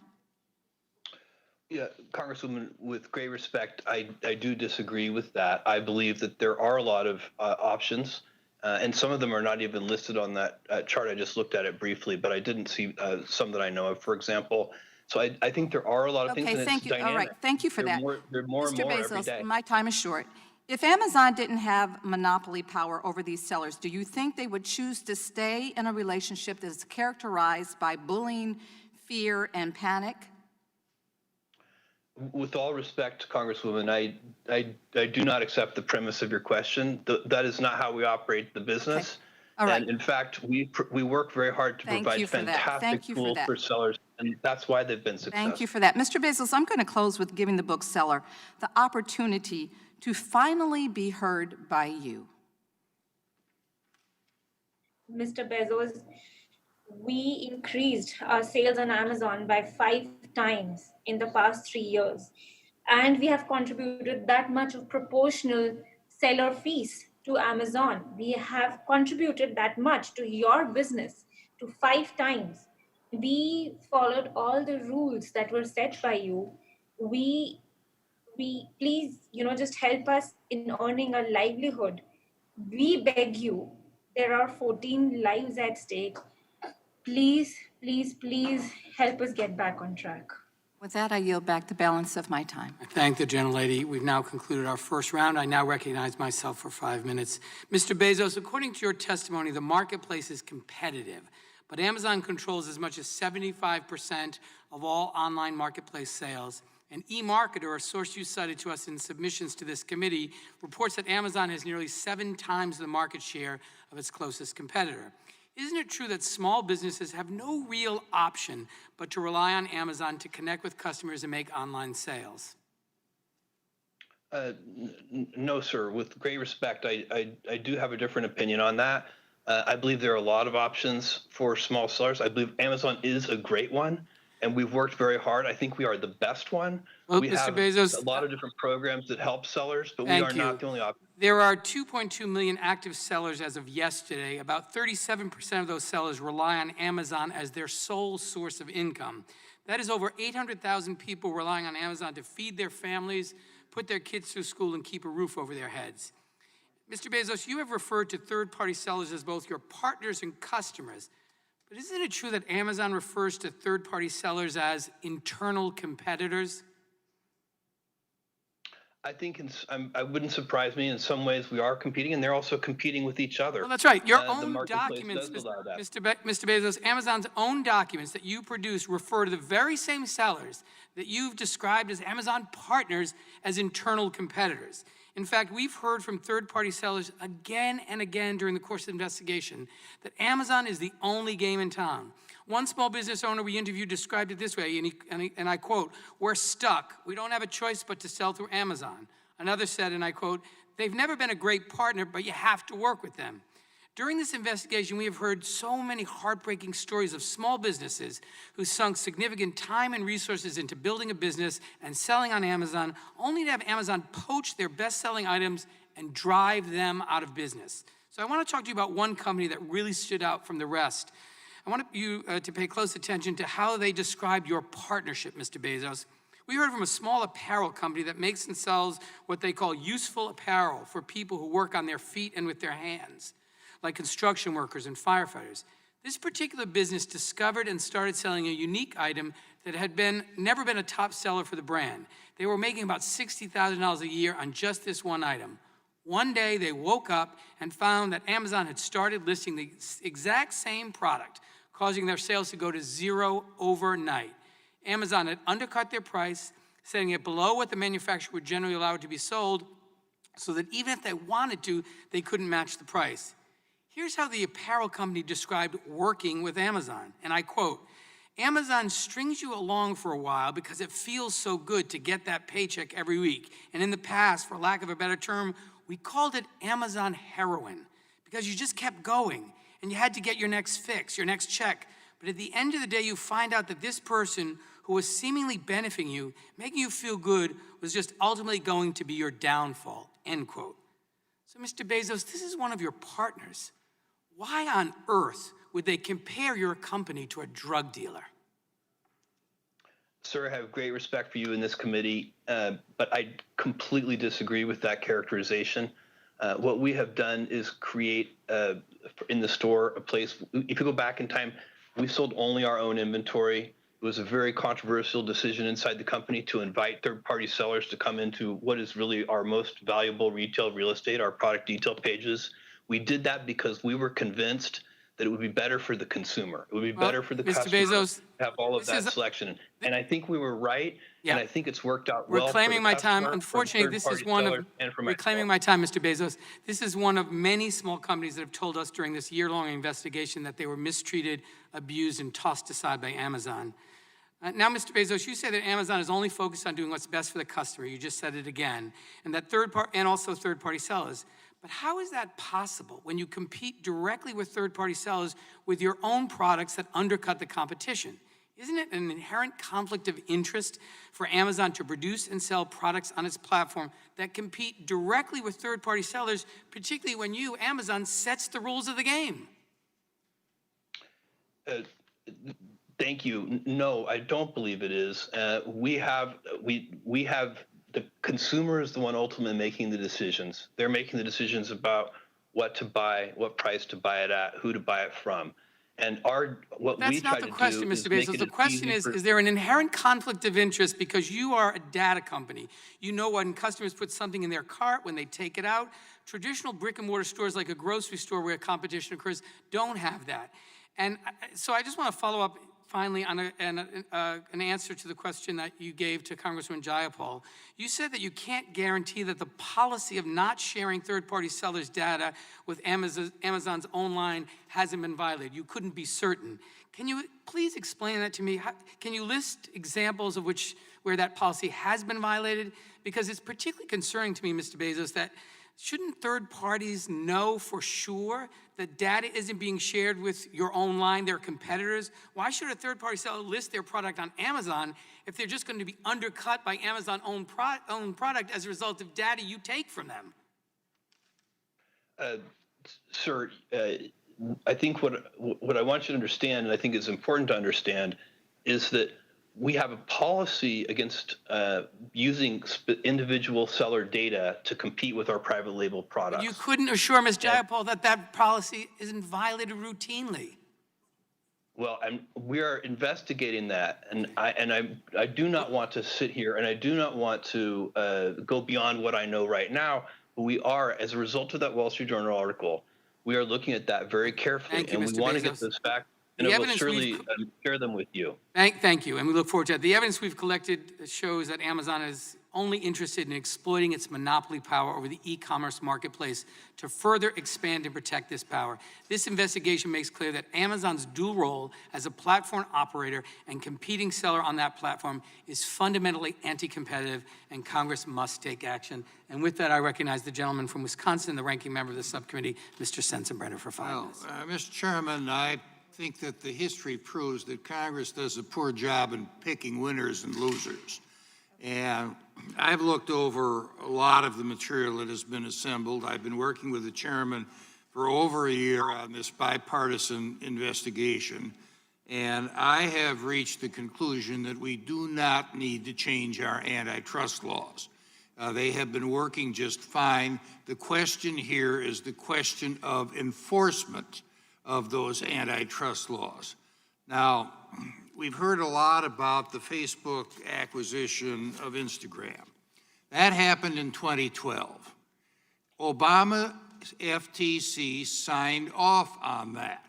Yeah, Congresswoman, with great respect, I do disagree with that. I believe that there are a lot of options. And some of them are not even listed on that chart. I just looked at it briefly, but I didn't see some that I know of, for example. So I think there are a lot of things. Okay, thank you. Dynamic. All right, thank you for that. There are more and Mr. more Bezos, every day. my time is short. If Amazon didn't have monopoly power over these sellers, do you think they would choose to stay in a relationship that is characterized by bullying, fear, and panic? With all respect, Congresswoman, I do not accept the premise of your question. That is not how we operate the business. Okay. All right. And in fact, we work very hard to provide fantastic tools for sellers, and that's why they've been successful. Thank you for that. Mr. Bezos, I'm going to close with giving the bookseller the opportunity to finally be heard by you. Mr. Bezos, we increased our sales on Amazon by 5 times in the past 3 years. And we have contributed that much of proportional seller fees to Amazon. We have contributed that much to your business to 5 times. We followed all the rules that were set by you. We please, just help us in earning a livelihood. We beg you, there are 14 lives at stake. Please, please, please help us get back on track. With that, I yield back the balance of my time. I thank the gentlelady. We've now concluded our first round. I now recognize myself for 5 minutes. Mr. Bezos, according to your testimony, the marketplace is competitive, but Amazon controls as much as 75% of all online marketplace sales. And eMarketer, a source you cited to us in submissions to this committee, reports that Amazon has nearly 7 times the market share of its closest competitor. Isn't it true that small businesses have no real option but to rely on Amazon to connect with customers and make online sales? No, sir. With great respect, I do have a different opinion on that. I believe there are a lot of options for small sellers. I believe Amazon is a great one, and we've worked very hard. I think we are the best one. Well, we Mr. have Bezos, a lot of different programs that help sellers, but we are not the only option. There are 2.2 million active sellers as of yesterday. About 37% of those sellers rely on Amazon as their sole source of income. That is over 800,000 people relying on Amazon to feed their families, put their kids through school, and keep a roof over their heads. Mr. Bezos, you have referred to third-party sellers as both your partners and customers. But isn't it true that Amazon refers to third-party sellers as internal competitors? I think I wouldn't surprise me. In some ways, we are competing, and they're also competing with each other. Well, that's right. Your The own marketplace documents, does allow that. Mr. Bezos, Amazon's own documents that you produce refer to the very same sellers that you've described as Amazon partners as internal competitors. In fact, we've heard from third-party sellers again and again during the course of the investigation that Amazon is the only game in town. One small business owner we interviewed described it this way, and I quote, "We're stuck. We don't have a choice but to sell through Amazon." Another said, and I quote, "They've never been a great partner, but you have to work with them." During this investigation, we have heard so many heartbreaking stories of small businesses who sunk significant time and resources into building a business and selling on Amazon, only to have Amazon poach their best-selling items and drive them out of business. So I want to talk to you about one company that really stood out from the rest. I want you to pay close attention to how they described your partnership, Mr. Bezos. We heard from a small apparel company that makes and sells what they call useful apparel for people who work on their feet and with their hands, like construction workers and firefighters. This particular business discovered and started selling a unique item that had never been a top seller for the brand. They were making about $60,000 a year on just this one item. One day they woke up and found that Amazon had started listing the exact same product, causing their sales to go to zero overnight. Amazon had undercut their price, setting it below what the manufacturer would generally allow it to be sold, so that even if they wanted to, they couldn't match the price. Here's how the apparel company described working with Amazon, and I quote, "Amazon strings you along for a while because it feels so good to get that paycheck every week. And in the past, for lack of a better term, we called it Amazon heroin because you just kept going and you had to get your next fix, your next check. But at the end of the day, you find out that this person who was seemingly benefiting you, making you feel good, was just ultimately going to be your downfall," end quote. So Mr. Bezos, this is one of your partners. Why on earth would they compare your company to a drug dealer? Sir, I have great respect for you in this committee, but I completely disagree with that characterization. What we have done is create in the store a place, if you go back in time, we sold only our own inventory. It was a very controversial decision inside the company to invite third-party sellers to come into what is really our most valuable retail real estate, our product detail pages. We did that because we were convinced that it would be better for the consumer. It would be better for the Mr. customer Bezos, to have all of that selection. And I think we were right, and I think it's worked out well. Reclaiming my time. customer, for Unfortunately, this is third-party one of, sellers, and for reclaiming my time, Mr. Bezos, this is one of many small companies that have told us during this year-long investigation that they were mistreated, abused, and tossed aside by Amazon. Now, Mr. Bezos, you say that Amazon is only focused on doing what's best for the customer. You just said it again. And that also third-party sellers. But how is that possible when you compete directly with third-party sellers with your own products that undercut the competition? Isn't it an inherent conflict of interest for Amazon to produce and sell products on its platform that compete directly with third-party sellers, particularly when you, Amazon, sets the rules of the game? Thank you. No, I don't believe it is. We have the consumer is the one ultimately making the decisions. They're making the decisions about what to buy, what price to buy it at, who to buy it from. And what we try to do is That's not the question, Mr. Bezos. The question is there an inherent conflict of interest because you are a data company? You know when customers put something in their cart, when they take it out. Traditional brick and mortar stores like a grocery store where competition occurs don't have that. And so I just want to follow up finally on an answer to the question that you gave to Congressman Jayapal. You said that you can't guarantee that the policy of not sharing third-party sellers' data with Amazon's own line hasn't been violated. You couldn't be certain. Can you please explain that to me? Can you list examples of where that policy has been violated? Because it's particularly concerning to me, Mr. Bezos, that shouldn't third parties know for sure that data isn't being shared with your own line, their competitors? Why should a third-party seller list their product on Amazon if they're just going to be undercut by Amazon's own product as a result of data you take from them? Sir, I think what I want you to understand, and I think is important to understand, is that we have a policy against using individual seller data to compete with our private label products. You couldn't assure Ms. Jayapal that that policy isn't violated routinely. Well, we are investigating that, and I do not want to sit here, and I do not want to go beyond what I know right now. But we are, as a result of that Wall Street Journal article, we are looking at that very carefully, Thank you, and Mr. we want to Bezos. get this back. And I will surely share them with you. Thank you, and we look forward to that. The evidence we've collected shows that Amazon is only interested in exploiting its monopoly power over the e-commerce marketplace to further expand and protect this power. This investigation makes clear that Amazon's dual role as a platform operator and competing seller on that platform is fundamentally anti-competitive, and Congress must take action. And with that, I recognize the gentleman from Wisconsin, the ranking member of the subcommittee, Mr. Sensenbrenner, for 5 minutes. Mr. Chairman, I think that the history proves that Congress does a poor job in picking winners and losers. And I've looked over a lot of the material that has been assembled. I've been working with the chairman for over a year on this bipartisan investigation. And I have reached the conclusion that we do not need to change our antitrust laws. They have been working just fine. The question here is the question of enforcement of those antitrust laws. Now, we've heard a lot about the Facebook acquisition of Instagram. That happened in 2012. Obama's FTC signed off on that.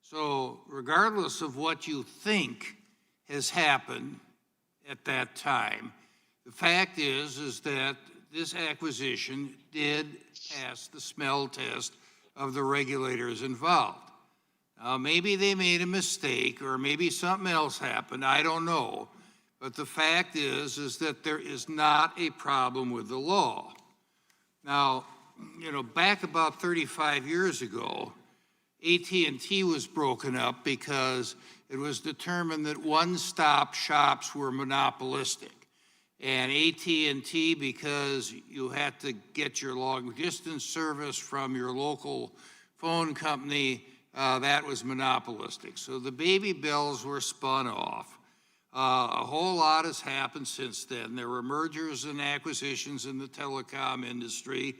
So regardless of what you think has happened at that time, the fact is that this acquisition did pass the smell test of the regulators involved. Now, maybe they made a mistake or maybe something else happened, I don't know. But the fact is that there is not a problem with the law. Now, you know, back about 35 years ago, AT&T was broken up because it was determined that one-stop shops were monopolistic. And AT&T, because you had to get your long-distance service from your local phone company, that was monopolistic. So the baby bells were spun off. A whole lot has happened since then. There were mergers and acquisitions in the telecom industry.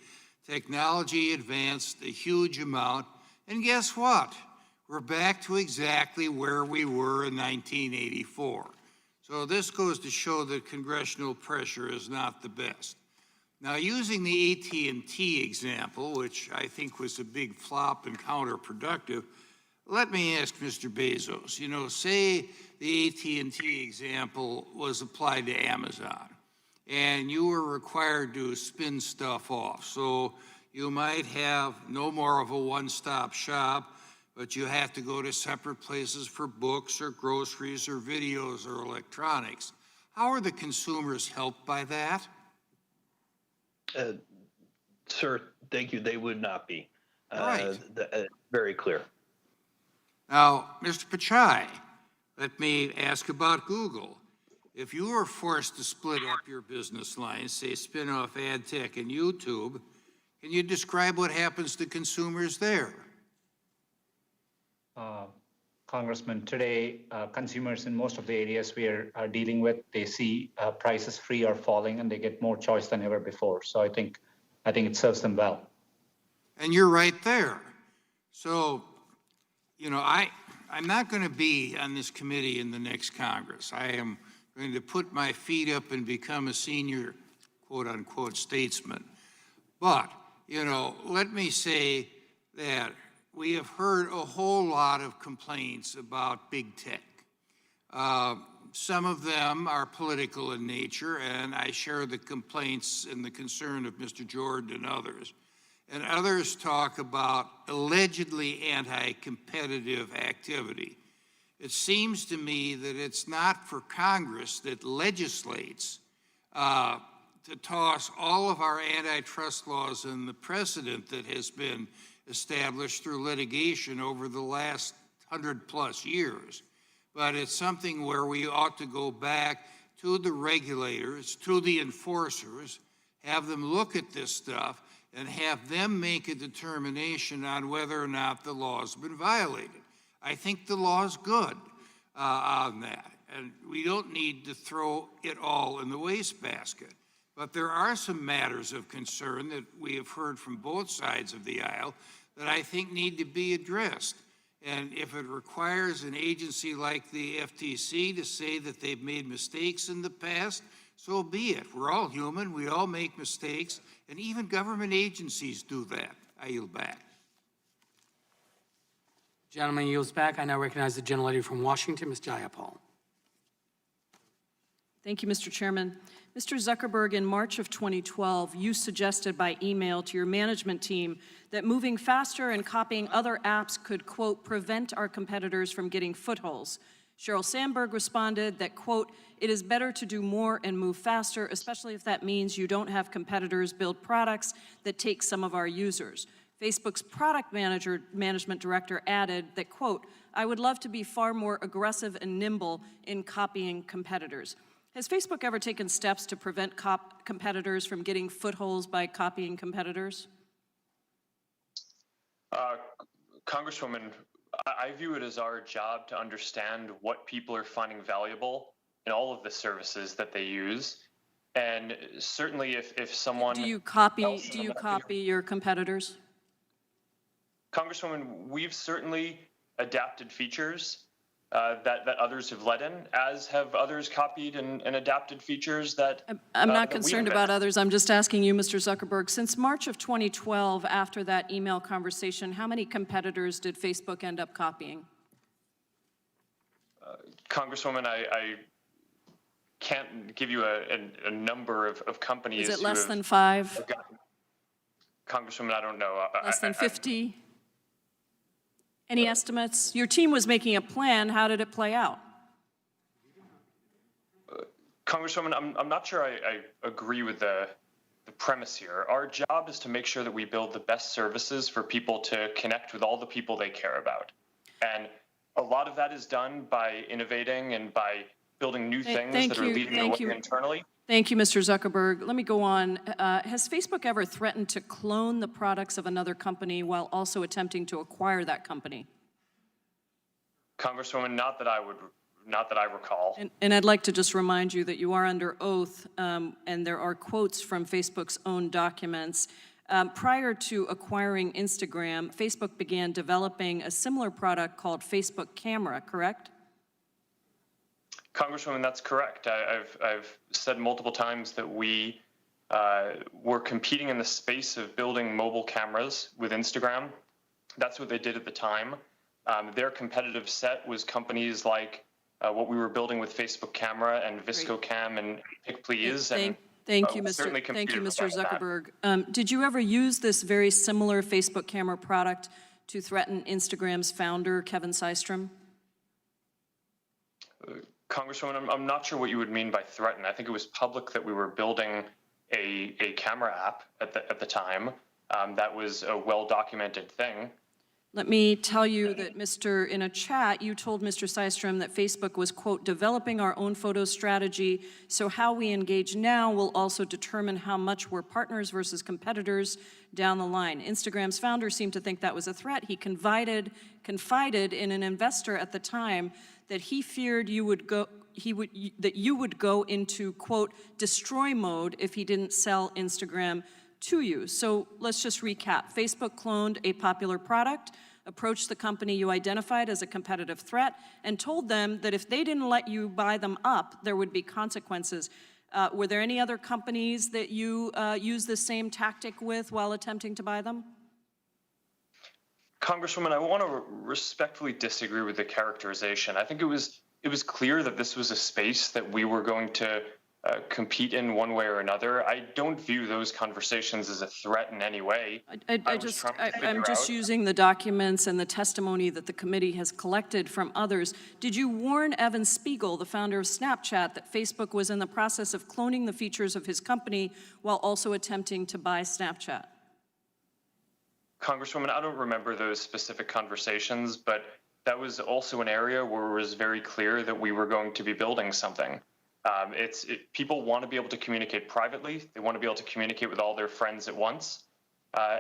Technology advanced a huge amount. And guess what? We're back to exactly where we were in 1984. So this goes to show that congressional pressure is not the best. Now, using the AT&T example, which I think was a big flop and counterproductive, let me ask Mr. Bezos, you know, say the AT&T example was applied to Amazon, and you were required to spin stuff off. So you might have no more of a one-stop shop, but you have to go to separate places for books or groceries or videos or electronics. How are the consumers helped by that? Sir, thank you. They would not be. Right. Very clear. Now, Mr. Pichai, let me ask about Google. If you were forced to split up your business lines, say spin off ad tech and YouTube, can you describe what happens to consumers there? Congressman, today, consumers in most of the areas we are dealing with, they see prices free or falling, and they get more choice than ever before. So I think it serves them well. And you're right there. So, you know, I'm not going to be on this committee in the next Congress. I am going to put my feet up and become a senior, quote unquote, statesman. But, you know, let me say that we have heard a whole lot of complaints about big tech. Some of them are political in nature, and I share the complaints and the concern of Mr. Jordan and others. And others talk about allegedly anti-competitive activity. It seems to me that it's not for Congress that legislates to toss all of our antitrust laws and the precedent that has been established through litigation over the last 100+ years. But it's something where we ought to go back to the regulators, to the enforcers, have them look at this stuff, and have them make a determination on whether or not the law's been violated. I think the law's good on that, and we don't need to throw it all in the wastebasket. But there are some matters of concern that we have heard from both sides of the aisle that I think need to be addressed. And if it requires an agency like the FTC to say that they've made mistakes in the past, so be it. We're all human, we all make mistakes, and even government agencies do that. I yield back. Gentleman yields back. I now recognize the gentlelady from Washington, Ms. Jayapal. Thank you, Mr. Chairman. Mr. Zuckerberg, in March of 2012, you suggested by email to your management team that moving faster and copying other apps could, quote, prevent our competitors from getting footholds. Sheryl Sandberg responded that, quote, it is better to do more and move faster, especially if that means you don't have competitors build products that take some of our users. Facebook's product management director added that, quote, I would love to be far more aggressive and nimble in copying competitors. Has Facebook ever taken steps to prevent competitors from getting footholds by copying competitors? Congresswoman, I view it as our job to understand what people are finding valuable in all of the services that they use. And certainly if someone... Do you copy your competitors? Congresswoman, we've certainly adapted features that others have led in, as have others copied and adapted features that I'm not that we concerned invented. about others. I'm just asking you, Mr. Zuckerberg, since March of 2012, after that email conversation, how many competitors did Facebook end up copying? Congresswoman, I can't give you a number of companies. Is it who less have- than 5? have gotten- Congresswoman, I don't know. Less than 50? Any estimates? Your team was making a plan. How did it play out? Congresswoman, I'm not sure I agree with the premise here. Our job is to make sure that we build the best services for people to connect with all the people they care about. And a lot of that is done by innovating and by building new things that are leading the way internally. Thank you, Mr. Zuckerberg. Let me go on. Has Facebook ever threatened to clone the products of another company while also attempting to acquire that company? Congresswoman, not that I recall. And I'd like to just remind you that you are under oath, and there are quotes from Facebook's own documents. Prior to acquiring Instagram, Facebook began developing a similar product called Facebook Camera, correct? Congresswoman, that's correct. I've said multiple times that we were competing in the space of building mobile cameras with Instagram. That's what they did at the time. Their competitive set was companies like what we were building with Facebook Camera and ViscoCam and PicPlease. Thank you, Mr. Zuckerberg. Did you ever use this very similar Facebook Camera product to threaten Instagram's founder, Kevin Systrom? Congresswoman, I'm not sure what you would mean by threaten. I think it was public that we were building a camera app at the time. That was a well-documented thing. Let me tell you that, in a chat, you told Mr. Systrom that Facebook was, quote, developing our own photo strategy, so how we engage now will also determine how much we're partners versus competitors down the line. Instagram's founder seemed to think that was a threat. He confided in an investor at the time that he feared you would go into, quote, destroy mode if he didn't sell Instagram to you. So let's just recap. Facebook cloned a popular product, approached the company you identified as a competitive threat, and told them that if they didn't let you buy them up, there would be consequences. Were there any other companies that you used the same tactic with while attempting to buy them? Congresswoman, I want to respectfully disagree with the characterization. I think it was clear that this was a space that we were going to compete in one way or another. I don't view those conversations as a threat in any way. I'm just using the documents and the testimony that the committee has collected from others. Did you warn Evan Spiegel, the founder of Snapchat, that Facebook was in the process of cloning the features of his company while also attempting to buy Snapchat? Congresswoman, I don't remember those specific conversations, but that was also an area where it was very clear that we were going to be building something. People want to be able to communicate privately. They want to be able to communicate with all their friends at once.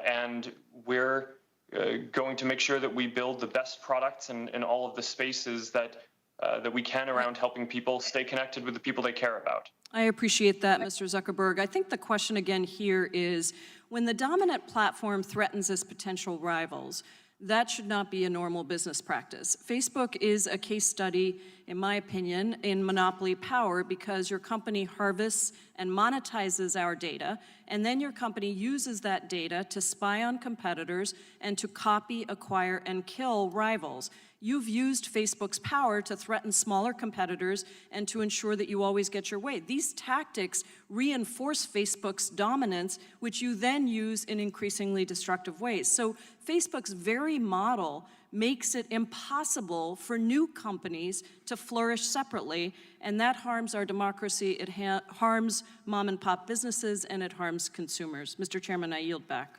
And we're going to make sure that we build the best products in all of the spaces that we can around helping people stay connected with the people they care about. I appreciate that, Mr. Zuckerberg. I think the question again here is, when the dominant platform threatens its potential rivals, that should not be a normal business practice. Facebook is a case study, in my opinion, in monopoly power because your company harvests and monetizes our data, and then your company uses that data to spy on competitors and to copy, acquire, and kill rivals. You've used Facebook's power to threaten smaller competitors and to ensure that you always get your way. These tactics reinforce Facebook's dominance, which you then use in increasingly destructive ways. So Facebook's very model makes it impossible for new companies to flourish separately, and that harms our democracy, it harms mom and pop businesses, and it harms consumers. Mr. Chairman, I yield back.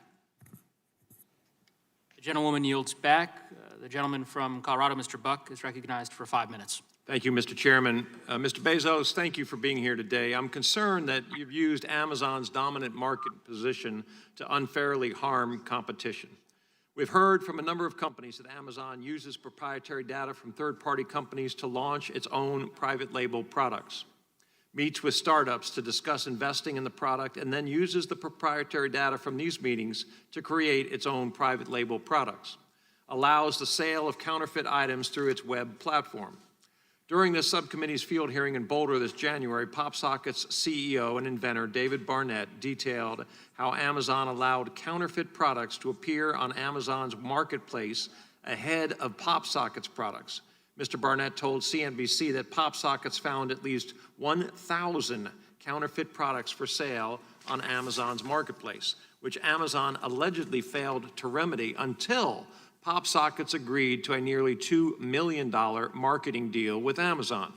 The gentlewoman yields back. The gentleman from Colorado, Mr. Buck, is recognized for 5 minutes. Thank you, Mr. Chairman. Mr. Bezos, thank you for being here today. I'm concerned that you've used Amazon's dominant market position to unfairly harm competition. We've heard from a number of companies that Amazon uses proprietary data from third-party companies to launch its own private label products, meets with startups to discuss investing in the product, and then uses the proprietary data from these meetings to create its own private label products, allows the sale of counterfeit items through its web platform. During this subcommittee's field hearing in Boulder this January, PopSocket's CEO and inventor David Barnett detailed how Amazon allowed counterfeit products to appear on Amazon's marketplace ahead of PopSocket's products. Mr. Barnett told CNBC that PopSockets found at least 1,000 counterfeit products for sale on Amazon's marketplace, which Amazon allegedly failed to remedy until PopSockets agreed to a nearly $2 million marketing deal with Amazon.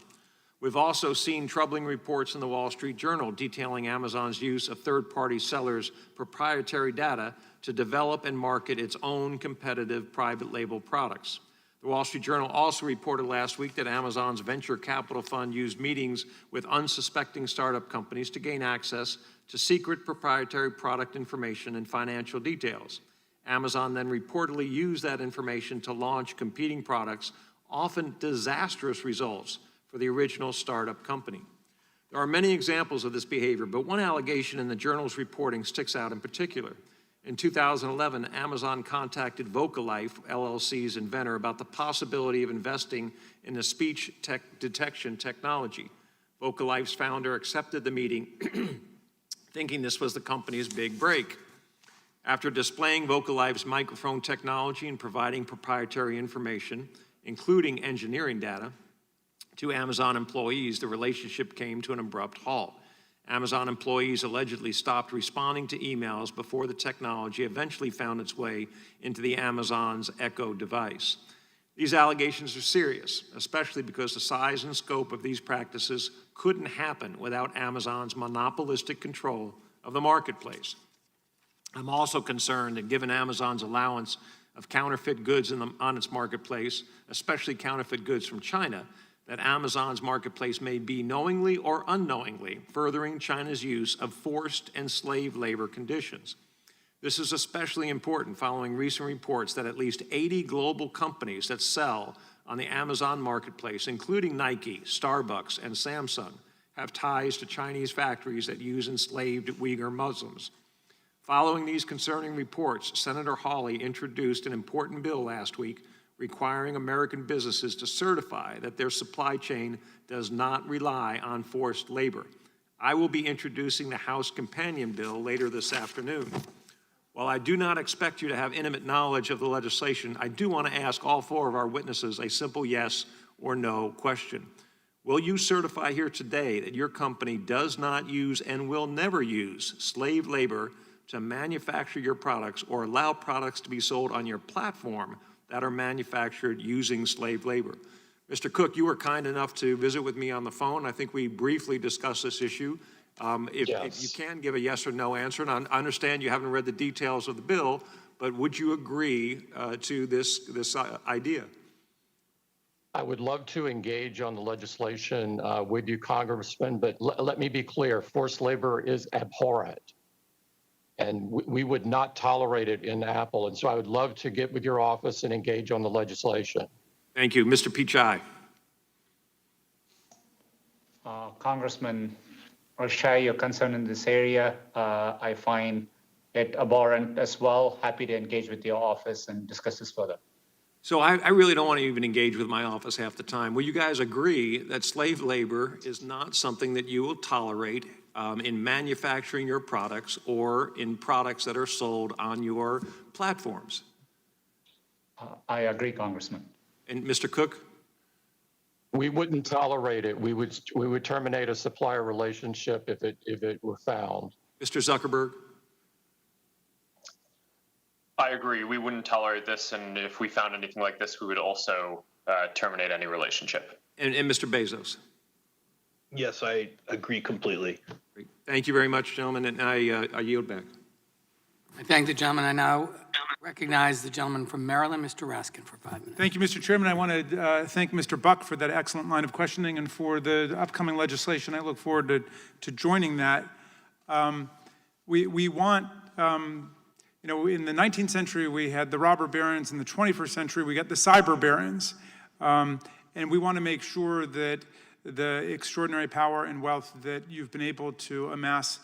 We've also seen troubling reports in the Wall Street Journal detailing Amazon's use of third-party sellers' proprietary data to develop and market its own competitive private label products. The Wall Street Journal also reported last week that Amazon's venture capital fund used meetings with unsuspecting startup companies to gain access to secret proprietary product information and financial details. Amazon then reportedly used that information to launch competing products, often disastrous results for the original startup company. There are many examples of this behavior, but one allegation in the journal's reporting sticks out in particular. In 2011, Amazon contacted Vocalife, LLC's inventor, about the possibility of investing in a speech detection technology. Vocalife's founder accepted the meeting, thinking this was the company's big break. After displaying Vocalife's microphone technology and providing proprietary information, including engineering data, to Amazon employees, the relationship came to an abrupt halt. Amazon employees allegedly stopped responding to emails before the technology eventually found its way into the Amazon's Echo device. These allegations are serious, especially because the size and scope of these practices couldn't happen without Amazon's monopolistic control of the marketplace. I'm also concerned that given Amazon's allowance of counterfeit goods on its marketplace, especially counterfeit goods from China, that Amazon's marketplace may be knowingly or unknowingly furthering China's use of forced and slave labor conditions. This is especially important following recent reports that at least 80 global companies that sell on the Amazon marketplace, including Nike, Starbucks, and Samsung, have ties to Chinese factories that use enslaved Uyghur Muslims. Following these concerning reports, Senator Hawley introduced an important bill last week requiring American businesses to certify that their supply chain does not rely on forced labor. I will be introducing the House companion bill later this afternoon. While I do not expect you to have intimate knowledge of the legislation, I do want to ask all four of our witnesses a simple yes or no question. Will you certify here today that your company does not use and will never use slave labor to manufacture your products or allow products to be sold on your platform that are manufactured using slave labor? Mr. Cook, you were kind enough to visit with me on the phone. I think we briefly discussed this issue. If you can give a yes or no answer, and I understand you haven't read the details of the bill, but would you agree to this idea? I would love to engage on the legislation with you, Congressman, but let me be clear, forced labor is abhorrent. And we would not tolerate it in Apple. And so I would love to get with your office and engage on the legislation. Thank you. Mr. Pichai. Congressman, I share your concern in this area. I find it abhorrent as well. Happy to engage with your office and discuss this further. So I really don't want to even engage with my office half the time. Will you guys agree that slave labor is not something that you will tolerate in manufacturing your products or in products that are sold on your platforms? I agree, Congressman. And Mr. Cook? We wouldn't tolerate it. We would terminate a supplier relationship if it were found. Mr. Zuckerberg? I agree. We wouldn't tolerate this, and if we found anything like this, we would also terminate any relationship. And Mr. Bezos? Yes, I agree completely. Great. Thank you very much, gentlemen, and I yield back. I thank the gentleman. I now recognize the gentleman from Maryland, Mr. Raskin, for 5 minutes. Thank you, Mr. Chairman. I want to thank Mr. Buck for that excellent line of questioning and for the upcoming legislation. I look forward to joining that. We want You know, in the 19th century, we had the robber barons. In the 21st century, we got the cyber barons. And we want to make sure that the extraordinary power and wealth that you've been able to amass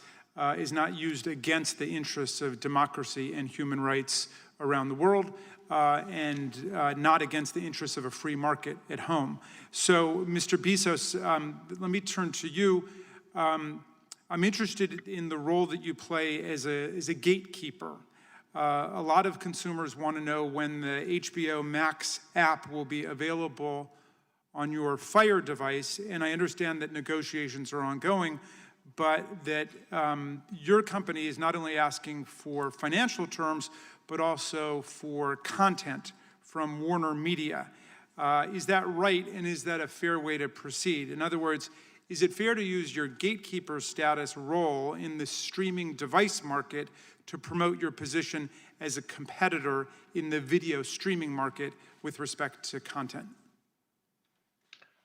is not used against the interests of democracy and human rights around the world, and not against the interests of a free market at home. So, Mr. Bezos, let me turn to you. I'm interested in the role that you play as a gatekeeper. A lot of consumers want to know when the HBO Max app will be available on your Fire device, and I understand that negotiations are ongoing, but that your company is not only asking for financial terms, but also for content from Warner Media. Is that right, and is that a fair way to proceed? In other words, is it fair to use your gatekeeper status role in the streaming device market to promote your position as a competitor in the video streaming market with respect to content?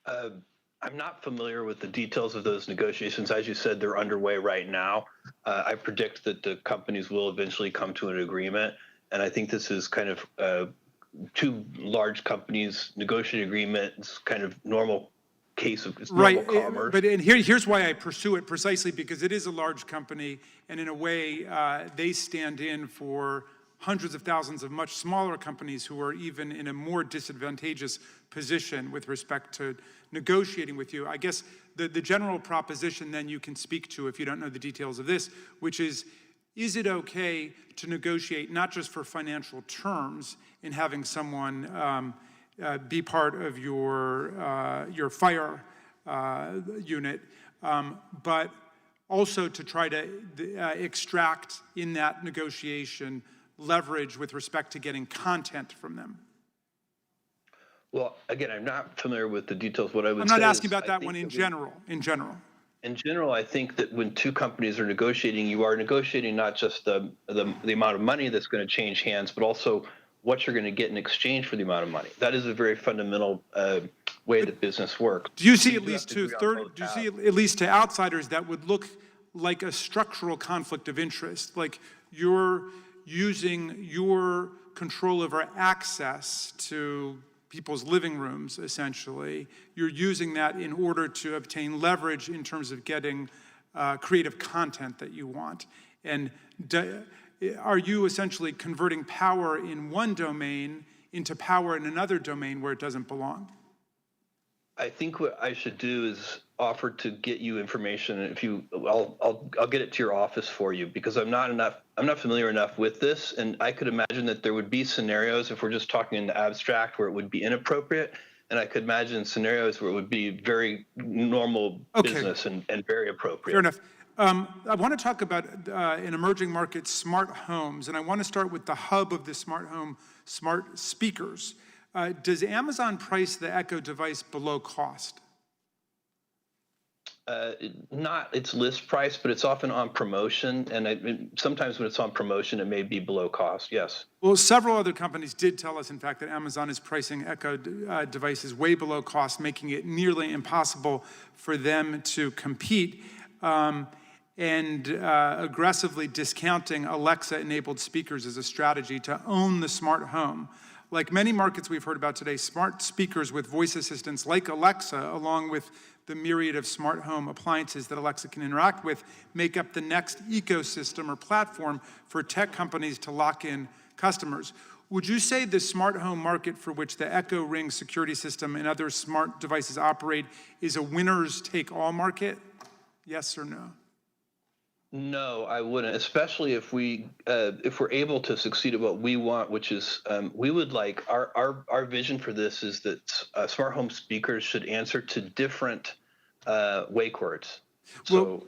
I'm not familiar with the details of those negotiations. As you said, they're underway right now. I predict that the companies will eventually come to an agreement, and I think this is kind of two large companies negotiating agreement. It's kind of normal case of it's normal commerce. But here's why I pursue it, precisely because it is a large company, and in a way, they stand in for hundreds of thousands of much smaller companies who are even in a more disadvantageous position with respect to negotiating with you. I guess the general proposition then you can speak to if you don't know the details of this, which is it okay to negotiate not just for financial terms in having someone be part of your Fire unit, but also to try to extract in that negotiation leverage with respect to getting content from them? Well, again, I'm not familiar with the details. What I would I'm say not asking is about I that think one in that general. In general, I think that when two companies are negotiating, you are negotiating not just the amount of money that's going to change hands, but also what you're going to get in exchange for the amount of money. That is a very fundamental way that business works. Do you see at least to outsiders that would look like a structural conflict of interest, like you're using your control over access to people's living rooms, essentially. You're using that in order to obtain leverage in terms of getting creative content that you want. And are you essentially converting power in one domain into power in another domain where it doesn't belong? I think what I should do is offer to get you information. If you, I'll get it to your office for you, because I'm not familiar enough with this, and I could imagine that there would be scenarios, if we're just talking in the abstract, where it would be inappropriate, and I could imagine scenarios where it would be very normal business and very appropriate. Fair enough. I want to talk about an emerging market, smart homes, and I want to start with the hub of the smart home, smart speakers. Does Amazon price the Echo device below cost? Not its list price, but it's often on promotion, and sometimes when it's on promotion, it may be below cost, yes. Well, several other companies did tell us, in fact, that Amazon is pricing Echo devices way below cost, making it nearly impossible for them to compete, and aggressively discounting Alexa-enabled speakers as a strategy to own the smart home. Like many markets we've heard about today, smart speakers with voice assistants like Alexa, along with the myriad of smart home appliances that Alexa can interact with, make up the next ecosystem or platform for tech companies to lock in customers. Would you say the smart home market for which the Echo Ring security system and other smart devices operate is a winners take all market? Yes or no? No, I wouldn't, especially if we're able to succeed at what we want, which is we would like our vision for this is that smart home speakers should answer to different wake words. So,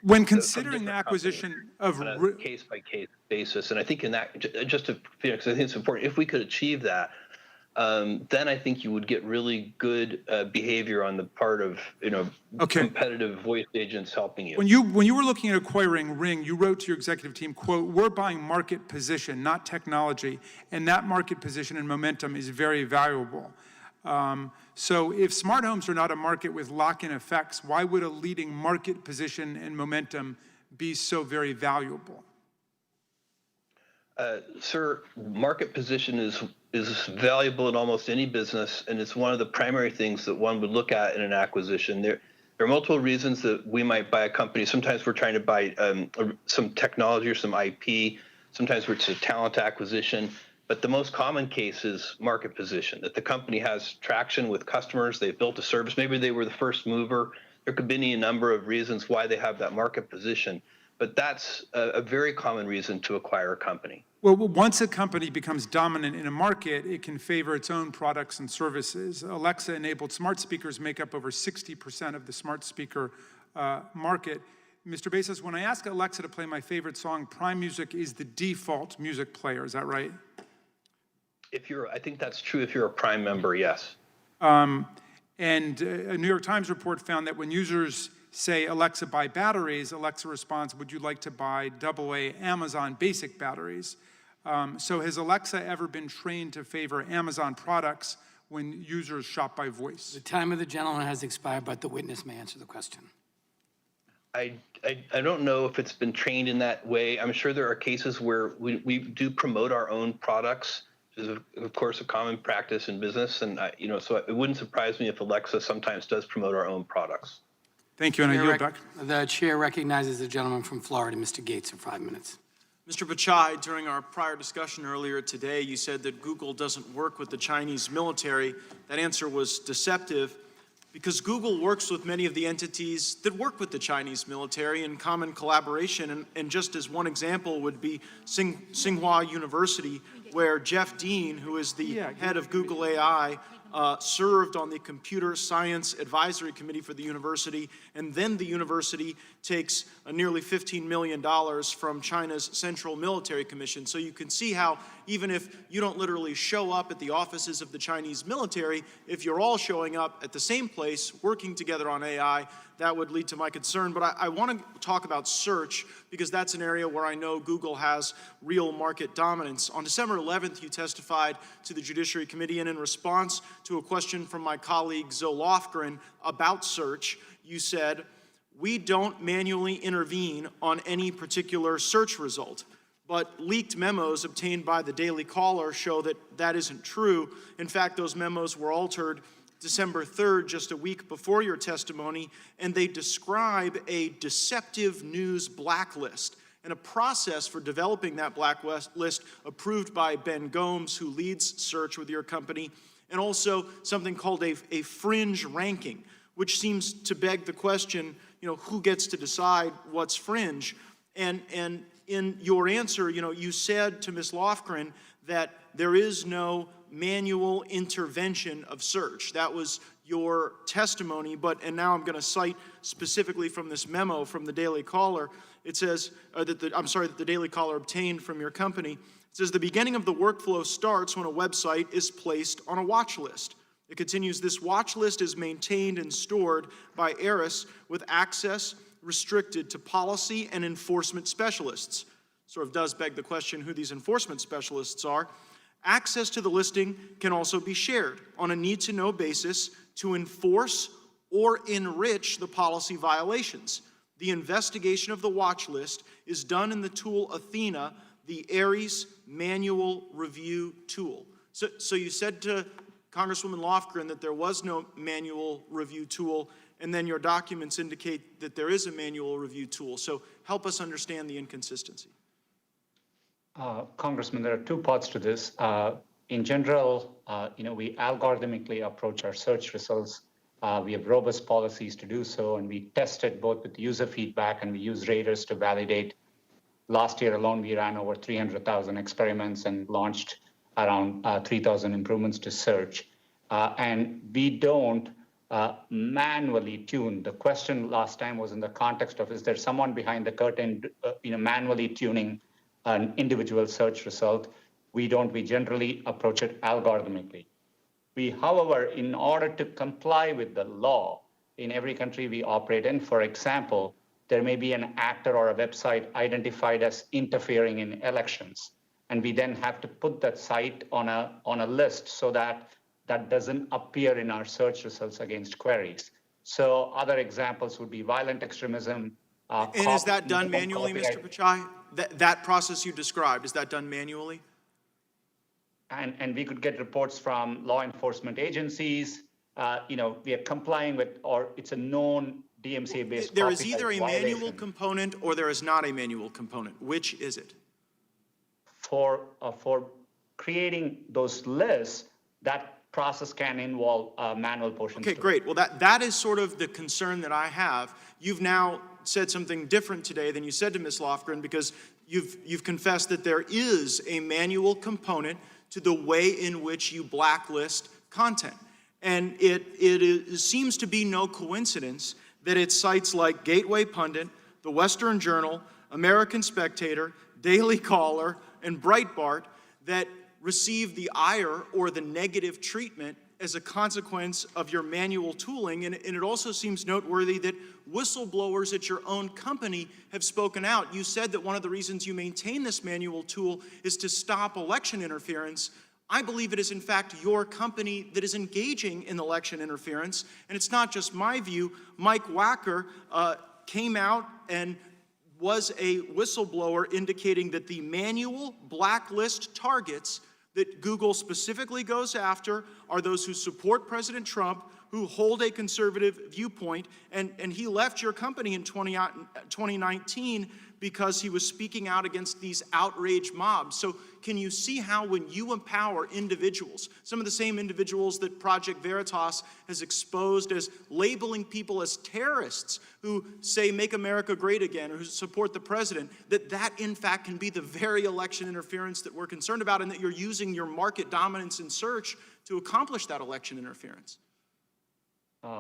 when considering the acquisition of on a case by case basis, and I think in that, just to, because I think it's important, if we could achieve that, then I think you would get really good behavior on the part of competitive voice agents helping you. When you were looking at acquiring Ring, you wrote to your executive team, quote, "We're buying market position, not technology, and that market position and momentum is very valuable." So if smart homes are not a market with lock-in effects, why would a leading market position and momentum be so very valuable? Sir, market position is valuable in almost any business, and it's one of the primary things that one would look at in an acquisition. There are multiple reasons that we might buy a company. Sometimes we're trying to buy some technology or some IP. Sometimes it's a talent acquisition. But the most common case is market position, that the company has traction with customers. They've built a service. Maybe they were the first mover. There could be any number of reasons why they have that market position. But that's a very common reason to acquire a company. Well, once a company becomes dominant in a market, it can favor its own products and services. Alexa-enabled smart speakers make up over 60% of the smart speaker market. Mr. Bezos, when I ask Alexa to play my favorite song, Prime Music is the default music player. Is that right? I think that's true if you're a Prime member, yes. And a New York Times report found that when users say, Alexa, buy batteries, Alexa responds, would you like to buy AA Amazon basic batteries? So has Alexa ever been trained to favor Amazon products when users shop by voice? The time of the gentleman has expired, but the witness may answer the question. I don't know if it's been trained in that way. I'm sure there are cases where we do promote our own products, which is, of course, a common practice in business. And, so it wouldn't surprise me if Alexa sometimes does promote our own products. Thank you, and I yield back. The chair recognizes the gentleman from Florida, Mr. Gates, for 5 minutes. Mr. Pichai, during our prior discussion earlier today, you said that Google doesn't work with the Chinese military. That answer was deceptive because Google works with many of the entities that work with the Chinese military in common collaboration. And just as one example would be Tsinghua University, where Jeff Dean, who is the head of Google AI, served on the Computer Science Advisory Committee for the university, and then the university takes nearly $15 million from China's Central Military Commission. So you can see how even if you don't literally show up at the offices of the Chinese military, if you're all showing up at the same place, working together on AI, that would lead to my concern. But I want to talk about search because that's an area where I know Google has real market dominance. On December 11th, you testified to the Judiciary Committee, and in response to a question from my colleague Zoe Lofgren about search, you said, "We don't manually intervene on any particular search result." But leaked memos obtained by the Daily Caller show that that isn't true. In fact, those memos were altered December 3rd, just a week before your testimony, and they describe a deceptive news blacklist and a process for developing that blacklist approved by Ben Gomes, who leads search with your company, and also something called a fringe ranking, which seems to beg the question, who gets to decide what's fringe? And in your answer, you said to Ms. Lofgren that there is no manual intervention of search. That was your testimony, and now I'm going to cite specifically from this memo from the Daily Caller. It says, that the Daily Caller obtained from your company. It says, the beginning of the workflow starts when a website is placed on a watch list. It continues, this watch list is maintained and stored by ARIS with access restricted to policy and enforcement specialists. Sort of does beg the question who these enforcement specialists are. Access to the listing can also be shared on a need-to-know basis to enforce or enrich the policy violations. The investigation of the watch list is done in the tool Athena, the ARIS manual review tool. So you said to Congresswoman Lofgren that there was no manual review tool, and then your documents indicate that there is a manual review tool. So help us understand the inconsistency. Congressman, there are two parts to this. In general, we algorithmically approach our search results. We have robust policies to do so, and we test it both with user feedback and we use raters to validate. Last year alone, we ran over 300,000 experiments and launched around 3,000 improvements to search. And we don't manually tune. The question last time was in the context of, is there someone behind the curtain, manually tuning an individual search result? We don't. We generally approach it algorithmically. We, however, in order to comply with the law in every country we operate in, for example, there may be an actor or a website identified as interfering in elections, and we then have to put that site on a list so that that doesn't appear in our search results against queries. So other examples would be violent extremism. And is that done manually, Mr. Pichai? that process you described, is that done manually? And we could get reports from law enforcement agencies. We are complying with, or it's a known DMCA-based. There is either a manual violation. component or there is not a manual component. Which is it? For creating those lists, that process can involve manual portions. Okay, great. Well, that is sort of the concern that I have. You've now said something different today than you said to Ms. Lofgren, because you've confessed that there is a manual component to the way in which you blacklist content. And it seems to be no coincidence that it's sites like Gateway Pundit, The Western Journal, American Spectator, Daily Caller, and Breitbart that receive the ire or the negative treatment as a consequence of your manual tooling. And it also seems noteworthy that whistleblowers at your own company have spoken out. You said that one of the reasons you maintain this manual tool is to stop election interference. I believe it is in fact your company that is engaging in election interference. And it's not just my view. Mike Wacker came out and was a whistleblower indicating that the manual blacklist targets that Google specifically goes after are those who support President Trump, who hold a conservative viewpoint, and he left your company in 2019 because he was speaking out against these outrage mobs. So can you see how when you empower individuals, some of the same individuals that Project Veritas has exposed as labeling people as terrorists who say make America great again or who support the president, that in fact can be the very election interference that we're concerned about, and that you're using your market dominance in search to accomplish that election interference?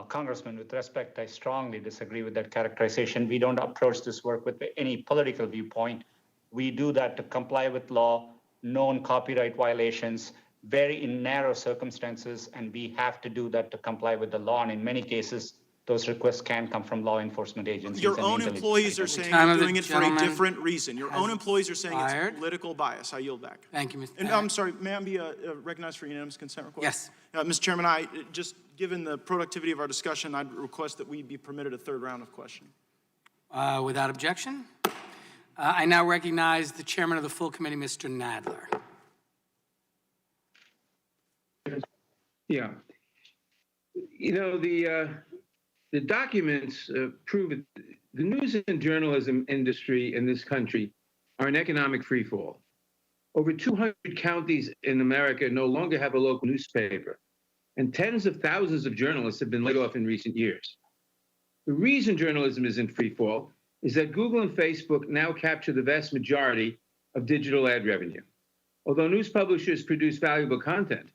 Congressman, with respect, I strongly disagree with that characterization. We don't approach this work with any political viewpoint. We do that to comply with law, known copyright violations, very in narrow circumstances, and we have to do that to comply with the law. And in many cases, those requests can come from law enforcement agencies. Your own employees are saying you're doing it for a different reason. Your own employees are saying it's political bias. I yield back. Thank you, Mr. And I'm sorry, may I be recognized for unanimous consent request? Yes. Mr. Chairman, just given the productivity of our discussion, I'd request that we be permitted a third round of questioning. Without objection. I now recognize the chairman of the full committee, Mr. Nadler. Yeah. The documents prove it. The news and journalism industry in this country are an economic freefall. Over 200 counties in America no longer have a local newspaper, and tens of thousands of journalists have been laid off in recent years. The reason journalism is in freefall is that Google and Facebook now capture the vast majority of digital ad revenue. Although news publishers produce valuable content,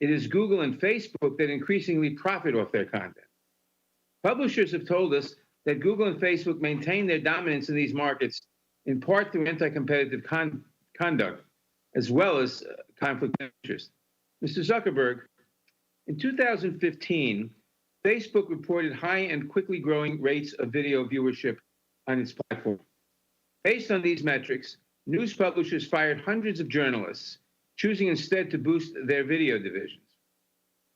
it is Google and Facebook that increasingly profit off their content. Publishers have told us that Google and Facebook maintain their dominance in these markets in part through anti-competitive conduct, as well as conflict of interest. Mr. Zuckerberg, in 2015, Facebook reported high and quickly growing rates of video viewership on its platform. Based on these metrics, news publishers fired hundreds of journalists, choosing instead to boost their video divisions.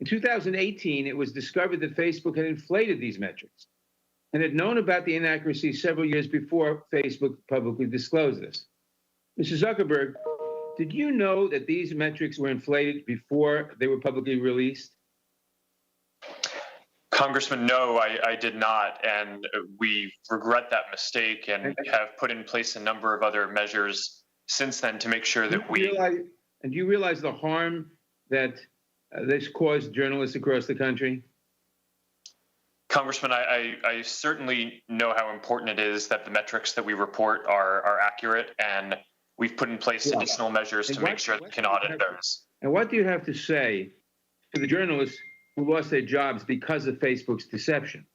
In 2018, it was discovered that Facebook had inflated these metrics and had known about the inaccuracies several years before Facebook publicly disclosed this. Mr. Zuckerberg, did you know that these metrics were inflated before they were publicly released? Congressman, no, I did not, and we regret that mistake and have put in place a number of other measures since then to make sure that we... And do you realize the harm that this caused journalists across the country? Congressman, I certainly know how important it is that the metrics that we report are accurate, and we've put in place additional measures to make sure that we can audit those. And what do you have to say to the journalists who lost their jobs because of Facebook's deception?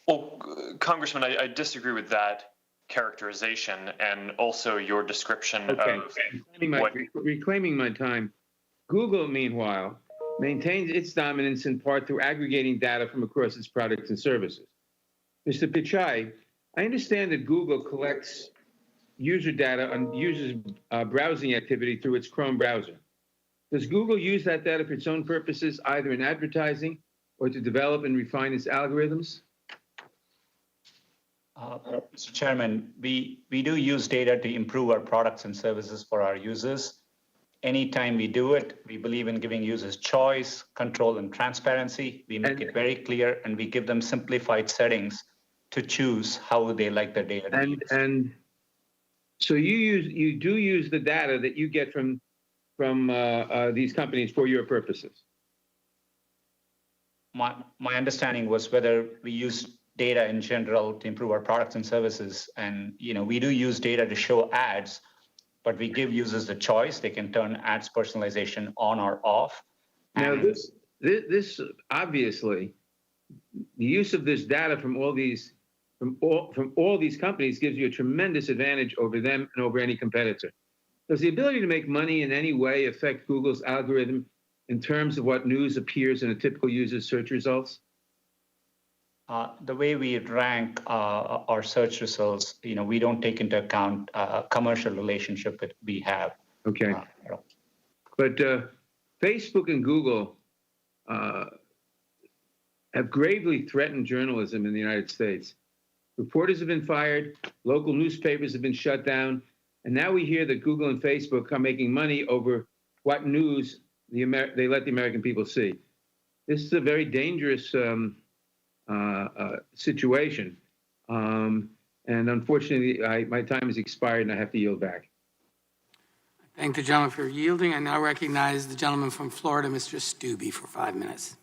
Well, Congressman, I disagree with that characterization and also your description of what... Reclaiming my time, Google, meanwhile, maintains its dominance in part through aggregating data from across its products and services. Mr. Pichai, I understand that Google collects user data on users' browsing activity through its Chrome browser. Does Google use that data for its own purposes, either in advertising or to develop and refine its algorithms? Mr. Chairman, we do use data to improve our products and services for our users. Anytime we do it, we believe in giving users choice, control, and transparency. We make it very clear, and we give them simplified settings to choose how they like their data to use. And so you do use the data that you get from these companies for your purposes. My understanding was whether we use data in general to improve our products and services. And, we do use data to show ads, but we give users the choice. They can turn ads personalization on or off. Now, this obviously, the use of this data from all these companies gives you a tremendous advantage over them and over any competitor. Does the ability to make money in any way affect Google's algorithm in terms of what news appears in a typical user's search results? The way we rank our search results, we don't take into account a commercial relationship that we have. Okay. But Facebook and Google have gravely threatened journalism in the United States. Reporters have been fired, local newspapers have been shut down, and now we hear that Google and Facebook are making money over what news they let the American people see. This is a very dangerous situation. And unfortunately, my time has expired and I have to yield back. Thank the gentleman for yielding. I now recognize the gentleman from Florida, Mr. Stubbe, for 5 minutes.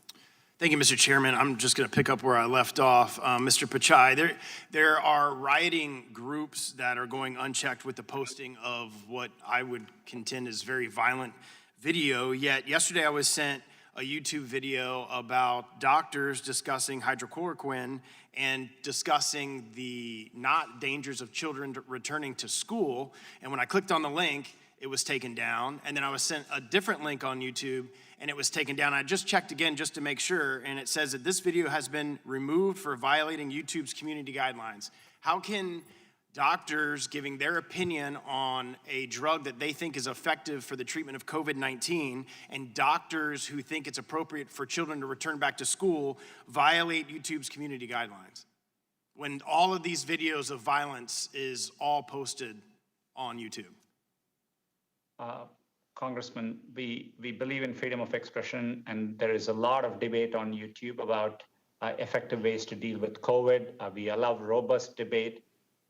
Thank you, Mr. Chairman. I'm just going to pick up where I left off. Mr. Pichai, there are rioting groups that are going unchecked with the posting of what I would contend is very violent video. Yet yesterday I was sent a YouTube video about doctors discussing hydrochloroquine and discussing the not dangers of children returning to school. And when I clicked on the link, it was taken down. And then I was sent a different link on YouTube and it was taken down. I just checked again just to make sure, and it says that this video has been removed for violating YouTube's community guidelines. How can doctors giving their opinion on a drug that they think is effective for the treatment of COVID-19 and doctors who think it's appropriate for children to return back to school violate YouTube's community guidelines when all of these videos of violence is all posted on YouTube? Congressman, we believe in freedom of expression, and there is a lot of debate on YouTube about effective ways to deal with COVID. We allow robust debate,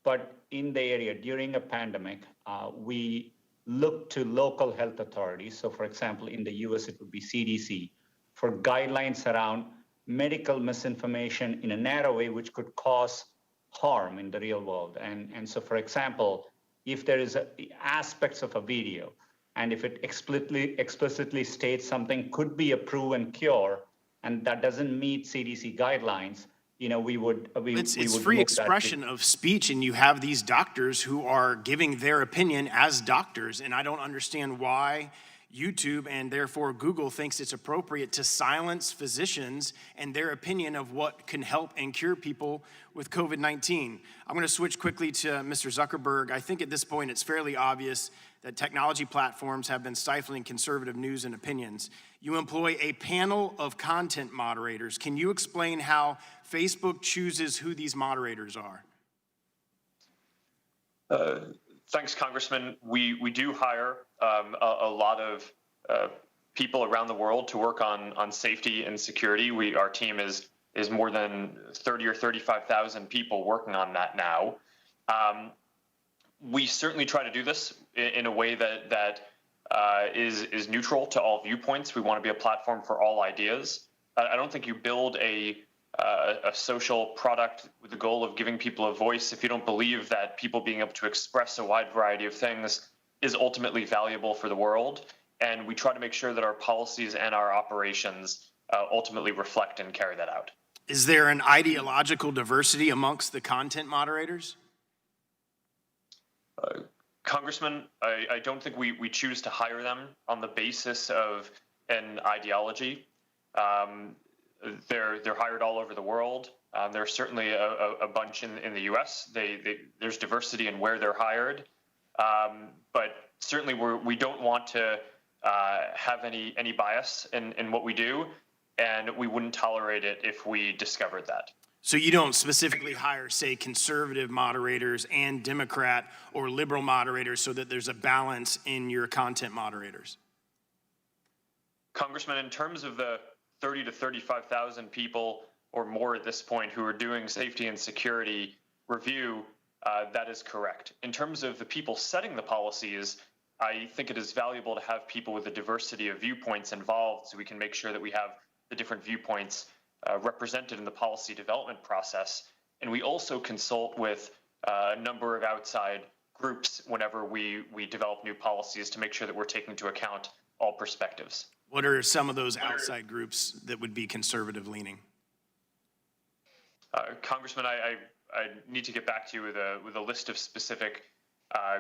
but in the area during a pandemic, we look to local health authorities. So for example, in the US, it would be CDC, for guidelines around medical misinformation in a narrow way, which could cause harm in the real world. And so for example, if there is aspects of a video, and if it explicitly states something could be a proven cure, and that doesn't meet CDC guidelines, we would. It's free expression of speech, and you have these doctors who are giving their opinion as doctors, and I don't understand why YouTube and therefore Google thinks it's appropriate to silence physicians and their opinion of what can help and cure people with COVID-19. I'm going to switch quickly to Mr. Zuckerberg. I think at this point it's fairly obvious that technology platforms have been stifling conservative news and opinions. You employ a panel of content moderators. Can you explain how Facebook chooses who these moderators are? Thanks, Congressman. We do hire a lot of people around the world to work on safety and security. Our team is more than 30 or 35,000 people working on that now. We certainly try to do this in a way that is neutral to all viewpoints. We want to be a platform for all ideas. I don't think you build a social product with the goal of giving people a voice if you don't believe that people being able to express a wide variety of things is ultimately valuable for the world. And we try to make sure that our policies and our operations ultimately reflect and carry that out. Is there an ideological diversity amongst the content moderators? Congressman, I don't think we choose to hire them on the basis of an ideology. They're hired all over the world. There's certainly a bunch in the U.S. There's diversity in where they're hired, but certainly we don't want to have any bias in what we do, and we wouldn't tolerate it if we discovered that. So you don't specifically hire, say, conservative moderators and Democrat or liberal moderators so that there's a balance in your content moderators? Congressman, in terms of the 30 to 35,000 people or more at this point who are doing safety and security review, that is correct. In terms of the people setting the policies, I think it is valuable to have people with a diversity of viewpoints involved so we can make sure that we have the different viewpoints represented in the policy development process. And we also consult with a number of outside groups whenever we develop new policies to make sure that we're taking into account all perspectives. What are some of those outside groups that would be conservative leaning? Congressman, I need to get back to you with a list of specific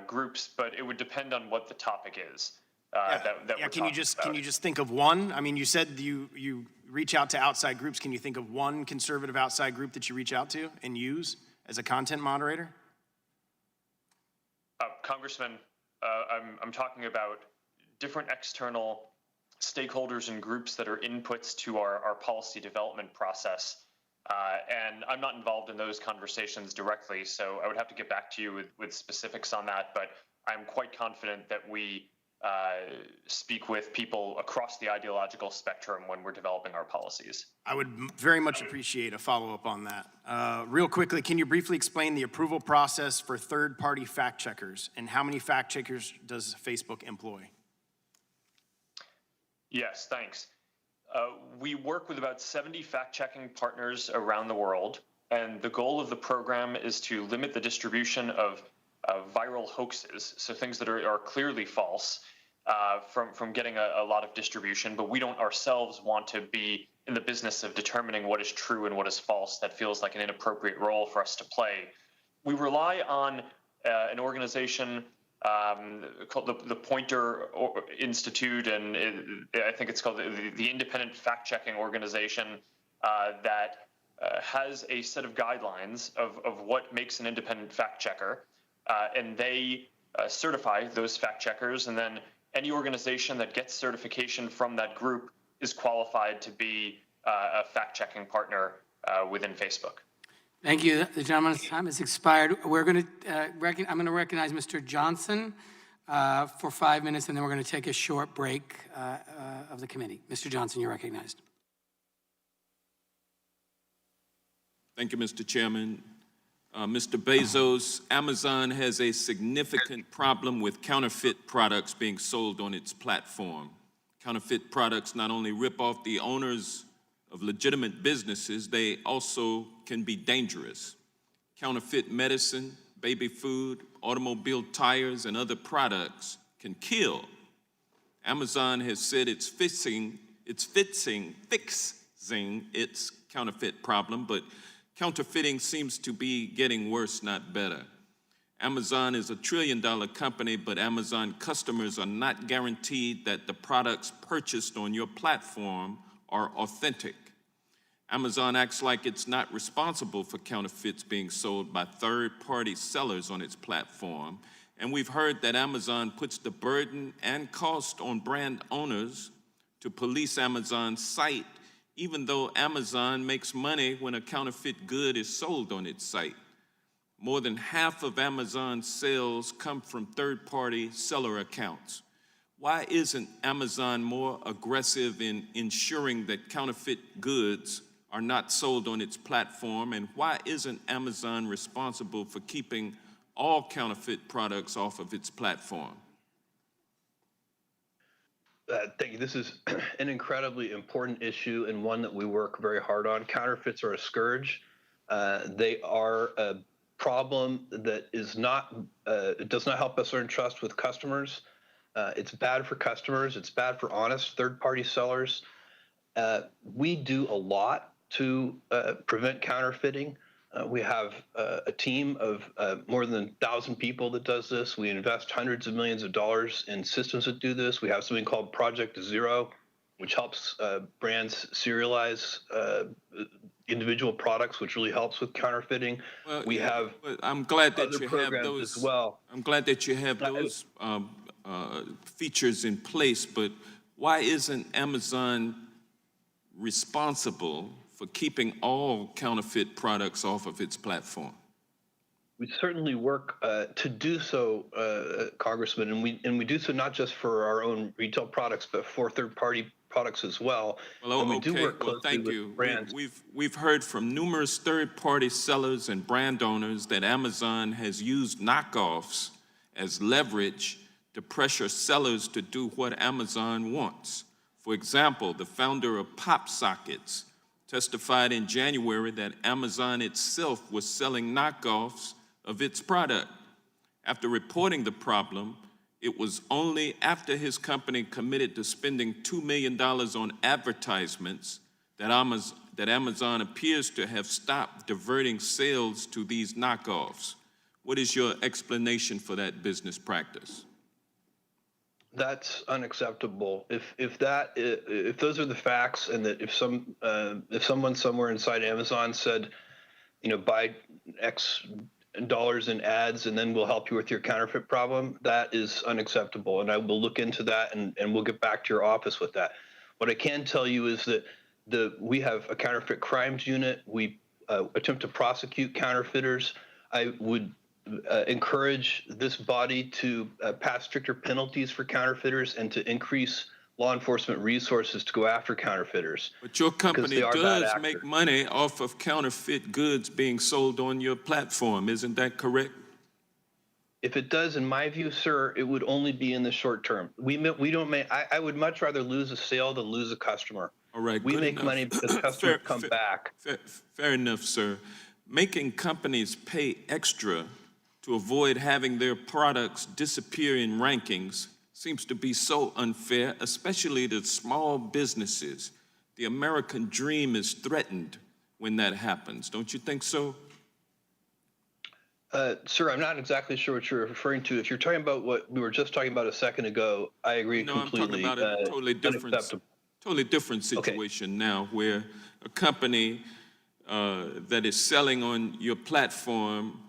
groups, but it would depend on what the topic is. Can you just think of one? I mean, you said you reach out to outside groups. Can you think of one conservative outside group that you reach out to and use as a content moderator? Congressman, I'm talking about different external stakeholders and groups that are inputs to our policy development process. And I'm not involved in those conversations directly, so I would have to get back to you with specifics on that, but I'm quite confident that we speak with people across the ideological spectrum when we're developing our policies. I would very much appreciate a follow-up on that. Real quickly, can you briefly explain the approval process for third-party fact checkers, and how many fact checkers does Facebook employ? Yes, thanks. We work with about 70 fact-checking partners around the world, and the goal of the program is to limit the distribution of viral hoaxes, so things that are clearly false, from getting a lot of distribution, but we don't ourselves want to be in the business of determining what is true and what is false. That feels like an inappropriate role for us to play. We rely on an organization called the Poynter Institute, and I think it's called the Independent Fact-Checking Organization that has a set of guidelines of what makes an independent fact-checker, and they certify those fact-checkers, and then any organization that gets certification from that group is qualified to be a fact-checking partner within Facebook. Thank you. The gentleman's time has expired. We're going to I'm going to recognize Mr. Johnson for 5 minutes, and then we're going to take a short break of the committee. Mr. Johnson, you're recognized. Thank you, Mr. Chairman. Mr. Bezos, Amazon has a significant problem with counterfeit products being sold on its platform. Counterfeit products not only rip off the owners of legitimate businesses, they also can be dangerous. Counterfeit medicine, baby food, automobile tires, and other products can kill. Amazon has said it's fixing its counterfeit problem, but counterfeiting seems to be getting worse, not better. Amazon is a $1 trillion company, but Amazon customers are not guaranteed that the products purchased on your platform are authentic. Amazon acts like it's not responsible for counterfeits being sold by third-party sellers on its platform, and we've heard that Amazon puts the burden and cost on brand owners to police Amazon's site, even though Amazon makes money when a counterfeit good is sold on its site. More than half of Amazon's sales come from third-party seller accounts. Why isn't Amazon more aggressive in ensuring that counterfeit goods are not sold on its platform? And why isn't Amazon responsible for keeping all counterfeit products off of its platform? Thank you. This is an incredibly important issue and one that we work very hard on. Counterfeits are a scourge. They are a problem that is not, it does not help us earn trust with customers. It's bad for customers. It's bad for honest third-party sellers. We do a lot to prevent counterfeiting. We have a team of more than 1,000 people that does this. We invest hundreds of millions of dollars in systems that do this. We have something called Project Zero, which helps brands serialize individual products, which really helps with counterfeiting. Well, we have I'm glad that other you have programs those as well. I'm glad that you have those features in place, but why isn't Amazon responsible for keeping all counterfeit products off of its platform? We certainly work to do so, Congressman, and we do so not just for our own retail products, but for third-party products as well. Well, And we do okay. work Well, closely thank with you. brands. We've heard from numerous third-party sellers and brand owners that Amazon has used knockoffs as leverage to pressure sellers to do what Amazon wants. For example, the founder of PopSockets testified in January that Amazon itself was selling knockoffs of its product. After reporting the problem, it was only after his company committed to spending $2 million on advertisements that Amazon appears to have stopped diverting sales to these knockoffs. What is your explanation for that business practice? That's unacceptable. If those are the facts, and that if someone somewhere inside Amazon said, buy X dollars in ads and then we'll help you with your counterfeit problem, that is unacceptable. And I will look into that and we'll get back to your office with that. What I can tell you is that we have a counterfeit crimes unit. We attempt to prosecute counterfeiters. I would encourage this body to pass stricter penalties for counterfeiters and to increase law enforcement resources to go after counterfeiters. But your company they are bad does actors. make money off of counterfeit goods being sold on your platform, isn't that correct? If it does, in my view, sir, it would only be in the short term. We don't make. I would much rather lose a sale than lose a customer. All right, we good make enough. money because customers come back. Fair enough, sir. Making companies pay extra to avoid having their products disappear in rankings seems to be so unfair, especially to small businesses. The American dream is threatened when that happens. Don't you think so? Sir, I'm not exactly sure what you're referring to. If you're talking about what we were just talking about a second ago, I agree completely. I'm talking about a totally different situation now, where a company that is selling on your platform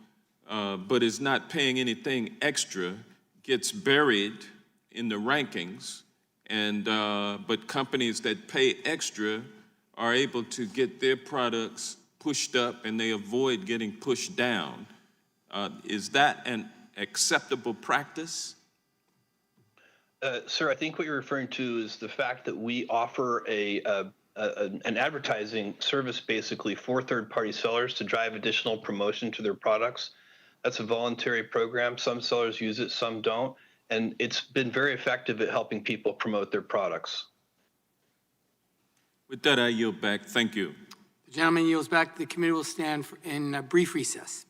but is not paying anything extra gets buried in the rankings, and but companies that pay extra are able to get their products pushed up and they avoid getting pushed down. Is that an acceptable practice? Sir, I think what you're referring to is the fact that we offer an advertising service basically for third-party sellers to drive additional promotion to their products. That's a voluntary program. Some sellers use it, some don't. And it's been very effective at helping people promote their products. With that, I yield back. Thank you. The gentleman yields back. The committee will stand in a brief recess.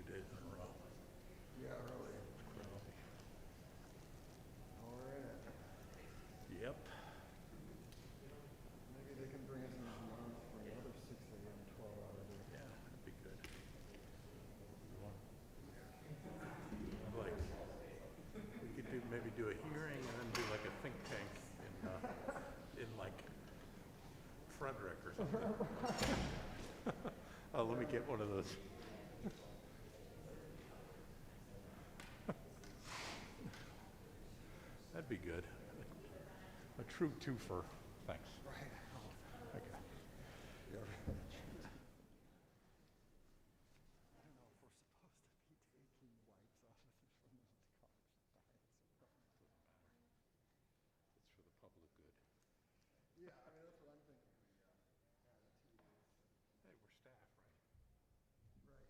days in a row. Yeah, really. We're in it. Yep. Maybe they can bring us in tomorrow for another 6 a.m., 12-hour day. Yeah, that'd be good. I'd like, we could maybe do a hearing and then do like a think tank in like Frederick or something. Oh, let me get one of those. That'd be good. A true twofer. Thanks. Right. Okay. Yeah. I don't know if we're supposed to be taking wipes off from the cars. It's for the public good. Yeah, I mean, that's what I'm thinking. Hey, we're staff, right? Right.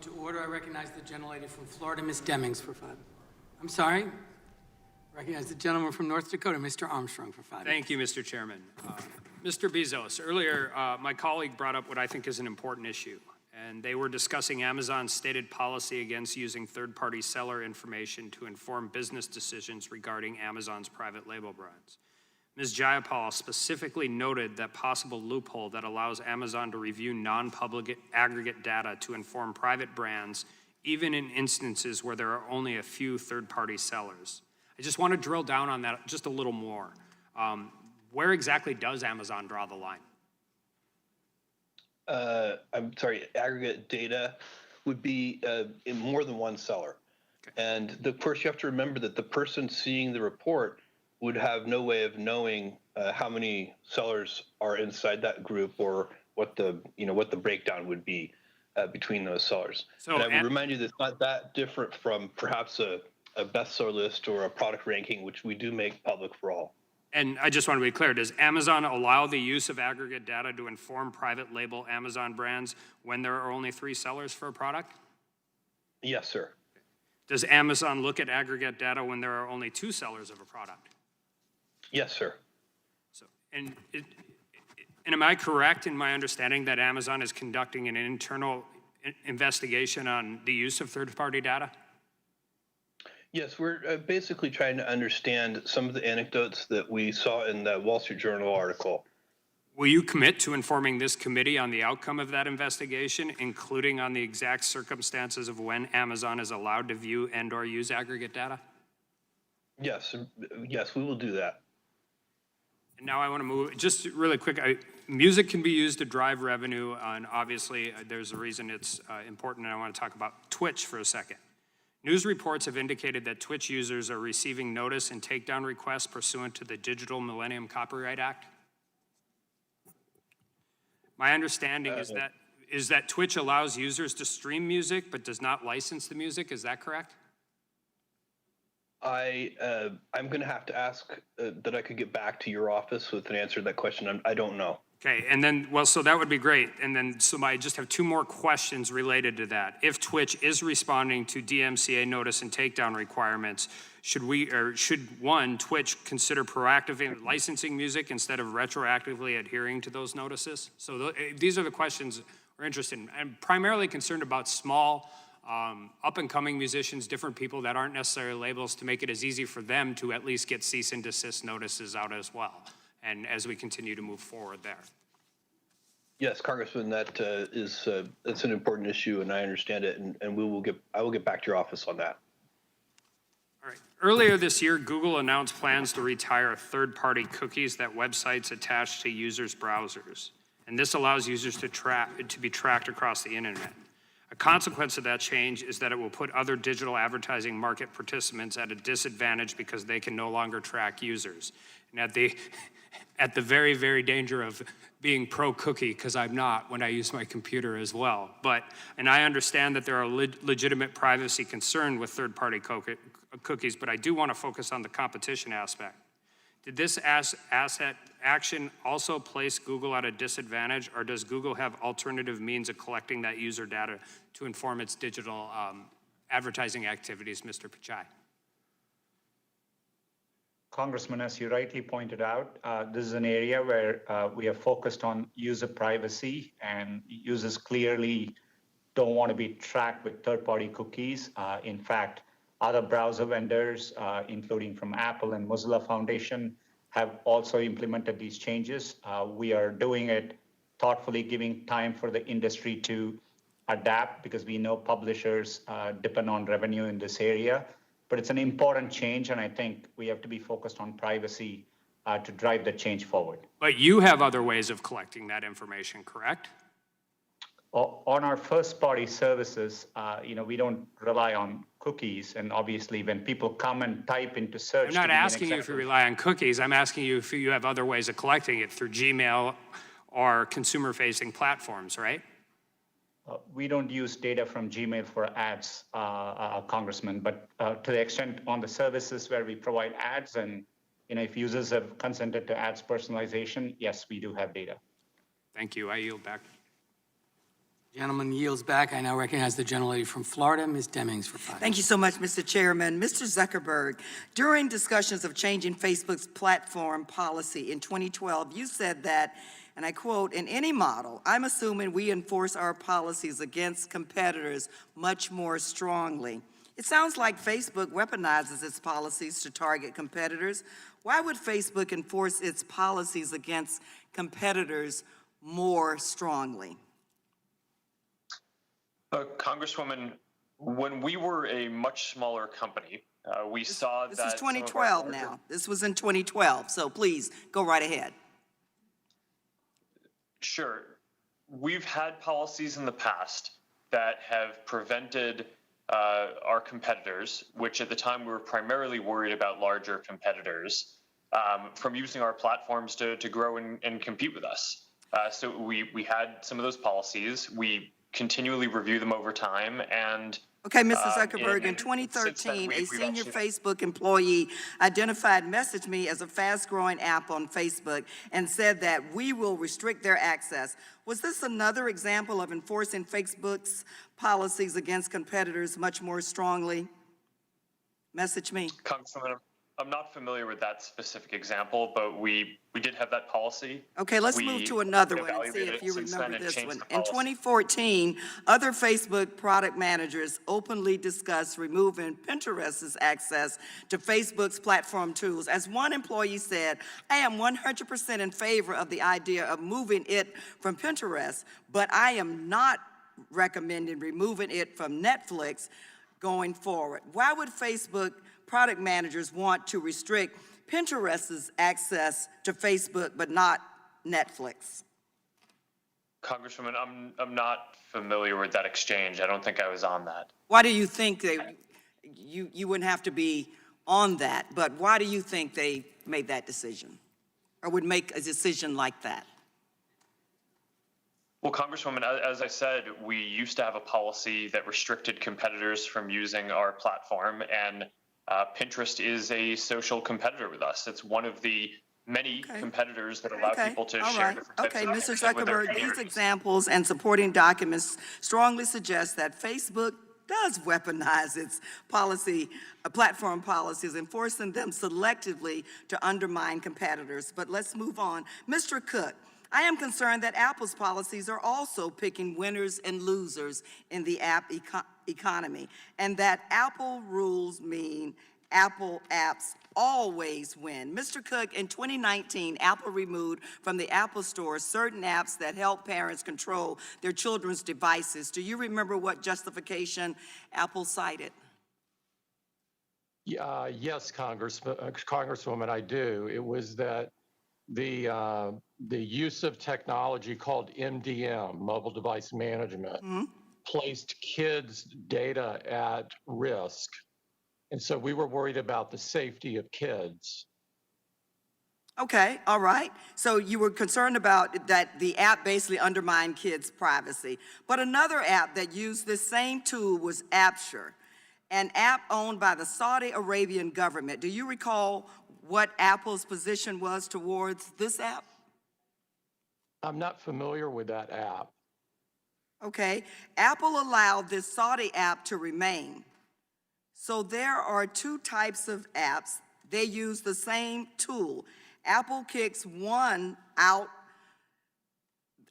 to order. I recognize the gentlelady from Florida, Ms. Demings, for 5. I'm sorry. Recognize the gentleman from North Dakota, Mr. Armstrong, for 5. Thank you, Mr. Chairman. Mr. Bezos, earlier my colleague brought up what I think is an important issue, and they were discussing Amazon's stated policy against using third-party seller information to inform business decisions regarding Amazon's private label brands. Ms. Jayapal specifically noted that possible loophole that allows Amazon to review non-public aggregate data to inform private brands, even in instances where there are only a few third-party sellers. I just want to drill down on that just a little more. Where exactly does Amazon draw the line? I'm sorry, aggregate data would be in more than one seller. Okay. And of course, you have to remember that the person seeing the report would have no way of knowing how many sellers are inside that group or what the breakdown would be between those sellers. So, and I would remind you that it's not that different from perhaps a bestseller list or a product ranking, which we do make public for all. And I just want to be clear, does Amazon allow the use of aggregate data to inform private label Amazon brands when there are only 3 sellers for a product? Yes, sir. Does Amazon look at aggregate data when there are only 2 sellers of a product? Yes, sir. So, and am I correct in my understanding that Amazon is conducting an internal investigation on the use of third-party data? Yes, we're basically trying to understand some of the anecdotes that we saw in the Wall Street Journal article. Will you commit to informing this committee on the outcome of that investigation, including on the exact circumstances of when Amazon is allowed to view and/or use aggregate data? Yes, we will do that. And now I want to move, just really quick, music can be used to drive revenue, and obviously there's a reason it's important, and I want to talk about Twitch for a second. News reports have indicated that Twitch users are receiving notice and takedown requests pursuant to the Digital Millennium Copyright Act. My understanding is that Twitch allows users to stream music but does not license the music. Is that correct? I'm going to have to ask that I could get back to your office with an answer to that question. I don't know. Okay, and then, well, so that would be great. And then, so I just have 2 more questions related to that. If Twitch is responding to DMCA notice and takedown requirements, should one, Twitch consider proactively licensing music instead of retroactively adhering to those notices? So these are the questions we're interested in. I'm primarily concerned about small, up-and-coming musicians, different people that aren't necessarily labels, to make it as easy for them to at least get cease and desist notices out as well. And as we continue to move forward there. Yes, Congressman, that's an important issue, and I understand it, and I will get back to your office on that. All right. Earlier this year, Google announced plans to retire third-party cookies that websites attach to users' browsers, and this allows users to be tracked across the internet. A consequence of that change is that it will put other digital advertising market participants at a disadvantage because they can no longer track users. And at the very, very danger of being pro-cookie, because I'm not when I use my computer as well. And I understand that there are legitimate privacy concerns with third-party cookies, but I do want to focus on the competition aspect. Did this asset action also place Google at a disadvantage, or does Google have alternative means of collecting that user data to inform its digital advertising activities, Mr. Pichai? Congressman, as you rightly pointed out, this is an area where we are focused on user privacy, and users clearly don't want to be tracked with third-party cookies. In fact, other browser vendors, including from Apple and Mozilla Foundation, have also implemented these changes. We are doing it thoughtfully, giving time for the industry to adapt, because we know publishers depend on revenue in this area. But it's an important change, and I think we have to be focused on privacy to drive the change forward. But you have other ways of collecting that information, correct? On our first-party services, we don't rely on cookies, and obviously when people come and type into search... I'm not asking you if you rely on cookies. I'm asking you if you have other ways of collecting it through Gmail or consumer-facing platforms, right? We don't use data from Gmail for ads, Congressman, but to the extent on the services where we provide ads, and if users have consented to ads personalization, yes, we do have data. Thank you. I yield back. Gentleman yields back. I now recognize the gentlelady from Florida, Ms. Demings, for 5 minutes. Thank you so much, Mr. Chairman. Mr. Zuckerberg, during discussions of changing Facebook's platform policy in 2012, you said that, and I quote, "In any model, I'm assuming we enforce our policies against competitors much more strongly." It sounds like Facebook weaponizes its policies to target competitors. Why would Facebook enforce its policies against competitors more strongly? Congresswoman, when we were a much smaller company, we saw that. This is 2012 now. This was in 2012, so please go right ahead. Sure. We've had policies in the past that have prevented our competitors, which at the time we were primarily worried about larger competitors, from using our platforms to grow and compete with us. So we had some of those policies. We continually review them over time. And okay, Mr. Zuckerberg, in 2013, a senior Facebook employee identified MessageMe as a fast-growing app on Facebook and said that we will restrict their access. Was this another example of enforcing Facebook's policies against competitors much more strongly? MessageMe. Congresswoman, I'm not familiar with that specific example, but we did have that policy. Okay, let's move to another one and see if you remember this one. In 2014, other Facebook product managers openly discussed removing Pinterest's access to Facebook's platform tools. As one employee said, "I am 100% in favor of the idea of moving it from Pinterest, but I am not recommending removing it from Netflix going forward." Why would Facebook product managers want to restrict Pinterest's access to Facebook, but not Netflix? Congresswoman, I'm not familiar with that exchange. I don't think I was on that. Why do you think you wouldn't have to be on that, but why do you think they made that decision or would make a decision like that? Well, Congresswoman, as I said, we used to have a policy that restricted competitors from using our platform, and Pinterest is a social competitor with us. It's one of the many competitors that allow people to share different types of Mr. content with their Zuckerberg, these communities. examples and supporting documents strongly suggest that Facebook does weaponize its platform policies, enforcing them selectively to undermine competitors. But let's move on. Mr. Cook, I am concerned that Apple's policies are also picking winners and losers in the app economy, and that Apple rules mean Apple apps always win. Mr. Cook, in 2019, Apple removed from the Apple Store certain apps that help parents control their children's devices. Do you remember what justification Apple cited? Yes, Congresswoman, I do. It was that the use of technology called MDM, mobile device management, placed kids' data at risk. And so we were worried about the safety of kids. Okay, all right. So you were concerned about that the app basically undermined kids' privacy. But another app that used this same tool was Appsure, an app owned by the Saudi Arabian government. Do you recall what Apple's position was towards this app? I'm not familiar with that app. Okay, Apple allowed this Saudi app to remain. So there are two types of apps. They use the same tool. Apple kicks one out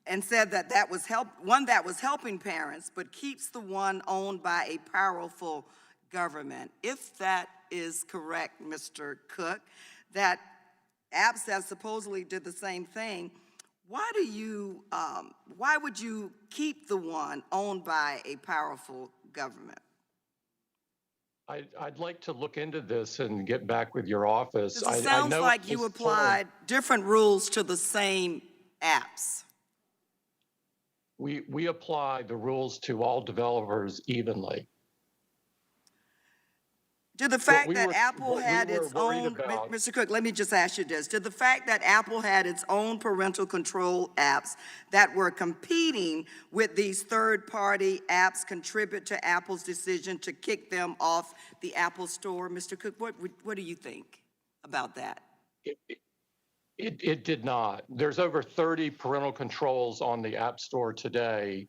and said that one that was helping parents, but keeps the one owned by a powerful government. If that is correct, Mr. Cook, that apps that supposedly did the same thing, why would you keep the one owned by a powerful government? I'd like to look into this and get back with your office. It sounds like you applied different rules to the same apps. We apply the rules to all developers evenly. Did the fact that Apple had its own, Mr. Cook, let me just ask you this. Did the fact that Apple had its own parental control apps that were competing with these third-party apps contribute to Apple's decision to kick them off the Apple Store? Mr. Cook, what do you think about that? It did not. There's over 30 parental controls on the App Store today.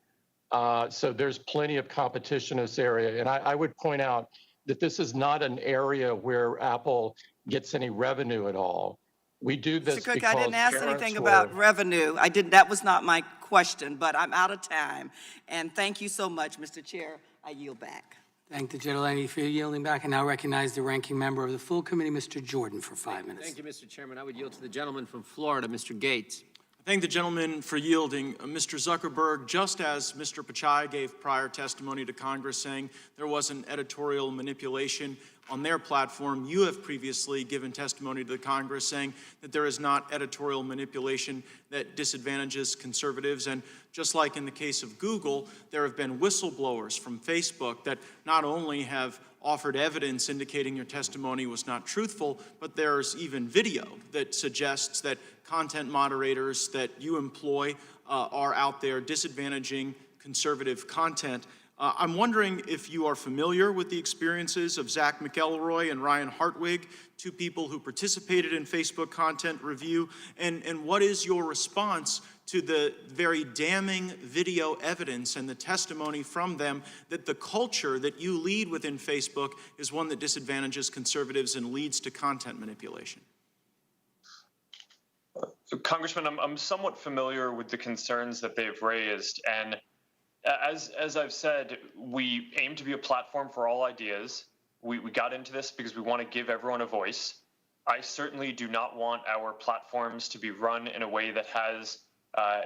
So there's plenty of competition in this area. And I would point out that this is not an area where Apple gets any revenue at all. We do this Mr. Cook, because I didn't ask parents anything were- about revenue. That was not my question, but I'm out of time. And thank you so much, Mr. Chair. I yield back. Thank the gentlelady for yielding back. And now recognize the ranking member of the full committee, Mr. Jordan, for 5 minutes. Thank you, Mr. Chairman. I would yield to the gentleman from Florida, Mr. Gates. I thank the gentleman for yielding. Mr. Zuckerberg, just as Mr. Pichai gave prior testimony to Congress saying there wasn't editorial manipulation on their platform, you have previously given testimony to the Congress saying that there is not editorial manipulation that disadvantages conservatives. And just like in the case of Google, there have been whistleblowers from Facebook that not only have offered evidence indicating your testimony was not truthful, but there's even video that suggests that content moderators that you employ are out there disadvantaging conservative content. I'm wondering if you are familiar with the experiences of Zach McElroy and Ryan Hartwig, two people who participated in Facebook content review, and what is your response to the very damning video evidence and the testimony from them that the culture that you lead within Facebook is one that disadvantages conservatives and leads to content manipulation? So, Congressman, I'm somewhat familiar with the concerns that they've raised, and as I've said, we aim to be a platform for all ideas. We got into this because we want to give everyone a voice. I certainly do not want our platforms to be run in a way that has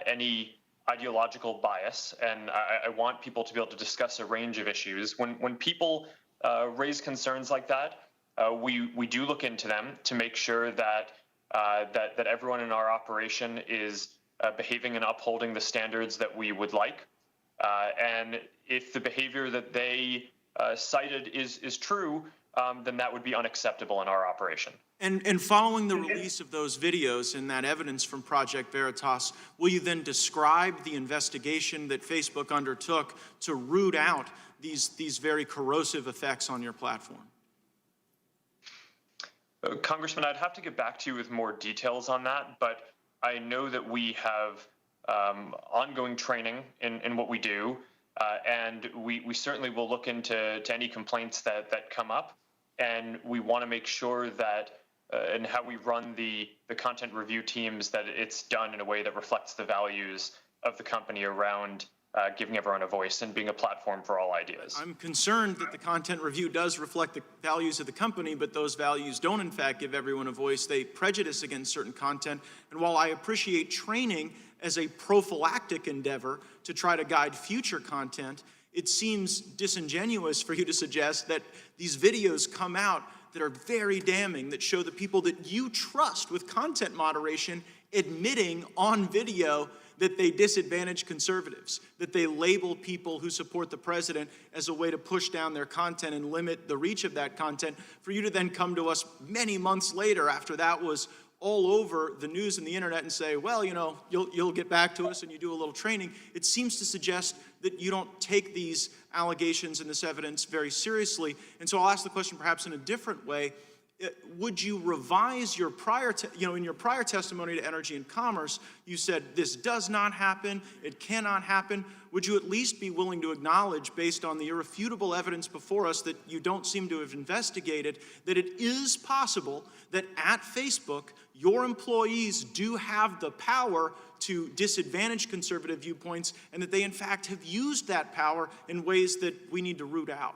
any ideological bias, and I want people to be able to discuss a range of issues. When people raise concerns like that, we do look into them to make sure that that everyone in our operation is behaving and upholding the standards that we would like. And if the behavior that they cited is true, then that would be unacceptable in our operation. And following the release of those videos and that evidence from Project Veritas, will you then describe the investigation that Facebook undertook to root out these very corrosive effects on your platform? Congressman, I'd have to get back to you with more details on that, but I know that we have ongoing training in what we do, and we certainly will look into any complaints that come up, and we want to make sure that and how we run the content review teams, that it's done in a way that reflects the values of the company around giving everyone a voice and being a platform for all ideas. I'm concerned that the content review does reflect the values of the company, but those values don't in fact give everyone a voice. They prejudice against certain content. And while I appreciate training as a prophylactic endeavor to try to guide future content, it seems disingenuous for you to suggest that these videos come out that are very damning, that show the people that you trust with content moderation admitting on video that they disadvantage conservatives, that they label people who support the president as a way to push down their content and limit the reach of that content, for you to then come to us many months later after that was all over the news and the internet and say, well, you know, you'll get back to us and you do a little training. It seems to suggest that you don't take these allegations and this evidence very seriously. And so I'll ask the question perhaps in a different way. Would you revise your prior, in your prior testimony to Energy and Commerce, you said this does not happen, it cannot happen. Would you at least be willing to acknowledge, based on the irrefutable evidence before us that you don't seem to have investigated, that it is possible that at Facebook, your employees do have the power to disadvantage conservative viewpoints, and that they in fact have used that power in ways that we need to root out?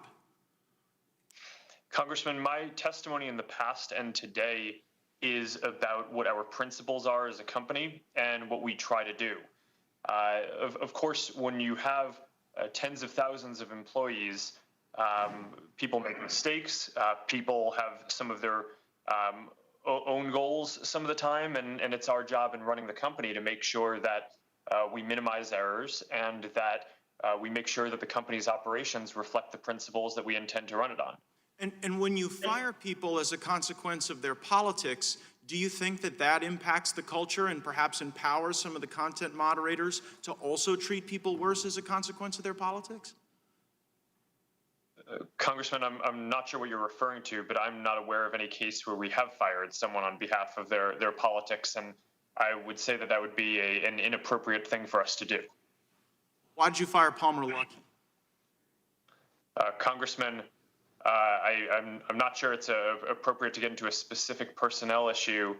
Congressman, my testimony in the past and today is about what our principles are as a company and what we try to do. Of course, when you have tens of thousands of employees, people make mistakes, people have some of their own goals some of the time, and it's our job in running the company to make sure that we minimize errors and that we make sure that the company's operations reflect the principles that we intend to run it on. And when you fire people as a consequence of their politics, do you think that that impacts the culture and perhaps empowers some of the content moderators to also treat people worse as a consequence of their politics? Congressman, I'm not sure what you're referring to, but I'm not aware of any case where we have fired someone on behalf of their politics, and I would say that that would be an inappropriate thing for us to do. Why did you fire Palmer Luckey? Congressman, I'm not sure it's appropriate to get into a specific personnel issue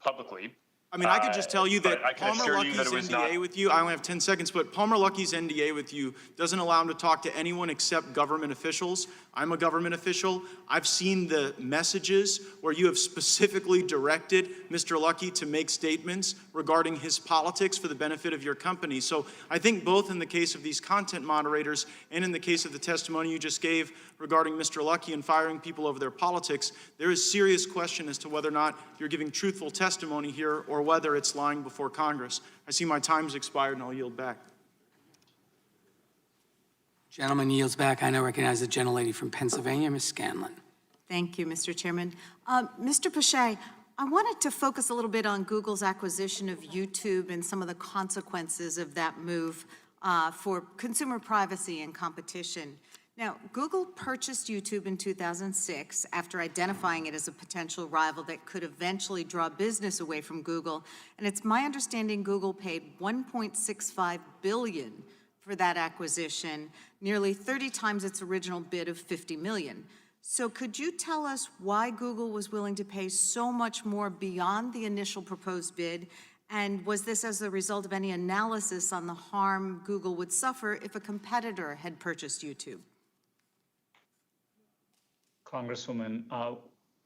publicly. I mean, I could just tell you that but I can Palmer assure you that Luckey's it was NDA not. with you, I only have 10 seconds, but Palmer Luckey's NDA with you doesn't allow him to talk to anyone except government officials. I'm a government official. I've seen the messages where you have specifically directed Mr. Luckey to make statements regarding his politics for the benefit of your company. So I think both in the case of these content moderators and in the case of the testimony you just gave regarding Mr. Luckey and firing people over their politics, there is serious question as to whether or not you're giving truthful testimony here or whether it's lying before Congress. I see my time's expired and I'll yield back. Gentleman yields back. I now recognize the gentlelady from Pennsylvania, Ms. Scanlon. Thank you, Mr. Chairman. Mr. Pache, I wanted to focus a little bit on Google's acquisition of YouTube and some of the consequences of that move for consumer privacy and competition. Now, Google purchased YouTube in 2006 after identifying it as a potential rival that could eventually draw business away from Google. And it's my understanding Google paid $1.65 billion for that acquisition, nearly 30 times its original bid of $50 million. So could you tell us why Google was willing to pay so much more beyond the initial proposed bid? And was this as a result of any analysis on the harm Google would suffer if a competitor had purchased YouTube? Congresswoman,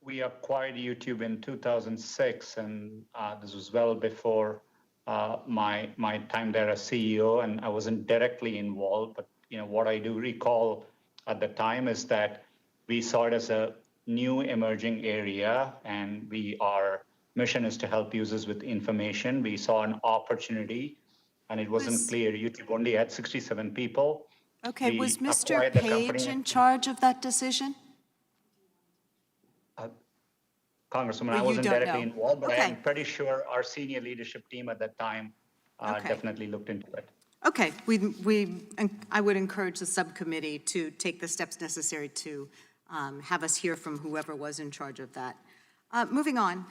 we acquired YouTube in 2006, and this was well before my time there as CEO, and I wasn't directly involved. But what I do recall at the time is that we saw it as a new emerging area, and our mission is to help users with information. We saw an opportunity, and it wasn't clear. YouTube only had 67 people. Okay, was Mr. Page in charge of that decision? Congresswoman, Well, I wasn't directly know. involved, but Okay. I'm pretty sure our senior leadership team at that time Okay. definitely looked into it. Okay, I would encourage the subcommittee to take the steps necessary to have us hear from whoever was in charge of that. Moving on,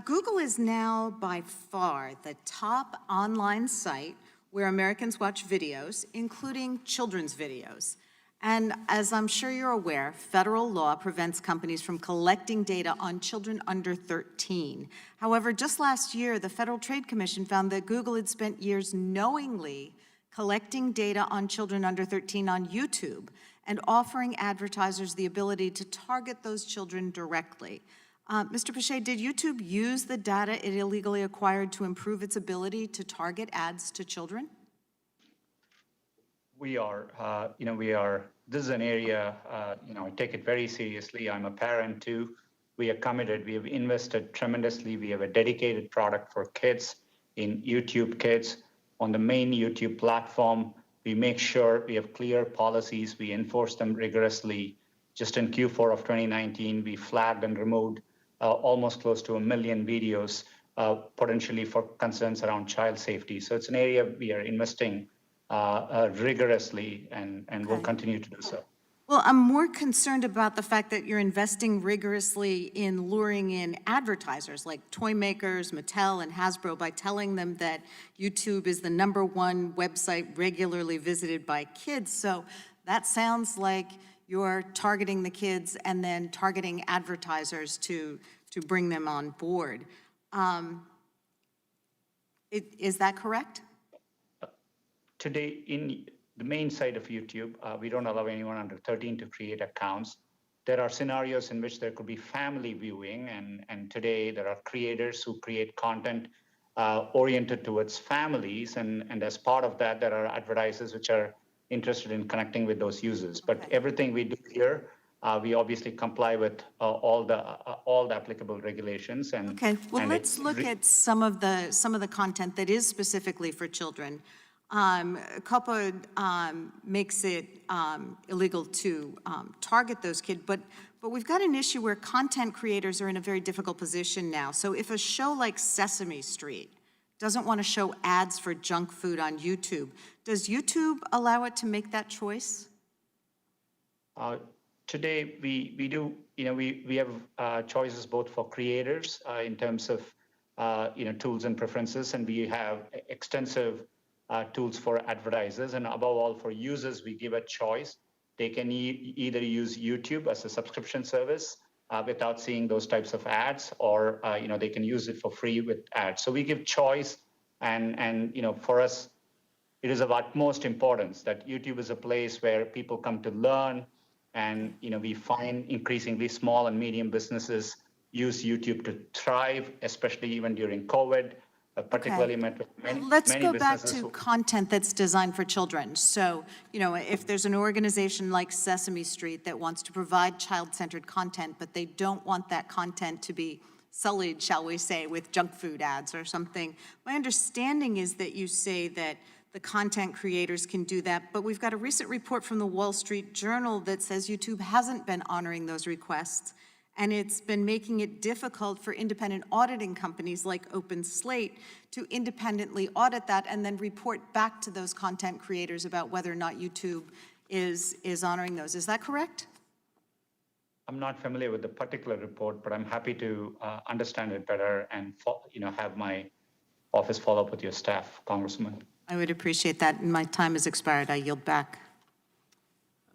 Google is now by far the top online site where Americans watch videos, including children's videos. And as I'm sure you're aware, federal law prevents companies from collecting data on children under 13. However, just last year, the Federal Trade Commission found that Google had spent years knowingly collecting data on children under 13 on YouTube and offering advertisers the ability to target those children directly. Mr. Pache, did YouTube use the data it illegally acquired to improve its ability to target ads to children? We are, this is an area, I take it very seriously. I'm a parent too. We are committed. We have invested tremendously. We have a dedicated product for kids in YouTube Kids. On the main YouTube platform, we make sure we have clear policies. We enforce them rigorously. Just in Q4 of 2019, we flagged and removed almost close to 1 million videos, potentially for concerns around child safety. So it's an area we are investing rigorously and will continue to do so. Well, I'm more concerned about the fact that you're investing rigorously in luring in advertisers like toy makers, Mattel, and Hasbro by telling them that YouTube is the #1 website regularly visited by kids. So that sounds like you're targeting the kids and then targeting advertisers to bring them on board. Is that correct? Today, in the main site of YouTube, we don't allow anyone under 13 to create accounts. There are scenarios in which there could be family viewing, and today there are creators who create content oriented towards families, and as part of that, there are advertisers which are interested in connecting with those users. But everything we do here, we obviously comply with all the applicable regulations. Okay, well, let's look at some of the content that is specifically for children. COPPA makes it illegal to target those kids, but we've got an issue where content creators are in a very difficult position now. So if a show like Sesame Street doesn't want to show ads for junk food on YouTube, does YouTube allow it to make that choice? Today, we do, we have choices both for creators in terms of, tools and preferences, and we have extensive tools for advertisers, and above all, for users, we give a choice. They can either use YouTube as a subscription service without seeing those types of ads, or they can use it for free with ads. So we give choice, and for us, it is of utmost importance that YouTube is a place where people come to learn, and we find increasingly small and medium businesses use YouTube to thrive, especially even during COVID. Particularly many Let's go back businesses to content that's designed for children. So, if there's an organization like Sesame Street that wants to provide child-centered content, but they don't want that content to be sullied, shall we say, with junk food ads or something, my understanding is that you say that the content creators can do that, but we've got a recent report from the Wall Street Journal that says YouTube hasn't been honoring those requests, and it's been making it difficult for independent auditing companies like OpenSlate to independently audit that and then report back to those content creators about whether or not YouTube is honoring those. Is that correct? I'm not familiar with the particular report, but I'm happy to understand it better and have my office follow up with your staff, Congressman. I would appreciate that. My time has expired. I yield back.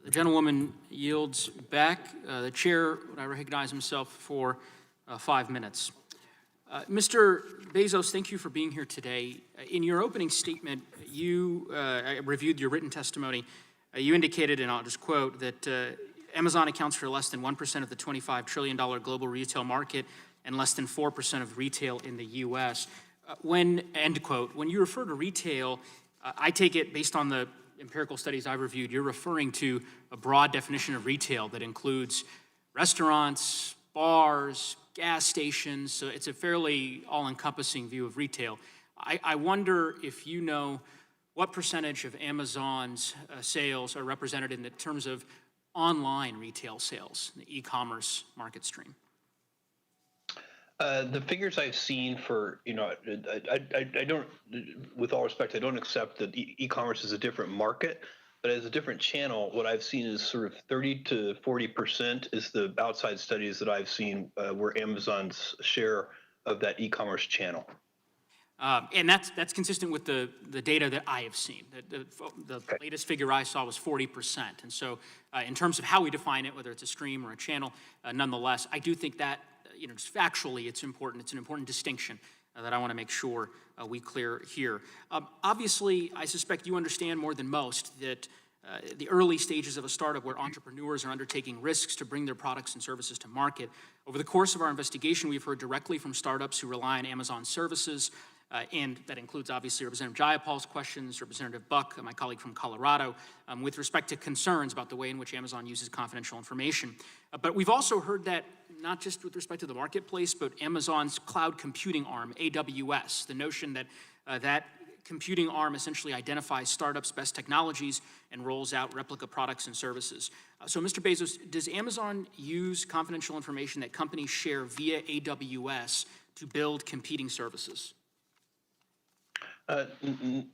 The gentlewoman yields back. The chair, I recognize himself for 5 minutes. Mr. Bezos, thank you for being here today. In your opening statement, I reviewed your written testimony. You indicated, and I'll just quote, that Amazon accounts for less than 1% of the $25 trillion global retail market and less than 4% of retail in the U.S. End quote, when you refer to retail, I take it based on the empirical studies I've reviewed, you're referring to a broad definition of retail that includes restaurants, bars, gas stations, so it's a fairly all-encompassing view of retail. I wonder if you know what percentage of Amazon's sales are represented in the terms of online retail sales, the e-commerce market stream. The figures I've seen for, I don't, with all respect, I don't accept that e-commerce is a different market, but as a different channel, what I've seen is sort of 30 to 40% is the outside studies that I've seen where Amazon's share of that e-commerce channel. And that's consistent with the data that I have seen. The latest figure I saw was 40%. And so in terms of how we define it, whether it's a stream or a channel, nonetheless, I do think that just factually, it's important. It's an important distinction that I want to make sure we clear here. Obviously, I suspect you understand more than most that the early stages of a startup where entrepreneurs are undertaking risks to bring their products and services to market. Over the course of our investigation, we've heard directly from startups who rely on Amazon services, and that includes obviously Representative Jayapal's questions, Representative Buck, my colleague from Colorado, with respect to concerns about the way in which Amazon uses confidential information. But we've also heard that not just with respect to the marketplace, but Amazon's cloud computing arm, AWS, the notion that that computing arm essentially identifies startups' best technologies and rolls out replica products and services. So Mr. Bezos, does Amazon use confidential information that companies share via AWS to build competing services?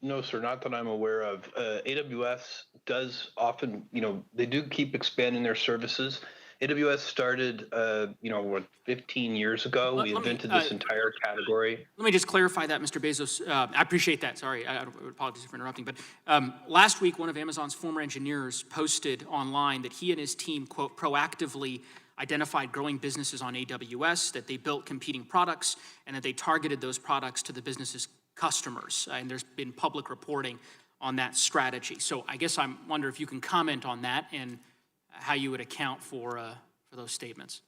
No, sir, not that I'm aware of. AWS does often, they do keep expanding their services. AWS started, 15 years ago. We invented this entire category. Let me just clarify that, Mr. Bezos. I appreciate that. Sorry, I apologize for interrupting. But last week, one of Amazon's former engineers posted online that he and his team, quote, proactively identified growing businesses on AWS, that they built competing products, and that they targeted those products to the business's customers. And there's been public reporting on that strategy. So I guess I wonder if you can comment on that and how you would account for those statements.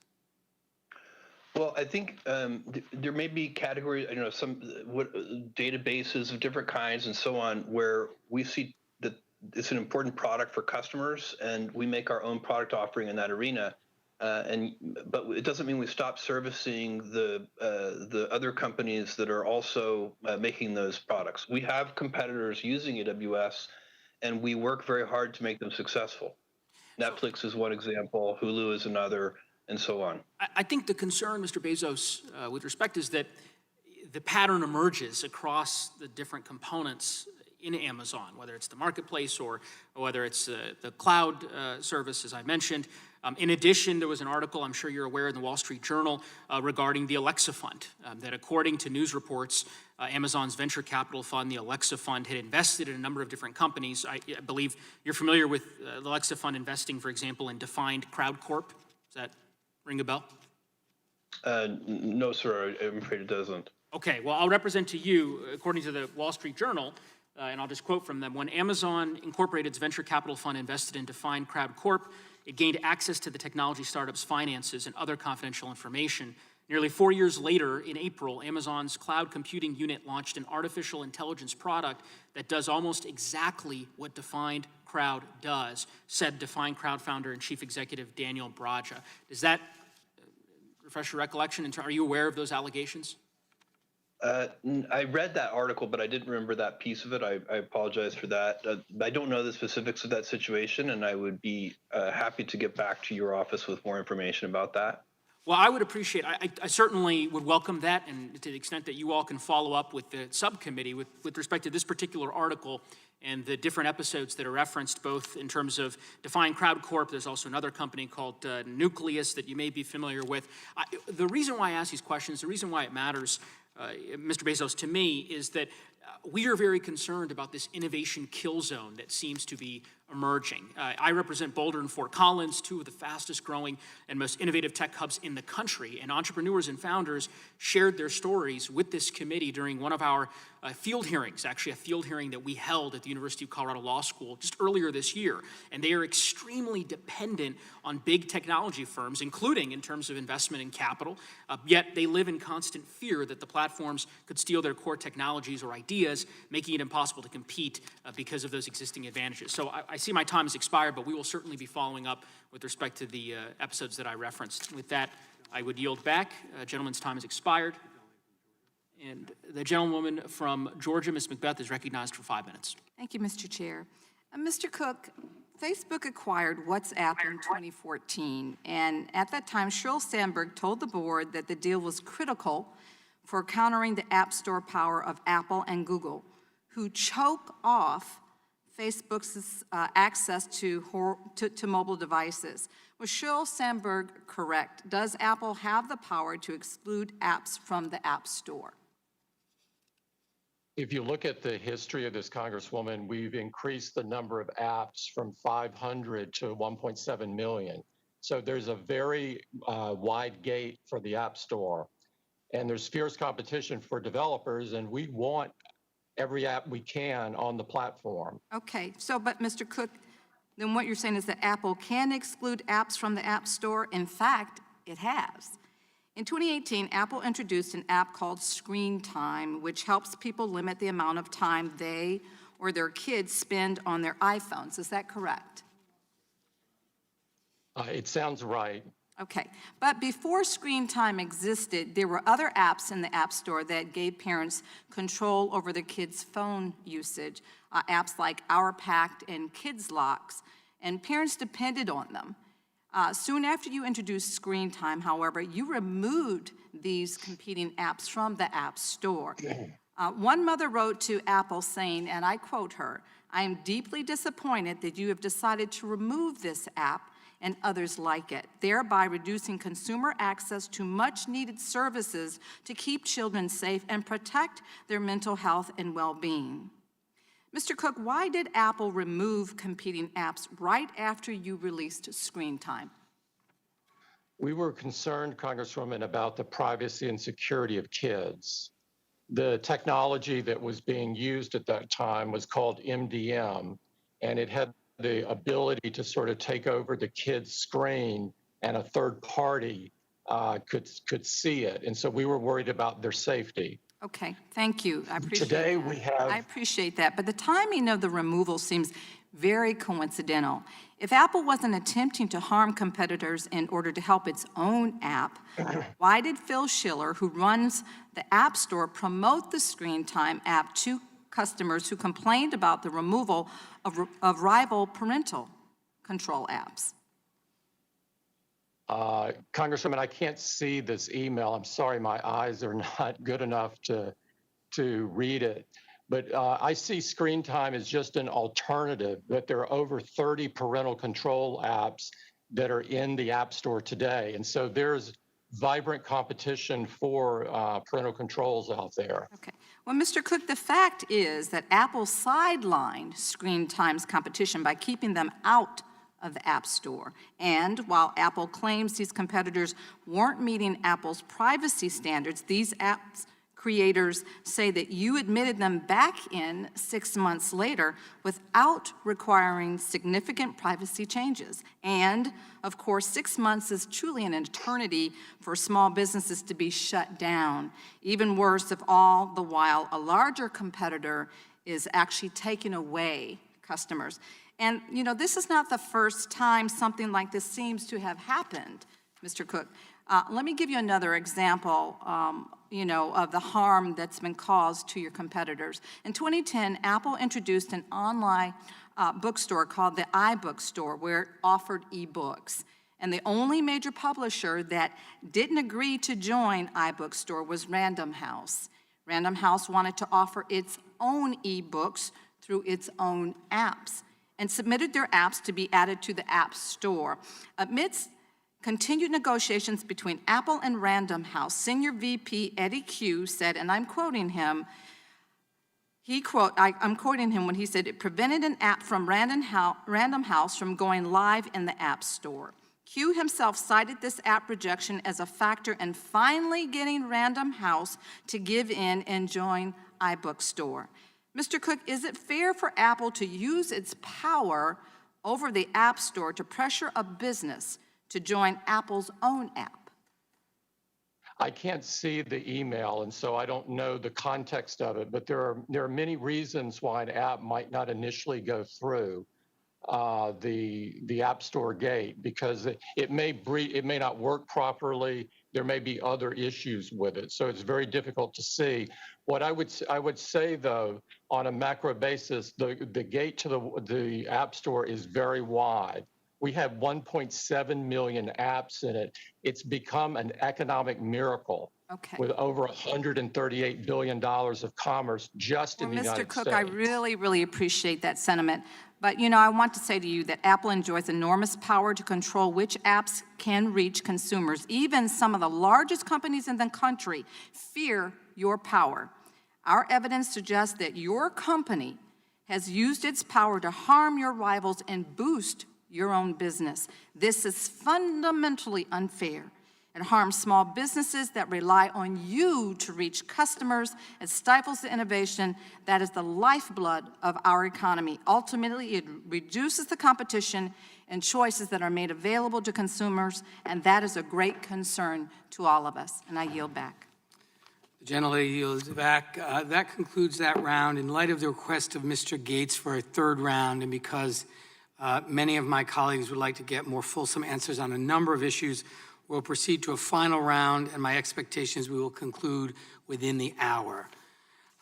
Well, I think there may be categories, some databases of different kinds and so on, where we see that it's an important product for customers, and we make our own product offering in that arena. But it doesn't mean we stop servicing the other companies that are also making those products. We have competitors using AWS, and we work very hard to make them successful. Netflix is one example, Hulu is another, and so on. I think the concern, Mr. Bezos, with respect is that the pattern emerges across the different components in Amazon, whether it's the marketplace or whether it's the cloud service, as I mentioned, In addition, there was an article, I'm sure you're aware, in the Wall Street Journal regarding the Alexa Fund, that according to news reports, Amazon's venture capital fund, the Alexa Fund, had invested in a number of different companies. I believe you're familiar with the Alexa Fund investing, for example, in Defined Crowd Corp. Does that ring a bell? No, sir, I'm afraid it doesn't. Okay, well, I'll represent to you, according to the Wall Street Journal, and I'll just quote from them, when Amazon Incorporated's venture capital fund invested in Defined Crowd Corp., it gained access to the technology startup's finances and other confidential information. Nearly 4 years later, in April, Amazon's cloud computing unit launched an artificial intelligence product that does almost exactly what Defined Crowd does, said Defined Crowd founder and chief executive Daniel Braja. Does that refresh your recollection? Are you aware of those allegations? I read that article, but I didn't remember that piece of it. I apologize for that. I don't know the specifics of that situation, and I would be happy to get back to your office with more information about that. Well, I would appreciate, I certainly would welcome that, and to the extent that you all can follow up with the subcommittee with respect to this particular article and the different episodes that are referenced, both in terms of Defined Crowd Corp. There's also another company called Nucleus that you may be familiar with. The reason why I ask these questions, the reason why it matters, Mr. Bezos, to me, is that we are very concerned about this innovation kill zone that seems to be emerging. I represent Boulder and Fort Collins, two of the fastest growing and most innovative tech hubs in the country, and entrepreneurs and founders shared their stories with this committee during one of our field hearings, actually a field hearing that we held at the University of Colorado Law School just earlier this year. And they are extremely dependent on big technology firms, including in terms of investment and capital, yet they live in constant fear that the platforms could steal their core technologies or ideas, making it impossible to compete because of those existing advantages. So I see my time has expired, but we will certainly be following up with respect to the episodes that I referenced. With that, I would yield back. Gentleman's time has expired. And the gentlewoman from Georgia, Ms. Macbeth, is recognized for 5 minutes. Thank you, Mr. Chair. Mr. Cook, Facebook acquired WhatsApp in 2014, and at that time, Sheryl Sandberg told the board that the deal was critical for countering the App Store power of Apple and Google, who choke off Facebook's access to mobile devices. Was Sheryl Sandberg correct? Does Apple have the power to exclude apps from the App Store? If you look at the history of this Congresswoman, we've increased the number of apps from 500 to 1.7 million. So there's a very wide gate for the App Store. And there's fierce competition for developers, and we want every app we can on the platform. Okay, so, but Mr. Cook, then what you're saying is that Apple can exclude apps from the App Store? In fact, it has. In 2018, Apple introduced an app called Screen Time, which helps people limit the amount of time they or their kids spend on their iPhones. Is that correct? It sounds right. Okay, but before Screen Time existed, there were other apps in the App Store that gave parents control over their kids' phone usage, apps like Our Pact and Kids Locks, and parents depended on them. Soon after you introduced Screen Time, however, you removed these competing apps from the App Store. One mother wrote to Apple saying, and I quote her, "I am deeply disappointed that you have decided to remove this app and others like it, thereby reducing consumer access to much-needed services to keep children safe and protect their mental health and well-being." Mr. Cook, why did Apple remove competing apps right after you released Screen Time? We were concerned, Congresswoman, about the privacy and security of kids. The technology that was being used at that time was called MDM, and it had the ability to sort of take over the kid's screen, and a third party could see it. And so we were worried about their safety. Okay, thank you. I appreciate Today that. we have... I appreciate that, but the timing of the removal seems very coincidental. If Apple wasn't attempting to harm competitors in order to help its own app, why did Phil Schiller, who runs the App Store, promote the Screen Time app to customers who complained about the removal of rival parental control apps? Congresswoman, I can't see this email. I'm sorry, my eyes are not good enough to read it. But I see Screen Time as just an alternative, that there are over 30 parental control apps that are in the App Store today. And so there's vibrant competition for parental controls out there. Okay. Well, Mr. Cook, the fact is that Apple sidelined Screen Time's competition by keeping them out of the App Store. And while Apple claims these competitors weren't meeting Apple's privacy standards, these apps creators say that you admitted them back in 6 months later without requiring significant privacy changes. And, of course, 6 months is truly an eternity for small businesses to be shut down. Even worse, if all the while a larger competitor is actually taking away customers. And, you know, this is not the first time something like this seems to have happened, Mr. Cook. Let me give you another example, you know, of the harm that's been caused to your competitors. In 2010, Apple introduced an online bookstore called the iBookstore, where it offered ebooks. And the only major publisher that didn't agree to join iBookstore was Random House. Random House wanted to offer its own ebooks through its own apps and submitted their apps to be added to the App Store. Amidst continued negotiations between Apple and Random House, Senior VP Eddie Q said, and I'm quoting him, I'm quoting him when he said, it prevented an app from Random House from going live in the App Store. Q himself cited this app rejection as a factor in finally getting Random House to give in and join iBookstore. Mr. Cook, is it fair for Apple to use its power over the App Store to pressure a business to join Apple's own app? I can't see the email, and so I don't know the context of it, but there are many reasons why an app might not initially go through the App Store gate, because it may not work properly. There may be other issues with it, so it's very difficult to see. What I would say, though, on a macro basis, the gate to the App Store is very wide. We have 1.7 million apps in it. It's become an economic miracle with over $138 billion of commerce just in the United Mr. Cook, States. I really, really appreciate that sentiment. But, you know, I want to say to you that Apple enjoys enormous power to control which apps can reach consumers. Even some of the largest companies in the country fear your power. Our evidence suggests that your company has used its power to harm your rivals and boost your own business. This is fundamentally unfair. It harms small businesses that rely on you to reach customers. It stifles the innovation that is the lifeblood of our economy. Ultimately, it reduces the competition and choices that are made available to consumers, and that is a great concern to all of us. And I yield back. The gentlelady yields back. That concludes that round. In light of the request of Mr. Gates for a third round, and because many of my colleagues would like to get more fulsome answers on a number of issues, we'll proceed to a final round, and my expectation is we will conclude within the hour.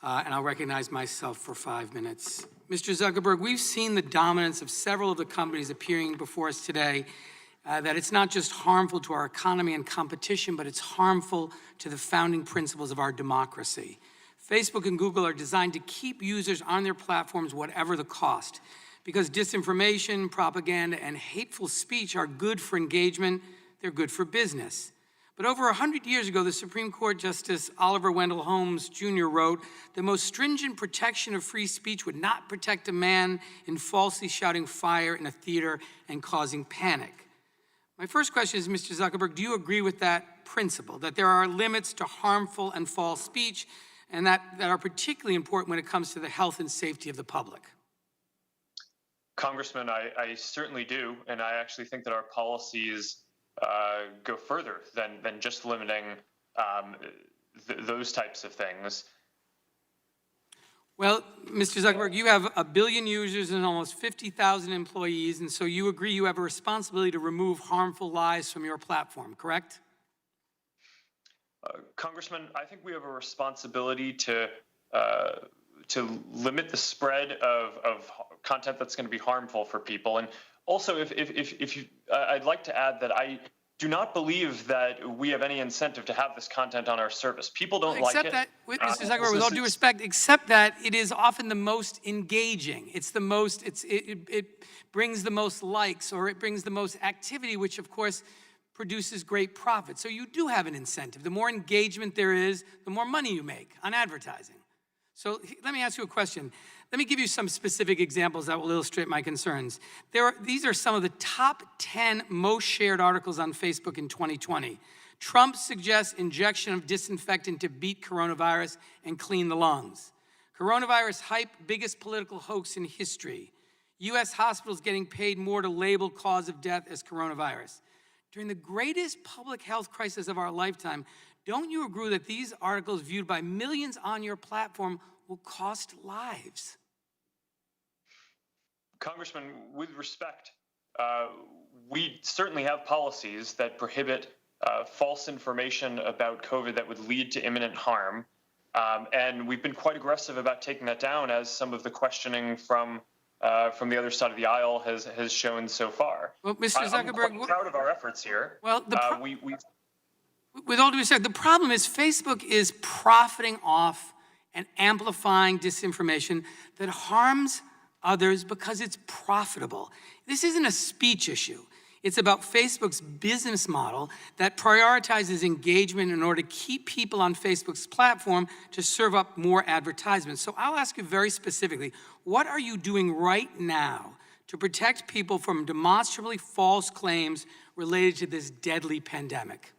And I'll recognize myself for 5 minutes. Mr. Zuckerberg, we've seen the dominance of several of the companies appearing before us today, that it's not just harmful to our economy and competition, but it's harmful to the founding principles of our democracy. Facebook and Google are designed to keep users on their platforms whatever the cost. Because disinformation, propaganda, and hateful speech are good for engagement, they're good for business. But over 100 years ago, the Supreme Court Justice Oliver Wendell Holmes Jr. wrote, the most stringent protection of free speech would not protect a man in falsely shouting fire in a theater and causing panic. My first question is, Mr. Zuckerberg, do you agree with that principle, that there are limits to harmful and false speech, and that are particularly important when it comes to the health and safety of the public? Congressman, I certainly do, and I actually think that our policies go further than just limiting those types of things. Well, Mr. Zuckerberg, you have 1 billion users and almost 50,000 employees, and so you agree you have a responsibility to remove harmful lies from your platform, correct? Congressman, I think we have a responsibility to limit the spread of content that's going to be harmful for people. And also, if you, I'd like to add that I do not believe that we have any incentive to have this content on our service. People don't like Except it. that, Mr. Zuckerberg, with all due respect, except that it is often the most engaging. It's the most, it brings the most likes, or it brings the most activity, which of course produces great profit. So you do have an incentive. The more engagement there is, the more money you make on advertising. So let me ask you a question. Let me give you some specific examples that will illustrate my concerns. These are some of the top 10 most shared articles on Facebook in 2020. Trump suggests injection of disinfectant to beat coronavirus and clean the lungs. Coronavirus hype, biggest political hoax in history. U.S. hospitals getting paid more to label cause of death as coronavirus. During the greatest public health crisis of our lifetime, don't you agree that these articles viewed by millions on your platform will cost lives? Congressman, with respect, we certainly have policies that prohibit false information about COVID that would lead to imminent harm. And we've been quite aggressive about taking that down, as some of the questioning from the other side of the aisle has shown so far. Well, Mr. Zuckerberg, I'm quite proud of our efforts here. Well, we've with all due respect, the problem is Facebook is profiting off and amplifying disinformation that harms others because it's profitable. This isn't a speech issue. It's about Facebook's business model that prioritizes engagement in order to keep people on Facebook's platform to serve up more advertisements. So I'll ask you very specifically, what are you doing right now to protect people from demonstrably false claims related to this deadly pandemic?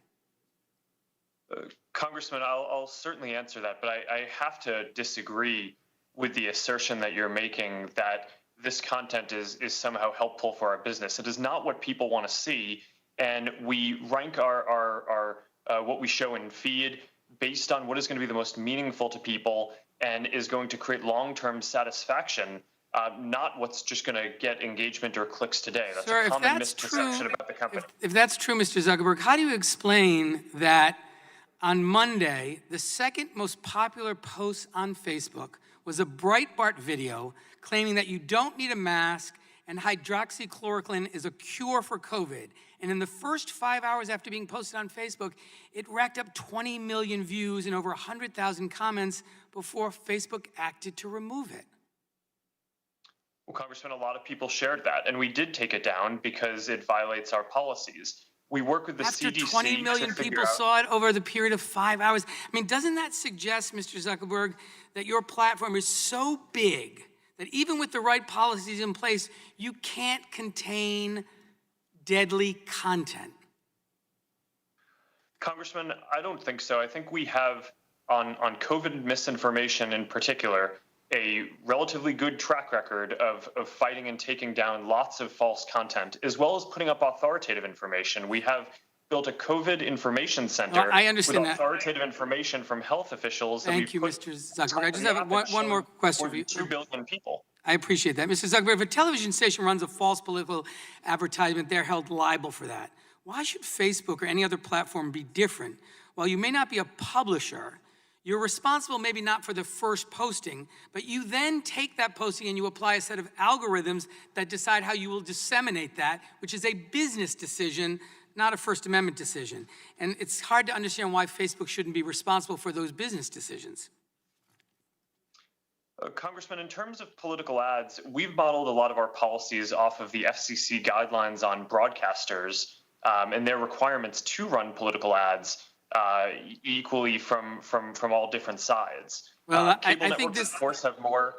Congressman, I'll certainly answer that, but I have to disagree with the assertion that you're making that this content is somehow helpful for our business. It is not what people want to see, and we rank our what we show in feed based on what is going to be the most meaningful to people and is going to create long-term satisfaction, not what's just going to get engagement or clicks today. That's Sir, a common that's misconception true, about the company. If that's true, Mr. Zuckerberg, how do you explain that on Monday, the second most popular post on Facebook was a Breitbart video claiming that you don't need a mask and hydroxychloroquine is a cure for COVID. And in the first 5 hours after being posted on Facebook, it racked up 20 million views and over 100,000 comments before Facebook acted to remove it. Well, Congressman, a lot of people shared that, and we did take it down because it violates our policies. We work with the After CDC 20 million to figure people out. saw it over the period of 5 hours. I mean, doesn't that suggest, Mr. Zuckerberg, that your platform is so big that even with the right policies in place, you can't contain deadly content? Congressman, I don't think so. I think we have, on COVID misinformation in particular, a relatively good track record of fighting and taking down lots of false content, as well as putting up authoritative information. We have built a COVID information center I understand with that. authoritative information from health officials. Thank you, Mr. Zuckerberg. I just have one more question for you. 2 billion people. I appreciate that. Mr. Zuckerberg, if a television station runs a false political advertisement, they're held liable for that. Why should Facebook or any other platform be different? While you may not be a publisher, you're responsible maybe not for the first posting, but you then take that posting and you apply a set of algorithms that decide how you will disseminate that, which is a business decision, not a First Amendment decision. And it's hard to understand why Facebook shouldn't be responsible for those business decisions. Congressman, in terms of political ads, we've modeled a lot of our policies off of the FCC guidelines on broadcasters and their requirements to run political ads equally from all different sides. Well, Cable I think networks, this, of course, have more.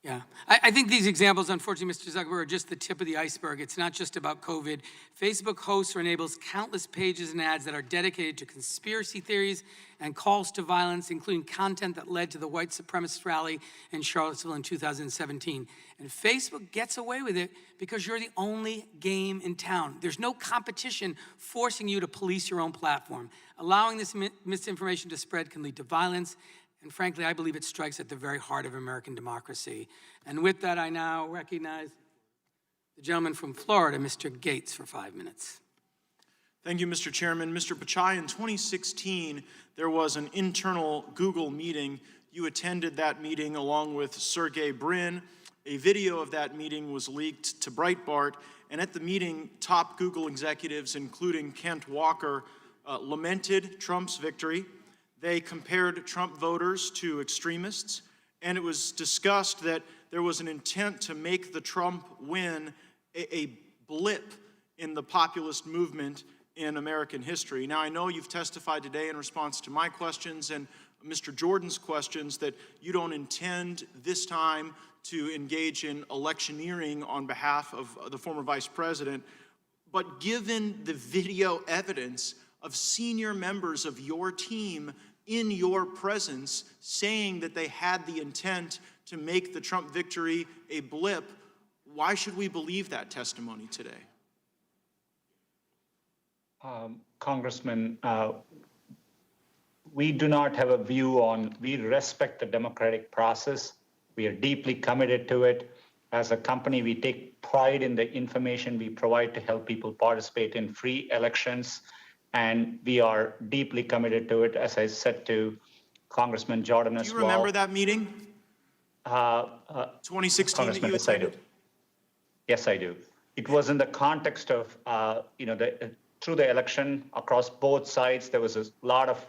yeah, I think these examples, unfortunately, Mr. Zuckerberg, are just the tip of the iceberg. It's not just about COVID. Facebook hosts or enables countless pages and ads that are dedicated to conspiracy theories and calls to violence, including content that led to the white supremacist rally in Charlottesville in 2017. And Facebook gets away with it because you're the only game in town. There's no competition forcing you to police your own platform. Allowing this misinformation to spread can lead to violence. And frankly, I believe it strikes at the very heart of American democracy. And with that, I now recognize the gentleman from Florida, Mr. Gates, for 5 minutes. Thank you, Mr. Chairman. Mr. Pichai, in 2016, there was an internal Google meeting. You attended that meeting along with Sergey Brin, A video of that meeting was leaked to Breitbart, and at the meeting, top Google executives, including Kent Walker, lamented Trump's victory. They compared Trump voters to extremists, and it was discussed that there was an intent to make the Trump win a blip in the populist movement in American history. Now, I know you've testified today in response to my questions and Mr. Jordan's questions that you don't intend this time to engage in electioneering on behalf of the former vice president. But given the video evidence of senior members of your team in your presence saying that they had the intent to make the Trump victory a blip, why should we believe that testimony today? Congressman, we do not have a view on, we respect the democratic process. We are deeply committed to it. As a company, we take pride in the information we provide to help people participate in free elections, and we are deeply committed to it, as I said to Congressman Jordan as well. Do you remember that meeting? 2016 that you attended? Yes, I do. It was in the context of, through the election across both sides, there was a lot of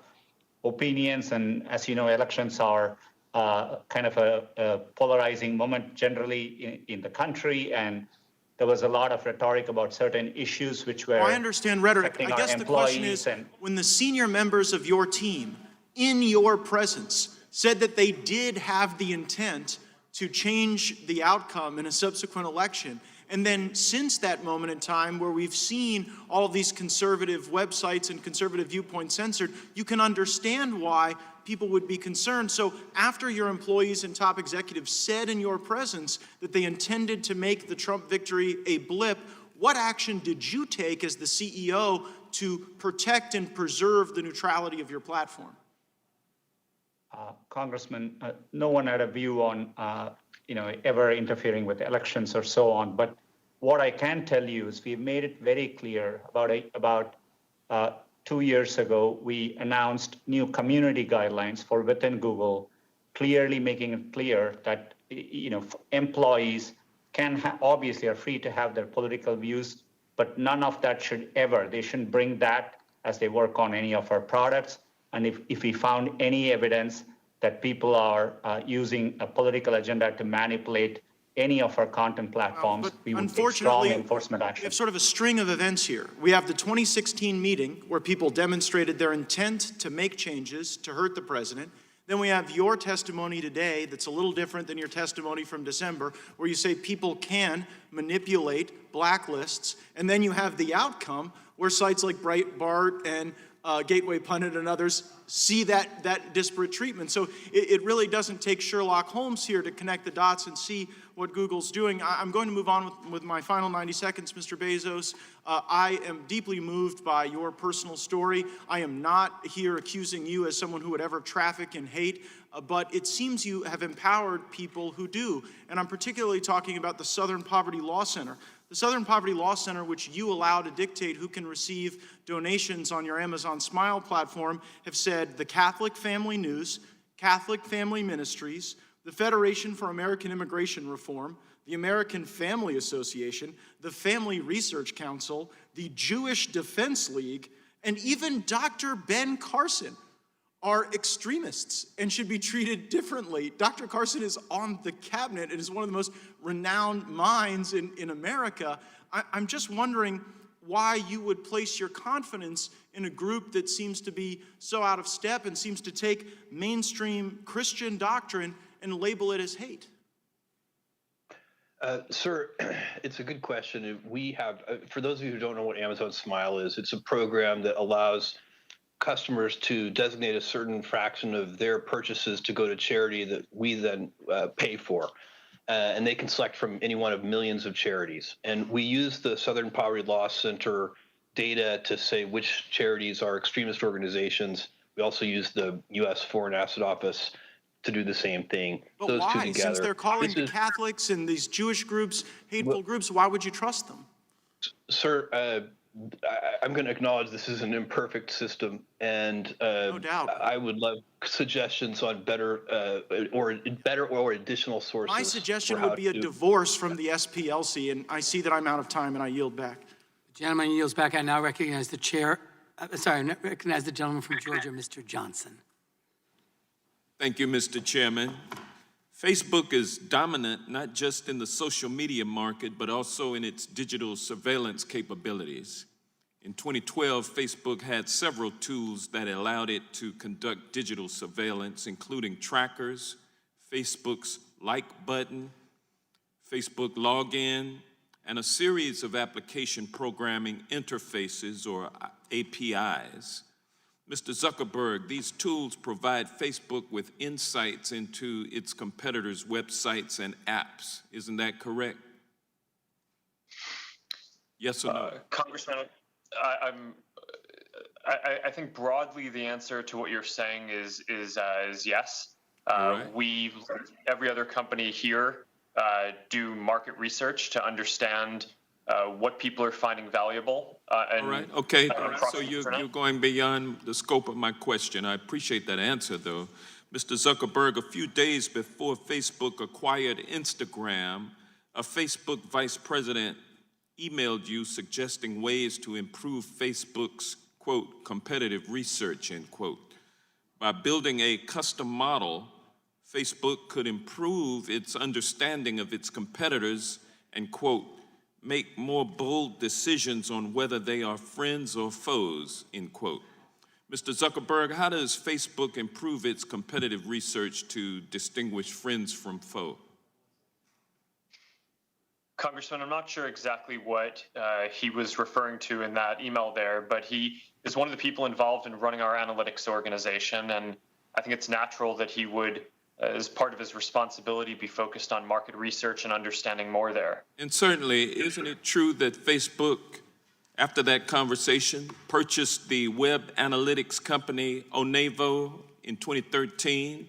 opinions, and as you know, elections are kind of a polarizing moment generally in the country, and there was a lot of rhetoric about certain issues which were I understand rhetoric. I guess the question is, when the senior members of your team, in your presence, said that they did have the intent to change the outcome in a subsequent election, and then since that moment in time where we've seen all of these conservative websites and conservative viewpoints censored, you can understand why people would be concerned. So after your employees and top executives said in your presence that they intended to make the Trump victory a blip, what action did you take as the CEO to protect and preserve the neutrality of your platform? Congressman, no one had a view on, ever interfering with elections or so on. But what I can tell you is we've made it very clear about 2 years ago, we announced new community guidelines for within Google, clearly making it clear that, employees obviously are free to have their political views, but none of that they shouldn't bring that as they work on any of our products. And if we found any evidence that people are using a political agenda to manipulate any of our content platforms, we would take strong enforcement action. We have sort of a string of events here. We have the 2016 meeting where people demonstrated their intent to make changes to hurt the president. Then we have your testimony today that's a little different than your testimony from December, where you say people can manipulate blacklists. And then you have the outcome where sites like Breitbart and Gateway Pundit and others see that disparate treatment. So it really doesn't take Sherlock Holmes here to connect the dots and see what Google's doing. I'm going to move on with my final 90 seconds, Mr. Bezos. I am deeply moved by your personal story. I am not here accusing you as someone who would ever traffic in hate, but it seems you have empowered people who do. And I'm particularly talking about the Southern Poverty Law Center. The Southern Poverty Law Center, which you allow to dictate who can receive donations on your Amazon Smile platform, have said the Catholic Family News, Catholic Family Ministries, the Federation for American Immigration Reform, the American Family Association, the Family Research Council, the Jewish Defense League, and even Dr. Ben Carson are extremists and should be treated differently. Dr. Carson is on the cabinet and is one of the most renowned minds in America. I'm just wondering why you would place your confidence in a group that seems to be so out of step and seems to take mainstream Christian doctrine and label it as hate. Sir, it's a good question. We have, for those of you who don't know what Amazon Smile is, it's a program that allows customers to designate a certain fraction of their purchases to go to charity that we then pay for. And they can select from any one of millions of charities. And we use the Southern Poverty Law Center data to say which charities are extremist organizations. We also use the U.S. Foreign Asset Office to do the same thing. But Those why? two together. Since they're calling the Catholics and these Jewish groups hateful groups, why would you trust them? Sir, I'm going to acknowledge this is an imperfect system, and No doubt. I would love suggestions on better or additional sources. My suggestion for how would be a to- divorce from the SPLC, and I see that I'm out of time, and I yield back. The gentleman yields back. I now recognize the chair. I recognize the gentleman from Georgia, Mr. Johnson. Thank you, Mr. Chairman. Facebook is dominant not just in the social media market, but also in its digital surveillance capabilities. In 2012, Facebook had several tools that allowed it to conduct digital surveillance, including trackers, Facebook's like button, Facebook login, and a series of application programming interfaces, or APIs. Mr. Zuckerberg, these tools provide Facebook with insights into its competitors' websites and apps. Isn't that correct? Yes or no? Congressman, I think broadly the answer to what you're saying is yes. Right. We, like every other company here, do market research to understand what people are finding valuable. All right, okay, so you're going beyond the scope of my question. I appreciate that answer, though. Mr. Zuckerberg, a few days before Facebook acquired Instagram, a Facebook vice president emailed you suggesting ways to improve Facebook's, quote, competitive research, end quote. By building a custom model, Facebook could improve its understanding of its competitors and, quote, make more bold decisions on whether they are friends or foes, end quote. Mr. Zuckerberg, how does Facebook improve its competitive research to distinguish friends from foe? Congressman, I'm not sure exactly what he was referring to in that email there, but he is one of the people involved in running our analytics organization, and I think it's natural that he would, as part of his responsibility, be focused on market research and understanding more there. And certainly, isn't it true that Facebook, after that conversation, purchased the web analytics company Onevo in 2013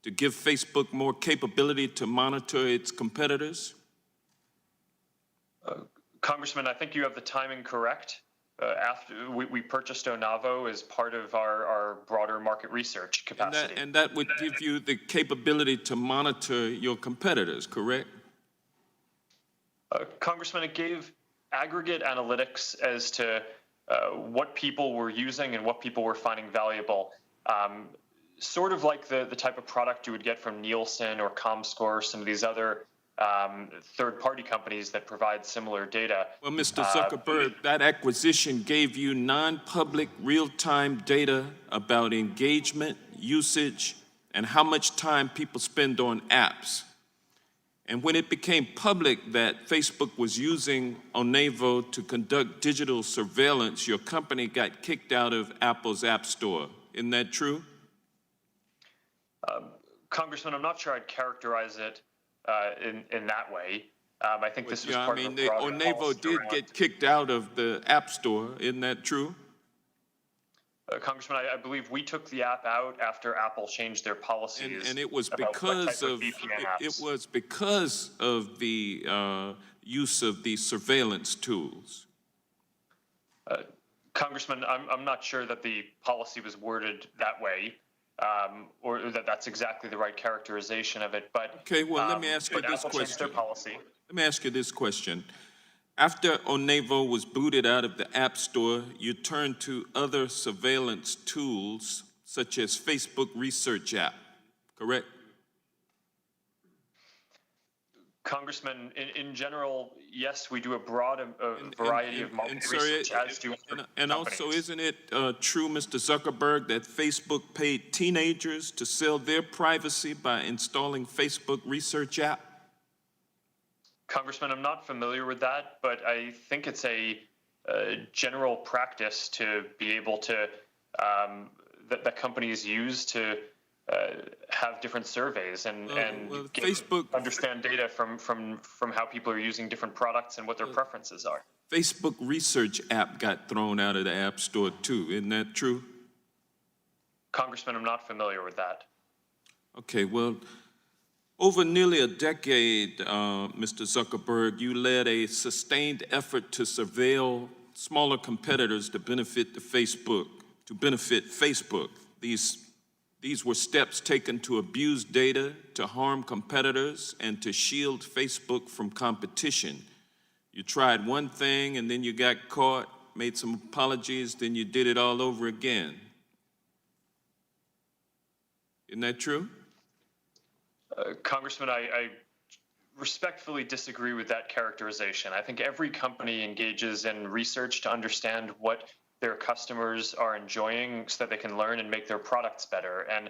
to give Facebook more capability to monitor its competitors? Congressman, I think you have the timing correct. After we purchased Onavo as part of our broader market research capacity. And that would give you the capability to monitor your competitors, correct? Congressman, it gave aggregate analytics as to what people were using and what people were finding valuable. Sort of like the type of product you would get from Nielsen or Comscore, some of these other third-party companies that provide similar data. Well, Mr. Zuckerberg, that acquisition gave you non-public, real-time data about engagement, usage, and how much time people spend on apps. And when it became public that Facebook was using Onevo to conduct digital surveillance, your company got kicked out of Apple's App Store. Isn't that true? Congressman, I'm not sure I'd characterize it in that way. I think this was part of a broader Onevo policy did around- get kicked out of the App Store. Isn't that true? Congressman, I believe we took the app out after Apple changed their policies. And it was about what because type of VPN it apps. was because of the use of these surveillance tools. Congressman, I'm not sure that the policy was worded that way, or that that's exactly the right characterization of it. But Okay, well, let me ask you but this Apple changed their question. policy. Let me ask you this question. After Onevo was booted out of the App Store, you turned to other surveillance tools such as Facebook Research app, correct? Congressman, in general, yes, we do a broad variety of market sir, research, as do other And also, companies. isn't it true, Mr. Zuckerberg, that Facebook paid teenagers to sell their privacy by installing Facebook Research app? Congressman, I'm not familiar with that, but I think it's a general practice to be able to, that companies use to have different surveys and understand data from how people are using different products and what their preferences are. Facebook Research app got thrown out of the App Store too, isn't that true? Congressman, I'm not familiar with that. Okay, well, over nearly a decade, Mr. Zuckerberg, you led a sustained effort to surveil smaller competitors to benefit Facebook. These were steps taken to abuse data, to harm competitors, and to shield Facebook from competition. You tried one thing and then you got caught, made some apologies, then you did it all over again. Isn't that true? Congressman, I respectfully disagree with that characterization. I think every company engages in research to understand what their customers are enjoying so that they can learn and make their products better. And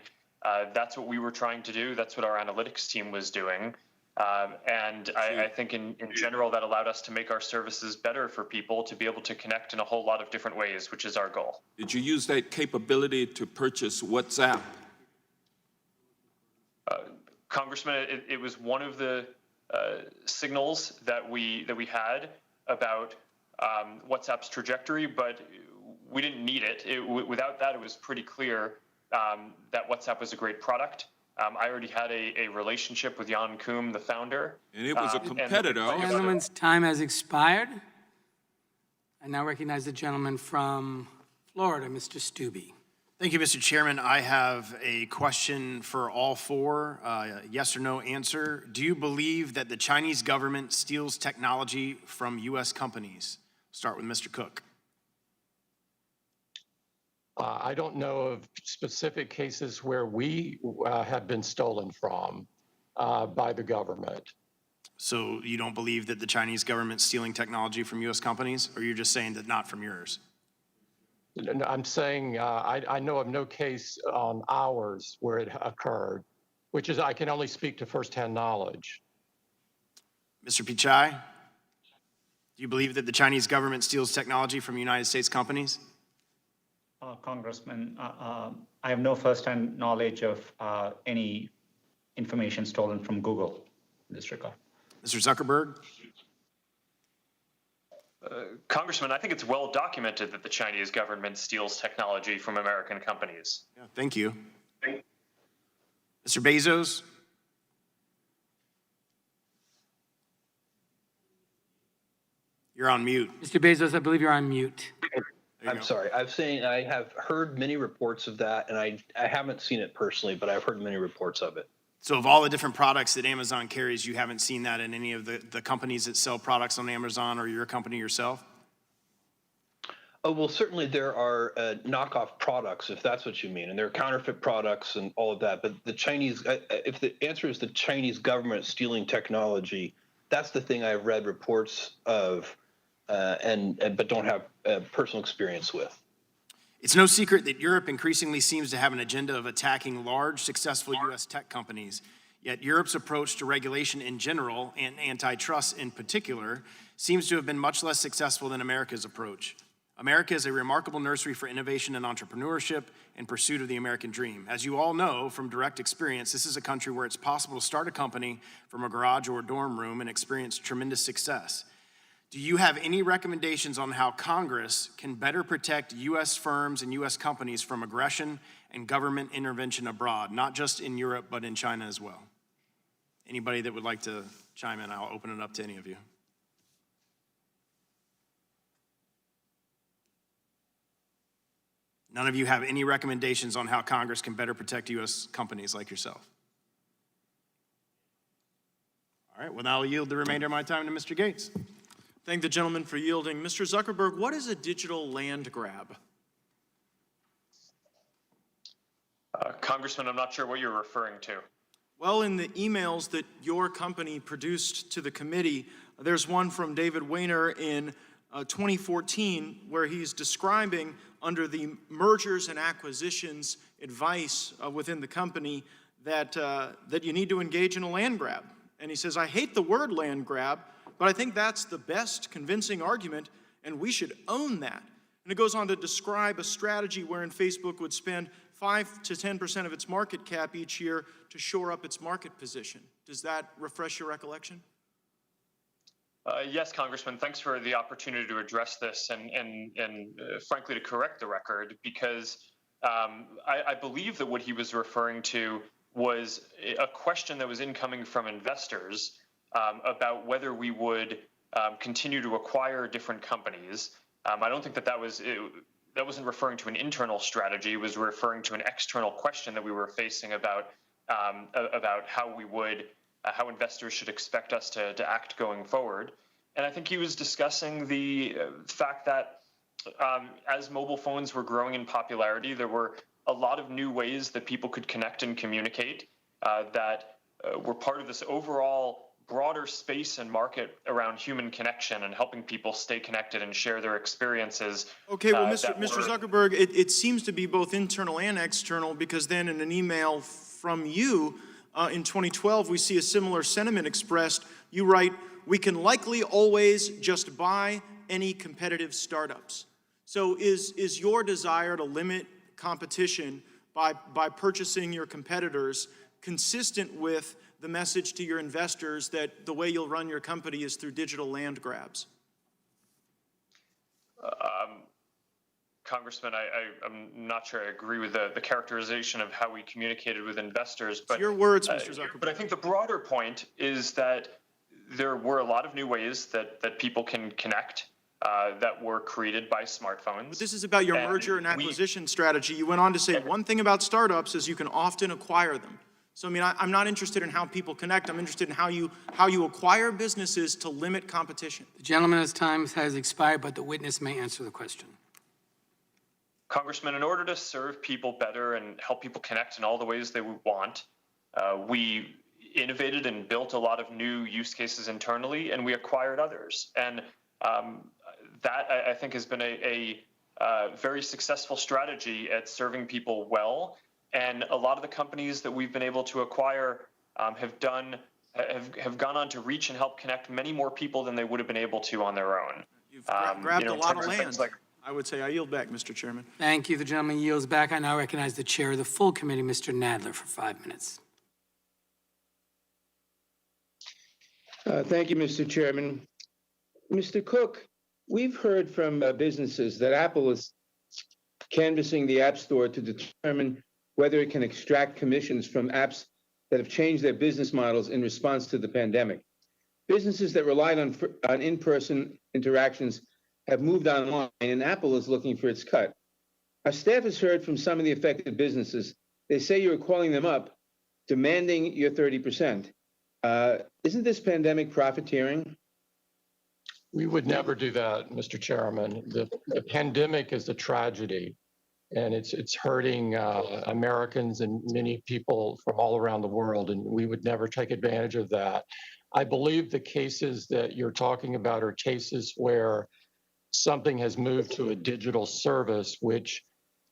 that's what we were trying to do. That's what our analytics team was doing. I think in general, that allowed us to make our services better for people to be able to connect in a whole lot of different ways, which is our goal. Did you use that capability to purchase WhatsApp? Congressman, it was one of the signals that we had about WhatsApp's trajectory, but we didn't need it. Without that, it was pretty clear that WhatsApp was a great product. I already had a relationship with Jan Koum, the founder. And it was a competitor. The gentleman's time has expired. I now recognize the gentleman from Florida, Mr. Stubbe. Thank you, Mr. Chairman. I have a question for all four, yes or no answer. Do you believe that the Chinese government steals technology from U.S. companies? Start with Mr. Cook. I don't know of specific cases where we have been stolen from by the government. So you don't believe that the Chinese government's stealing technology from U.S. companies, or you're just saying that not from yours? I'm saying I know of no case on ours where it occurred, which is I can only speak to firsthand knowledge. Mr. Pichai, do you believe that the Chinese government steals technology from United States companies? Congressman, I have no firsthand knowledge of any information stolen from Google in this regard. Mr. Zuckerberg? Congressman, I think it's well documented that the Chinese government steals technology from American companies. Yeah, thank you. Mr. Bezos? You're on mute. Mr. Bezos, I believe you're on mute. I'm sorry. I have heard many reports of that, and I haven't seen it personally, but I've heard many reports of it. So of all the different products that Amazon carries, you haven't seen that in any of the companies that sell products on Amazon or your company yourself? Oh, well, certainly there are knockoff products, if that's what you mean, and there are counterfeit products and all of that. But the Chinese, if the answer is the Chinese government stealing technology, that's the thing I've read reports of, but don't have personal experience with. It's no secret that Europe increasingly seems to have an agenda of attacking large, successful U.S. tech companies. Yet Europe's approach to regulation in general, and antitrust in particular, seems to have been much less successful than America's approach. America is a remarkable nursery for innovation and entrepreneurship in pursuit of the American dream. As you all know from direct experience, this is a country where it's possible to start a company from a garage or a dorm room and experience tremendous success. Do you have any recommendations on how Congress can better protect U.S. firms and U.S. companies from aggression and government intervention abroad, not just in Europe, but in China as well? Anybody that would like to chime in, I'll open it up to any of you. None of you have any recommendations on how Congress can better protect U.S. companies like yourself? All right, well, now I'll yield the remainder of my time to Mr. Gates. Thank the gentleman for yielding. Mr. Zuckerberg, what is a digital land grab? Congressman, I'm not sure what you're referring to. Well, in the emails that your company produced to the committee, there's one from David Wehner in 2014 where he's describing under the mergers and acquisitions advice within the company that you need to engage in a land grab. And he says, I hate the word land grab, but I think that's the best convincing argument, and we should own that. And it goes on to describe a strategy wherein Facebook would spend 5 to 10% of its market cap each year to shore up its market position. Does that refresh your recollection? Yes, Congressman, thanks for the opportunity to address this and frankly, to correct the record, because I believe that what he was referring to was a question that was incoming from investors about whether we would continue to acquire different companies I don't think that wasn't referring to an internal strategy. It was referring to an external question that we were facing about how investors should expect us to act going forward. And I think he was discussing the fact that as mobile phones were growing in popularity, there were a lot of new ways that people could connect and communicate that were part of this overall broader space and market around human connection and helping people stay connected and share their experiences. Okay, well, Mr. Zuckerberg, it seems to be both internal and external, because then in an email from you in 2012, we see a similar sentiment expressed. You write, "We can likely always just buy any competitive startups." So is your desire to limit competition by purchasing your competitors consistent with the message to your investors that the way you'll run your company is through digital land grabs? Congressman, I'm not sure I agree with the characterization of how we communicated with investors. But it's your words, Mr. Zuckerberg. But I think the broader point is that there were a lot of new ways that people can connect that were created by smartphones. But this is about your merger and acquisition strategy. You went on to say one thing about startups is you can often acquire them. So, I mean, I'm not interested in how people connect. I'm interested in how you acquire businesses to limit competition. The gentleman's time has expired, but the witness may answer the question. Congressman, in order to serve people better and help people connect in all the ways they would want, we innovated and built a lot of new use cases internally, and we acquired others. And that, I think, has been a very successful strategy at serving people well. And a lot of the companies that we've been able to acquire have gone on to reach and help connect many more people than they would have been able to on their own. You've grabbed a lot of land. I would say I yield back, Mr. Chairman. Thank you. The gentleman yields back. I now recognize the chair of the full committee, Mr. Nadler, for 5 minutes. Thank you, Mr. Chairman. Mr. Cook, we've heard from businesses that Apple is canvassing the App Store to determine whether it can extract commissions from apps that have changed their business models in response to the pandemic. Businesses that relied on in-person interactions have moved online, and Apple is looking for its cut. Our staff has heard from some of the affected businesses. They say you're calling them up, demanding your 30%. Isn't this pandemic profiteering? We would never do that, Mr. Chairman. The pandemic is a tragedy, and it's hurting Americans and many people from all around the world, and we would never take advantage of that. I believe the cases that you're talking about are cases where something has moved to a digital service, which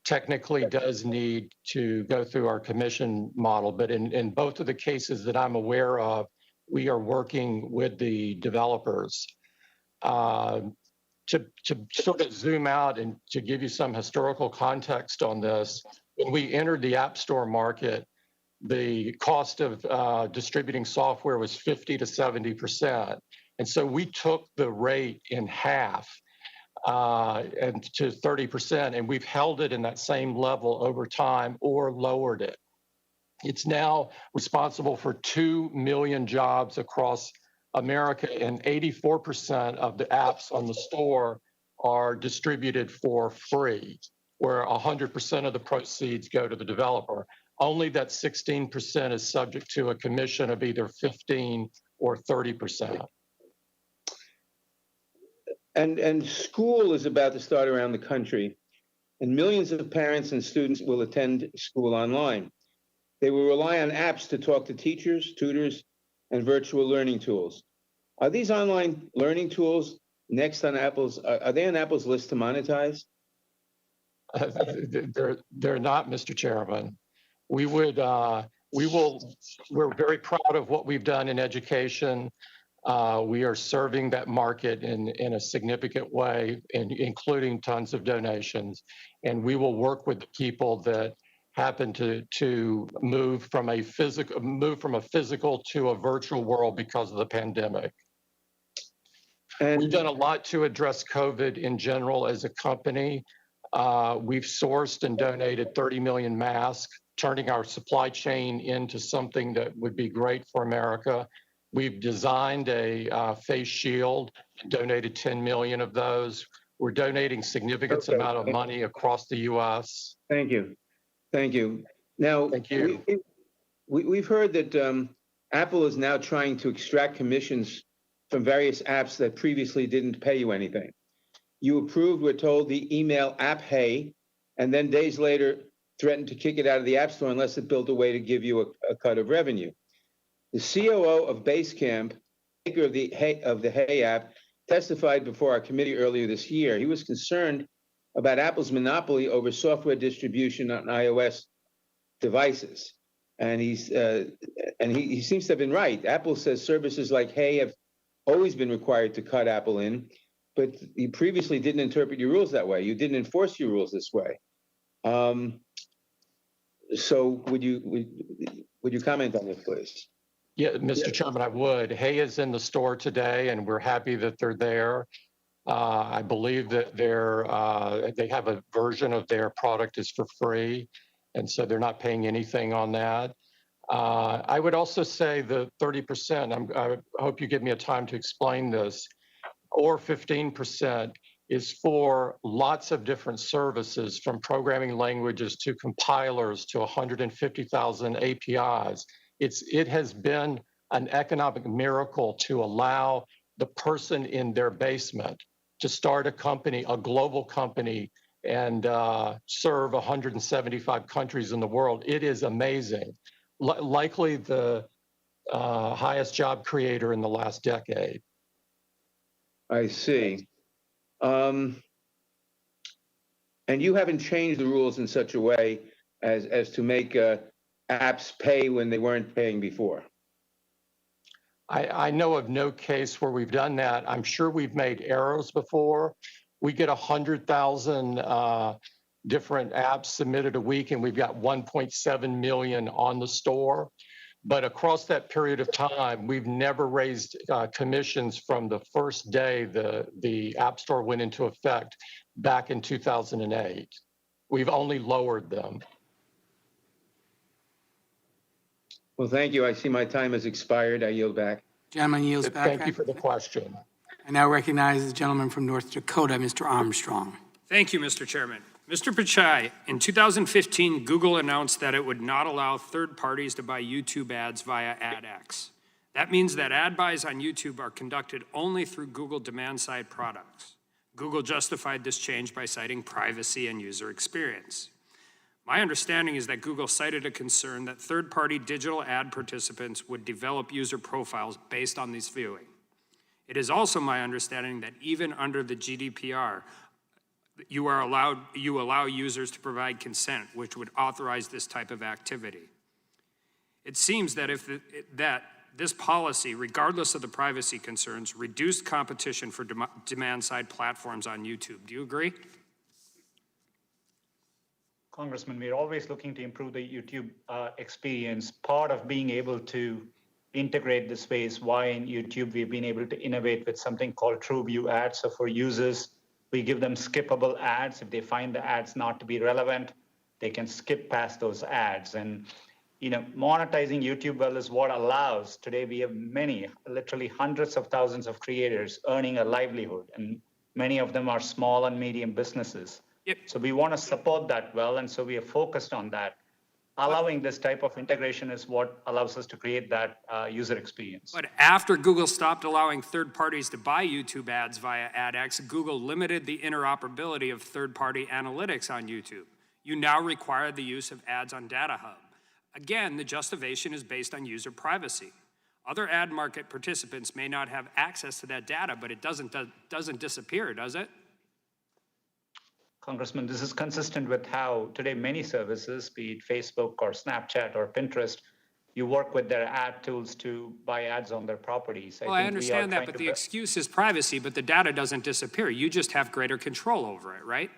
technically does need to go through our commission model. But in both of the cases that I'm aware of, we are working with the developers. To sort of zoom out and to give you some historical context on this, when we entered the App Store market, the cost of distributing software was 50 to 70%. And so we took the rate in half and to 30%, and we've held it in that same level over time or lowered it. It's now responsible for 2 million jobs across America, and 84% of the apps on the store are distributed for free, where 100% of the proceeds go to the developer. Only that 16% is subject to a commission of either 15 or 30%. And school is about to start around the country, and millions of parents and students will attend school online. They will rely on apps to talk to teachers, tutors, and virtual learning tools. Are these online learning tools next on Apple's, are they on Apple's list to monetize? They're not, Mr. Chairman. We're very proud of what we've done in education. We are serving that market in a significant way, including tons of donations. And we will work with the people that happen to move from a physical to a virtual world because of the pandemic. And we've done a lot to address COVID in general as a company. We've sourced and donated 30 million masks, turning our supply chain into something that would be great for America. We've designed a face shield, donated 10 million of those. We're donating significant Okay. amount of money across the U.S. Thank you. Thank you. Now, Thank you. We've heard that Apple is now trying to extract commissions from various apps that previously didn't pay you anything. You approved, we're told, the email app Hey, and then days later threatened to kick it out of the App Store unless it built a way to give you a cut of revenue. The COO of Basecamp, maker of the Hey app, testified before our committee earlier this year. He was concerned about Apple's monopoly over software distribution on iOS devices. And he seems to have been right. Apple says services like Hey have always been required to cut Apple in, but you previously didn't interpret your rules that way. You didn't enforce your rules this way. So would you comment on this, please? Yeah, Mr. Chairman, I would. Hey is in the store today, and we're happy that they're there. I believe that they have a version of their product is for free, and so they're not paying anything on that. I would also say the 30%, I hope you give me a time to explain this, or 15% is for lots of different services, from programming languages to compilers to 150,000 APIs. It has been an economic miracle to allow the person in their basement to start a company, a global company, and serve 175 countries in the world. It is amazing. Likely the highest job creator in the last decade. I see. And you haven't changed the rules in such a way as to make apps pay when they weren't paying before. I know of no case where we've done that. I'm sure we've made errors before. We get 100,000 different apps submitted a week, and we've got 1.7 million on the store. But across that period of time, we've never raised commissions from the first day the App Store went into effect back in 2008. We've only lowered them. Well, thank you. I see my time has expired. I yield back. Gentleman yields back. Thank you for the question. I now recognize the gentleman from North Dakota, Mr. Armstrong. Thank you, Mr. Chairman. Mr. Pichai, in 2015, Google announced that it would not allow third parties to buy YouTube ads via AdX. That means that ad buys on YouTube are conducted only through Google demand-side products. Google justified this change by citing privacy and user experience. My understanding is that Google cited a concern that third-party digital ad participants would develop user profiles based on this viewing. It is also my understanding that even under the GDPR, you allow users to provide consent, which would authorize this type of activity. It seems that this policy, regardless of the privacy concerns, reduced competition for demand-side platforms on YouTube. Do you agree? Congressman, we're always looking to improve the YouTube experience. Part of being able to integrate this way is why in YouTube we've been able to innovate with something called TrueView ads. So for users, we give them skippable ads. If they find the ads not to be relevant, they can skip past those ads. And monetizing YouTube well is what allows, today we have many, literally hundreds of thousands of creators earning a livelihood, and many of them are small and medium businesses. Yep. So we want to support that well, and so we are focused on that. Allowing this type of integration is what allows us to create that user experience. But after Google stopped allowing third parties to buy YouTube ads via AdX, Google limited the interoperability of third-party analytics on YouTube. You now require the use of ads on DataHub. Again, the justification is based on user privacy. Other ad market participants may not have access to that data, but it doesn't disappear, does it? Congressman, this is consistent with how today many services, be it Facebook or Snapchat or Pinterest, you work with their ad tools to buy ads on their properties. Well, I understand that, but the excuse is privacy, but the data doesn't disappear. You just have greater control over it, right?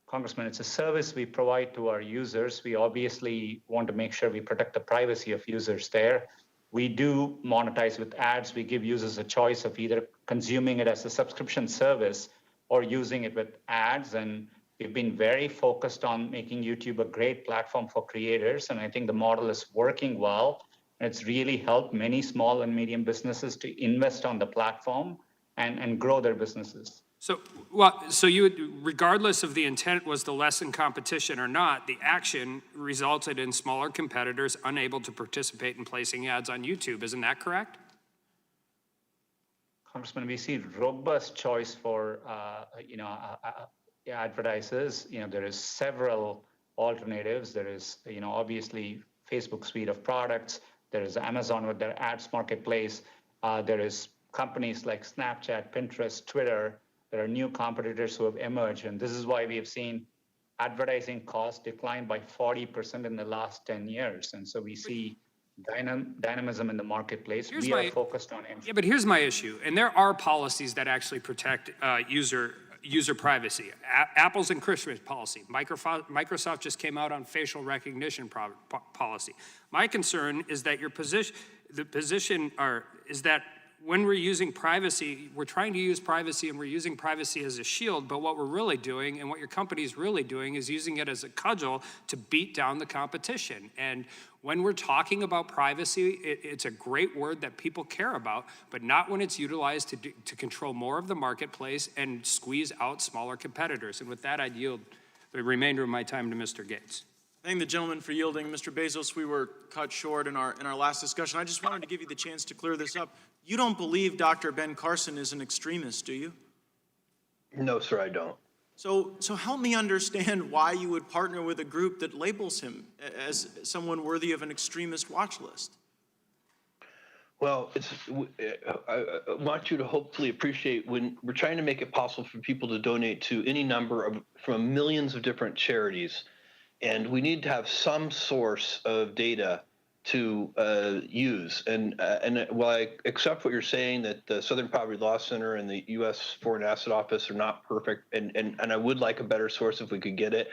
Congressman, it's a service we provide to our users. We obviously want to make sure we protect the privacy of users there. We do monetize with ads. We give users a choice of either consuming it as a subscription service or using it with ads. And we've been very focused on making YouTube a great platform for creators. And I think the model is working well. And it's really helped many small and medium businesses to invest on the platform and grow their businesses. So you would, regardless of the intent was to lessen competition or not, the action resulted in smaller competitors unable to participate in placing ads on YouTube. Isn't that correct? Congressman, we see robust choice for advertisers. There is several alternatives. There is obviously Facebook suite of products. There is Amazon with their ads marketplace. There is companies like Snapchat, Pinterest, Twitter. There are new competitors who have emerged, and this is why we have seen advertising costs decline by 40% in the last 10 years. And so we see dynamism in the marketplace. We are focused on. Yeah, but here's my issue, and there are policies that actually protect user privacy. Apple's encryption policy. Microsoft just came out on facial recognition policy. My concern is that is that when we're using privacy, we're trying to use privacy and we're using privacy as a shield, but what we're really doing and what your company is really doing is using it as a cudgel to beat down the competition. And when we're talking about privacy, it's a great word that people care about, but not when it's utilized to control more of the marketplace and squeeze out smaller competitors. And with that, I'd yield the remainder of my time to Mr. Gates. Thank the gentleman for yielding. Mr. Bezos, we were cut short in our last discussion. I just wanted to give you the chance to clear this up. You don't believe Dr. Ben Carson is an extremist, do you? No, sir, I don't. So help me understand why you would partner with a group that labels him as someone worthy of an extremist watch list. Well, I want you to hopefully appreciate when we're trying to make it possible for people to donate to any number from millions of different charities, and we need to have some source of data to use. And while I accept what you're saying, that the Southern Poverty Law Center and the U.S. Foreign Asset Office are not perfect, and I would like a better source if we could get it,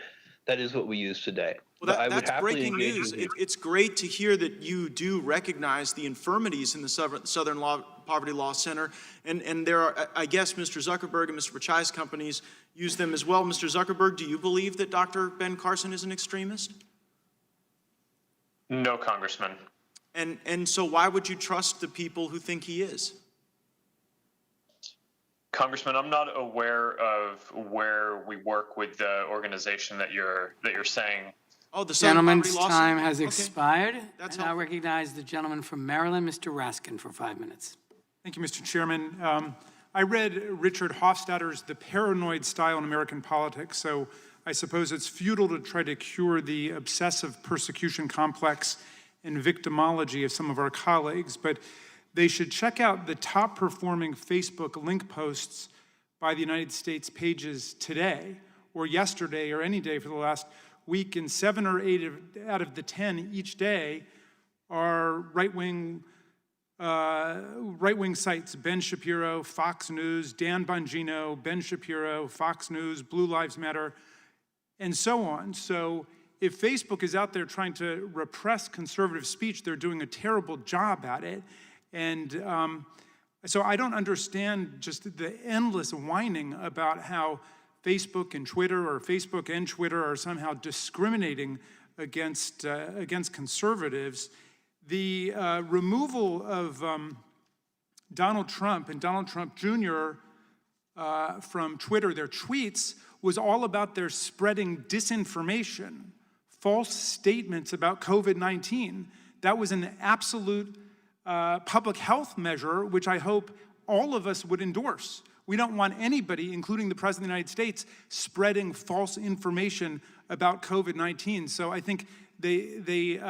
that is what we use today. Well, that's breaking news. It's great to hear that you do recognize the infirmities in the Southern Poverty Law Center, and there are, I guess, Mr. Zuckerberg and Mr. Pichai's companies use them as well. Mr. Zuckerberg, do you believe that Dr. Ben Carson is an extremist? No, Congressman. And so why would you trust the people who think he is? Congressman, I'm not aware of where we work with the organization that you're saying. Oh, the Southern Gentleman's Poverty Law time Center. has Okay. expired. That's and I recognize the gentleman from Maryland, Mr. Raskin, for 5 minutes. Thank you, Mr. Chairman. I read Richard Hofstadter's The Paranoid Style in American Politics, so I suppose it's futile to try to cure the obsessive persecution complex and victimology of some of our colleagues, but they should check out the top performing Facebook link posts by the United States pages today or yesterday or any day for the last week, and 7 or 8 out of the 10 each day are right-wing sites: Ben Shapiro, Fox News, Dan Bongino, Ben Shapiro, Fox News, Blue Lives Matter, and so on. So if Facebook is out there trying to repress conservative speech, they're doing a terrible job at it. And so I don't understand just the endless whining about how Facebook and Twitter are somehow discriminating against conservatives. The removal of Donald Trump and Donald Trump Jr. From Twitter, their tweets, was all about their spreading disinformation, false statements about COVID-19. That was an absolute public health measure, which I hope all of us would endorse. We don't want anybody, including the President of the United States, spreading false information about COVID-19. So I think they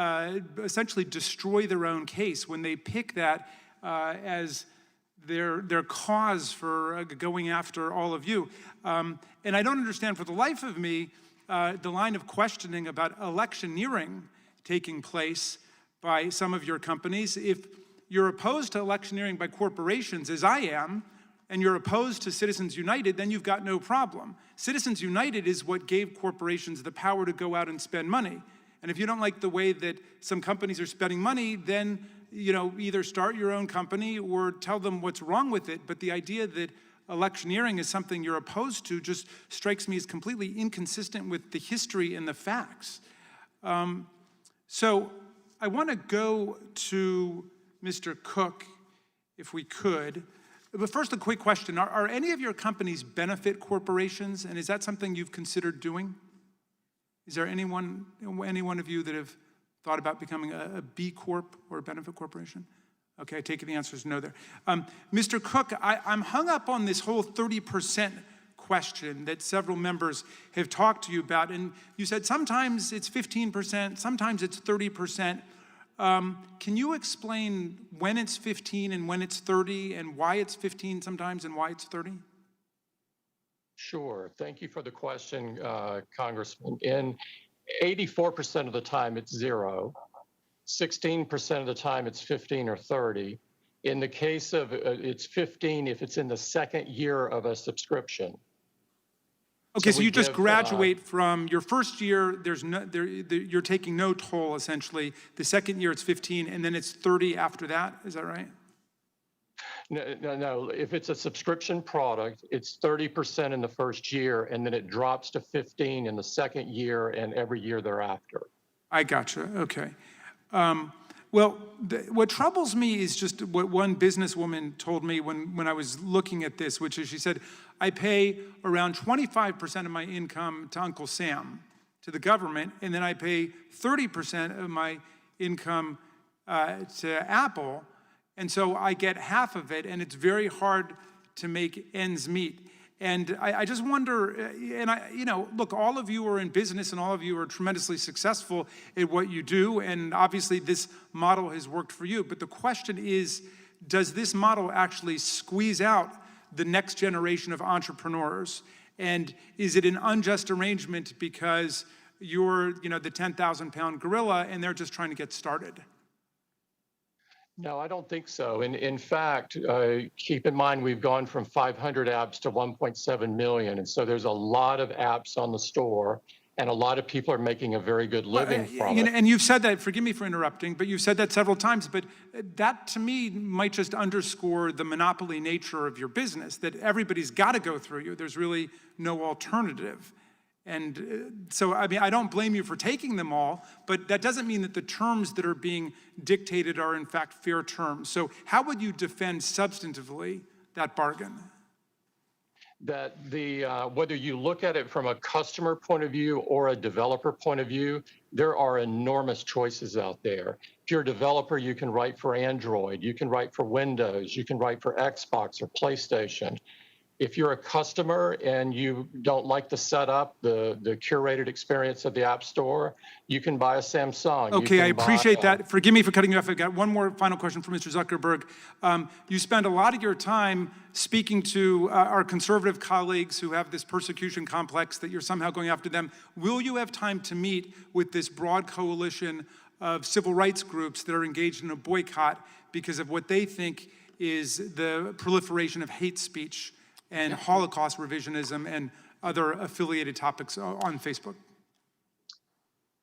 essentially destroy their own case when they pick that as their cause for going after all of you. And I don't understand for the life of me the line of questioning about electioneering taking place by some of your companies. If you're opposed to electioneering by corporations, as I am, and you're opposed to Citizens United, then you've got no problem. Citizens United is what gave corporations the power to go out and spend money. And if you don't like the way that some companies are spending money, then either start your own company or tell them what's wrong with it. But the idea that electioneering is something you're opposed to just strikes me as completely inconsistent with the history and the facts. So I want to go to Mr. Cook, if we could. But first, a quick question. Are any of your companies benefit corporations, and is that something you've considered doing? Is there any one of you that have thought about becoming a B Corp or a benefit corporation? Okay, I take it the answer is no there. Mr. Cook, I'm hung up on this whole 30% question that several members have talked to you about, and you said sometimes it's 15%, sometimes it's 30%. Can you explain when it's 15 and when it's 30 and why it's 15 sometimes and why it's 30? Sure. Thank you for the question, Congressman. In 84% of the time, it's 0. 16% of the time, it's 15 or 30. In the case of it's 15 if it's in the second year of a subscription. Okay, so you just graduate from your first year, you're taking no toll, essentially. The second year, it's 15, and then it's 30 after that. Is that right? No. If it's a subscription product, it's 30% in the first year, and then it drops to 15 in the second year and every year thereafter. I gotcha. Okay. Well, what troubles me is just what one businesswoman told me when I was looking at this, which is she said, I pay around 25% of my income to Uncle Sam, to the government, and then I pay 30% of my income to Apple, and so I get half of it, and it's very hard to make ends meet. And I just wonder, look, all of you are in business and all of you are tremendously successful at what you do, and obviously this model has worked for you. But the question is, does this model actually squeeze out the next generation of entrepreneurs? And is it an unjust arrangement because you're, the 10,000-pound gorilla and they're just trying to get started? No, I don't think so. And in fact, keep in mind, we've gone from 500 apps to 1.7 million. And so there's a lot of apps on the store, and a lot of people are making a very good living from it. And you've said that, forgive me for interrupting, but you've said that several times. But that, to me, might just underscore the monopoly nature of your business, that everybody's got to go through you. There's really no alternative. And so, I don't blame you for taking them all, but that doesn't mean that the terms that are being dictated are in fact fair terms. So how would you defend substantively that bargain? That whether you look at it from a customer point of view or a developer point of view, there are enormous choices out there. If you're a developer, you can write for Android, you can write for Windows, you can write for Xbox or PlayStation. If you're a customer and you don't like the setup, the curated experience of the App Store, you can buy a Samsung. Okay, I appreciate that. Forgive me for cutting you off. I've got one more final question for Mr. Zuckerberg. You spend a lot of your time speaking to our conservative colleagues who have this persecution complex that you're somehow going after them. Will you have time to meet with this broad coalition of civil rights groups that are engaged in a boycott because of what they think is the proliferation of hate speech and Holocaust revisionism and other affiliated topics on Facebook?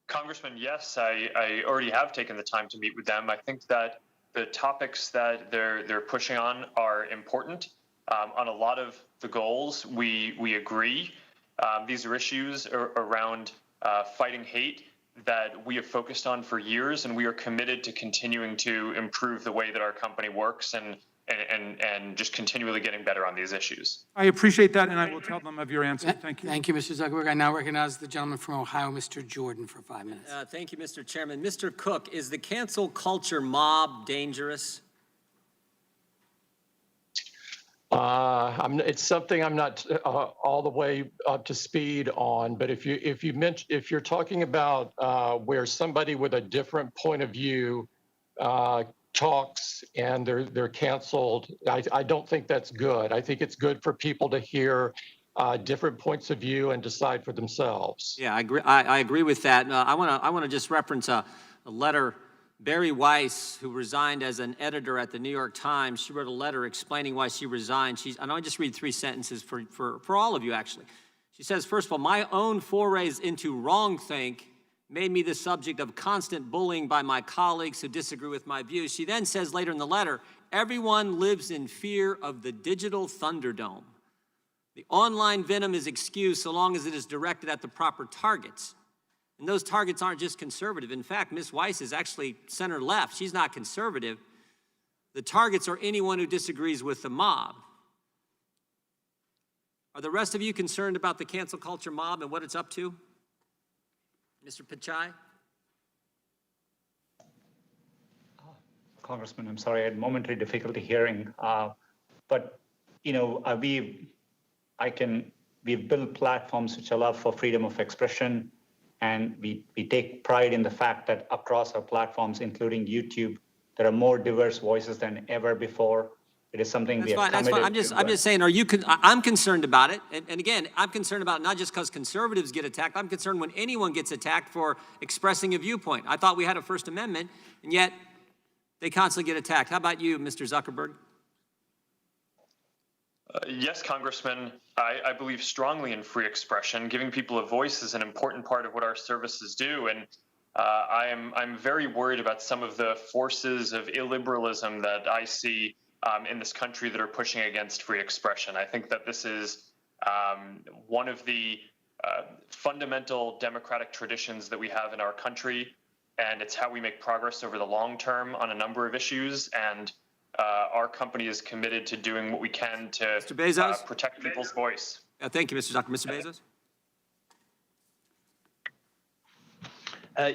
Congressman, yes, I already have taken the time to meet with them. I think that the topics that they're pushing on are important. On a lot of the goals, we agree. These are issues around fighting hate that we have focused on for years, and we are committed to continuing to improve the way that our company works and just continually getting better on these issues. I appreciate that, and I will tell them of your answer. Thank you. Thank you, Mr. Zuckerberg. I now recognize the gentleman from Ohio, Mr. Jordan, for 5 minutes. Thank you, Mr. Chairman. Mr. Cook, is the cancel culture mob dangerous? It's something I'm not all the way up to speed on, but if you're talking about where somebody with a different point of view talks and they're canceled, I don't think that's good. I think it's good for people to hear different points of view and decide for themselves. Yeah, I agree with that. I want to just reference a letter. Barry Weiss, who resigned as an editor at the New York Times, she wrote a letter explaining why she resigned. And I'll just read 3 sentences for all of you, actually. She says, first of all, my own forays into wrongthink made me the subject of constant bullying by my colleagues who disagree with my views. She then says later in the letter, everyone lives in fear of the digital Thunderdome. The online venom is excused so long as it is directed at the proper targets. And those targets aren't just conservative. In fact, Ms. Weiss is actually center-left. She's not conservative. The targets are anyone who disagrees with the mob. Are the rest of you concerned about the cancel culture mob and what it's up to? Mr. Pichai? Congressman, I'm sorry, I had momentary difficulty hearing. But, you know, we've built platforms which allow for freedom of expression, and we take pride in the fact that across our platforms, including YouTube, there are more diverse voices than ever before. It is something we are committed to. I'm just saying, I'm concerned about it. And again, I'm concerned about it not just because conservatives get attacked. I'm concerned when anyone gets attacked for expressing a viewpoint. I thought we had a First Amendment, and yet they constantly get attacked. How about you, Mr. Zuckerberg? Yes, Congressman, I believe strongly in free expression. Giving people a voice is an important part of what our services do. And I'm very worried about some of the forces of illiberalism that I see in this country that are pushing against free expression. I think that this is one of the fundamental democratic traditions that we have in our country, and it's how we make progress over the long term on a number of issues. And our company is committed to doing what we can to protect people's voice. Thank you, Mr. Zuckerberg. Mr. Bezos?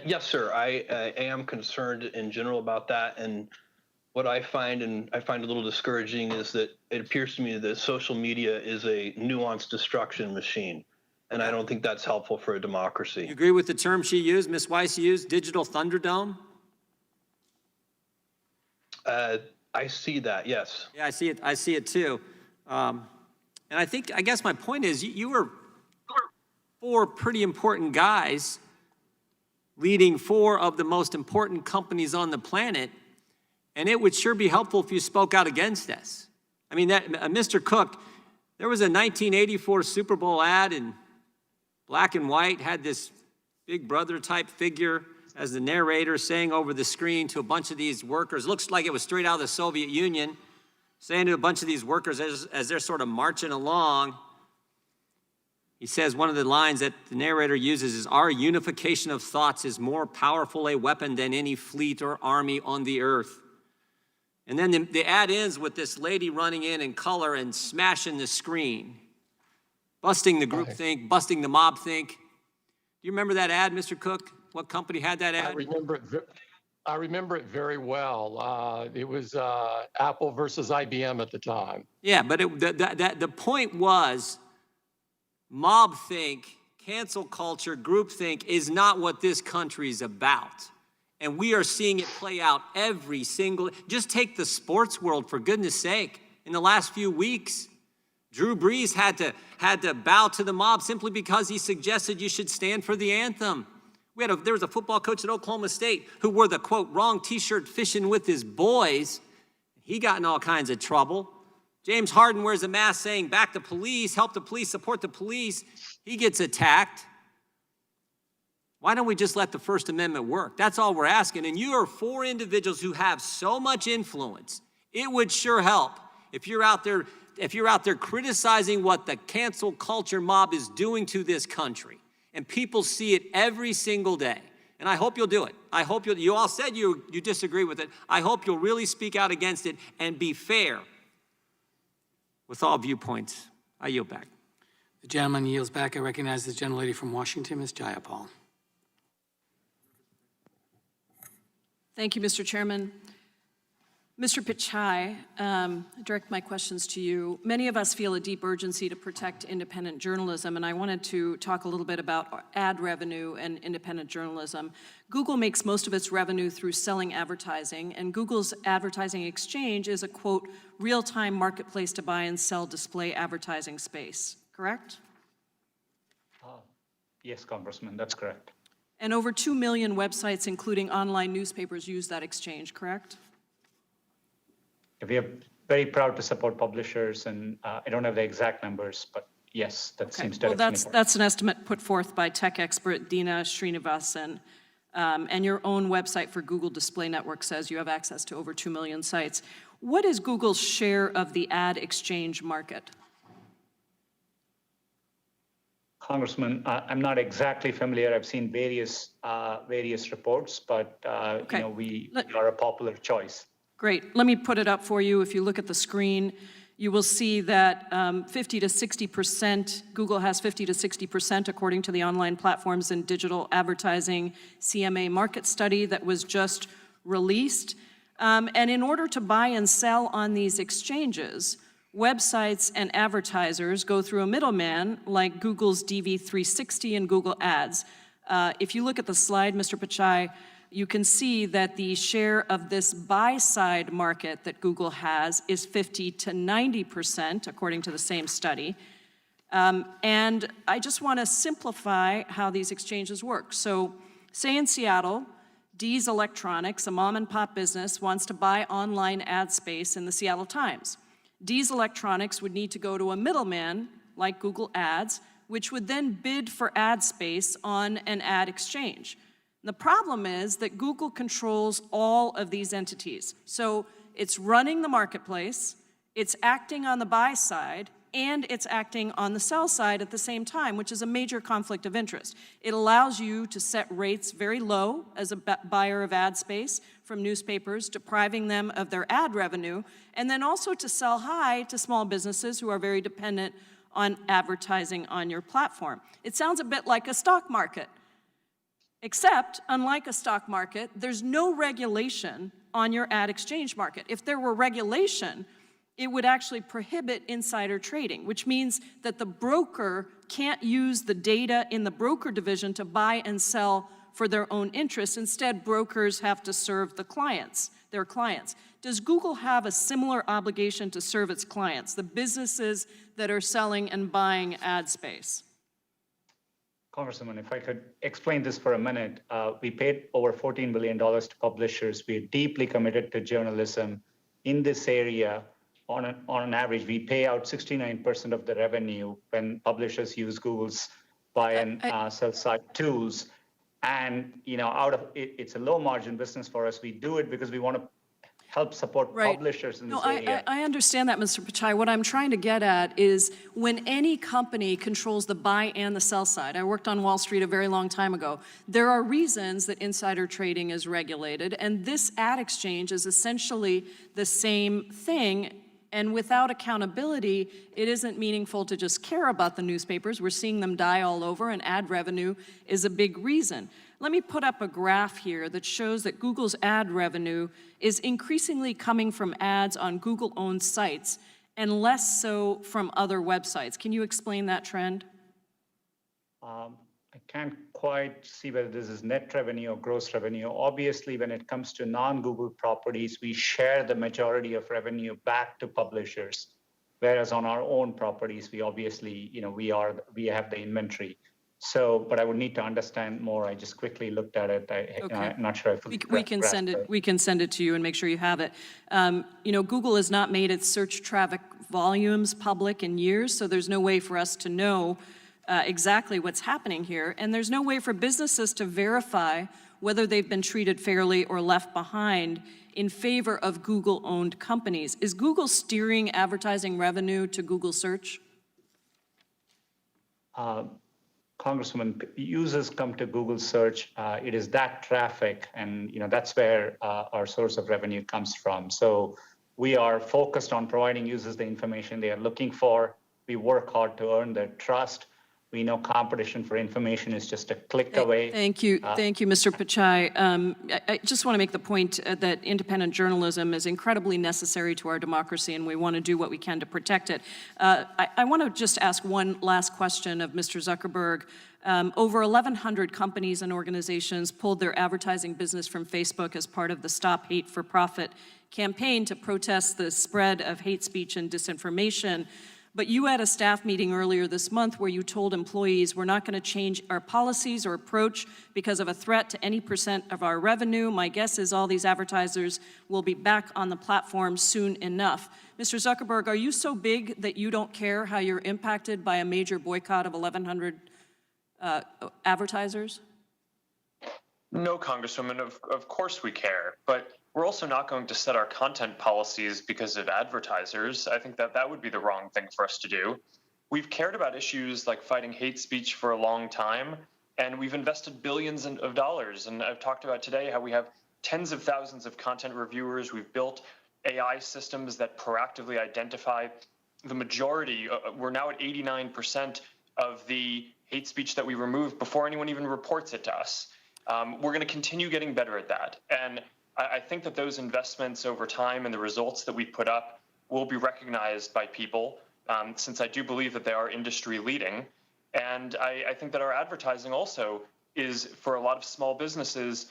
Yes, sir. I am concerned in general about that. And what I find a little discouraging is that it appears to me that social media is a nuanced destruction machine. And I don't think that's helpful for a democracy. You agree with the term she used, Ms. Weiss used, digital Thunderdome? I see that, yes. Yeah, I see it too. And I guess my point is you were four pretty important guys leading four of the most important companies on the planet, and it would sure be helpful if you spoke out against this. I mean, Mr. Cook, there was a 1984 Super Bowl ad in black and white, had this Big Brother type figure as the narrator saying over the screen to a bunch of these workers, looks like it was straight out of the Soviet Union, saying to a bunch of these workers as they're sort of marching along, he says one of the lines that the narrator uses is, "Our unification of thoughts is more powerful a weapon than any fleet or army on the earth." And then the ad ends with this lady running in color and smashing the screen, busting the groupthink, busting the mob think. Do you remember that ad, Mr. Cook? What company had that ad? I remember it very well. It was Apple versus IBM at the time. Yeah, but the point was, mob think, cancel culture, groupthink is not what this country is about. And we are seeing it play out every single, just take the sports world, for goodness sake. In the last few weeks, Drew Brees had to bow to the mob simply because he suggested you should stand for the anthem. There was a football coach at Oklahoma State who wore the, quote, wrong t-shirt fishing with his boys. He got in all kinds of trouble. James Harden wears a mask saying, back the police, help the police, support the police. He gets attacked. Why don't we just let the First Amendment work? That's all we're asking. And you are four individuals who have so much influence. It would sure help if you're out there criticizing what the cancel culture mob is doing to this country. And people see it every single day. And I hope you'll do it. I hope you all said you disagree with it. I hope you'll really speak out against it and be fair with all viewpoints. I yield back. The gentleman yields back. I recognize the gentlelady from Washington, Ms. Jayapal. Thank you, Mr. Chairman. Mr. Pichai, I direct my questions to you. Many of us feel a deep urgency to protect independent journalism, and I wanted to talk a little bit about ad revenue and independent journalism. Google makes most of its revenue through selling advertising, and Google's advertising exchange is a, quote, real-time marketplace to buy and sell display advertising space, correct? Yes, Congressman, that's correct. And over 2 million websites, including online newspapers, use that exchange, correct? We are very proud to support publishers, and I don't have the exact numbers, but yes, that seems to. Well, that's an estimate put forth by tech expert Dina Srinivasan, and your own website for Google Display Network says you have access to over 2 million sites. What is Google's share of the ad exchange market? Congressman, I'm not exactly familiar. I've seen various reports, but we are a popular choice. Great. Let me put it up for you. If you look at the screen, you will see that 50 to 60%, Google has 50 to 60% according to the Online Platforms and Digital Advertising CMA market study that was just released. And in order to buy and sell on these exchanges, websites and advertisers go through a middleman like Google's DV360 and Google Ads. If you look at the slide, Mr. Pichai, you can see that the share of this buy-side market that Google has is 50 to 90%, according to the same study. And I just want to simplify how these exchanges work. So say in Seattle, Dee's Electronics, a mom-and-pop business, wants to buy online ad space in the Seattle Times. Dee's Electronics would need to go to a middleman like Google Ads, which would then bid for ad space on an ad exchange. The problem is that Google controls all of these entities. So it's running the marketplace, it's acting on the buy side, and it's acting on the sell side at the same time, which is a major conflict of interest. It allows you to set rates very low as a buyer of ad space from newspapers, depriving them of their ad revenue, and then also to sell high to small businesses who are very dependent on advertising on your platform. It sounds a bit like a stock market. Except, unlike a stock market, there's no regulation on your ad exchange market. If there were regulation, it would actually prohibit insider trading, which means that the broker can't use the data in the broker division to buy and sell for their own interests. Instead, brokers have to serve the clients, their clients. Does Google have a similar obligation to serve its clients, the businesses that are selling and buying ad space? Congresswoman, if I could explain this for a minute, we paid over $14 billion to publishers. We're deeply committed to journalism in this area. On an average, we pay out 69% of the revenue when publishers use Google's buy and sell side tools. And it's a low margin business for us. We do it because we want to help support publishers in this area. I understand that, Mr. Pichai. What I'm trying to get at is when any company controls the buy and the sell side, I worked on Wall Street a very long time ago, there are reasons that insider trading is regulated, and this ad exchange is essentially the same thing. And without accountability, it isn't meaningful to just care about the newspapers. We're seeing them die all over, and ad revenue is a big reason. Let me put up a graph here that shows that Google's ad revenue is increasingly coming from ads on Google-owned sites and less so from other websites. Can you explain that trend? I can't quite see whether this is net revenue or gross revenue. Obviously, when it comes to non-Google properties, we share the majority of revenue back to publishers, whereas on our own properties, we obviously, we have the inventory. So, but I would need to understand more. I just quickly looked at it. I'm not sure if we can send it. We can send it to you and make sure you have it. Google has not made its search traffic volumes public in years, so there's no way for us to know exactly what's happening here, and there's no way for businesses to verify whether they've been treated fairly or left behind in favor of Google-owned companies. Is Google steering advertising revenue to Google Search? Congresswoman, users come to Google Search. It is that traffic, and that's where our source of revenue comes from. So we are focused on providing users the information they are looking for. We work hard to earn their trust. We know competition for information is just a click away. Thank you, Mr. Pichai. I just want to make the point that independent journalism is incredibly necessary to our democracy, and we want to do what we can to protect it. I want to just ask one last question of Mr. Zuckerberg. Over 1,100 companies and organizations pulled their advertising business from Facebook as part of the Stop Hate for Profit campaign to protest the spread of hate speech and disinformation. But you had a staff meeting earlier this month where you told employees we're not going to change our policies or approach because of a threat to any % of our revenue. My guess is all these advertisers will be back on the platform soon enough. Mr. Zuckerberg, are you so big that you don't care how you're impacted by a major boycott of 1,100 advertisers? No, Congresswoman, of course we care, but we're also not going to set our content policies because of advertisers. I think that would be the wrong thing for us to do. We've cared about issues like fighting hate speech for a long time, and we've invested billions of dollars. And I've talked about today how we have tens of thousands of content reviewers. We've built AI systems that proactively identify the majority. We're now at 89% of the hate speech that we remove before anyone even reports it to us. We're going to continue getting better at that. And I think that those investments over time and the results that we put up will be recognized by people, since I do believe that they are industry leading. And I think that our advertising also is, for a lot of small businesses,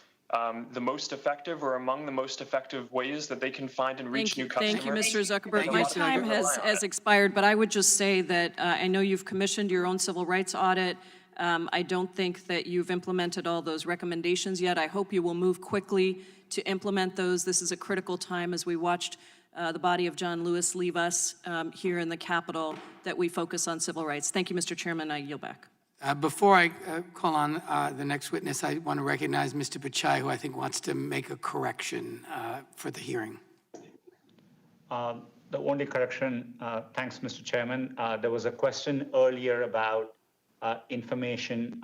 the most effective or among the most effective ways that they can find and reach new customers. Thank you, Mr. Zuckerberg. And My a lot of time people rely on has it. expired, but I would just say that I know you've commissioned your own civil rights audit. I don't think that you've implemented all those recommendations yet. I hope you will move quickly to implement those. This is a critical time as we watched the body of John Lewis leave us here in the Capitol, that we focus on civil rights. Thank you, Mr. Chairman. I yield back. Before I call on the next witness, I want to recognize Mr. Pichai, who I think wants to make a correction for the hearing. The only correction, thanks, Mr. Chairman. There was a question earlier about information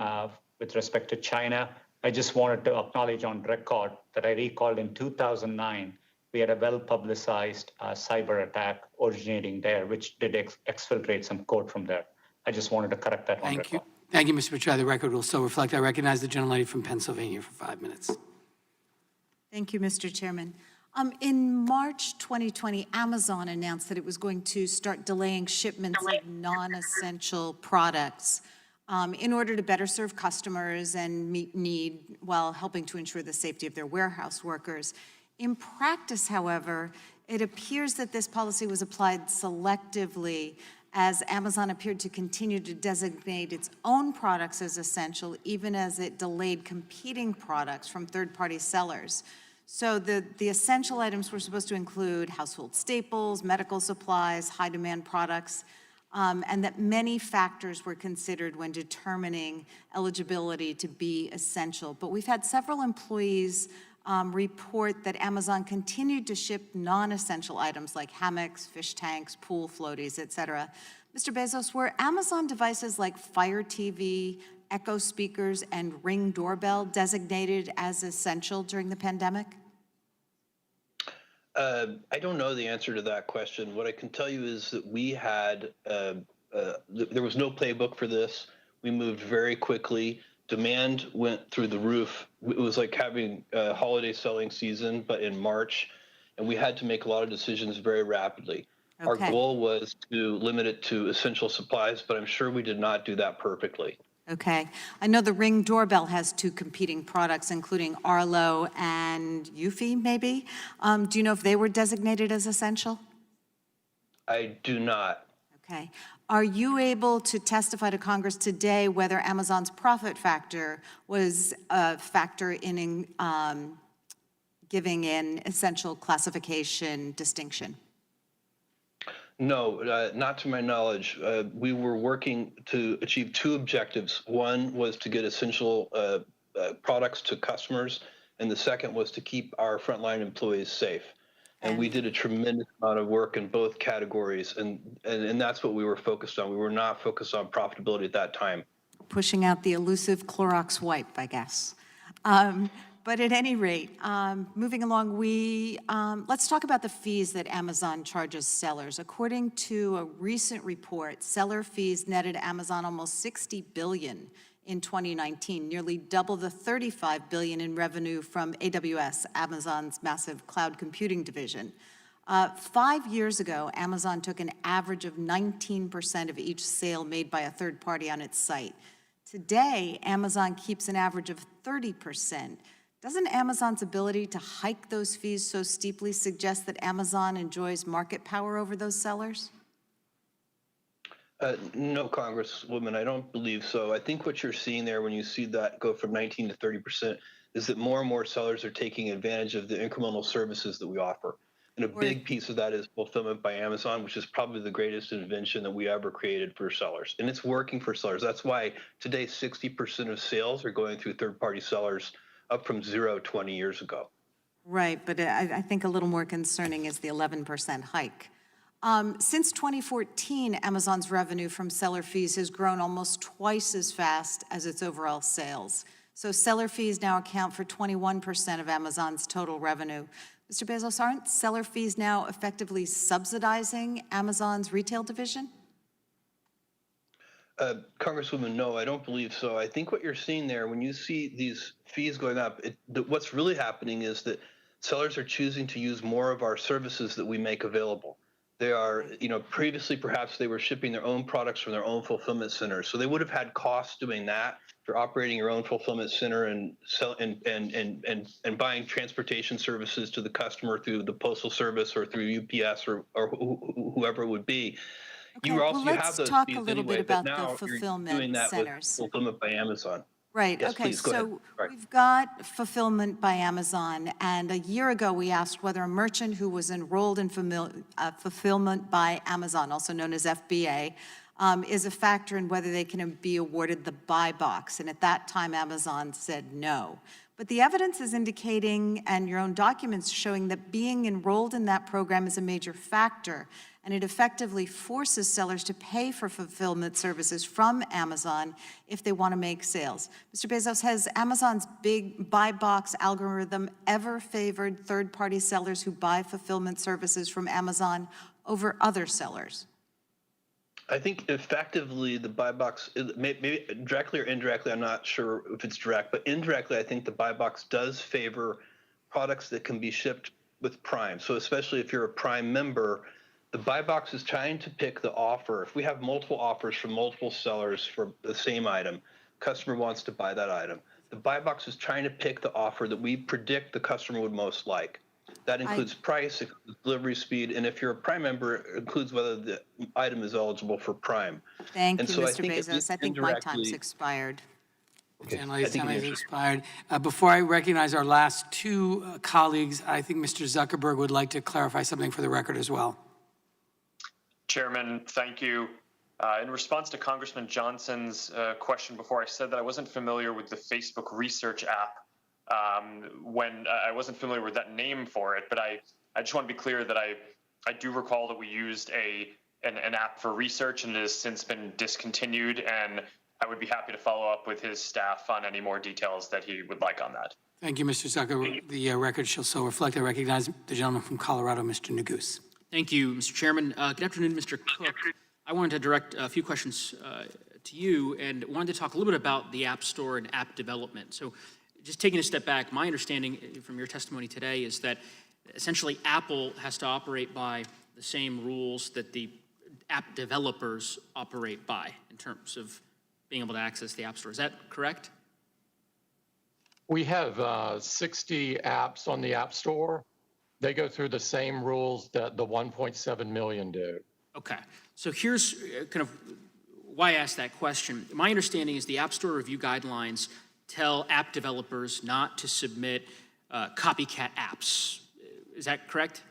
with respect to China. I just wanted to acknowledge on record that I recalled in 2009, we had a well-publicized cyber attack originating there, which did exfiltrate some code from there. I just wanted to correct that on record. Thank you. Thank you, Mr. Pichai. The record will still reflect. I recognize the gentlelady from Pennsylvania for 5 minutes. Thank you, Mr. Chairman. In March 2020, Amazon announced that it was going to start delaying shipments of non-essential products in order to better serve customers and meet need while helping to ensure the safety of their warehouse workers. In practice, however, it appears that this policy was applied selectively, as Amazon appeared to continue to designate its own products as essential, even as it delayed competing products from third-party sellers. So the essential items were supposed to include household staples, medical supplies, high-demand products, and that many factors were considered when determining eligibility to be essential. But we've had several employees report that Amazon continued to ship non-essential items like hammocks, fish tanks, pool floaties, et cetera. Mr. Bezos, were Amazon devices like Fire TV, Echo speakers, and Ring doorbell designated as essential during the pandemic? I don't know the answer to that question. What I can tell you is that we had, there was no playbook for this. We moved very quickly. Demand went through the roof. It was like having a holiday selling season, but in March, and we had to make a lot of decisions very rapidly. Okay. Our goal was to limit it to essential supplies, but I'm sure we did not do that perfectly. Okay. I know the Ring doorbell has 2 competing products, including Arlo and Eufy, maybe. Do you know if they were designated as essential? I do not. Okay. Are you able to testify to Congress today whether Amazon's profit factor was a factor in giving an essential classification distinction? No, not to my knowledge. We were working to achieve 2 objectives. One was to get essential products to customers, and the second was to keep our frontline employees safe. And we did a tremendous amount of work in both categories, and that's what we were focused on. We were not focused on profitability at that time. Pushing out the elusive Clorox wipe, I guess. But at any rate, moving along, let's talk about the fees that Amazon charges sellers. According to a recent report, seller fees netted Amazon almost $60 billion in 2019, nearly double the $35 billion in revenue from AWS, Amazon's massive cloud computing division. 5 years ago, Amazon took an average of 19% of each sale made by a third party on its site. Today, Amazon keeps an average of 30%. Doesn't Amazon's ability to hike those fees so steeply suggest that Amazon enjoys market power over those sellers? No, Congresswoman, I don't believe so. I think what you're seeing there when you see that go from 19 to 30% is that more and more sellers are taking advantage of the incremental services that we offer. And a big piece of that is fulfillment by Amazon, which is probably the greatest invention that we ever created for sellers. And it's working for sellers. That's why today 60% of sales are going through third-party sellers, up from 0 20 years ago. Right, but I think a little more concerning is the 11% hike. Since 2014, Amazon's revenue from seller fees has grown almost twice as fast as its overall sales. So seller fees now account for 21% of Amazon's total revenue. Mr. Bezos, aren't seller fees now effectively subsidizing Amazon's retail division? Congresswoman, no, I don't believe so. I think what you're seeing there, when you see these fees going up, what's really happening is that sellers are choosing to use more of our services that we make available. They are, previously perhaps they were shipping their own products from their own fulfillment centers, so they would have had costs doing that for operating your own fulfillment center and buying transportation services to the customer through the Postal Service or through UPS or whoever it would be. Okay, You well, have let's those talk fees a little anyway, bit but about now the you're doing fulfillment that with centers. Fulfillment by Amazon. Right, Yes, okay, please, go ahead. so Sorry. we've got fulfillment by Amazon, and a year ago, we asked whether a merchant who was enrolled in fulfillment by Amazon, also known as FBA, is a factor in whether they can be awarded the buy box, and at that time, Amazon said no. But the evidence is indicating, and your own documents showing, that being enrolled in that program is a major factor, and it effectively forces sellers to pay for fulfillment services from Amazon if they want to make sales. Mr. Bezos, has Amazon's big buy box algorithm ever favored third-party sellers who buy fulfillment services from Amazon over other sellers? I think effectively the buy box, maybe directly or indirectly, I'm not sure if it's direct, but indirectly I think the buy box does favor products that can be shipped with Prime. So especially if you're a Prime member, the buy box is trying to pick the offer. If we have multiple offers from multiple sellers for the same item, customer wants to buy that item. The buy box is trying to pick the offer that we predict the customer would most like. That includes price, it includes delivery speed, and if you're a Prime member, it includes whether the item is eligible for Prime. Thank And you, so I Mr. think Bezos. I think my time's expired. Gentleman's time has expired. Before I recognize our last two colleagues, I think Mr. Zuckerberg would like to clarify something for the record as well. Chairman, thank you. In response to Congressman Johnson's question before, I said that I wasn't familiar with the Facebook Research app when I wasn't familiar with that name for it, but I just want to be clear that I do recall that we used an app for research, and it has since been discontinued, and I would be happy to follow up with his staff on any more details that he would like on that. Thank you, Mr. Zuckerberg. The record shall so reflect. I recognize the gentleman from Colorado, Mr. Neguse. Thank you, Mr. Chairman. Good afternoon, Mr. Cook. I wanted to direct a few questions to you and wanted to talk a little bit about the App Store and app development. So just taking a step back, my understanding from your testimony today is that essentially Apple has to operate by the same rules that the app developers operate by in terms of being able to access the App Store. Is that correct? We have 60 apps on the App Store. They go through the same rules that the 1.7 million do. Okay, so here's kind of why I asked that question. My understanding is the App Store review guidelines tell app developers not to submit copycat apps. Is that correct?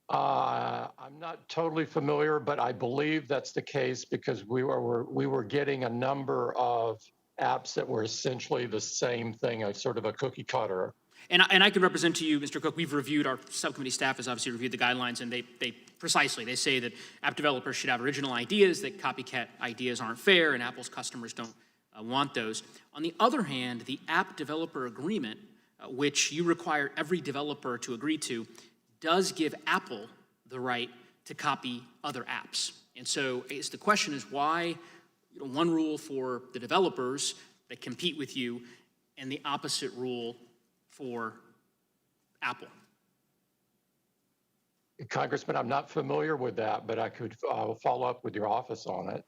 I'm not totally familiar, but I believe that's the case because we were getting a number of apps that were essentially the same thing, a sort of a cookie cutter. And I can represent to you, Mr. Cook, we've reviewed, our subcommittee staff has obviously reviewed the guidelines, and they say that app developers should have original ideas, that copycat ideas aren't fair, and Apple's customers don't want those. On the other hand, the app developer agreement, which you require every developer to agree to, does give Apple the right to copy other apps. And so the question is why one rule for the developers that compete with you and the opposite rule for Apple? Congressman, I'm not familiar with that, but I could follow up with your office on it.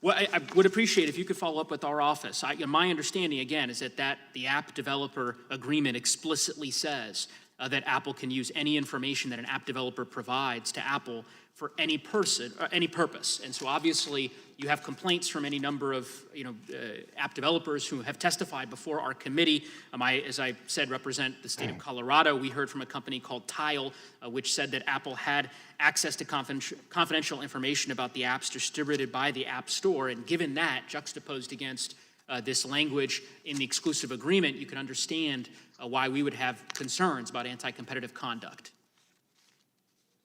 Well, I would appreciate if you could follow up with our office. My understanding, again, is that the app developer agreement explicitly says that Apple can use any information that an app developer provides to Apple for any person, or any purpose. And so obviously you have complaints from any number of app developers who have testified before our committee. As I said, represent the state of Colorado. We heard from a company called Tile, which said that Apple had access to confidential information about the apps distributed by the App Store. And given that, juxtaposed against this language in the exclusive agreement, you can understand why we would have concerns about anti-competitive conduct.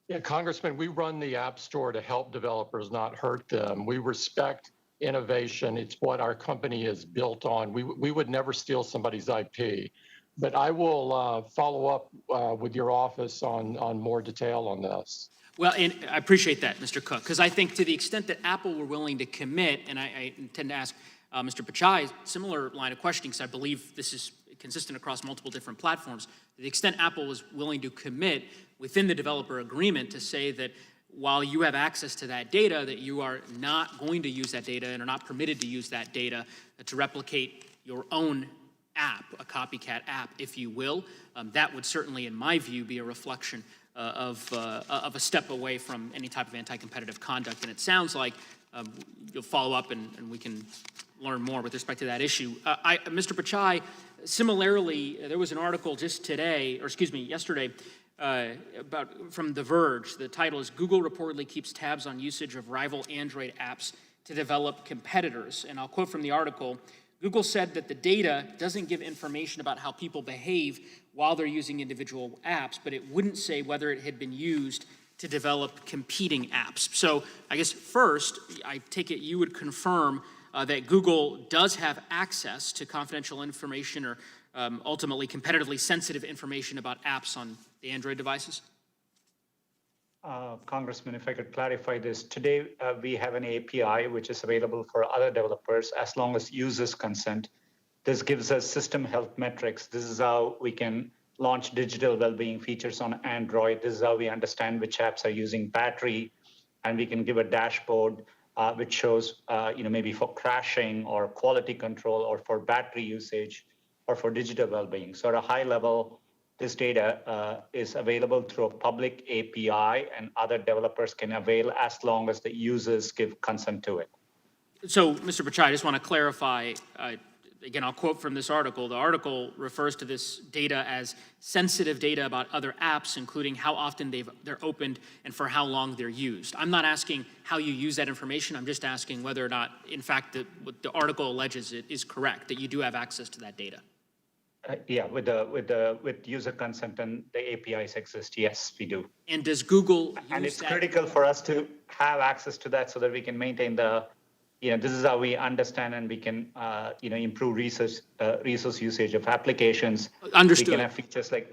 Yeah, Congressman, we run the App Store to help developers, not hurt them. We respect innovation. It's what our company is built on. We would never steal somebody's IP. But I will follow up with your office on more detail on this. Well, and I appreciate that, Mr. Cook, because I think to the extent that Apple were willing to commit, and I intend to ask Mr. Pichai similar line of questioning, because I believe this is consistent across multiple different platforms. To the extent Apple was willing to commit within the developer agreement to say that while you have access to that data, that you are not going to use that data and are not permitted to use that data to replicate your own app, a copycat app, if you will, that would certainly, in my view, be a reflection of a step away from any type of anti-competitive conduct. And it sounds like you'll follow up and we can learn more with respect to that issue. Mr. Pichai, similarly, there was an article just today, or excuse me, yesterday, from The Verge. The title is "Google Reportedly Keeps Tabs on Usage of Rival Android Apps to Develop Competitors." And I'll quote from the article, Google said that the data doesn't give information about how people behave while they're using individual apps, but it wouldn't say whether it had been used to develop competing apps. So I guess first, I take it you would confirm that Google does have access to confidential information or ultimately competitively sensitive information about apps on the Android devices? Congressman, if I could clarify this. Today, we have an API which is available for other developers as long as users consent. This gives us system health metrics. This is how we can launch digital well-being features on Android. This is how we understand which apps are using battery, and we can give a dashboard which shows, maybe for crashing or quality control or for battery usage or for digital well-being. So at a high level, this data is available through a public API, and other developers can avail as long as the users give consent to it. So, Mr. Pichai, I just want to clarify, again, I'll quote from this article. The article refers to this data as sensitive data about other apps, including how often they're opened and for how long they're used. I'm not asking how you use that information. I'm just asking whether or not, in fact, what the article alleges it is correct, that you do have access to that data. With user consent and the APIs exist, yes, we do. And does Google use And it's that? critical for us to have access to that so that we can maintain this is how we understand and we can, improve resource usage of applications. Understood. We can have features like.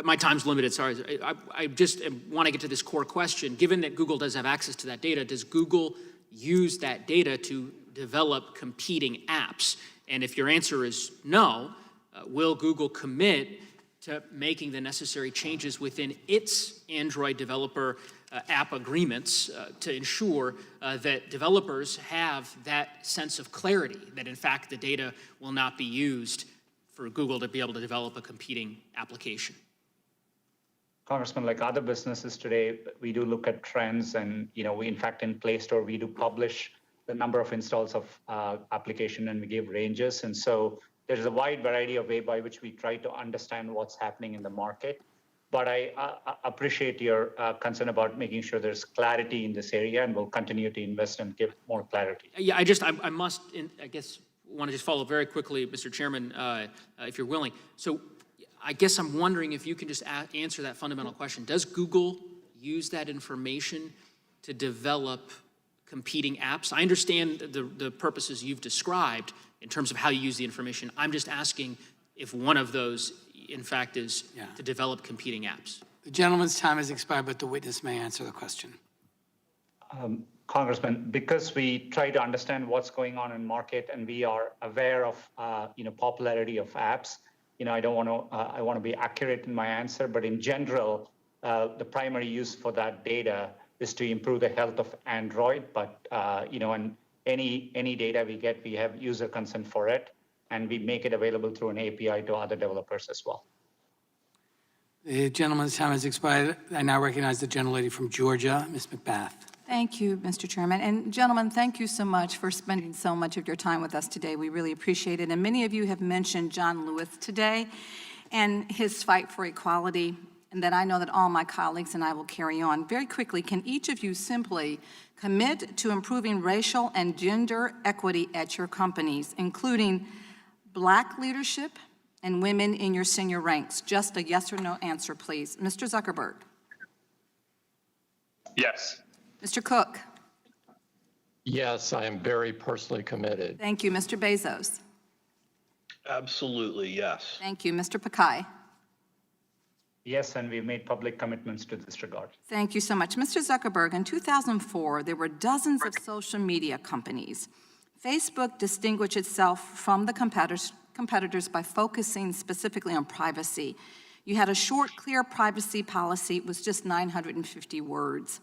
My time's limited, sorry. I just want to get to this core question. Given that Google does have access to that data, does Google use that data to develop competing apps? And if your answer is no, will Google commit to making the necessary changes within its Android developer app agreements to ensure that developers have that sense of clarity, that in fact the data will not be used for Google to be able to develop a competing application? Congressman, like other businesses today, we do look at trends, and we, in fact, in Play Store, we do publish the number of installs of application, and we give ranges. And so there's a wide variety of way by which we try to understand what's happening in the market. But I appreciate your concern about making sure there's clarity in this area, and we'll continue to invest and give more clarity. Yeah, I guess, want to just follow very quickly, Mr. Chairman, if you're willing. So I guess I'm wondering if you can just answer that fundamental question. Does Google use that information to develop competing apps? I understand the purposes you've described in terms of how you use the information. I'm just asking if one of those, in fact, is to develop competing apps. The gentleman's time has expired, but the witness may answer the question. Congressman, because we try to understand what's going on in market and we are aware of popularity of apps, I don't want to. I want to be accurate in my answer, but in general, the primary use for that data is to improve the health of Android. But and any data we get, we have user consent for it, and we make it available through an API to other developers as well. The gentleman's time has expired. I now recognize the gentlelady from Georgia, Ms. McBath. Thank you, Mr. Chairman. And gentlemen, thank you so much for spending so much of your time with us today. We really appreciate it. And many of you have mentioned John Lewis today and his fight for equality, and that I know that all my colleagues and I will carry on. Very quickly, can each of you simply commit to improving racial and gender equity at your companies, including Black leadership and women in your senior ranks? Just a yes or no answer, please. Mr. Zuckerberg. Yes. Mr. Cook. Yes, I am very personally committed. Thank you. Mr. Bezos? Absolutely, yes. Thank you. Mr. Pakai? Yes, and we've made public commitments to this regard. Thank you so much. Mr. Zuckerberg, in 2004, there were dozens of social media companies. Facebook distinguished itself from the competitors by focusing specifically on privacy. You had a short, clear privacy policy. It was just 950 words.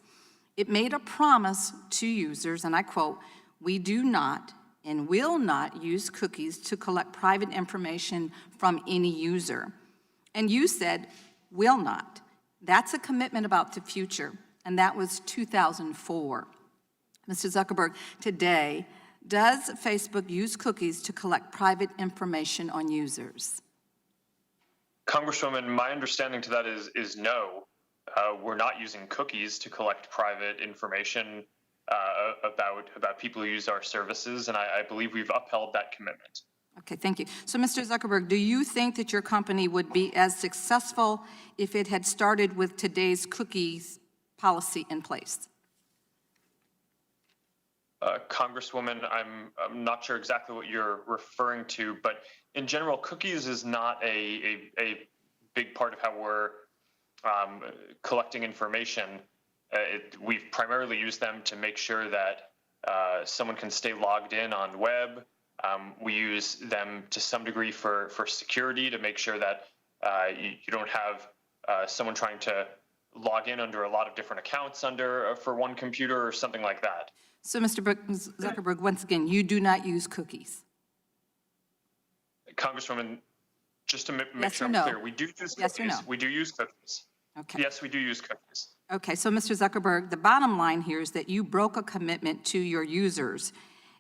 It made a promise to users, and I quote, "We do not and will not use cookies to collect private information from any user." And you said, "will not." That's a commitment about the future, and that was 2004. Mr. Zuckerberg, today, does Facebook use cookies to collect private information on users? Congresswoman, my understanding to that is no. We're not using cookies to collect private information about people who use our services, and I believe we've upheld that commitment. Okay, thank you. So, Mr. Zuckerberg, do you think that your company would be as successful if it had started with today's cookies policy in place? Congresswoman, I'm not sure exactly what you're referring to, but in general, cookies is not a big part of how we're collecting information. We've primarily used them to make sure that someone can stay logged in on the web. We use them to some degree for security, to make sure that you don't have someone trying to log in under a lot of different accounts for one computer or something like that. So, Mr. Zuckerberg, once again, you do not use cookies? Congresswoman, just to make Yes sure or I'm no? clear, we do use cookies. Yes or no? We do use cookies. Okay. Yes, we do use cookies. Okay, so Mr. Zuckerberg, the bottom line here is that you broke a commitment to your users.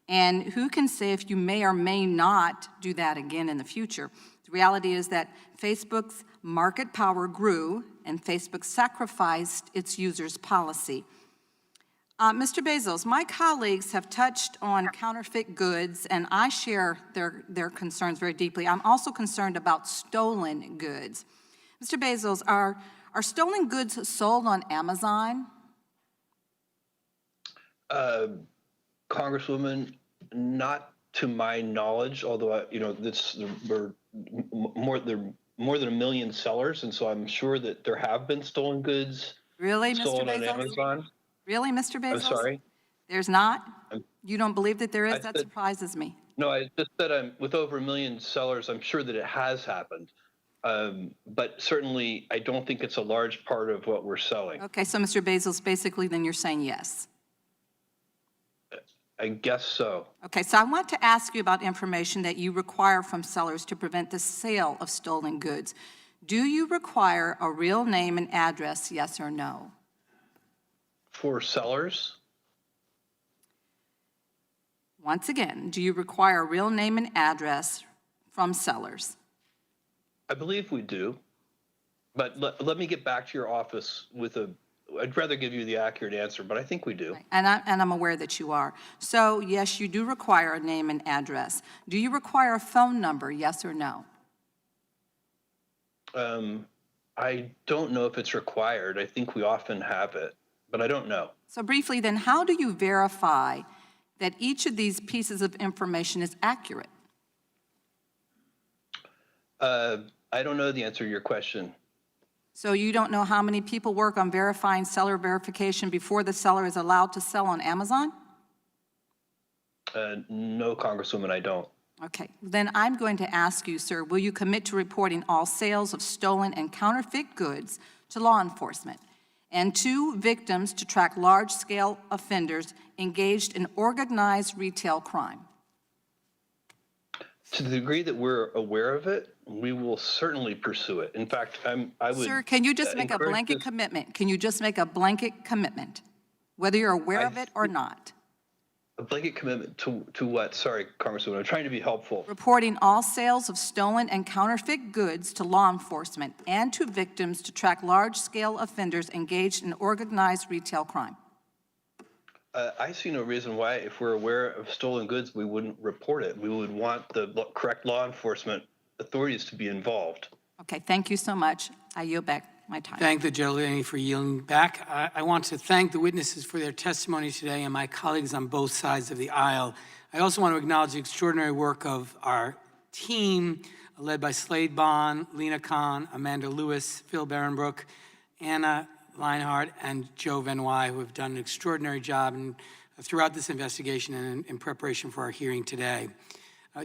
And who can say if you may or may not do that again in the future? The reality is that Facebook's market power grew and Facebook sacrificed its users' policy. Mr. Bezos, my colleagues have touched on counterfeit goods, and I share their concerns very deeply. I'm also concerned about stolen goods. Mr. Bezos, are stolen goods sold on Amazon? Congresswoman, not to my knowledge, although we're more than 1 million sellers, and so I'm sure that there have been stolen goods Really, Mr. sold on Bezos? Amazon. Really, Mr. Bezos? I'm sorry. There's not? You don't believe that there is? I That said- surprises me. No, I just said with over 1 million sellers, I'm sure that it has happened. But certainly, I don't think it's a large part of what we're selling. Okay, so Mr. Bezos, basically then you're saying yes. I guess so. Okay, so I want to ask you about information that you require from sellers to prevent the sale of stolen goods. Do you require a real name and address, yes or no? For sellers? Once again, do you require a real name and address from sellers? I believe we do. But let me get back to your office I'd rather give you the accurate answer, but I think we do. And I'm aware that you are. So yes, you do require a name and address. Do you require a phone number, yes or no? I don't know if it's required. I think we often have it, but I don't know. So briefly then, how do you verify that each of these pieces of information is accurate? I don't know the answer to your question. So you don't know how many people work on verifying seller verification before the seller is allowed to sell on Amazon? No, Congresswoman, I don't. Okay, then I'm going to ask you, sir, will you commit to reporting all sales of stolen and counterfeit goods to law enforcement and to victims to track large-scale offenders engaged in organized retail crime? To the degree that we're aware of it, we will certainly pursue it. In fact, I would. Sir, can you just make a encourage blanket this- commitment? Can you just make a blanket commitment, whether you're aware of it or not? A blanket commitment to what? Sorry, Congresswoman, I'm trying to be helpful. Reporting all sales of stolen and counterfeit goods to law enforcement and to victims to track large-scale offenders engaged in organized retail crime. I see no reason why, if we're aware of stolen goods, we wouldn't report it. We would want the correct law enforcement authorities to be involved. Okay, thank you so much. I yield back. my time. Thank the gentlelady for yielding back. I want to thank the witnesses for their testimony today and my colleagues on both sides of the aisle. I also want to acknowledge the extraordinary work of our team, led by Slade Bond, Lena Kahn, Amanda Lewis, Phil Barenbrook, Anna Leinhardt, and Joe Venoy, who have done an extraordinary job throughout this investigation and in preparation for our hearing today.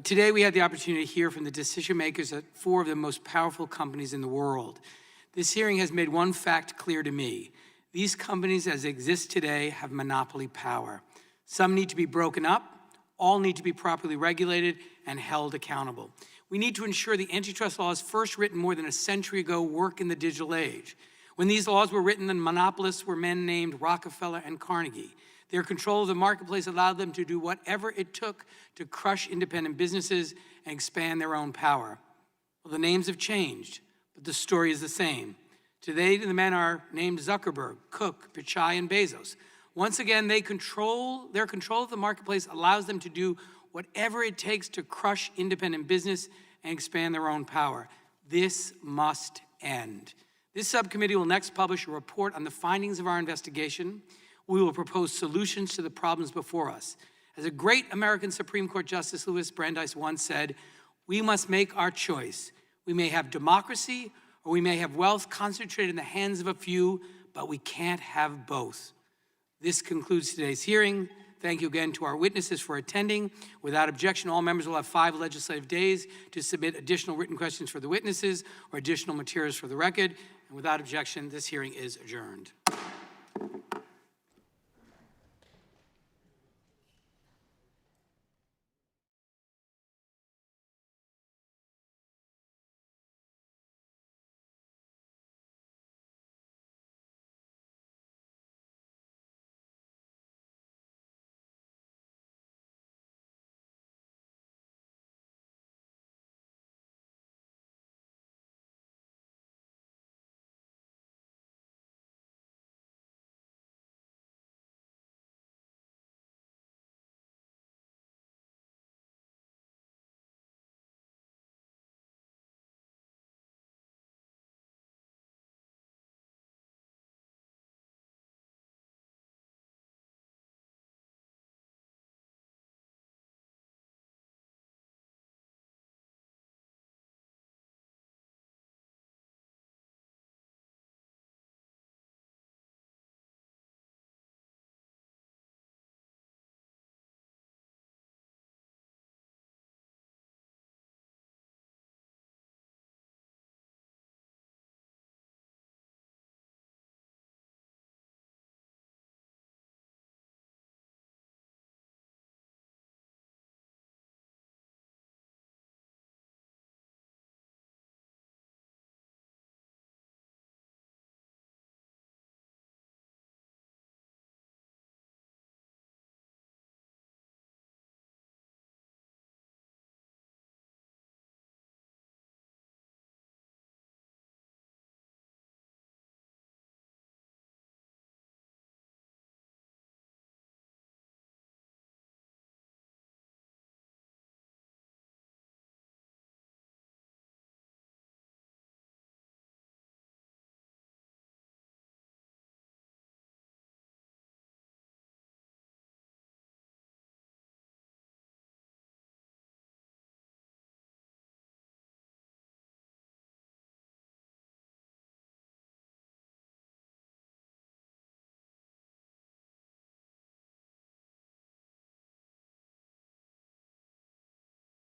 Today, we had the opportunity to hear from the decision makers at 4 of the most powerful companies in the world. This hearing has made one fact clear to me. These companies, as they exist today, have monopoly power. Some need to be broken up, all need to be properly regulated and held accountable. We need to ensure the antitrust laws first written more than a century ago work in the digital age. When these laws were written, the monopolists were men named Rockefeller and Carnegie. Their control of the marketplace allowed them to do whatever it took to crush independent businesses and expand their own power. Well, the names have changed, but the story is the same. Today, the men are named Zuckerberg, Cook, Pichai, and Bezos. Once again, their control of the marketplace allows them to do whatever it takes to crush independent business and expand their own power. This must end. This subcommittee will next publish a report on the findings of our investigation. We will propose solutions to the problems before us. As a great American Supreme Court Justice Louis Brandeis once said, we must make our choice. We may have democracy or we may have wealth concentrated in the hands of a few, but we can't have both. This concludes today's hearing. Thank you again to our witnesses for attending. Without objection, all members will have 5 legislative days to submit additional written questions for the witnesses or additional materials for the record. And without objection, this hearing is adjourned.